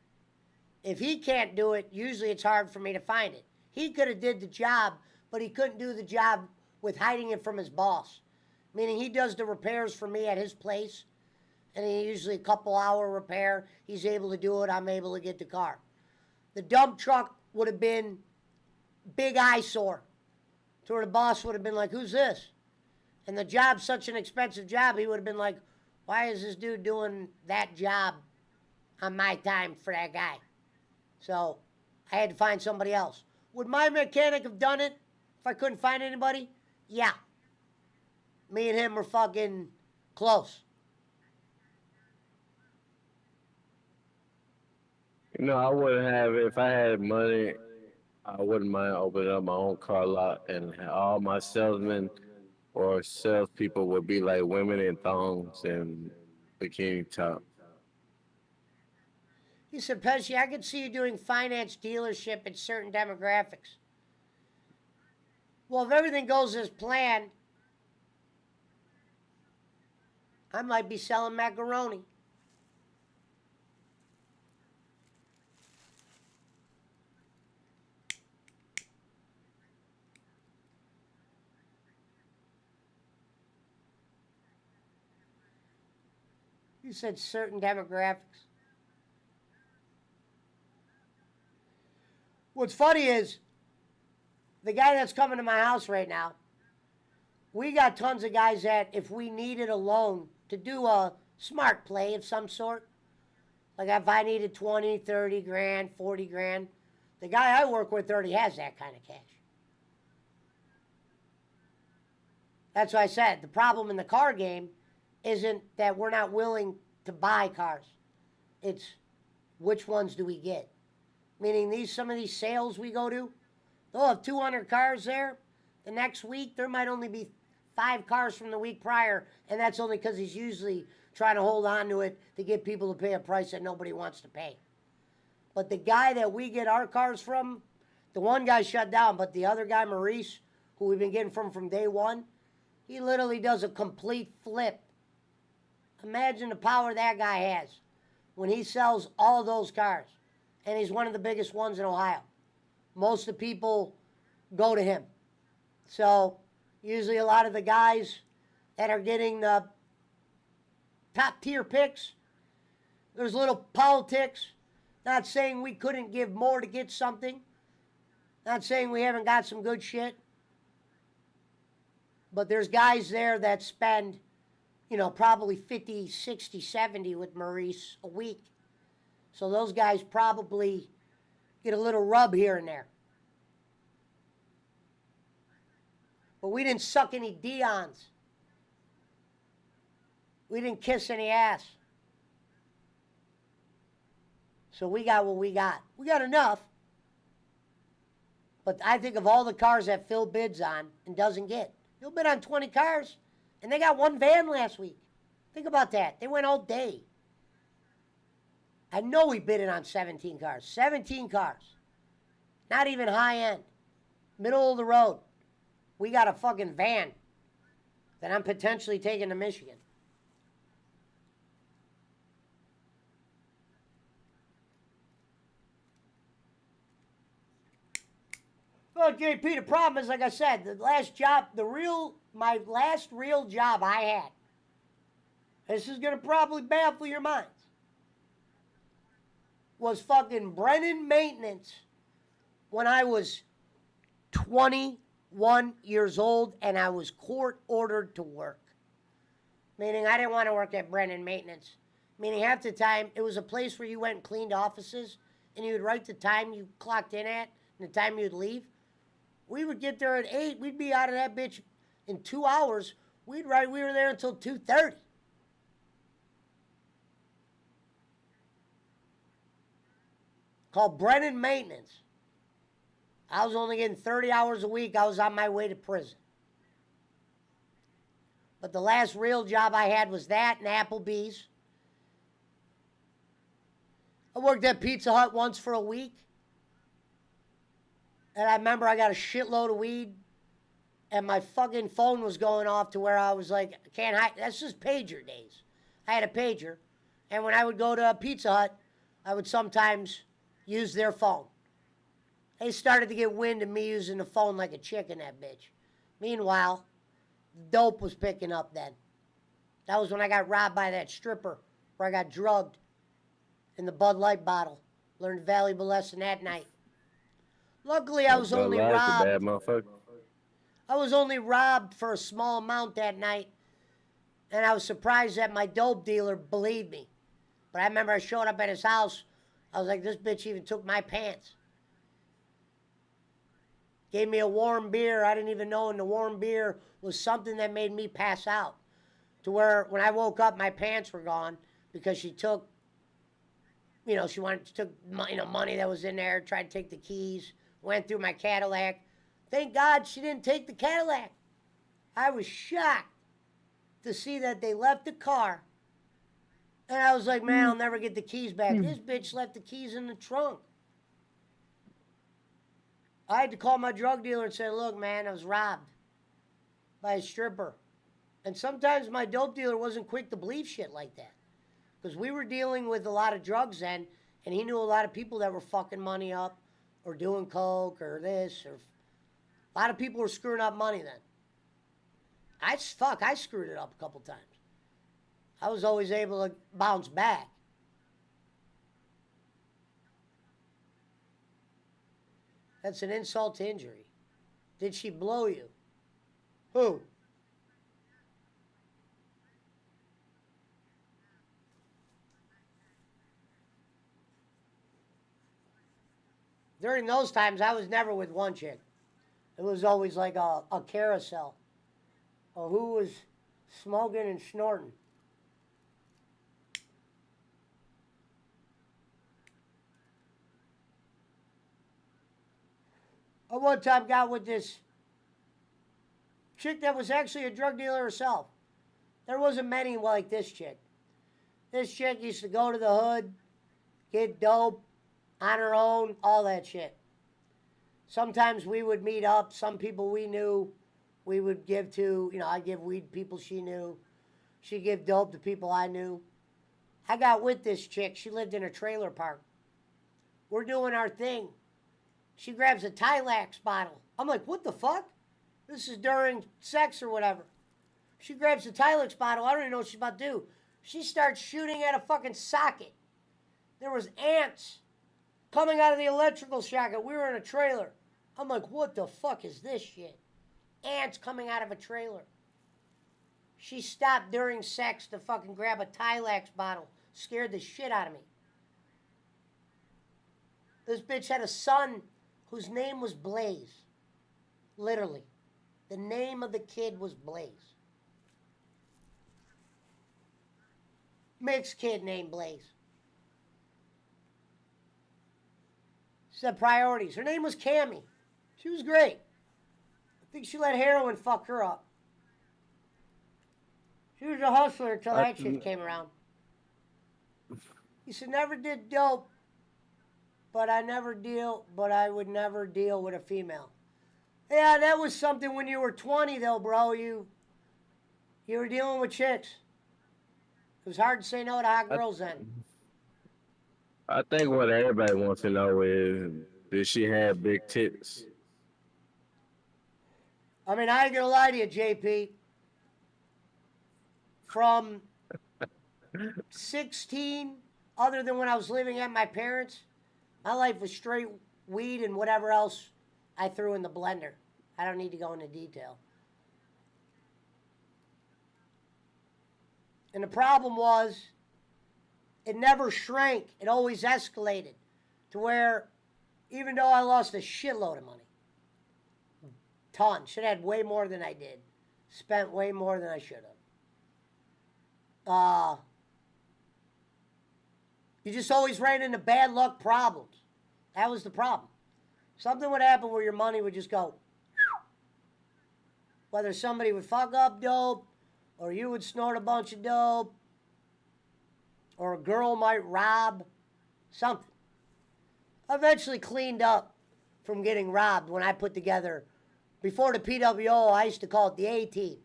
If he can't do it, usually it's hard for me to find it. He could have did the job, but he couldn't do the job with hiding it from his boss. Meaning he does the repairs for me at his place, and he usually a couple hour repair. He's able to do it. I'm able to get the car. The dump truck would have been big eyesore to where the boss would have been like, who's this? And the job's such an expensive job, he would have been like, why is this dude doing that job on my time for that guy? So I had to find somebody else. Would my mechanic have done it if I couldn't find anybody? Yeah. Me and him were fucking close. You know, I wouldn't have, if I had money, I wouldn't mind opening up my own car lot and all my salesmen or salespeople would be like women in thongs and bikini top. He said, Pesci, I could see you doing finance dealership in certain demographics. Well, if everything goes as planned, I might be selling macaroni. You said certain demographics. What's funny is the guy that's coming to my house right now, we got tons of guys that if we needed a loan to do a smart play of some sort, like if I needed 20, 30 grand, 40 grand, the guy I work with already has that kind of cash. That's why I said the problem in the car game isn't that we're not willing to buy cars. It's which ones do we get? Meaning some of these sales we go to, they'll have 200 cars there. The next week, there might only be 5 cars from the week prior, and that's only because he's usually trying to hold on to it to get people to pay a price that nobody wants to pay. But the guy that we get our cars from, the one guy shut down, but the other guy, Maurice, who we've been getting from day one, he literally does a complete flip. Imagine the power that guy has when he sells all those cars. And he's one of the biggest ones in Ohio. Most of the people go to him. So usually a lot of the guys that are getting the top tier picks, there's little politics. Not saying we couldn't give more to get something. Not saying we haven't got some good shit. But there's guys there that spend, probably 50, 60, 70 with Maurice a week. So those guys probably get a little rub here and there. But we didn't suck any Dion's. We didn't kiss any ass. So we got what we got. We got enough. But I think of all the cars that Phil bids on and doesn't get. He'll bid on 20 cars, and they got one van last week. Think about that. They went all day. I know we bid it on 17 cars. 17 cars. Not even high end. Middle of the road. We got a fucking van that I'm potentially taking to Michigan. Well, JP, the problem is, like I said, my last real job I had, this is going to probably baffle your minds, was fucking Brennan Maintenance when I was 21 years old and I was court ordered to work. Meaning I didn't want to work at Brennan Maintenance. Meaning half the time it was a place where you went and cleaned offices and you would write the time you clocked in at and the time you'd leave. We would get there at 8. We'd be out of that bitch in 2 hours. We were there until 2:30. Called Brennan Maintenance. I was only getting 30 hours a week. I was on my way to prison. But the last real job I had was that and Applebee's. I worked at Pizza Hut once for a week. And I remember I got a shitload of weed. And my fucking phone was going off to where I was like, I can't hide. That's just pager days. I had a pager. And when I would go to Pizza Hut, I would sometimes use their phone. They started to get wind of me using the phone like a chick in that bitch. Meanwhile, the dope was picking up then. That was when I got robbed by that stripper, where I got drugged in the Bud Light bottle. Learned a valuable lesson that night. Luckily, I was Bud only Light's a robbed. bad motherfucker. I was only robbed for a small amount that night, and I was surprised that my dope dealer believed me. But I remember I showed up at his house. I was like, this bitch even took my pants. Gave me a warm beer. I didn't even know, and the warm beer was something that made me pass out. To where when I woke up, my pants were gone because she took, she took money that was in there, tried to take the keys, went through my Cadillac. Thank God she didn't take the Cadillac. I was shocked to see that they left the car. And I was like, man, I'll never get the keys back. This bitch left the keys in the trunk. I had to call my drug dealer and say, look, man, I was robbed by a stripper. And sometimes my dope dealer wasn't quick to believe shit like that. Because we were dealing with a lot of drugs then, and he knew a lot of people that were fucking money up or doing coke or this. Or a lot of people were screwing up money then. I screwed it up a couple times. I was always able to bounce back. That's an insult to injury. Did she blow you? Who? During those times, I was never with one chick. It was always like a carousel of who was smoking and snorting. I one time got with this chick that was actually a drug dealer herself. There wasn't many like this chick. This chick used to go to the hood, get dope on her own, all that shit. Sometimes we would meet up. Some people we knew we would give to, I'd give weed to people she knew. She'd give dope to people I knew. I got with this chick. She lived in a trailer park. We're doing our thing. She grabs a Tylax bottle. I'm like, what the fuck? This is during sex or whatever. She grabs the Tylax bottle. I don't even know what she's about to do. She starts shooting at a fucking socket. There was ants coming out of the electrical socket. We were in a trailer. I'm like, what the fuck is this shit? Ants coming out of a trailer. She stopped during sex to fucking grab a Tylax bottle. Scared the shit out of me. This bitch had a son whose name was Blaze. Literally. The name of the kid was Blaze. Mixed kid named Blaze. She had priorities. Her name was Cammy. She was great. I think she let heroin fuck her up. She was a hustler until that shit came around. He said, never did dope, but I would never deal with a female. Yeah, that was something when you were 20 though, bro. You were dealing with chicks. It was hard to say no to hot girls then. I think what everybody wants to know is, did she have big tits? I mean, I ain't gonna lie to you, JP. From 16, other than when I was living at my parents', my life was straight weed and whatever else I threw in the blender. I don't need to go into detail. And the problem was, it never shrank. It always escalated to where, even though I lost a shitload of money, ton, should have had way more than I did, spent way more than I should have. You just always ran into bad luck problems. That was the problem. Something would happen where your money would just go. Whether somebody would fuck up dope, or you would snort a bunch of dope, or a girl might rob, something. I eventually cleaned up from getting robbed when I put together, before the PWO, I used to call it the A-Team.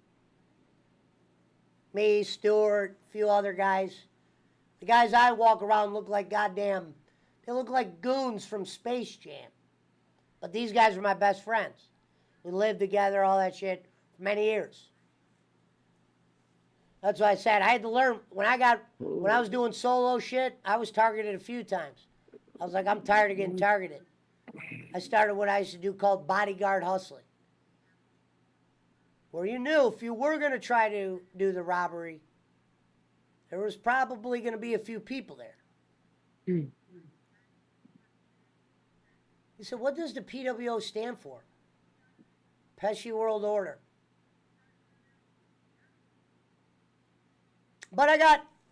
Me, Stewart, a few other guys. The guys I walk around look like goddamn, They look like goons from Space Jam. But these guys are my best friends. We lived together, all that shit, for many years. That's why I said I had to learn when I was doing solo shit, I was targeted a few times. I was like, I'm tired of getting targeted. I started what I used to do called bodyguard hustling. Where you knew if you were going to try to do the robbery, there was probably going to be a few people there. He said, what does the PWO stand for? Pesci World Order. But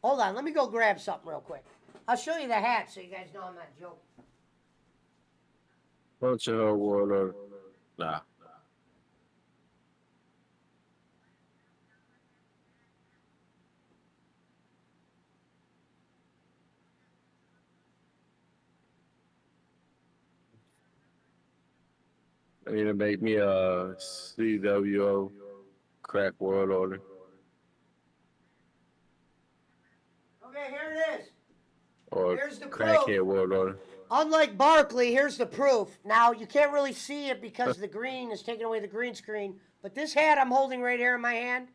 hold on, let me go grab something real quick. I'll show you the hat so you guys know I'm not joking. Bunch of her water. Nah. I need to make me a CWO crack world order. Okay, here it is. Or Here's the crackhead proof. world order. Unlike Barkley, here's the proof. Now, you can't really see it because the green is taking away the green screen. But this hat I'm holding right here in my hand,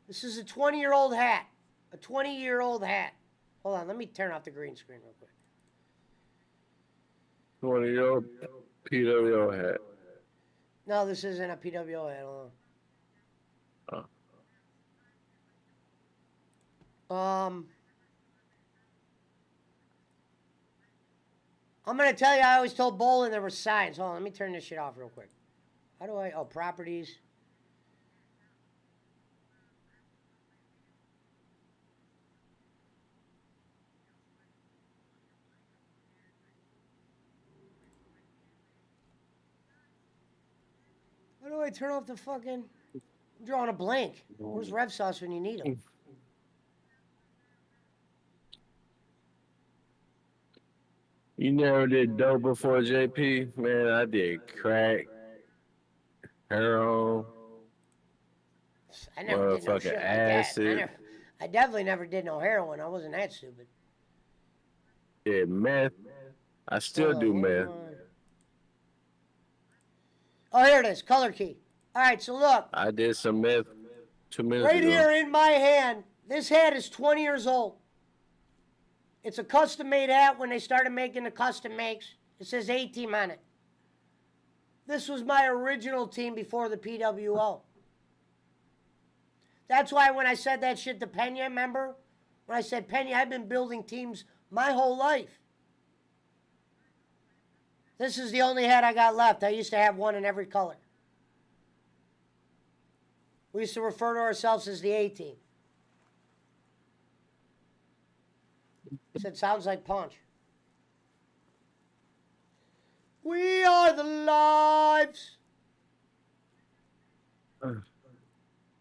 this is a 20-year-old hat. A 20-year-old hat. Hold on, let me turn off the green screen real quick. 20-year-old PWO hat. No, this isn't a PWO hat. Hold on. I'm going to tell you, I always told Bolin there were signs. Hold on, let me turn this shit off real quick. How do I, properties. How do I turn off the fucking, I'm drawing a blank. Where's Rev Sauce when you need him? You never did dope before, JP? Man, I did crack, heroin, I never did no motherfucking shit like acid. that. I definitely never did no heroin. I wasn't that stupid. Did meth. I still do meth. Oh, here it is. Color key. All right, so look. I did some meth 2 minutes Right ago. here in my hand, this hat is 20 years old. It's a custom-made hat when they started making the custom makes. It says A-Team on it. This was my original team before the PWO. That's why when I said that shit to Pena, remember? When I said, Pena, I've been building teams my whole life. This is the only hat I got left. I used to have one in every color. We used to refer to ourselves as the A-Team. Said, sounds like Punch. We are the lives.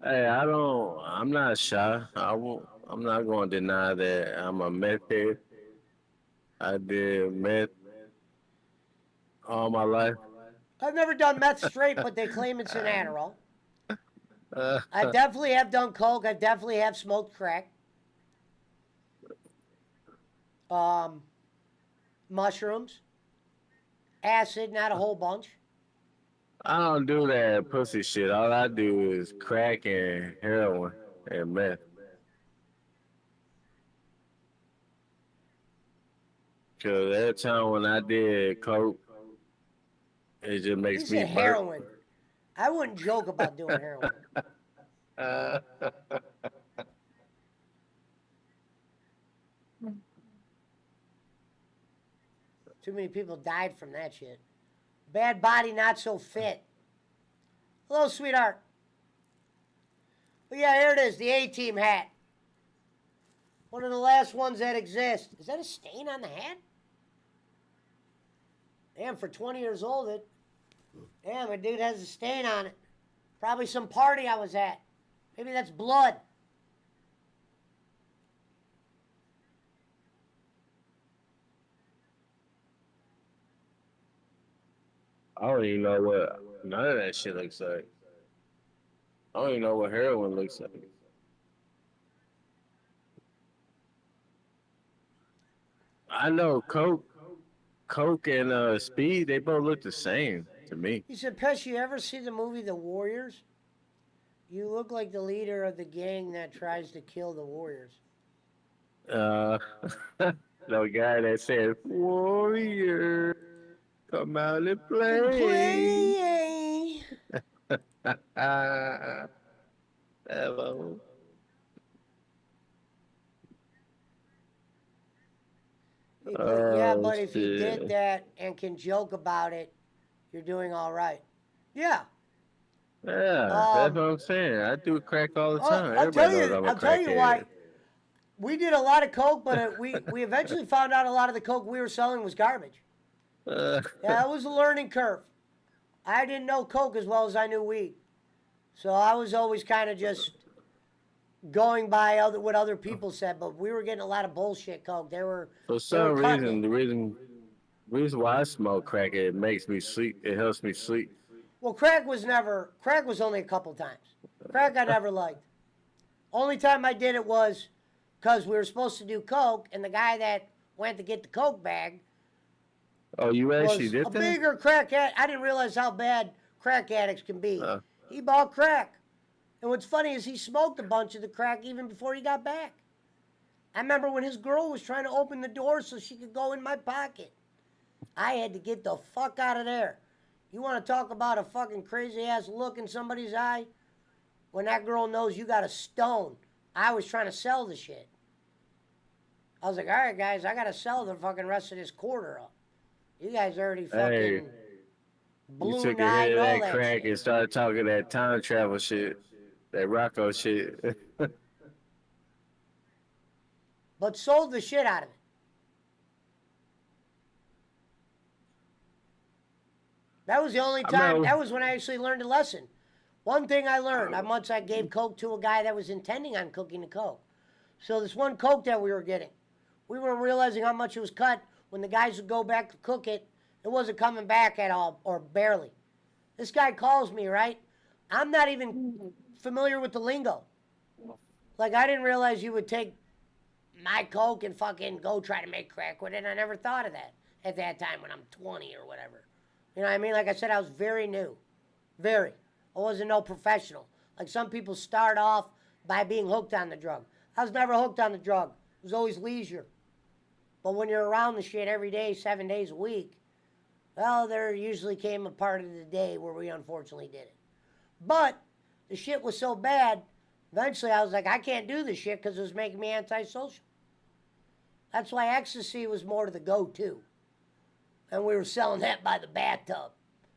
Hey, I'm not shy. I'm not going to deny that I'm a meth head. I did meth all my life. I've never done meth straight, but they claim it's an Adderall. I definitely have done coke. I definitely have smoked crack. Mushrooms. Acid, not a whole bunch. I don't do that pussy shit. All I do is crack and heroin and meth. Cause every time when I did coke, it just He makes me said heroin. I wouldn't joke about doing heroin. Too many people died from that shit. Bad body, not so fit. Hello, sweetheart. But yeah, here it is, the A-Team hat. One of the last ones that exist. Is that a stain on the hat? Damn, for 20 years old, damn, my dude has a stain on it. Probably some party I was at. Maybe that's blood. I don't even know what none of that shit looks like. I don't even know what heroin looks like. I know coke. Coke and Speed, they both look the same to me. He said, Pesh, you ever see the movie The Warriors? You look like the leader of the gang that tries to kill the Warriors. Uh, the guy that said, Warrior, come out and play. Play. Hello. He put, yeah, Oh, but if you did shit. that and can joke about it, you're doing all right. Yeah. Yeah, that's what I'm saying. I do crack all the time. I'll Everybody tell knows you. I'm a I'll tell you why. crackhead. We did a lot of coke, but we eventually found out a lot of the coke we were selling was garbage. Uh, Yeah, it was a learning curve. I didn't know coke as well as I knew weed, so I was always kind of just going by what other people said. But we were getting a lot of bullshit coke. for They were some cutting reason, it. the reason why I smoke crack, it makes me sleep. It helps me sleep. Well, crack was only a couple times. Crack I never liked. Only time I did it was because we were supposed to do coke, and the guy that went to get the coke bag Oh, you actually was did a that? bigger crack addict. I didn't realize how bad crack addicts can be. Uh, He bought crack. And what's funny is he smoked a bunch of the crack even before he got back. I remember when his girl was trying to open the door so she could go in my pocket. I had to get the fuck out of there. You want to talk about a fucking crazy ass look in somebody's eye? When that girl knows you got a stone. I was trying to sell the shit. I was like, all right, guys, I got to sell the fucking rest of this quarter up. You guys already fucking hey, you blue took a night hit and of all that that crack shit. and started talking that time travel shit, that Rocco shit. But sold the shit out of it. That was the only time. That was when I actually learned a lesson. One thing I learned, once I gave coke to a guy that was intending on cooking the coke. So this one coke that we were getting, we weren't realizing how much it was cut. When the guys would go back to cook it, it wasn't coming back at all, or barely. This guy calls me, right? I'm not even familiar with the lingo. Like, I didn't realize you would take my coke and fucking go try to make crack with it. I never thought of that at that time when I'm 20 or whatever. You know what I mean? Like I said, I was very new. Very. I wasn't no professional. Like some people start off by being hooked on the drug. I was never hooked on the drug. It was always leisure. But when you're around the shit every day, 7 days a week, well, there usually came a part of the day where we unfortunately did it. But the shit was so bad, eventually I was like, I can't do this shit because it was making me antisocial. That's why ecstasy was more to the go-to. And we were selling that by the bathtub.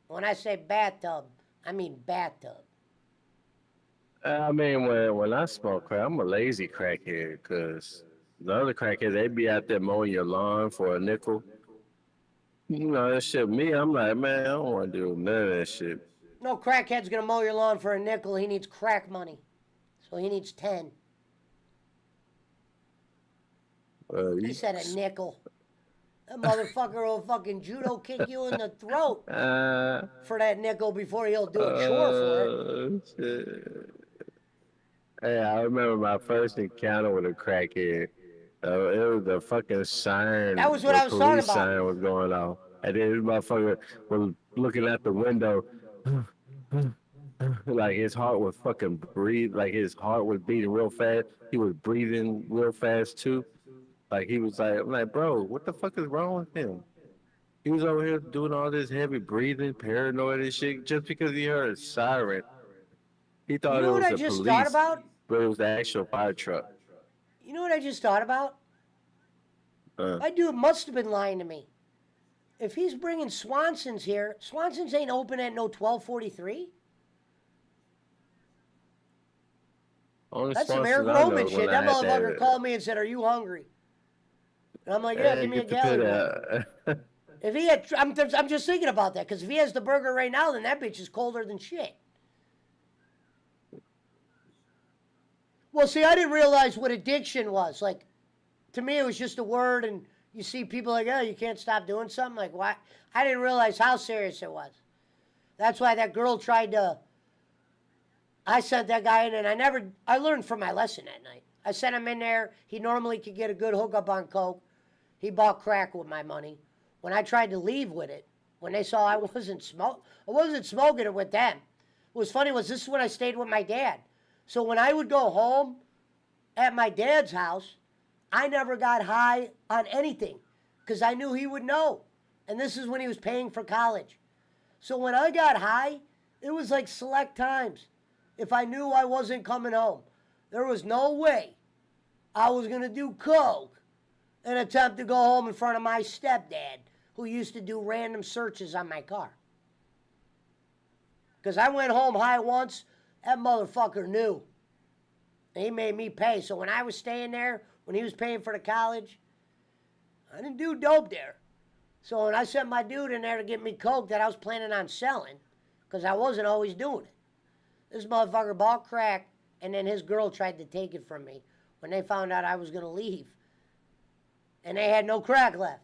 When I say bathtub, I mean bathtub. I mean, when I smoke crack, I'm a lazy crackhead because the other crackheads, they be out there mowing your lawn for a nickel. You know, that shit, me, I'm like, man, I don't want to do none of that shit. No crackhead's gonna mow your lawn for a nickel. He needs crack money. So he needs 10. He said a nickel. That motherfucker will fucking judo kick you in the throat for that nickel before he'll do a chore for it. Shit. Hey, I remember my first encounter with a crackhead. It was the fucking siren. That was what the I was talking police about. siren was going off. And then this motherfucker was looking out the window. Like his heart was fucking breathe. Like his heart was beating real fast. He was breathing real fast too. Like he was like, I'm like, bro, what the fuck is wrong with him? He was over here doing all this heavy breathing, paranoid and shit, just because he heard a siren. He You thought it know what was I the just thought police, about? but it was the actual fire truck. You know what I just thought about? That dude must have been lying to me. If he's bringing Swanson's here, Swanson's ain't open at no 12:43. Only That's some Swanson Eric I know Roman when shit. I That had motherfucker called me and said, "Are you hungry?" And I'm like, "Yeah, give me a get the galley pit one." out. If he had, I'm just thinking about that because if he has the burger right now, then that bitch is colder than shit. Well, see, I didn't realize what addiction was. Like, to me, it was just a word, and you see people like, oh, you can't stop doing something. Like, why? I didn't realize how serious it was. That's why that girl tried to. I sent that guy in, and I learned from my lesson that night. I sent him in there. He normally could get a good hookup on coke. He bought crack with my money. when I tried to leave with it, when they saw I wasn't smoking it with them. What was funny was this is when I stayed with my dad. So when I would go home at my dad's house, I never got high on anything because I knew he would know. And this is when he was paying for college. So when I got high, it was like select times. If I knew I wasn't coming home, there was no way I was going to do coke and attempt to go home in front of my stepdad, who used to do random searches on my car. Because I went home high once, that motherfucker knew. And he made me pay. So when I was staying there, when he was paying for the college, I didn't do dope there. So when I sent my dude in there to get me coke that I was planning on selling, because I wasn't always doing it, this motherfucker bought crack, and then his girl tried to take it from me when they found out I was going to leave. And they had no crack left.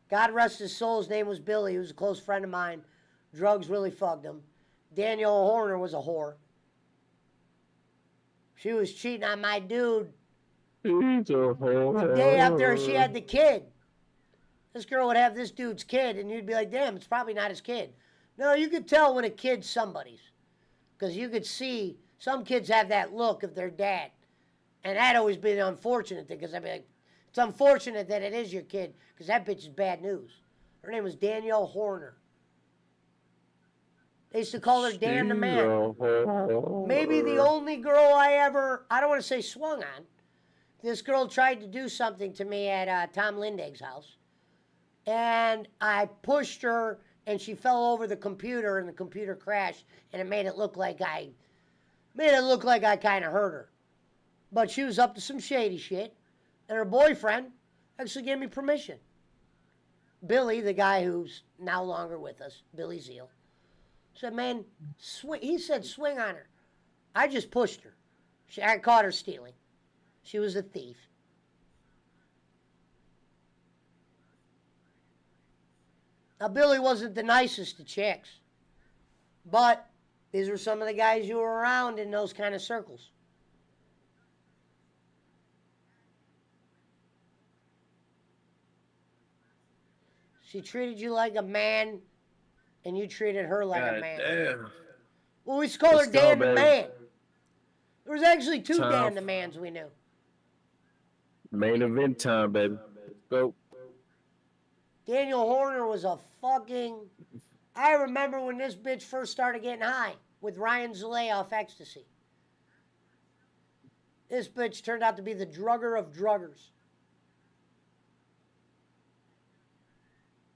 God rest his soul, his name was Billy. He was a close friend of mine. Drugs really fucked him. Danielle Horner was a whore. She was cheating on my dude the day after she had the kid. This girl would have this dude's kid, and you'd be like, damn, it's probably not his kid. No, you could tell when a kid's somebody's. Because you could see some kids have that look of their dad. And that'd always be the unfortunate thing, because I'd be like, it's unfortunate that it is your kid, because that bitch is bad news. Her name was Danielle Horner. They used to call her Dan the Man. Maybe the only girl I don't want to say swung on. This girl tried to do something to me at Tom Lindaig's house. And I pushed her, and she fell over the computer, and the computer crashed, and it made it look like I kind of hurt her. But she was up to some shady shit, and her boyfriend actually gave me permission. Billy, the guy who's no longer with us, Billy Zeal, said, man, swing. He said, swing on her. I just pushed her. I caught her stealing. She was a thief. Now, Billy wasn't the nicest to chicks, but these were some of the guys you were around in those kind of circles. She treated you like a man, and you treated her like a man. Damn. Well, we used to call her Let's go, Dan the baby. Man. There was actually two Time. Dan the Mans we knew. Main event time, baby. Let's go. Daniel Horner was a fucking... I remember when this bitch first started getting high with Ryan Zalay off ecstasy. This bitch turned out to be the drugger of druggers.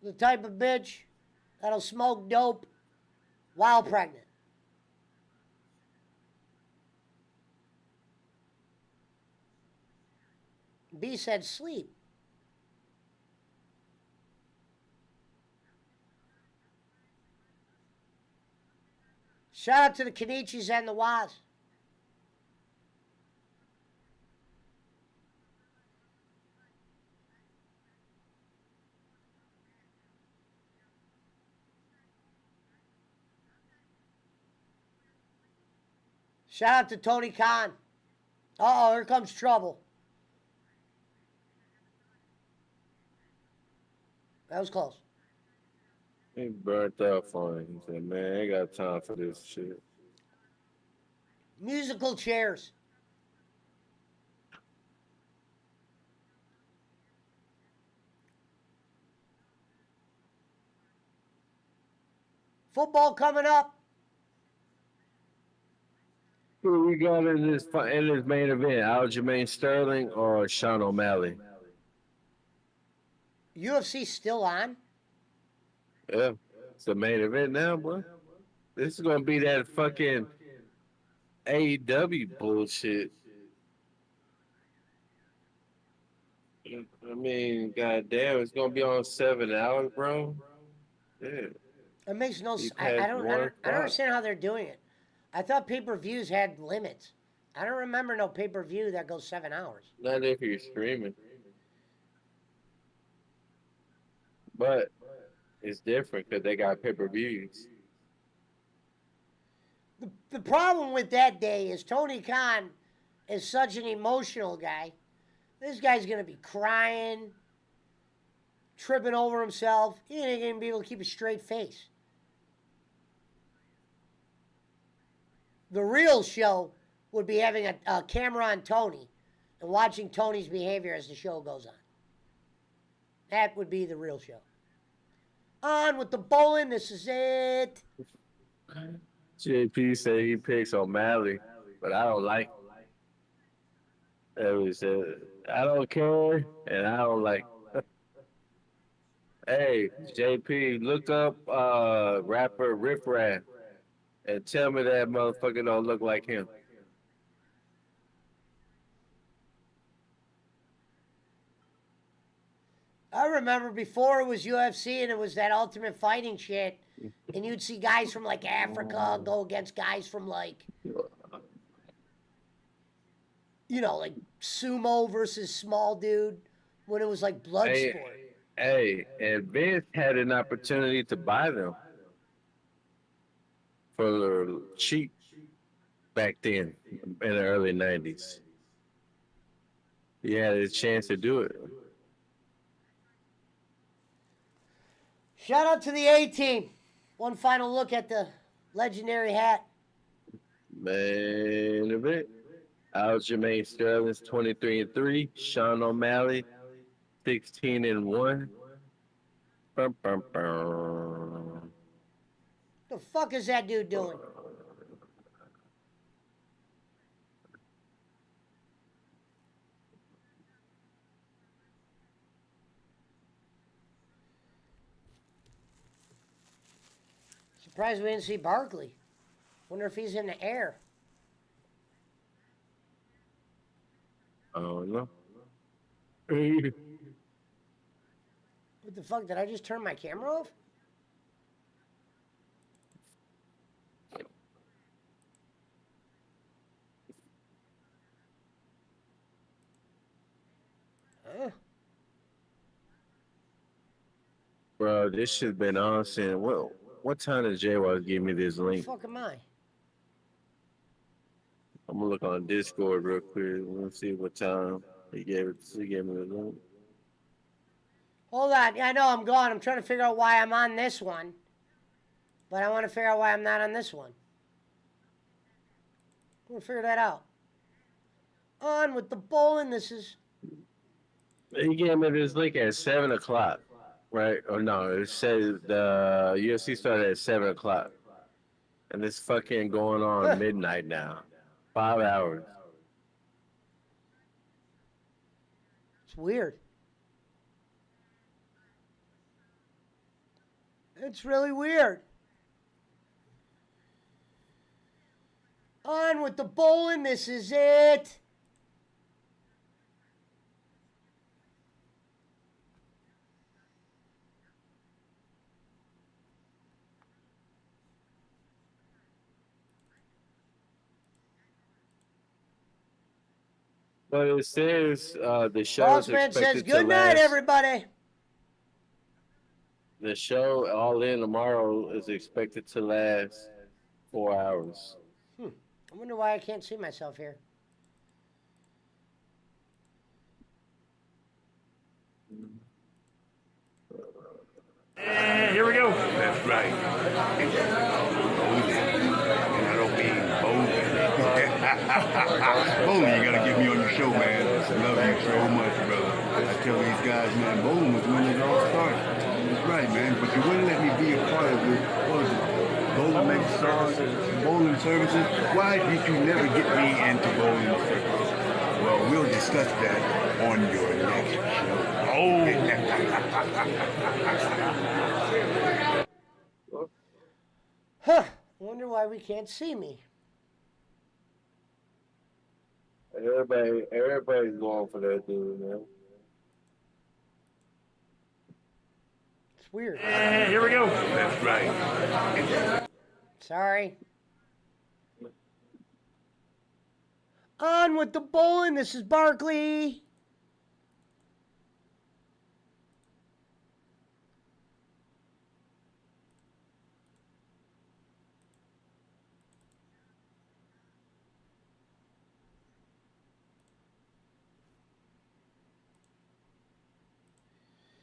The type of bitch that'll smoke dope while pregnant. B said sleep. Shout out to the Kenichis and the Waz. Shout out to Tony Khan. Uh-oh, here comes trouble. That was close. He burnt out for him. He said, man, I ain't got time for this shit. Musical chairs. Football coming up. Who we got in this main event? Aljamain Sterling or Sean O'Malley? UFC still on? Yeah, it's the main event now, boy. This is gonna be that fucking AEW bullshit. I mean, goddamn, it's gonna be on 7 hours, bro. Yeah. It makes no sense. You I had don't one understand how they're doing it. I thought pay-per-views had limits. I don't remember no pay-per-view that goes 7 hours. Not if you're streaming. But it's different because they got pay-per-views. The problem with that day is Tony Khan is such an emotional guy. This guy's going to be crying. tripping over himself. He ain't gonna be able to keep a straight face. The real show would be having a camera on Tony and watching Tony's behavior as the show goes on. That would be the real show. On with the bowling. This is it. JP said he picks O'Malley, but I don't like. That was I don't care, and I don't like. Hey, JP, look up rapper Riff Raff and tell me that motherfucker don't look like him. I remember before it was UFC and it was that Ultimate Fighting shit, and you'd see guys from like Africa go against guys from like, you know, like sumo versus small dude when it was like blood sport. Hey, and Vince had an opportunity to buy them for cheap back then in the early 90s. He had a chance to do it. Shout out to the A-Team. One final look at the legendary hat. Main event. Aljamain Sterling's 23-3. Sean O'Malley 16-1. Bum, bum, bum. The fuck is that dude doing? Surprised we didn't see Barkley. Wonder if he's in the air. I don't know. What the fuck? Did I just turn my camera off? Huh? Bro, this shit's been on since what time did J-Rock give me this Where the link? fuck am I? I'm gonna look on Discord real quick. Let's see what time he gave it. He gave me the link. Hold on. Yeah, I know I'm gone. I'm trying to figure out why I'm on this one. But I want to figure out why I'm not on this one. We'll figure that out. On with the bowling. This is... He gave me this link at 7 o'clock, right? Or no, it says the UFC started at 7 o'clock. And it's fucking going on midnight now. 5 hours. It's weird. It's really weird. On with the bowling. This is it. But it says the show is Bossman expected says, to good night, last. everybody. The show All In tomorrow is expected to last 4 hours. I wonder why I can't see myself here. And here we go. That's right. And I don't mean bowling. Bowling, you gotta get me on your show, man. Love you so much, brother. I tell these guys, man, bowling was when it all started. That's right, man. But you wouldn't let me be a part of it. What was it? Bowling services. Why did you never get me into bowling services? Well, we'll discuss that on your next show. Huh. Wonder why we can't see me. Everybody's going for that dude, man. It's weird. And here we go. That's right. Sorry. On with the bowling. This is Barkley.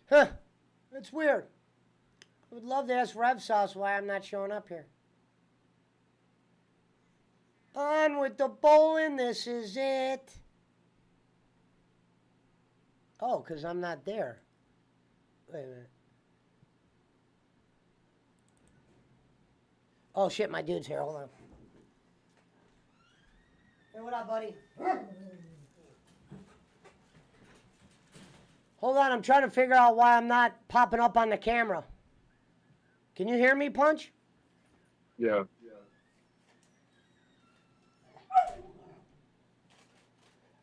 Huh. It's weird. I would love to ask Rev Sauce why I'm not showing up here. On with the bowling, this is it. Oh, because I'm not there. Wait a minute. Oh, shit, my dude's here. Hold on. Hey, what up, buddy? Hold on, I'm trying to figure out why I'm not popping up on the camera. Can you hear me, Punch? Yeah.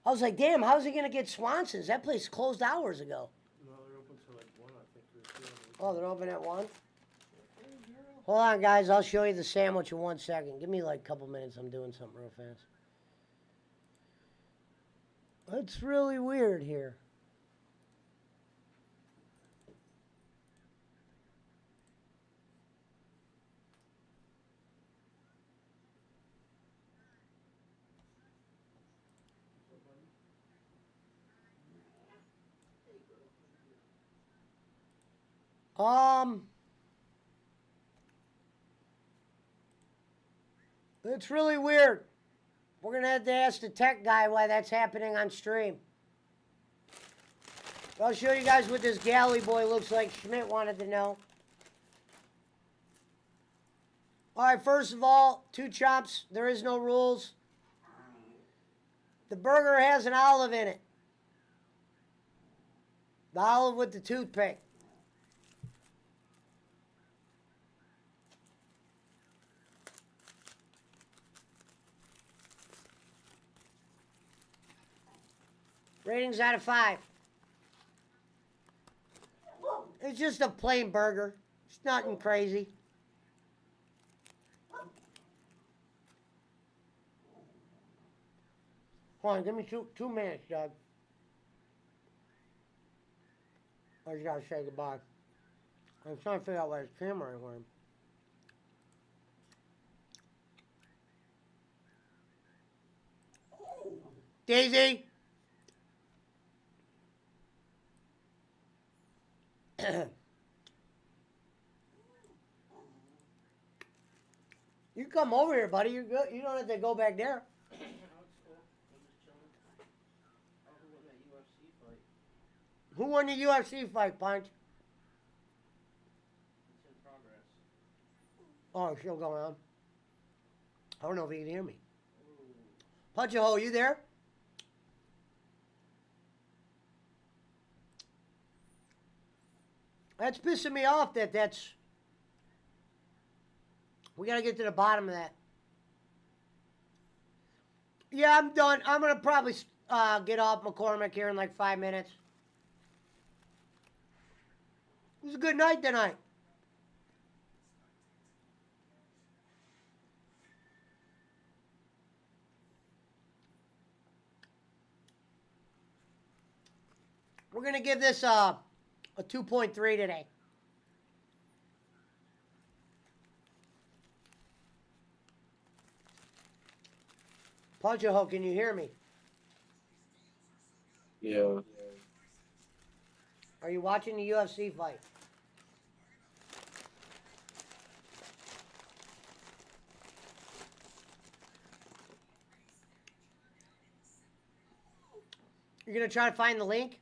I was like, damn, how's he going to get Swanson's? That place closed hours ago. No, they're open till like 1, I think. Oh, they're open at 1? Hold on, guys. I'll show you the sandwich in 1 second. Give me like a couple minutes. I'm doing something real fast. That's really weird here. It's really weird. We're going to have to ask the tech guy why that's happening on stream. I'll show you guys what this galley boy looks like. Schmidt wanted to know. All right, first of all, 2 chops. There is no rules. The burger has an olive in it. The olive with the toothpick. Ratings out of 5. It's just a plain burger. It's nothing crazy. Hold on, give me two minutes, Doug. I just gotta say goodbye. I'm trying to figure out why his camera ain't working. Daisy! You come over here, buddy. You're good. You don't have to go back there. Who won the UFC fight, Punch? It's in progress. Oh, it's still going on. I don't know if you can hear me. Punch a hole, you there? That's pissing me off that's... We gotta get to the bottom of that. Yeah, I'm done. I'm gonna probably get off McCormick here in like 5 minutes. It was a good night tonight. We're gonna give this a 2.3 today. Punch a hole, can you hear me? Yeah. Are you watching the UFC fight? You're gonna try to find the link?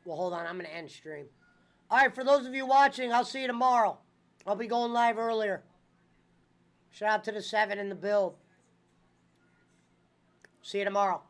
Well, hold on. I'm going to end stream. All right, for those of you watching, I'll see you tomorrow. I'll be going live earlier. Shout out to the 7 in the build. See you tomorrow.